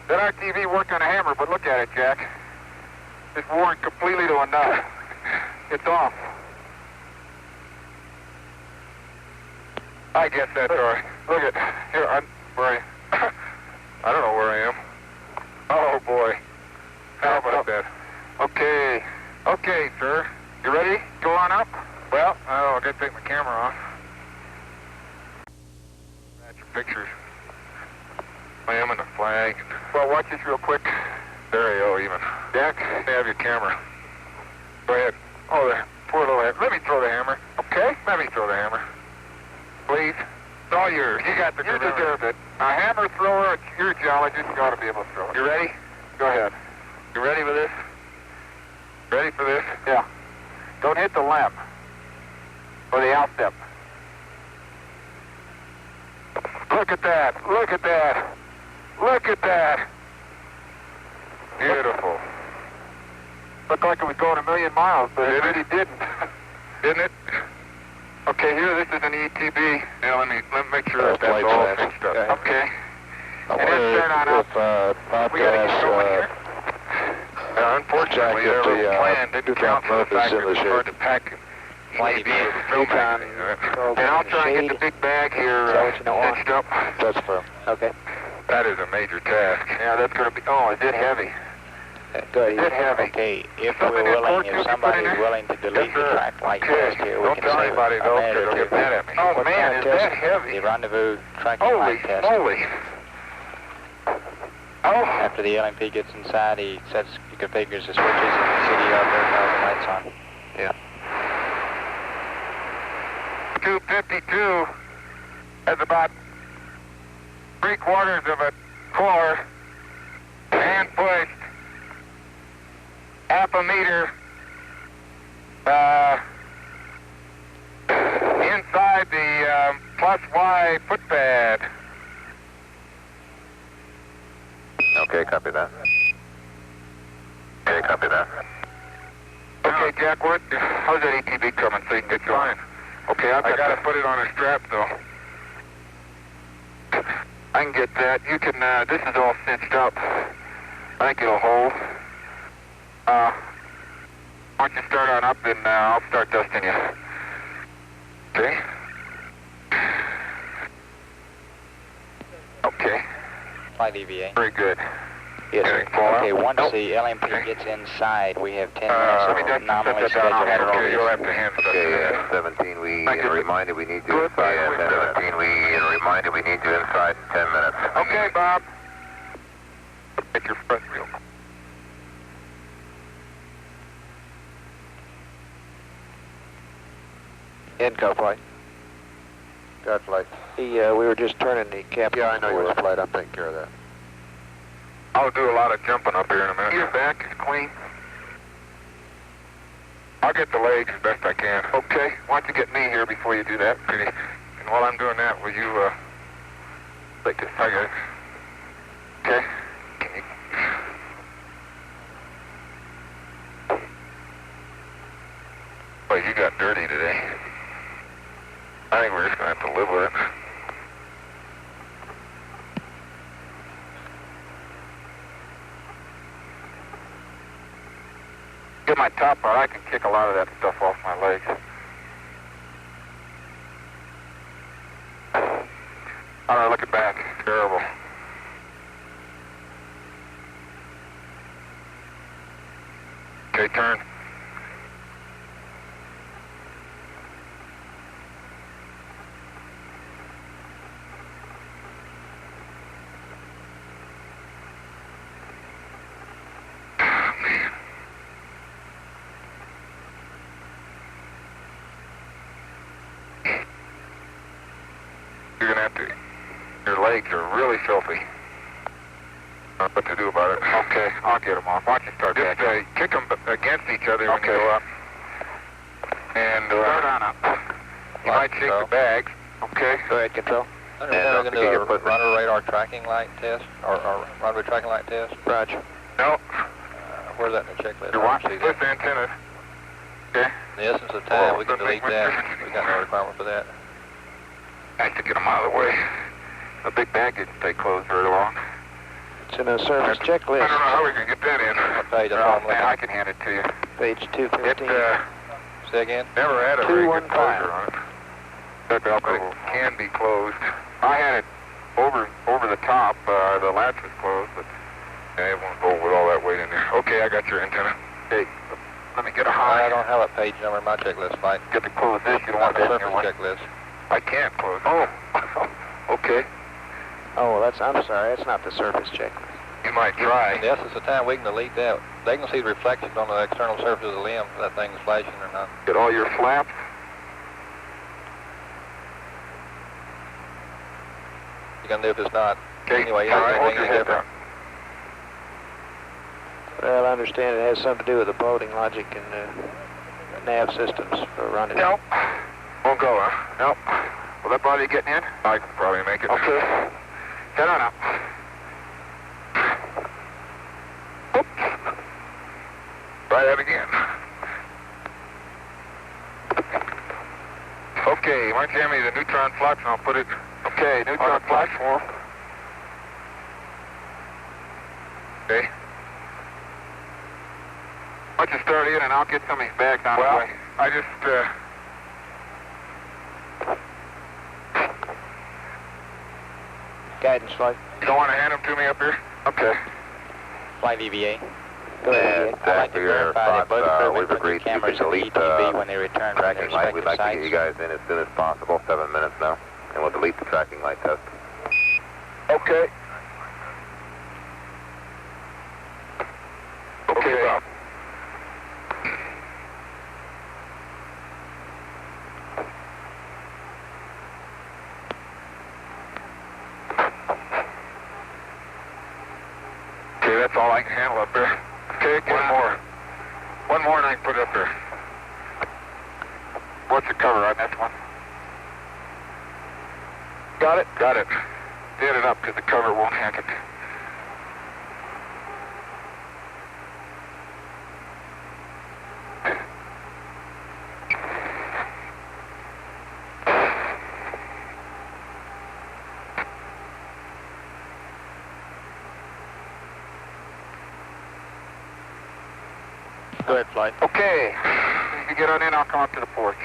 that RTV worked on a hammer, but look at it, Jack. It's worn completely to a nut. It's off. I guess that's all right. Look at here. I don't know where I am. Oh boy. How about that? Okay. Okay, sir. You ready? Go on up. Well, I gotta take my camera off. Match your pictures. I am in the flag. Well, watch this real quick. There you go, even. Jack, have your camera. Go ahead. Oh, there. Poor little hammer. Let me throw the hammer. Okay? Let me throw the hammer. Please. It's all yours. You got the You deserve it. A hammer thrower, you're a geologist, you ought to be able to throw it. You ready? Go ahead. You ready for this? Ready for this? Yeah. Don't hit the lamp. Or the outstep. Look at that. Look at that. Look at that. Beautiful. Looked like it was going 1,000,000 miles, but it really didn't. Didn't it? Okay, here, this is an ETB. Yeah, let me make sure that's all fixed up. Okay. And then turn on up. We gotta get going here. Unfortunately, their plan didn't count for the fact that it was hard to pack ETB with a film magazine. And I'll try and get the big bag here stitched up. That's fair. Okay. That is a major task. Yeah, that's going to be, oh, is it heavy? Good. Is it heavy? Okay, if we're willing, if somebody's willing to delete the track light test here, we Don't can tell save anybody, a though, minute because or they'll two. get mad at me. Oh, man, is that heavy? The rendezvous tracking Holy light test. moly. Oh. After the LMP gets inside, he configures the switches and the CDR turns all the lights on. Yeah. 252 has about 3/4 of a core, hand pushed, half a meter inside the plus Y footpad. Okay, copy that. Okay, copy that. Okay, Jack, how's that ETB coming so you can get going? Okay, I got to put it on a strap, though. I can get that. You can, this is all cinched up. I think it'll hold. Why don't you start on up, and I'll start dusting you. Okay? Okay. Flight EVA. Very good. Yes, sir. Okay, once the LMP gets inside, we have 10 minutes of nominally scheduled Okay, you'll have to hand stuff. Okay, 17, we reminded we need you inside in 10 minutes. 17, we reminded we need you inside in 10 minutes. Okay, Bob. Take your front wheel. Handcuff light. Got flight. We were just turning the cap. Yeah, I know you're flight. I'm taking care of that. I'll do a lot of jumping up here in a minute. Your back is clean. I'll get the legs as best I can. Okay. Why don't you get me here before you do that? And while I'm doing that, will you, take this? I got it. Okay. Can you... Boy, you got dirty today. I think we're just going to have to live with it. Get my top out, I can kick a lot of that stuff off my legs. All right, look at back. Terrible. Okay, turn. You're gonna have to, your legs are really filthy. What to do about it? Okay, I'll get them off. Why don't you start just kick them against each other when you go up. And start on up. You might shake the bags. Okay. Go ahead, control. We're going to do a runner radar tracking light test, or runway tracking light test. Roger. No. Where's that in the checklist? You're watching this antenna. Okay. In the essence of time, we can delete that. We got no requirement for that. I have to get them out of the way. A big baggage stay closed very long. It's in a service checklist. I don't know how we can get that in. page Oh, man, I can hand it to you. Page 215. Say again? Never had a very good 215. closure on it. But it can be closed. I had it over the top. The latch was closed, but it won't go with all that weight in there. Okay, I got your antenna. Hey, let me get a high. I don't have a page number in my checklist, Mike. Get to close this. You don't want the that in surface your one. checklist. I can't close. Oh, okay. Oh, I'm sorry, that's not the surface checklist. You might try. In the essence of time, we can delete that. They can see the reflections on the external surface of the limb, if that thing's flashing or not. Get all your flaps. You can do if it's not. Okay. Anyway, you all don't right, think hold your anything head different. down. Well, I understand it has something to do with the boating logic and nav systems for running. Nope. Won't go, huh? Nope. Will that bother you getting in? I can probably make it. Okay. Head on up. Oops. Try that again. Okay, why don't you hand me the neutron flux and I'll put it... Okay, neutron platform. Okay. Why don't you start in and I'll get some of these bags on the way. I just, Guidance flight. You don't want to hand them to me up here? Okay. Flight EVA. Go ahead. I'd like to verify that both we've equipment agreed put the cameras in the delete ETB when they return from their tracking light. We'd respective like to get you sites. guys in as soon as possible, 7 minutes now, and we'll delete the tracking light test. Okay. Okay, Bob. Okay, that's all I can handle up there. Okay, one more. One more and I can put it up there. What's the cover on this one? Got it? Got it. Get it up because the cover won't handle it. Go ahead, flight. Okay. If you get on in, I'll come up to the porch.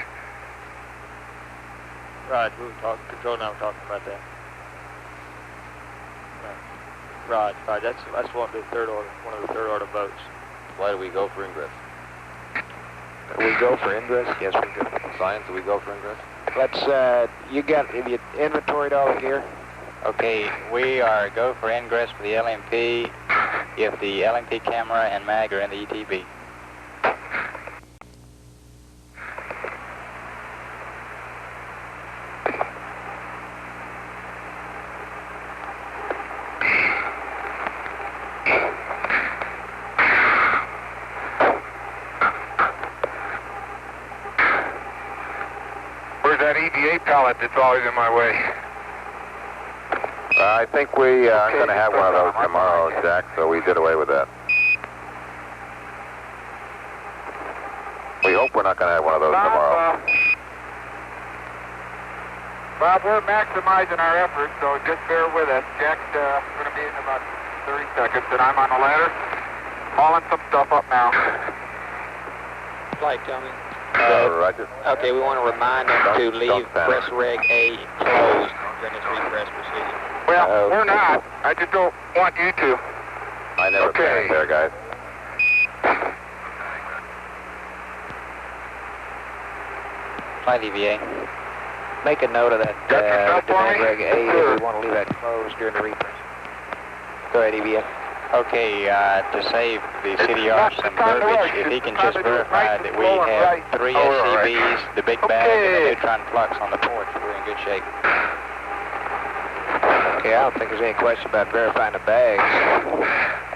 Right, we were talking, control now, we're talking about that. Right, that's one of the third order boats. Why do we go for ingress? We go for ingress? Yes, we do. Science, do we go for ingress? Let's, have you inventoried all the gear? Okay, we are go for ingress for the LMP if the LMP camera and mag are in the ETB. Where's that EVA pallet that's always in my way? I think we are going to have one of those tomorrow, Jack, so we did away with that. We hope we're not going to have one of those tomorrow. Bob, we're maximizing our efforts, so just bear with us. Jack's going to be in about 30 seconds, and I'm on the ladder, hauling some stuff up now. Flight coming. Roger. Okay, we want to remind them to leave press reg A closed during this repress procedure. Well, we're not. I just don't want you to. I never panic there, guys. Flight EVA. Make a note of that, demand reg A, Sure. if we want to leave that closed during the repress. Go ahead, EVA. Okay, to save the CDR some verbiage, if he can just verify that we have 3 SCBs, the big bag, and the neutron flux on the porch, we're in good shape. Okay, I don't think there's any question about verifying the bags.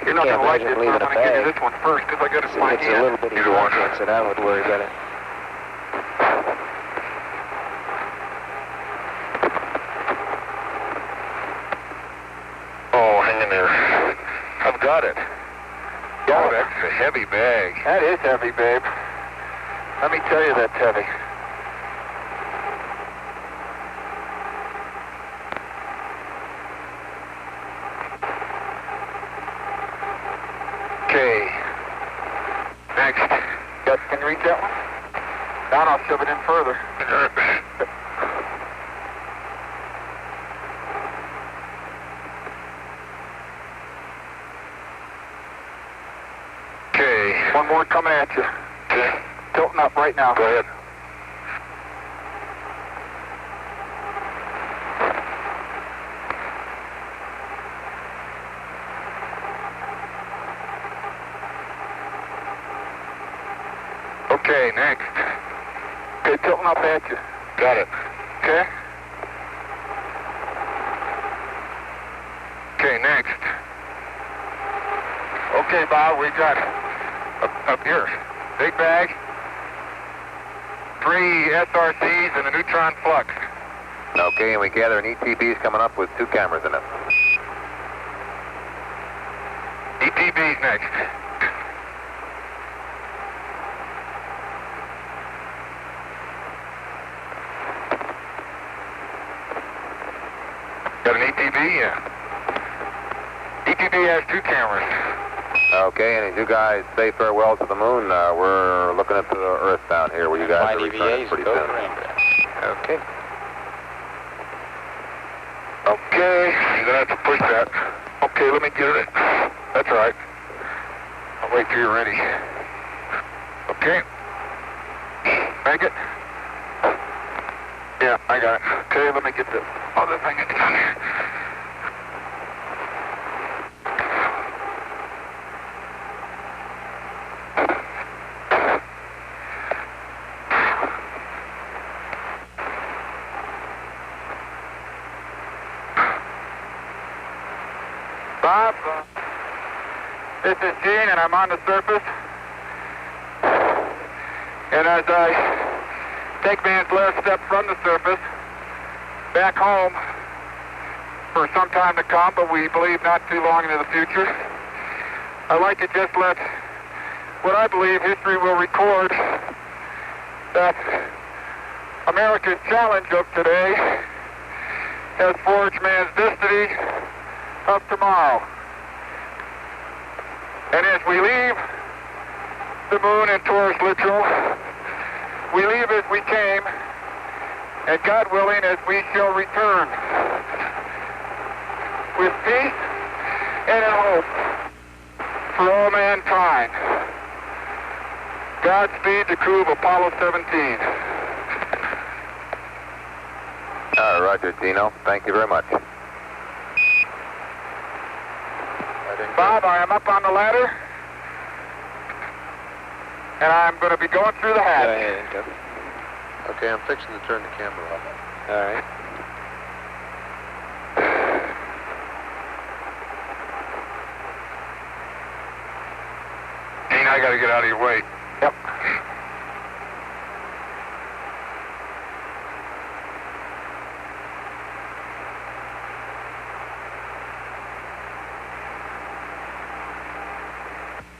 You're not going to like this, leaving I'm a going to give you bag. this one first, because I got it in my It's hand. a little bit Either one. contents that I would worry about it. Oh, hang in there. I've got it. Oh, that's a heavy bag. That is heavy, babe. Let me tell you that's heavy. shove it in further. Okay. One more coming at you. Okay. Tilting up right now. Go ahead. Okay, next. Okay, tilting up at you. Got it. Okay. Okay, next. Okay, Bob, we got up here. Big bag, 3 SRCs and a neutron flux. Okay, and we gather an ETB's coming up with 2 cameras in it. ETB's next. Got an ETB? Yeah. ETB has 2 cameras. Okay, and as you guys say farewell to the moon, we're looking at the Earth down here where you guys are returning pretty soon. Okay. Okay, you're gonna have to push that. Okay, let me get it. That's right. I'll wait till you're ready. Okay. Make it. Yeah, I got it. Okay, let me get the other thing down here. Bob, this is Gene, and I'm on the surface. And as I take man's last step from the surface, back home for some time to come, but we believe not too long into the future, I'd like to just let what I believe history will record that America's challenge of today has forged man's destiny of tomorrow. And as we leave the moon in Taurus Littoral, we leave as we came, and God willing, as we shall return, with peace and in hope for all mankind. Godspeed, the crew of Apollo 17. Roger, Gino. Thank you very much. Bob, I am up on the ladder, and I'm going to be going through the hatch. Go ahead and go. Okay, I'm fixing to turn the camera off. All right. Gene, I got to get out of your way. Yep.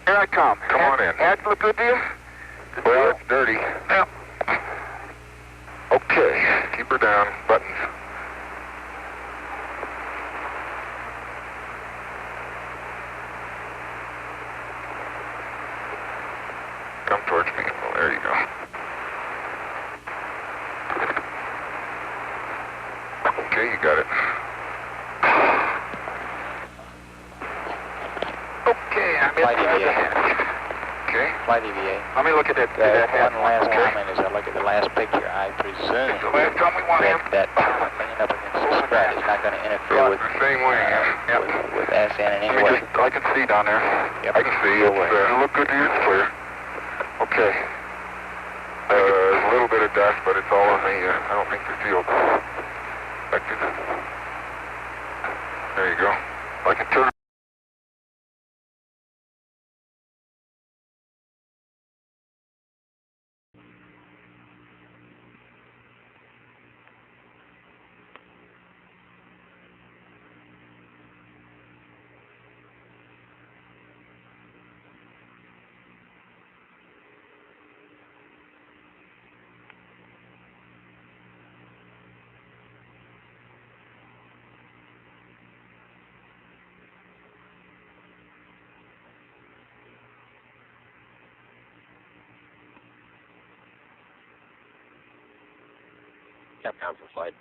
Here I come. Come on in. Hatch look good to you? Well, it's dirty. Yep. Okay. Keep her down. Buttons. Come towards me. Well, there you go. Okay, you got it. Okay, I'm inside the hatch. Okay. Flight EVA. Let me look at that hatch. One last comment as I look at the last picture. I presume It's the last time we want him. that leaning up against the strut is not going to interfere with the same way. Yep. with SN in any Let me way. just, I can see down there. Yep. I can see. It'll look good to you. It's clear. Okay. There's a little bit of dust, but it's all on the, I don't think the field. There you go. I can turn. Capcom for flight.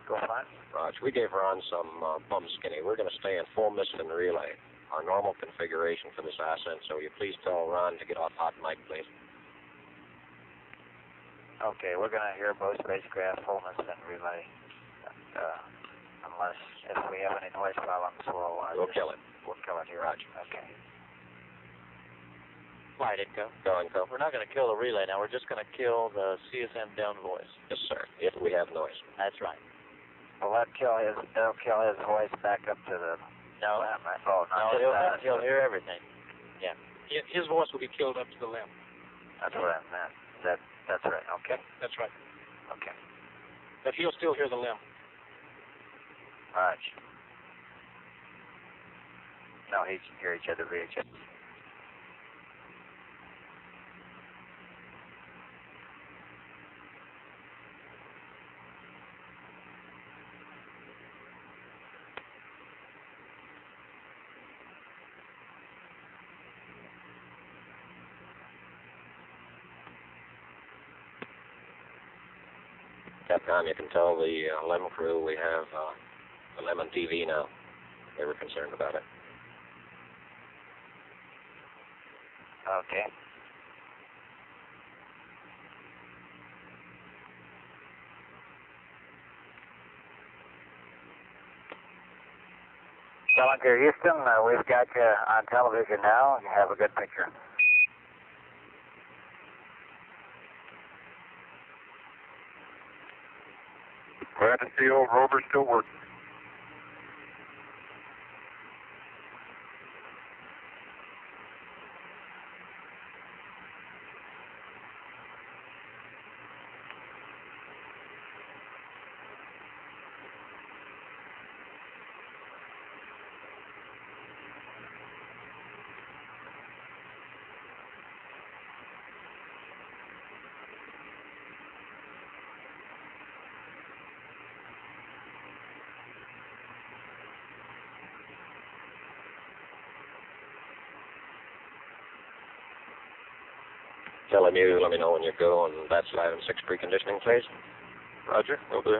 Go fine. Roger. We gave Ron some bum skinny. We're going to stay in full mist and relay. Our normal configuration for this ascent, so will you please tell Ron to get off hot mic, please? Okay, we're going to hear both spacecraft full mist and relay. Unless, if we have any noise problems, we'll kill it. We'll kill it here. Roger. Okay. Flight Inco. Go and go. We're not going to kill the relay now. We're just going to kill the CSM down voice. Yes, sir. If we have noise. That's right. Well, that'll kill his voice back up to the... No. LEM. Oh, not no, he'll hear everything. Yeah. His voice will be killed up to the LEM. That's what I meant. That's right. Okay. That's right. Okay. But he'll still hear the LEM. All right. No, he can hear each other via each other. Capcom, you can tell the LEM crew we have the LEM on TV now. They were concerned about it. Okay. Challenger Houston, we've got you on television now. You have a good picture. Glad to see old Rover still working. Tell him you let me know when you go, and that's 5 and 6 preconditioning, please. Roger, will do.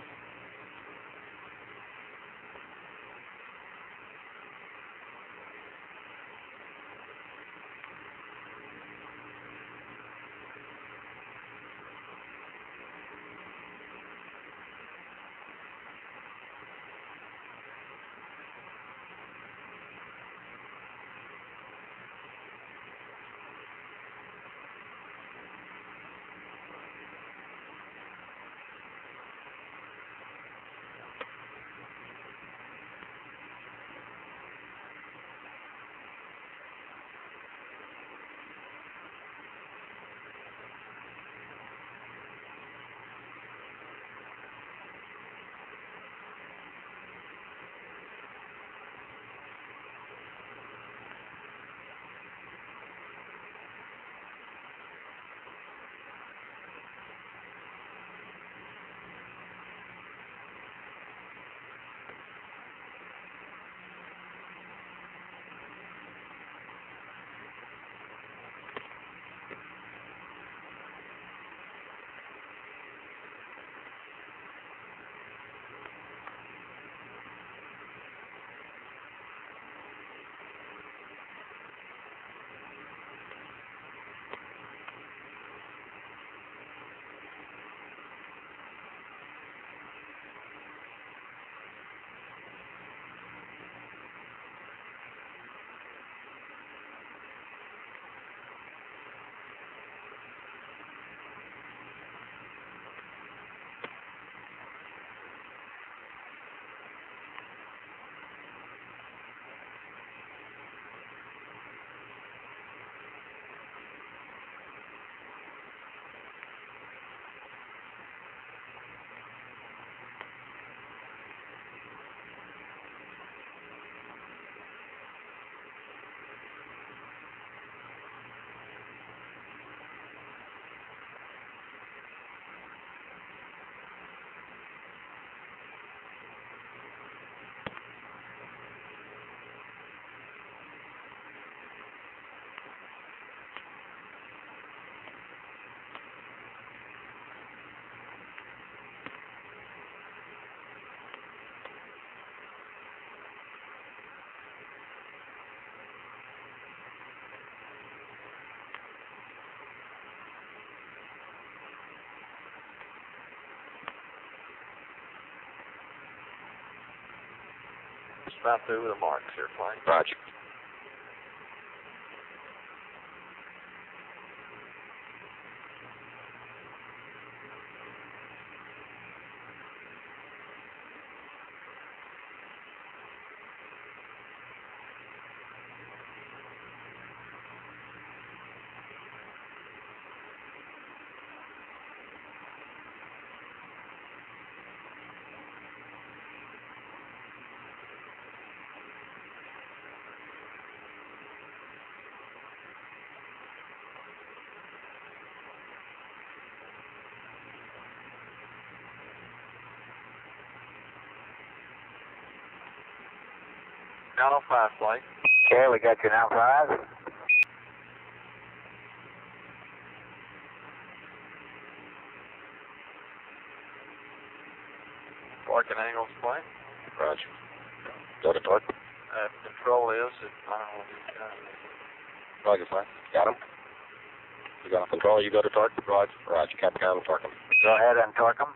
About through the marks here, flight. Roger. Now 5 flight. Okay, we got you now 5. Torque and angles flight. Roger. Go to torque. Control is, I don't know what he's got. Roger, flight. Got him. You got control, you go to torque. Roger. Roger. Capcom, torque him. Go ahead and torque them.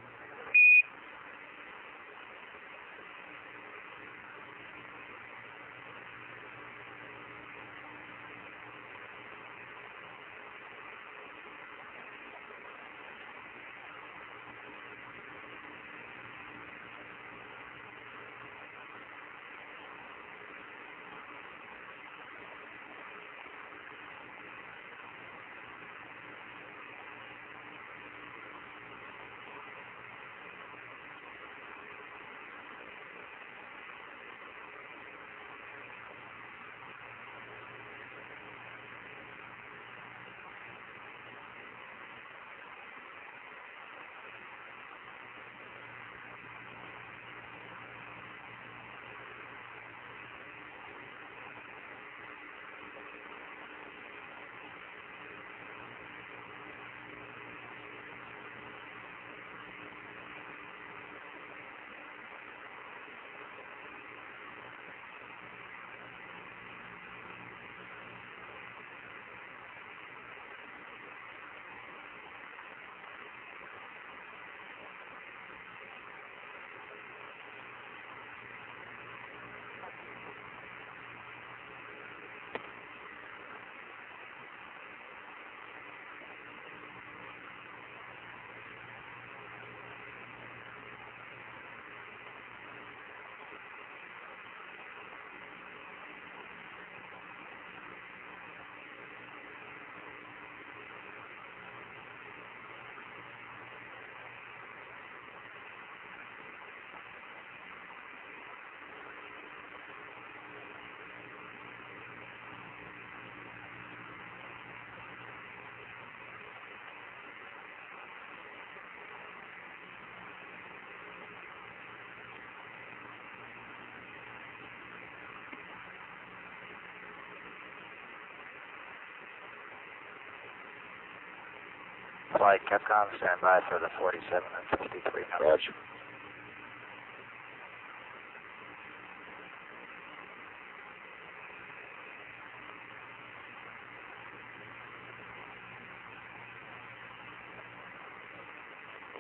Flight Capcom, stand by for the 47 and 53 numbers. Roger.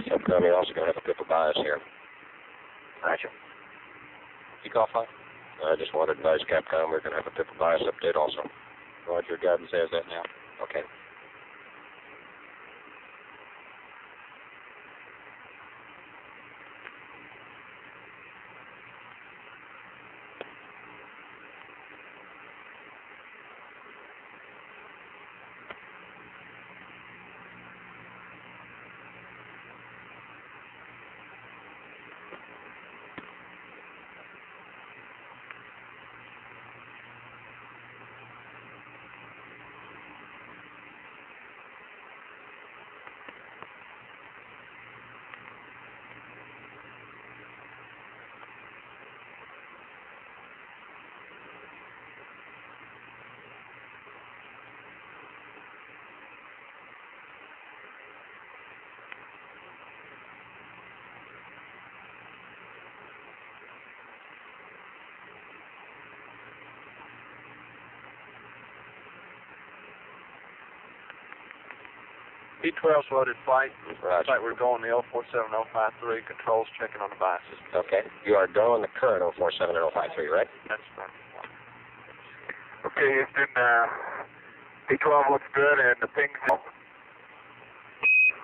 Capcom, you're also going to have a pip bias here. Roger. You call 5? I just wanted to advise Capcom we're going to have a pip bias update also. Roger, guidance has that now. Okay. P-12's loaded flight. Roger. Looks like we're going the 047053. Controls checking on the biases. Okay. You are going the current 047053, right? That's right. Okay, Houston, P-12 looks good, and the ping's...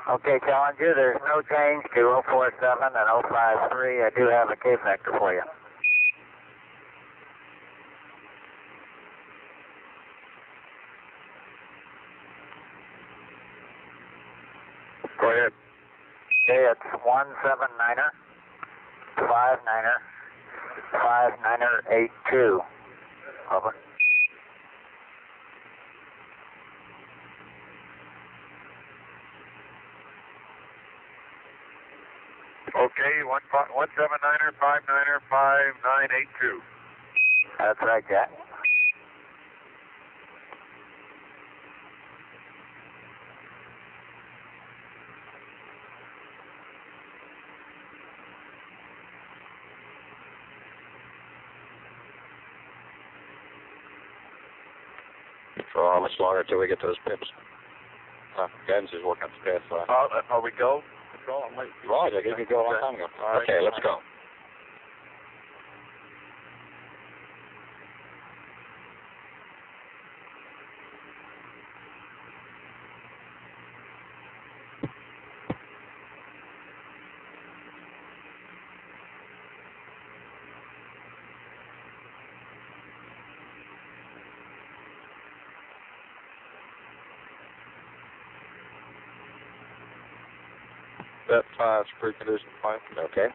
Okay, Challenger, there's no change to 047 and 053. I do have a Cape vector for you. Go ahead. Okay, it's 179er, 59er, 59er, 82. Over. Okay, 179er, 59er, 5982. That's right, Jack. So how much longer till we get to those pips? Guidance is working up the path. Are we go? Control, I'm waiting. Roger, I gave you a go a long time ago. Right. Okay, let's go. That 5's precondition flight. Okay.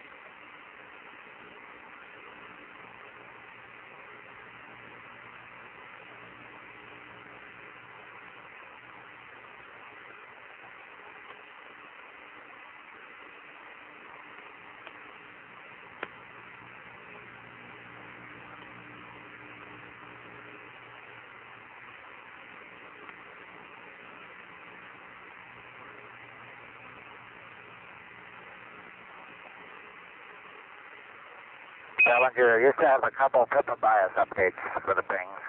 Challenger, used to have a couple pippa bias updates for the pings.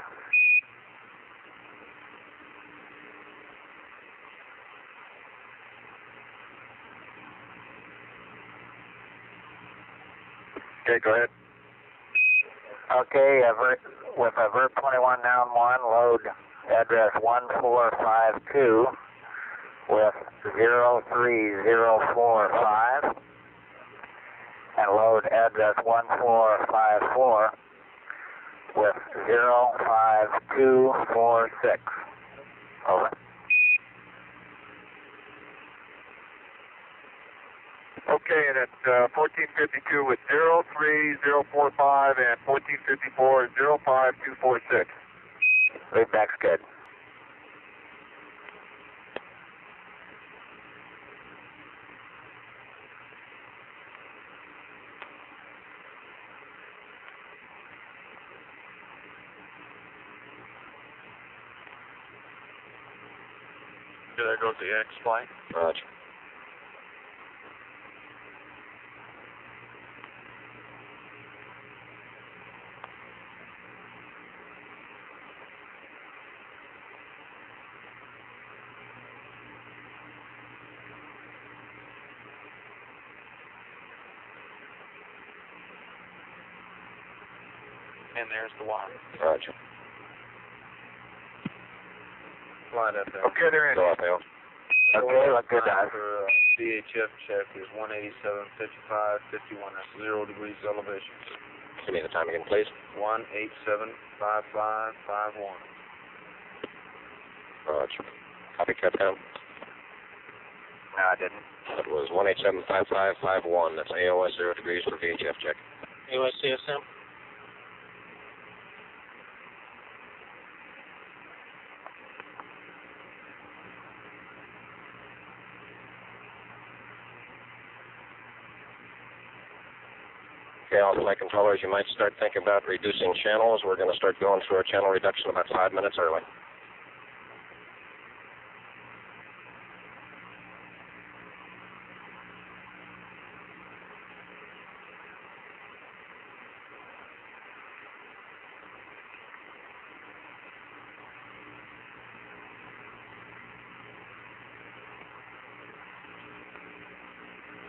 Okay, go ahead. Okay, with a Vert 21 noun 1, load address 1452 with 03045. And load address 1454 with 05246. Over. Okay, and it's 1452 with 03045 and 1454 05246. Readback's good. There goes the X flight. Roger. And there's the Y. Roger. Flight up there. Okay, they're in. Go up, Hale. Okay, look good, guys. For VHF check is 187.55, 51. That's 0 degrees elevation. Give me the time again, please. 187.5551. Roger. Copy, Capcom. No, I didn't. That was 187.5551. That's AOS 0 degrees for VHF check. AOS CSM. Okay, all flight controllers, you might start thinking about reducing channels. We're going to start going through our channel reduction about 5 minutes early.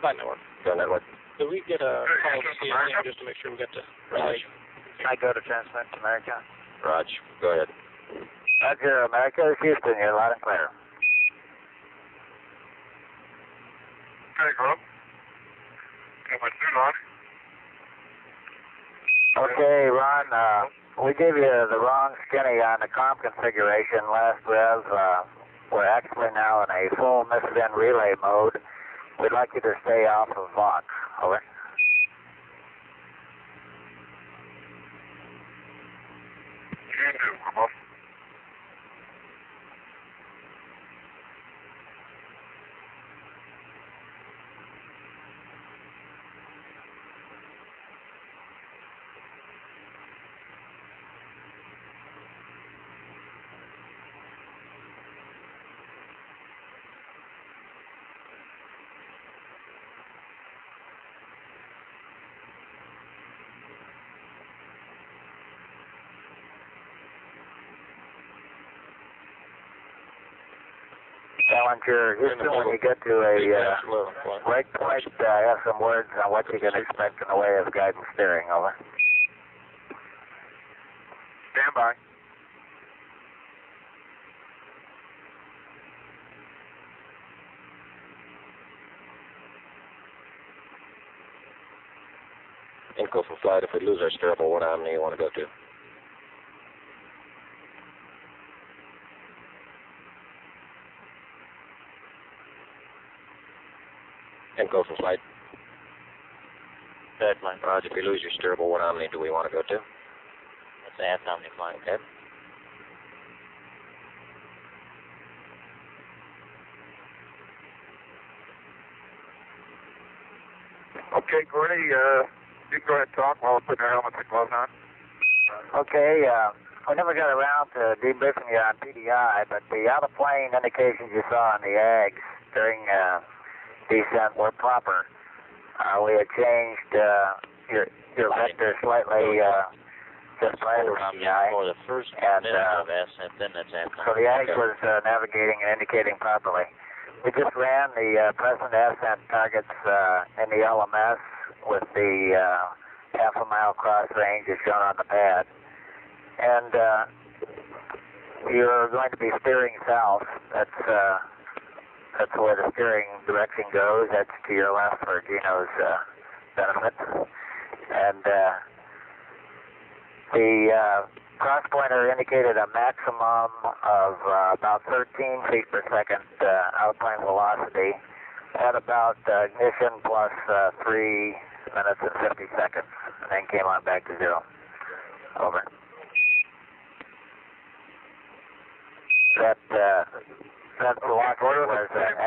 Flight network. Go network. Did we get a call to CSM just to make sure we got the relay? I go to transmit to America. Raj, go ahead. Roger, America, Houston, you're loud and clear. Okay, Grub. Got my suit on. Okay, Ron, we gave you the wrong skinny on the comm configuration last rev. We're actually now in a full miss-in relay mode. We'd like you to stay off of Vox. Over. Can do, Grub. Challenger, Houston, when you get to a break point, have some words on what you can expect in the way of guidance steering. Over. Stand by. Info for flight. If we lose our steerable, what omni you want to go to? Info for flight. Third flight. Roger, if we lose your steerable, what omni do we want to go to? That's aft omni flight. Okay. Okay, Gordy, you can go ahead and talk while we're putting our helmets and gloves on. Okay, we never got around to debriefing you on PDI, but the out-of-plane indications you saw on the AGS during descent were proper. We had changed your vector slightly just prior to PDI. For the first and, minute of ascent, then that's aft. So the AGS was navigating and indicating properly. We just ran the present ascent targets in the LMS with the half-a-mile cross range as shown on the pad. And you're going to be steering south. That's the way the steering direction goes. That's to your left for Gino's benefit. And the cross pointer indicated a maximum of about 13 feet per second outplane velocity at about ignition plus 3 minutes and 50 seconds, and then came on back to 0. Over. That velocity was at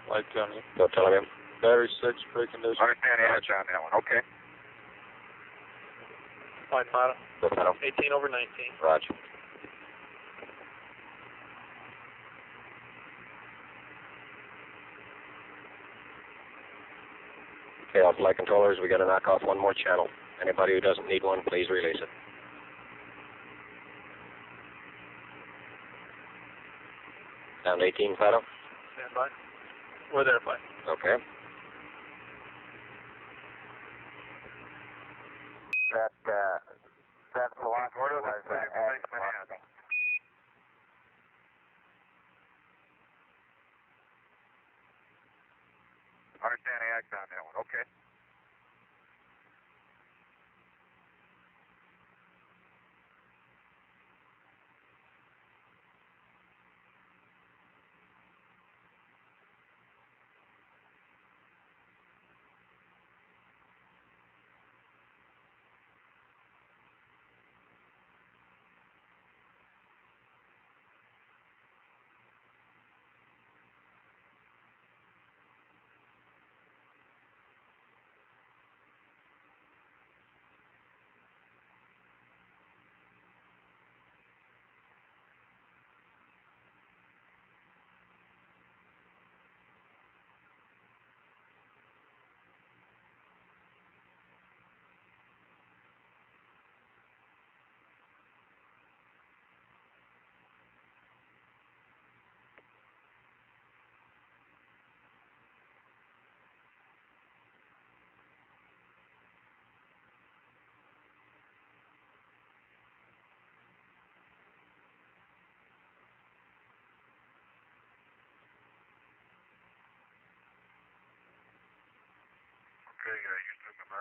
Light County. Go telegram. Battery 6, brake condition. Understand the edge on that one, okay. Flight final. Go final. 18 over 19. Roger. Okay, all flight controllers, we got to knock off one more channel. Anybody who doesn't need one, please release it. Down to 18, Fido. Stand by. We're there, flight. Okay. That velocity was at velocity. Understand the act on that one, okay.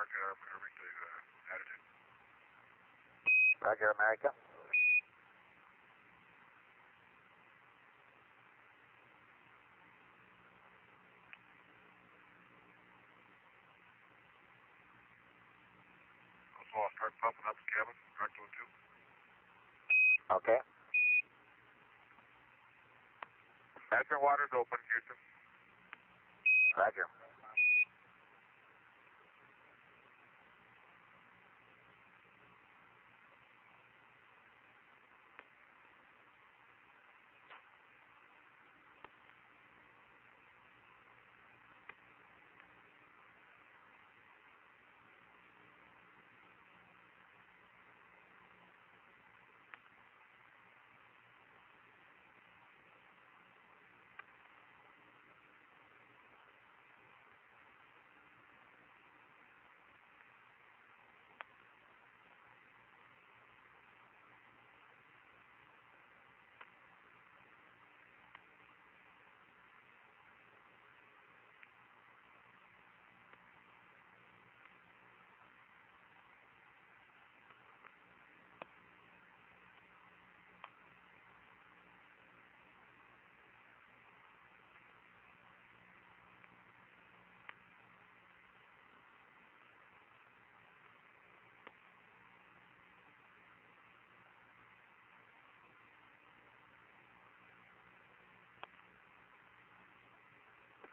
America, read the attitude. Roger, America. So I'll start pumping up the cabin, direct to it too. Okay. Engine water's open, Houston. Roger.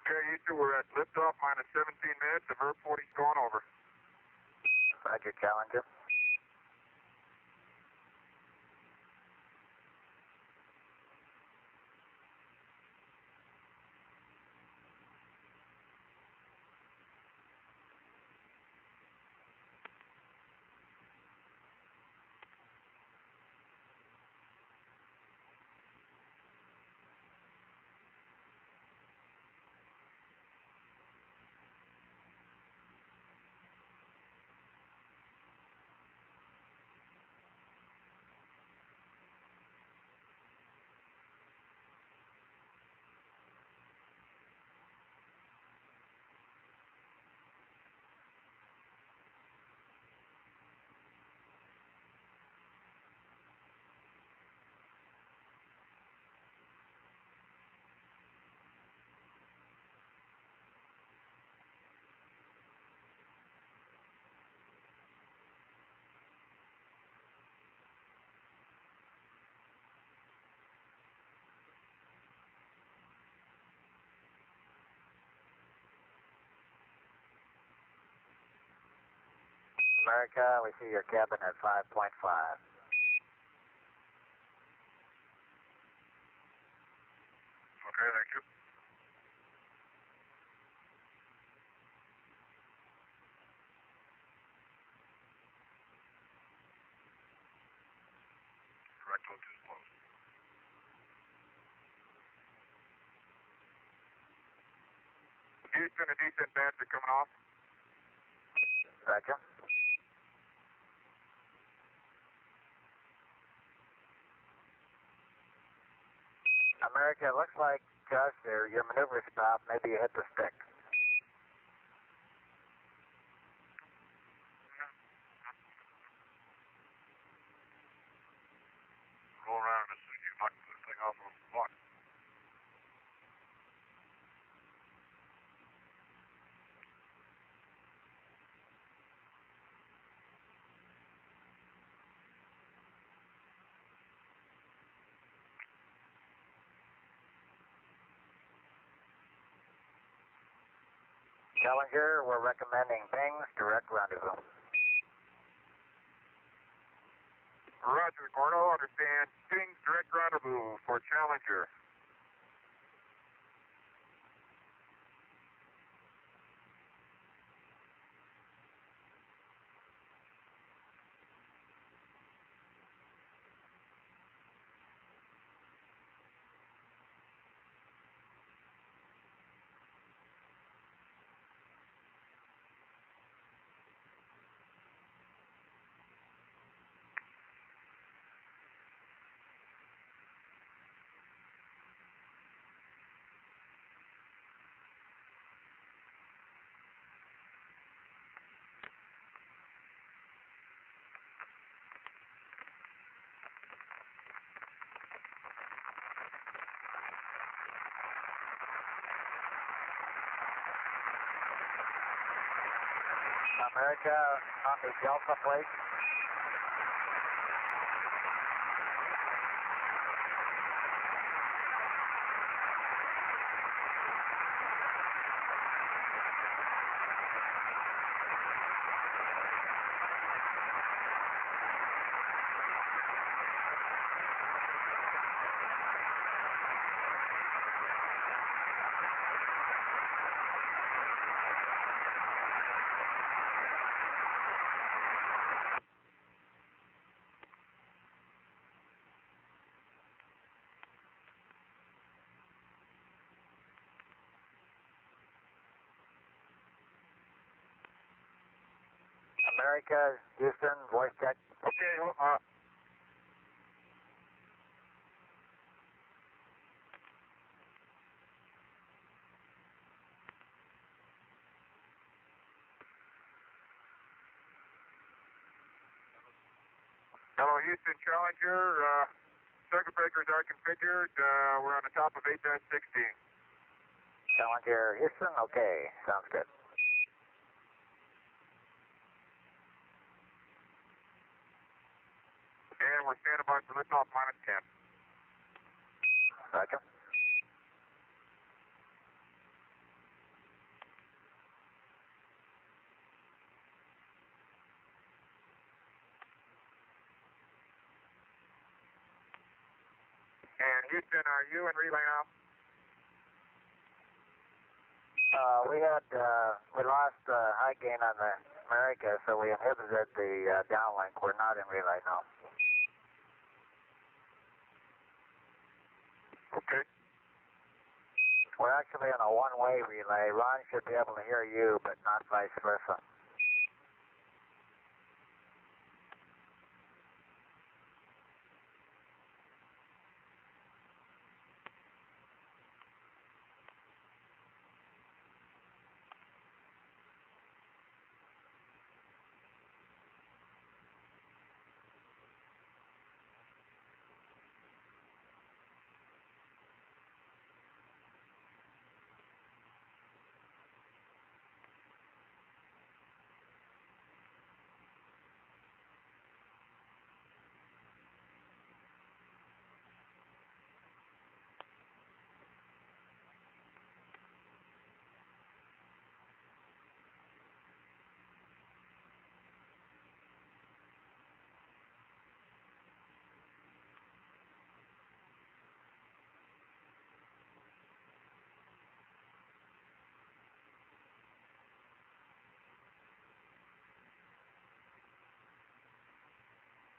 Okay, Houston, we're at liftoff minus 17 minutes. The Verb 40's going over. Roger, Challenger. America, we see your cabin at 5.5. Okay, thank you. Direct to it is closed. Houston, a decent bands are coming off. Roger. America, it looks like Gus, your maneuver stop, maybe you hit the stick. Roll around and see you knock the thing off of the block. Challenger, we're recommending pings, direct rendezvous. Roger, Gordo, understand. Ping direct rendezvous for Challenger. America on the Delta plate. America, Houston, voice check. Okay, hello, Houston Challenger. Circuit breakers are configured. We're on the top of 8-16. Challenger, Houston, okay, sounds good. And we're standing by for liftoff -10. Roger. And Houston, are you in relay now? We lost high gain on the America, so we inhibited the downlink. We're not in relay now. Okay. We're actually in a one-way relay. Ron should be able to hear you, but not vice versa.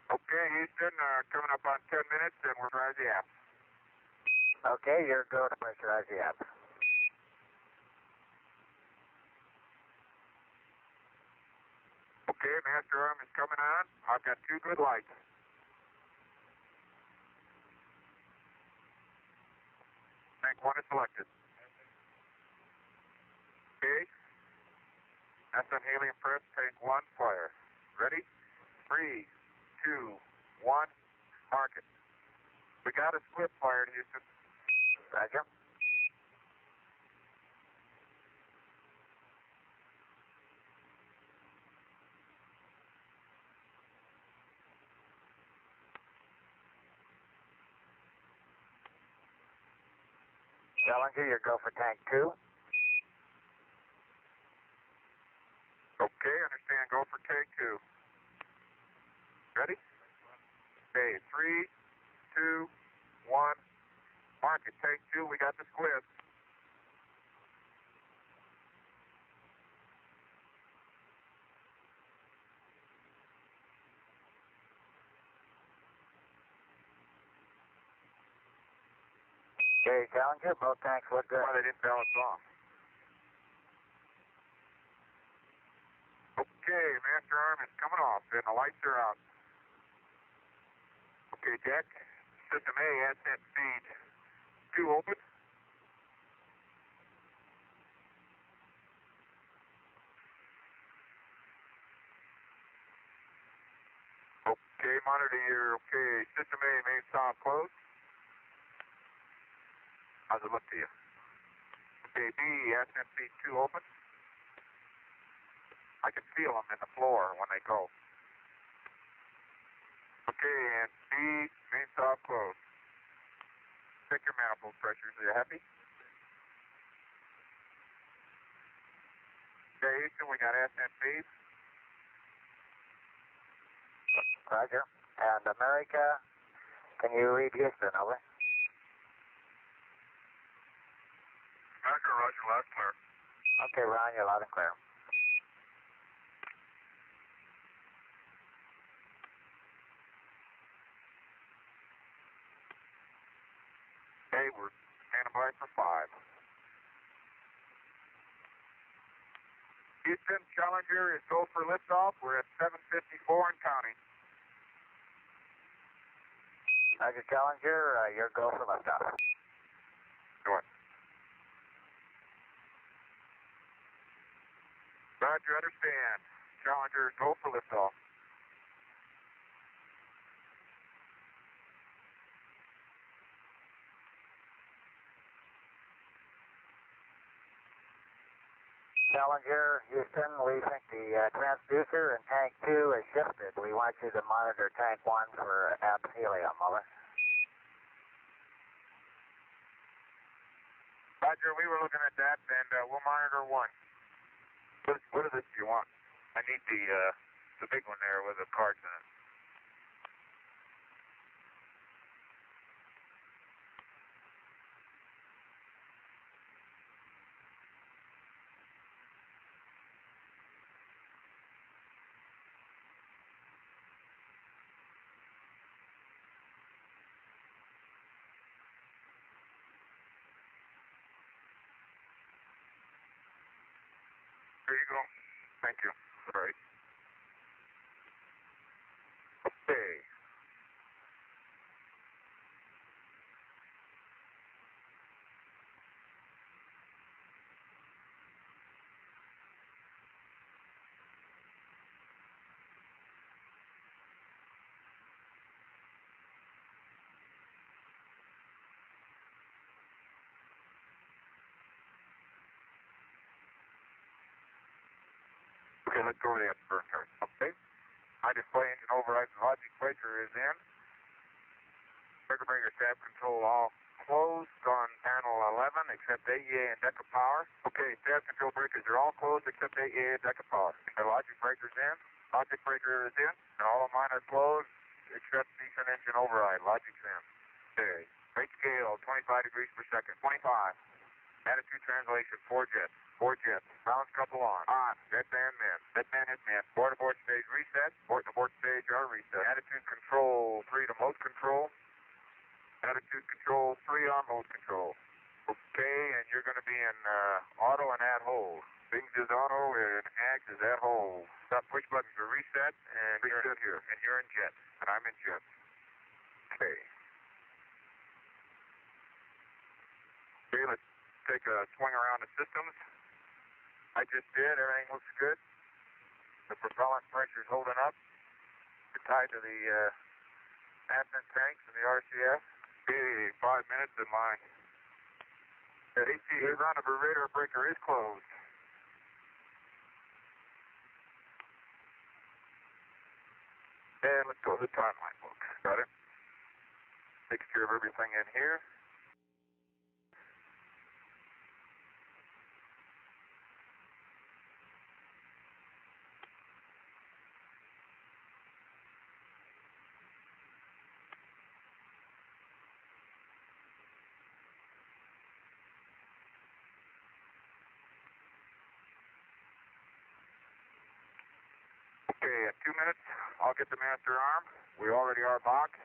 Okay, Houston, coming up on 10 minutes, and we're pressurize the app. Okay, you're go to pressurize the app. Okay, master arm is coming on. I've got 2 good lights. Tank 1 is selected. Okay. SM helium press, tank 1, fire. Ready? 3, 2, 1, mark it. We got a split fired, Houston. Roger. Challenger, you go for tank 2. Okay, understand. Go for tank 2. Ready? Okay, 3, 2, 1. Mark it. Tank 2, we got the split. Okay, Challenger, both tanks look good. Why they didn't balance off. Okay, master arm is coming off, and the lights are out. Okay, deck. System A, ascent feed 2 open. Okay, monitor your, okay, system A, main stop closed. How's it look to you? Okay, B, ascent feed 2 open. I can feel them in the floor when they go. Okay, and B, main stop closed. Check your manifold pressures. Are you happy? Okay, Houston, we got ascent feed. Roger. And America, can you read Houston, over? America, roger, loud and clear. Okay, Ron, you're loud and clear. Okay, we're standing by for 5. Houston, Challenger is go for liftoff. We're at 7:54 and counting. Roger, Challenger, you're go for liftoff. Go ahead. Roger, understand. Challenger, go for liftoff. Challenger, Houston, we think the transducer in tank 2 is shifted. We want you to monitor tank 1 for aphelium, over. Roger, we were looking at that, and we'll monitor 1. What is this you want? I need the big one there with the cards in it. There you go. Thank you. All right. Okay. Okay, let's go to the burn chart. Okay. High display engine override and logic breaker is in. Circuit breaker tab control all closed on panel 11 except AEA and deca power. Okay, tab control breakers are all closed except AEA and deca power. The logic breaker's in. Logic breaker is in. And all of mine are closed except decent engine override. Logic's in. Okay. Rate scale 25 degrees per second. 25. Attitude translation 4 jets. 4 jets. Balance couple on. On. Deadband min. Deadband is min. Board to board stage reset. Board to board stage are reset. Attitude control 3 to mode control. Attitude control 3 on mode control. Okay, and you're going to be in auto and at hold. Bings is auto and ags is at hold. Stop push buttons are reset and you're in here. And you're in jet. And I'm in jet. Okay. Okay, let's take a swing around the systems. I just did. Everything looks good. The propellant pressure is holding up. We're tied to the ascent tanks and the RCF. Okay, 5 minutes in line. The ACA run of a radar breaker is closed. And let's go to the timeline book. Got it? Takes care of everything in here. Okay, in 2 minutes, I'll get the master arm. We already are boxed.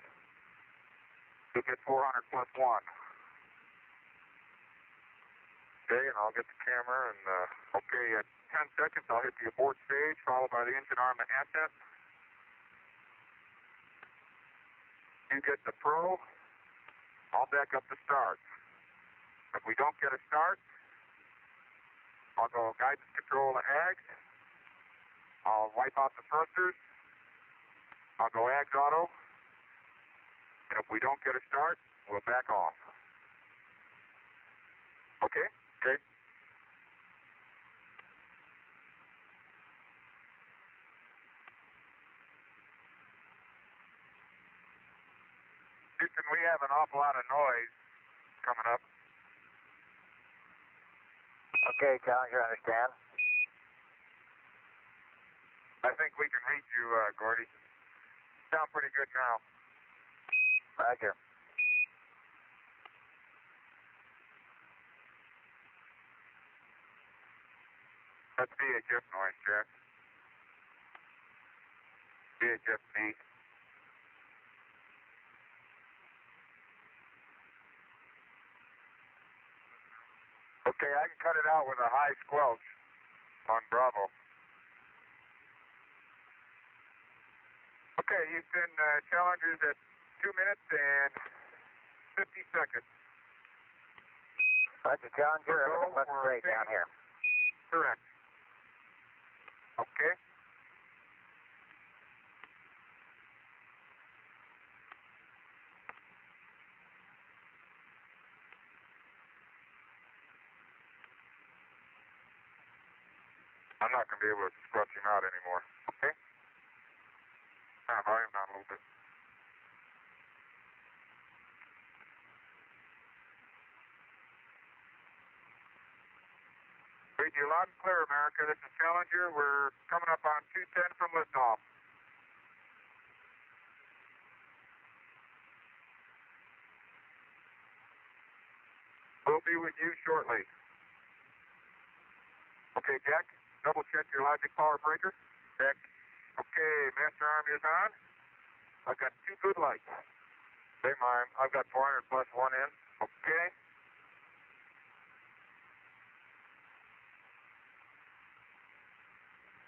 You'll get 400 plus 1. Okay, and I'll get the camera, and okay, at 10 seconds, I'll hit the abort stage, followed by the engine arm and ascent. You get the pro, I'll back up the start. If we don't get a start, I'll go guidance control to ags. I'll wipe out the thrusters. I'll go ags auto. And if we don't get a start, we'll back off. Okay? Okay. have an awful lot of noise coming up. Okay, Challenger, understand. I think we can reach you, Gordy. Sound pretty good now. Roger. That's VHF noise, Jack. VHF B. Okay, I can cut it out with a high squelch on Bravo. Okay, Houston, Challenger's at 2 minutes and 50 seconds. Roger, Challenger, everything looks great down here. Correct. Okay. I'm not going to be able to squelch him out anymore. Okay? Volume down a little bit. Read you loud and clear, America. This is Challenger. We're coming up on 210 from liftoff. We'll be with you shortly. Okay, Jack, double check your logic power breaker. Check. Okay, master arm is on. I've got 2 good lights. Same arm. I've got 400 plus 1 in. Okay.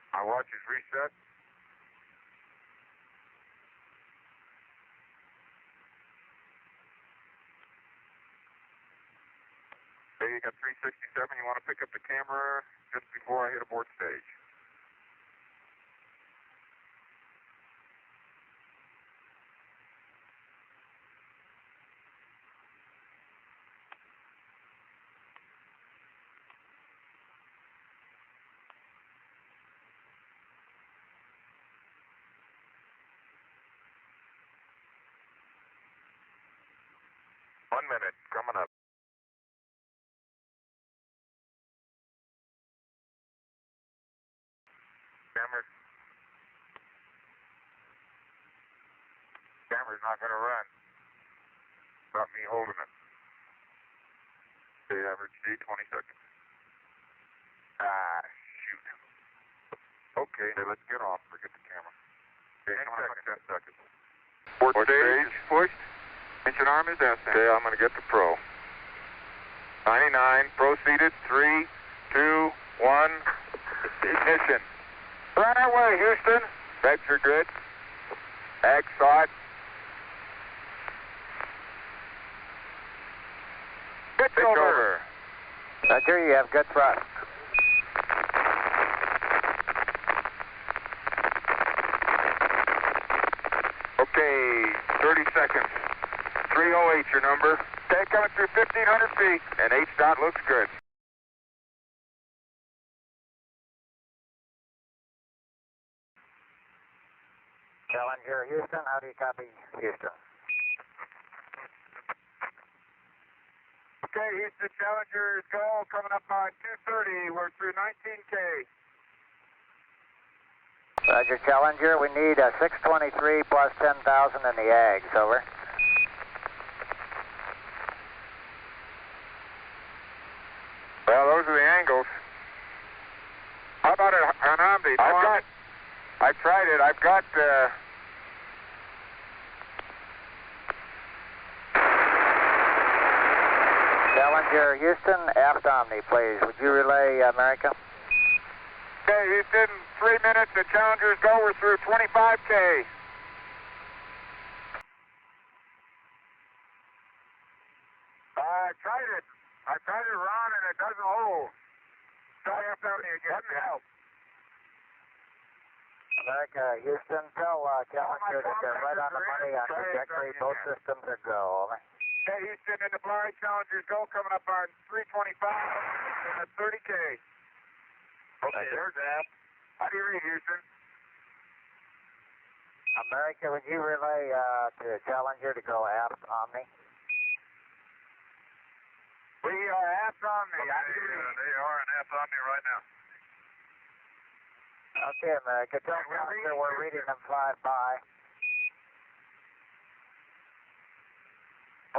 My watch is reset. Okay, you got 367. You want to pick up the camera just before I hit aboard stage. One minute, coming up. Camera's not going to run without me holding it. Okay, average D, 20 seconds. Ah, shoot. Okay, now let's get off. Forget the camera. Okay, 10 seconds. Port stage pushed. Engine arm is S. Okay, I'm going to get the pro. 99, proceeded. 3, 2, 1. Ignition. Right away, Houston. Vector good. Ag side. Pitch over. Roger, you have good thrust. Okay, 30 seconds. 308 your number. Okay, coming through 1,500 feet, and H-dot looks good. Challenger, Houston, how do you copy Houston? Okay, Houston, Challenger is go, coming up on 230. We're through 19K. Roger, Challenger, we need a 623 plus 10,000 in the Ags, over. Well, those are the angles. How about an Omni? I tried it. I've got, Challenger, Houston, aft Omni, please. Would you relay America? Okay, Houston, 3 minutes. The Challengers go. We're through 25K. I tried it, Ron, and it doesn't hold. So I have to get help. America, Houston, tell Challenger that they're right on the money on trajectory. Both systems are go, over. Okay, Houston, in the blind, Challengers go, coming up on 325 and 30K. Okay, there's that. How do you read, Houston? America, would you relay to Challenger to go aft Omni? We are aft Omni. They are in aft Omni right now. Okay, America. Tell Challenger we're reading them fly by.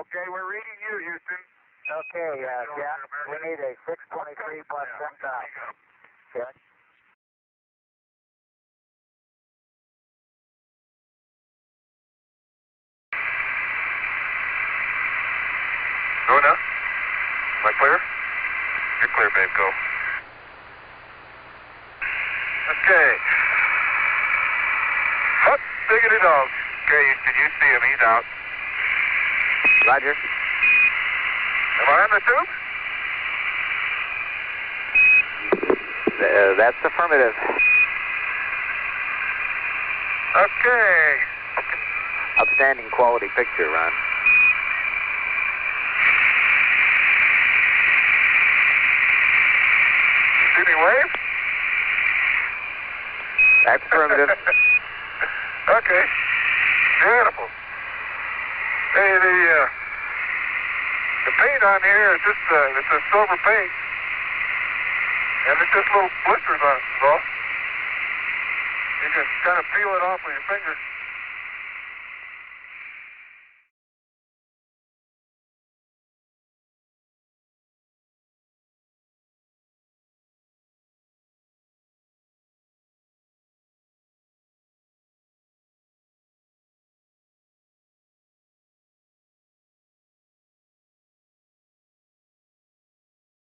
Okay, we're reading you, Houston. Okay, Jack, we need a 623 plus 10,000. Check. Go now. Am I clear? You're clear, babe. Go. Okay. Hot diggity dog. Okay, Houston, you see him. He's out. Roger. Am I on the tube? That's affirmative. Okay. Outstanding quality picture, Ron. You see me wave? That's affirmative. Okay. Beautiful. Hey, the paint on here is just, it's a silver paint. And it's just little blisters on it, is all. You can kind of peel it off with your finger.